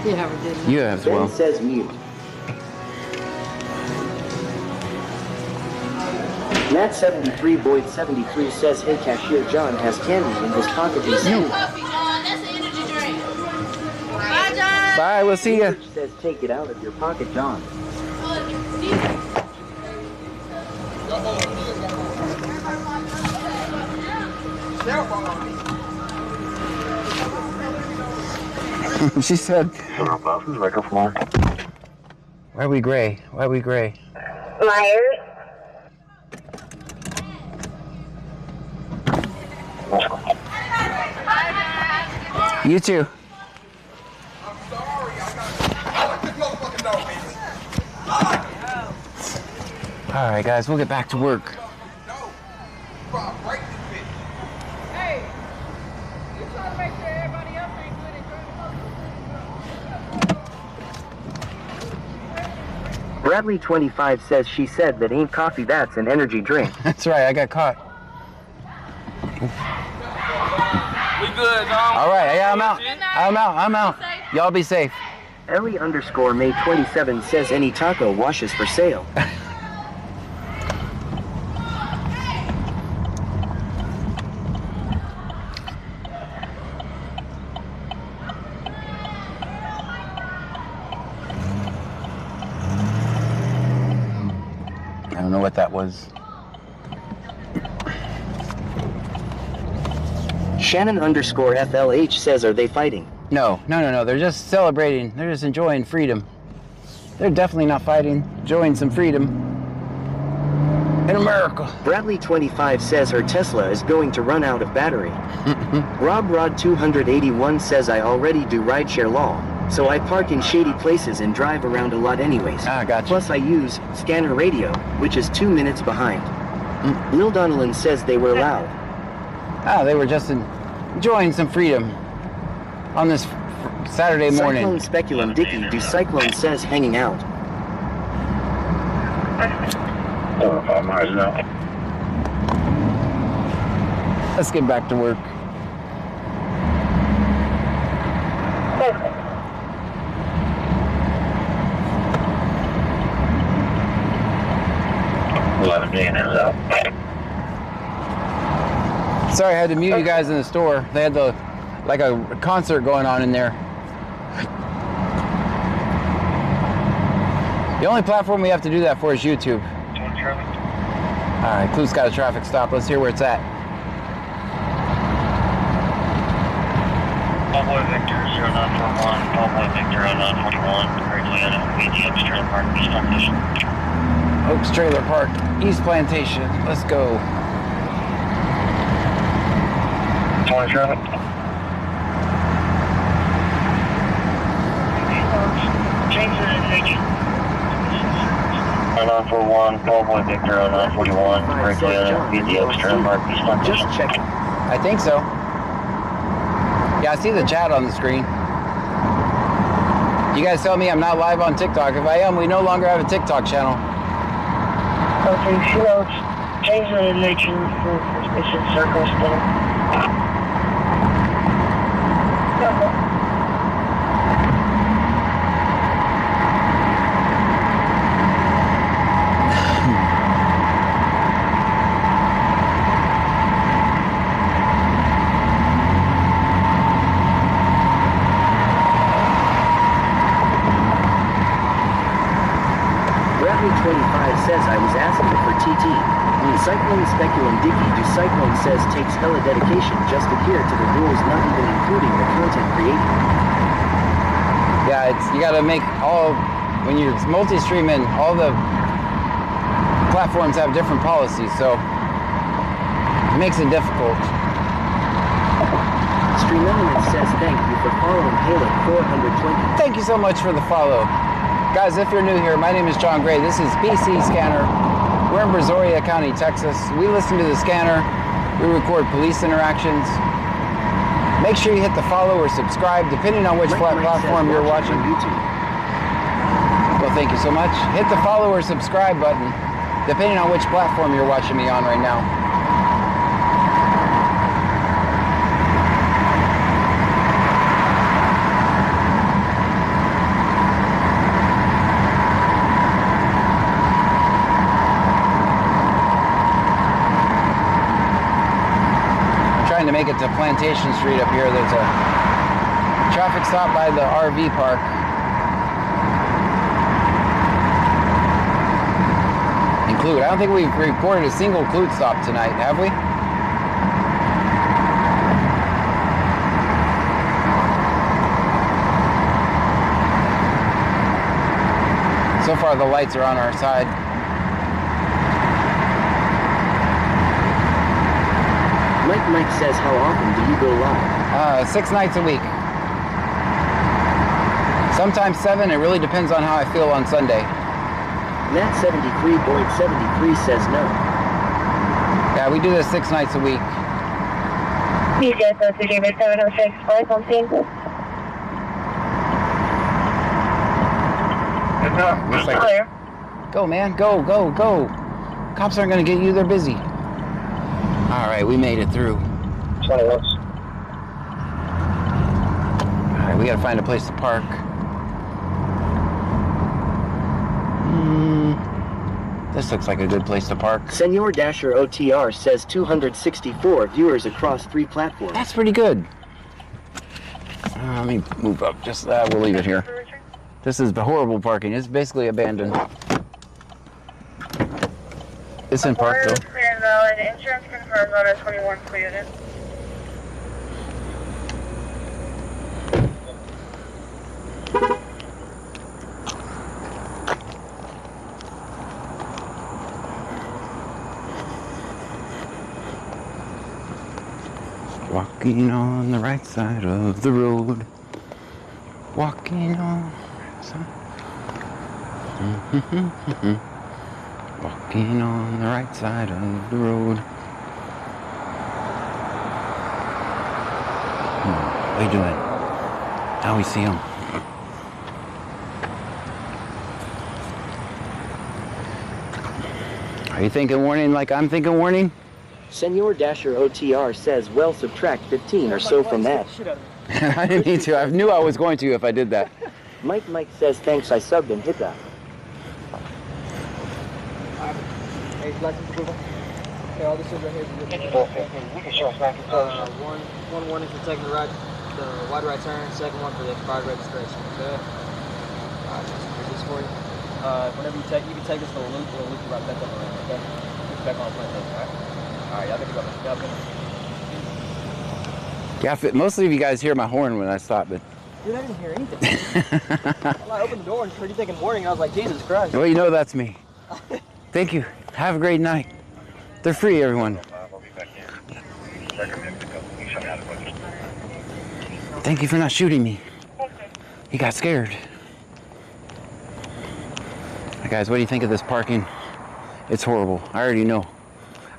You never did. You have as well. Ben says mute. Matt 73 Boyd 73 says, hey, Cashier John has candy in his pocket. You said coffee, John. That's an energy drink. Bye, John. Bye, we'll see ya. Says, take it out of your pocket, John. She said, why are we gray? Why are we gray? Myers. You too. All right, guys, we'll get back to work. Hey, you trying to make sure everybody else ain't good at driving? Bradley 25 says she said that ain't coffee, that's an energy drink. That's right, I got caught. We good, John. All right, yeah, I'm out. Y'all be safe. Ellie underscore May 27 says any taco washes for sale. I don't know what that was. Shannon underscore FLH says, are they fighting? No. They're just celebrating. They're just enjoying freedom. They're definitely not fighting. Enjoying some freedom in America. Bradley 25 says her Tesla is going to run out of battery. Rob Rod 281 says, I already do rideshare law, so I park in shady places and drive around a lot anyways. Gotcha. Plus I use scanner radio, which is 2 minutes behind. Lil Donnellan says they were loud. They were just enjoying some freedom on this Saturday morning. Cyclone Speculum Dicky do Cyclone says hanging out. Let's get back to work. Sorry, I had to mute you guys in the store. They had like a concert going on in there. The only platform we have to do that for is YouTube. All right, Clue's got a traffic stop. Let's hear where it's at. Cowboy Victor 0941, Cowboy Victor 0941, Grayliana, ATX Trailer Park, East Plantation. Oaks Trailer Park, East Plantation. Let's go. 20 traffic. Change the thank you. 0941, Cowboy Victor 0941, Greg Toyota, be the extra mark East London. Just checking. I think so. Yeah, I see the chat on the screen. You guys tell me I'm not live on TikTok. If I am, we no longer have a TikTok channel. Okay, she knows. Change the nature for suspicious circumstance. Bradley 25 says I was asking for TT. Cyclone Speculum Dicky do Cyclone says takes hella dedication just adhere to the rules, not even including the content created. Yeah, you gotta make all, when you're multi-streaming, all the platforms have different policies, so it makes it difficult. Stream Element says thank you for following Halo 420. Thank you so much for the follow. Guys, if you're new here, my name is John Gray. This is BC Scanner. We're in Brazoria County, Texas. We listen to the scanner. We record police interactions. Make sure you hit the follow or subscribe, depending on which platform you're watching. Well, thank you so much. Hit the follow or subscribe button, depending on which platform you're watching me on right now. To make it to Plantation Street up here. There's a traffic stop by the RV park. Include. I don't think we've reported a single include stop tonight, have we? So far the lights are on our side. Mike says, how often do you go live? 6 nights a week. Sometimes 7. It really depends on how I feel on Sunday. Nat 73 Boyd 73 says no. Yeah, we do this 6 nights a week. You guys go to David 706 flight on scene. Looks like Clear. Go, man. Go, go, go. Cops aren't going to get you. They're busy. All right, we made it through. 21. All right, we got to find a place to park. This looks like a good place to park. Senor Dasher OTR says 264 viewers across 3 platforms. That's pretty good. Let me move up. Just we'll leave it here. This is the horrible parking. It's basically abandoned. It's in park though. Clear and valid. Insurance confirmed on a 21 cleared. Walking on the right side of the road. Walking on the right side. Walking on the right side of the road. What are you doing? Now we see him. Are you thinking warning like I'm thinking warning? Senor Dasher OTR says, well, subtract 15 or so from that. I didn't need to. I knew I was going to if I did that. Mike says, thanks, I subbed and hit that. License approval. Okay, all this is right here. You can show us back. One warning for taking the wide right turn. Second one for the expired registration. Okay. Alright, here's this for you. Whenever you can take this for a loop. We'll loop you right back up around. Okay. Back on plantation. Alright. Alright, y'all can go. Yeah, most of you guys hear my horn when I stop, but. Dude, I didn't hear anything. I opened the door and heard you thinking warning. I was like, Jesus Christ. Well, you know that's me. Thank you. Have a great night. They're free, everyone. Thank you for not shooting me. He got scared. Hey guys, what do you think of this parking? It's horrible. I already know.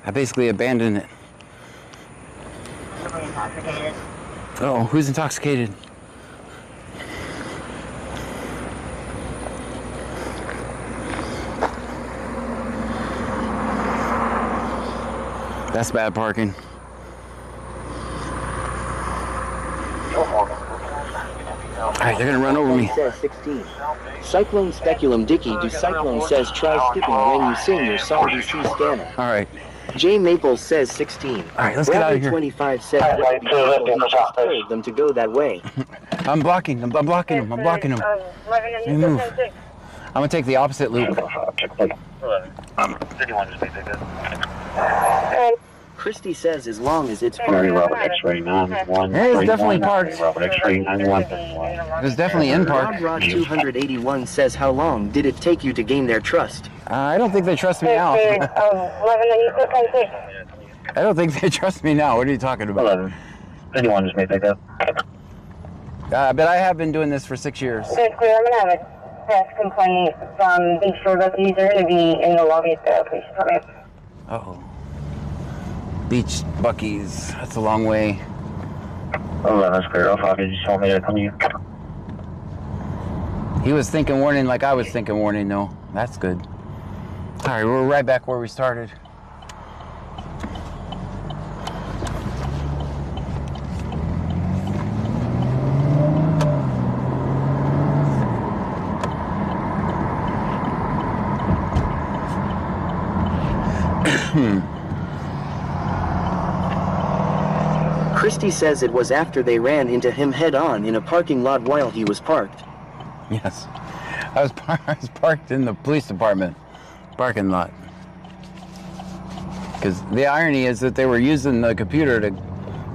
I basically abandoned it. Somebody intoxicated. Oh, who's intoxicated? That's bad parking. Alright, they're gonna run over me. Says 16. Cyclone Speculum Dicky do Cyclone says try skipping when you sing your song DC scanner. Alright. J Maple says 16. Alright, let's get out of here. 25 says what be careful, he just told them to go that way. I'm blocking them. I'm blocking them. I'm blocking them. Let me move. I'm gonna take the opposite loop. 51 just made that. Christy says as long as it's Mary Robert X-ray 91. Hey, it's definitely parked. Robert X-ray 91. It's definitely in park. Rod 281 says how long did it take you to gain their trust? I don't think they trust me now. I don't think they trust me now. What are you talking about? 11. 51 just made that up. But I have been doing this for 6 years. Good, clear. I'm going to have a press complaint from Beach Shore Deputies. They're going to be in the lobby at the police department. Uh-oh. Beach Bucky's. That's a long way. 11 is clear. Off, you just told me to come to you. He was thinking warning like I was thinking warning, though. That's good. All right, we're right back where we started. Christy says it was after they ran into him head-on in a parking lot while he was parked. Yes. I was parked in the police department parking lot. Because the irony is that they were using the computer to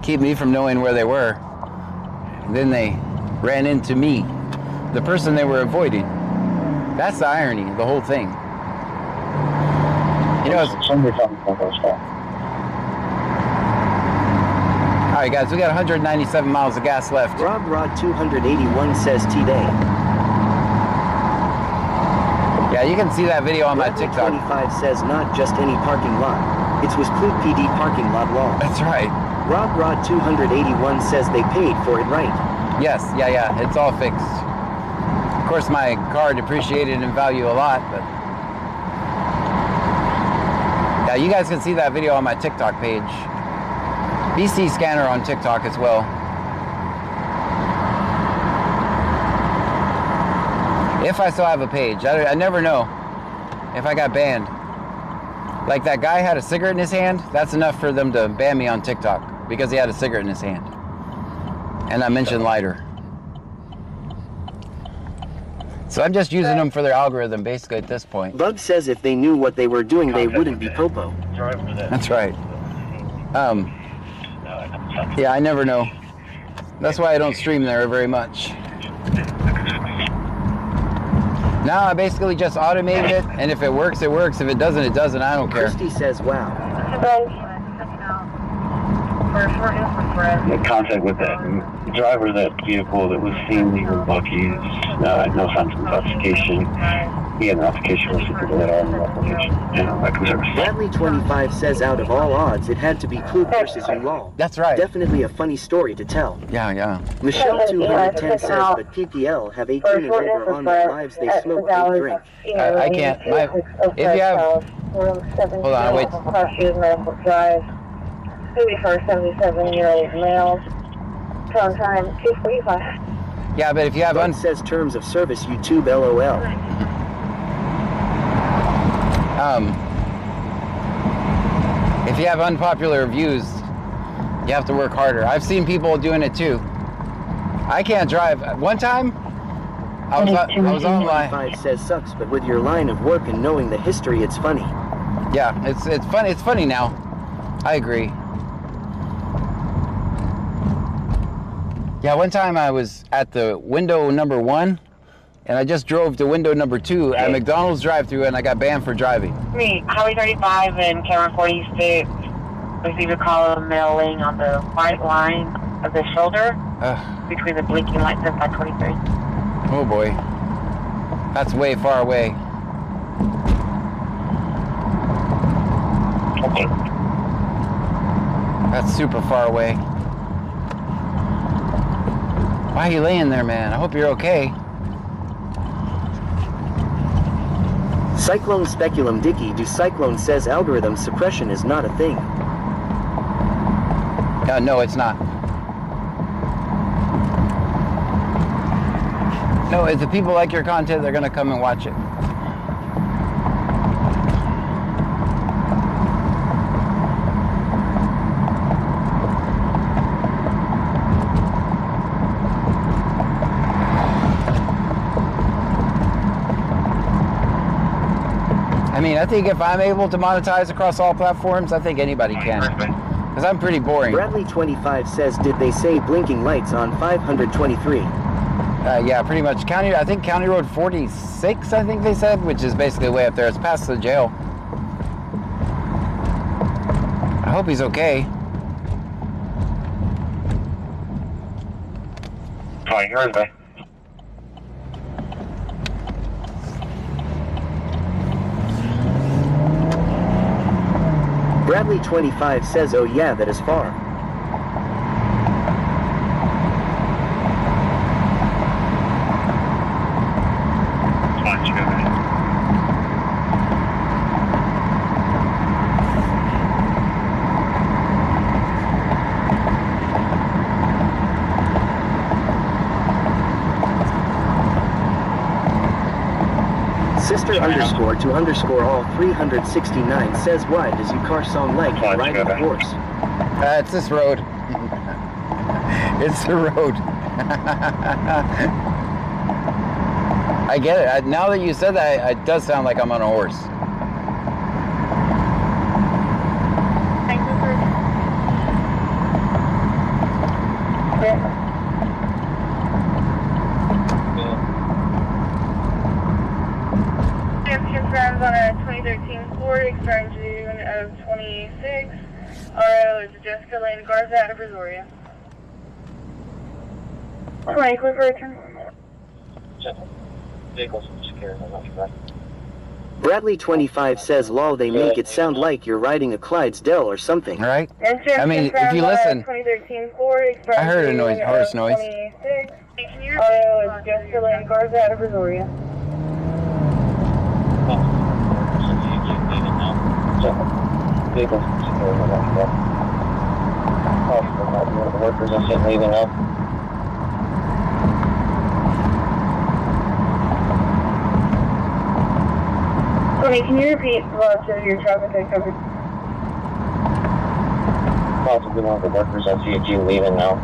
keep me from knowing where they were. And then they ran into me, the person they were avoiding. That's the irony of the whole thing. You know, all right, guys, we got 197 miles of gas left. Rob Rod 281 says today. Yeah, you can see that video on my Rebel TikTok. 25 says not just any parking lot. It was Clute PD parking lot law. That's right. Rob Rod 281 says they paid for it, right? Yes, yeah, it's all fixed. Of course, my car depreciated in value a lot, but yeah, you guys can see that video on my TikTok page. BC Scanner on TikTok as well. If I still have a page. I never know if I got banned. Like that guy had a cigarette in his hand, that's enough for them to ban me on TikTok because he had a cigarette in his hand. And I mentioned lighter. So I'm just using them for their algorithm basically at this point. Bug says if they knew what they were doing, they wouldn't be popo. That's right. Yeah, I never know. That's why I don't stream there very much. Now I basically just automated it, and if it works, it works. If it doesn't, it doesn't. I don't care. Christy says, wow. In contact with that driver of that vehicle that was seen leaving Bucky's, no signs of intoxication. He had an application listed for that on the application. Bradley 25 says out of all odds, it had to be Clute versus Ulal. That's right. Definitely a funny story to tell. Yeah. Michelle 210 says, but PPL have 18 and over on their lives, they smoke, they drink. I can't. If you have... Hold on, wait. Medical Drive. 77-year-old male. Turn time 2:45. Yeah, but if you have... says terms of service, YouTube LOL. If you have unpopular views, you have to work harder. I've seen people doing it too. I can't drive. One time, I was online. 5 says sucks, but with your line of work and knowing the history, it's funny. Yeah, it's funny. It's funny now. I agree. Yeah, one time I was at the window number 1, and I just drove to window number 2 at McDonald's drive-thru, and I got banned for driving. Me, Highway 35 and Cameron 46. Received a call of a male laying on the right line of the shoulder between the blinking lights of 523. Oh boy, that's way far away. Okay. That's super far away. Why are you laying there, man? I hope you're okay. Cyclone Speculum Dicky do Cyclone says algorithm suppression is not a thing. No, it's not. No, if the people like your content, they're gonna come and watch it. I mean, I think if I'm able to monetize across all platforms, I think anybody can. Because I'm pretty boring. Bradley25 says, did they say blinking lights on 523? Yeah, pretty much. I think County Road 46, I think they said, which is basically way up there. It's past the jail. I hope he's okay. Fine, yours, man. Bradley25 says, oh yeah, that is far. Fine, you go, man. Sister underscore to underscore all 369 says, why does your car sound like you're riding a horse? It's this road. It's the road. I get it. Now that you said that, it does sound like I'm on a horse. Confirms on a 2013 Ford, expiring June of 26. RO is Jessica Lane Garza out of Brazoria. 20, quick return. Vehicles secured, I'm not sure. Bradley25 says, lol, they make it sound like you're riding a Clydesdale or something. Right? I mean, if you listen, 2013 Ford, I heard a noise, horse noise. 26. RO is Jessica Lane Garza out of Brazoria. Vehicles secured, I'm not sure. The workers are sitting leaving now. Okay, can you repeat relative to your traffic I covered? Possibly one of the workers on CHU leaving now.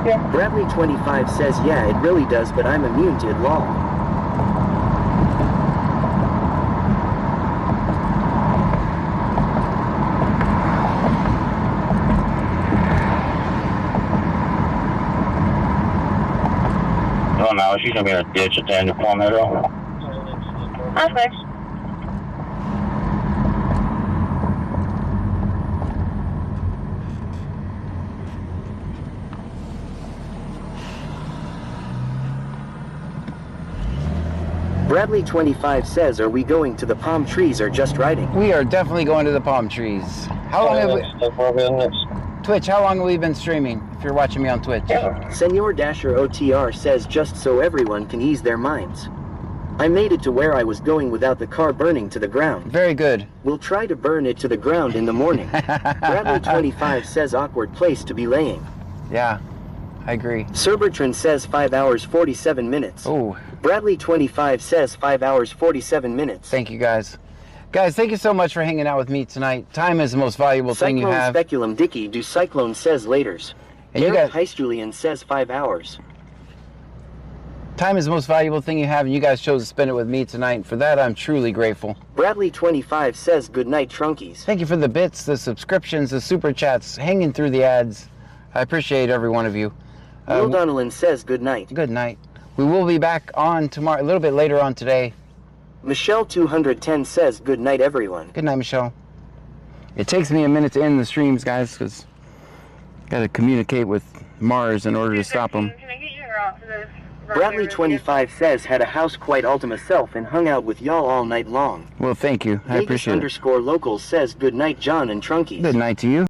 Yeah. Bradley25 says, yeah, it really does, but I'm immune to it, lol. Oh no, she's gonna be in a ditch at the end of Palmetto. Okay. Bradley25 says, are we going to the palm trees or just riding? We are definitely going to the palm trees. How long have we... Twitch, how long have we been streaming, if you're watching me on Twitch? Senor Dasher OTR says, just so everyone can ease their minds. I made it to where I was going without the car burning to the ground. Very good. We'll try to burn it to the ground in the morning. Bradley25 says, awkward place to be laying. Yeah, I agree. Cerbertron says 5 hours 47 minutes. Oh. Bradley25 says 5 hours 47 minutes. Thank you, guys. Guys, thank you so much for hanging out with me tonight. Time is the most valuable thing you have. Cyclone Speculum Dicky do Cyclone says laters. And you guys, Heist Julian says 5 hours. Time is the most valuable thing you have, and you guys chose to spend it with me tonight. And for that, I'm truly grateful. Bradley25 says good night, Trunkies. Thank you for the bits, the subscriptions, the super chats, hanging through the ads. I appreciate every one of you. Will Donnellan says good night. Good night. We will be back on tomorrow, a little bit later on today. Michelle210 says good night, everyone. Good night, Michelle. It takes me a minute to end the streams, guys, because I got to communicate with Mars in order to stop them. Can I get you in your office? Bradley25 says had a house quite all to myself and hung out with y'all all night long. Well, thank you. I appreciate it. Vegas_locals says good night, John and Trunkies. Good night to you.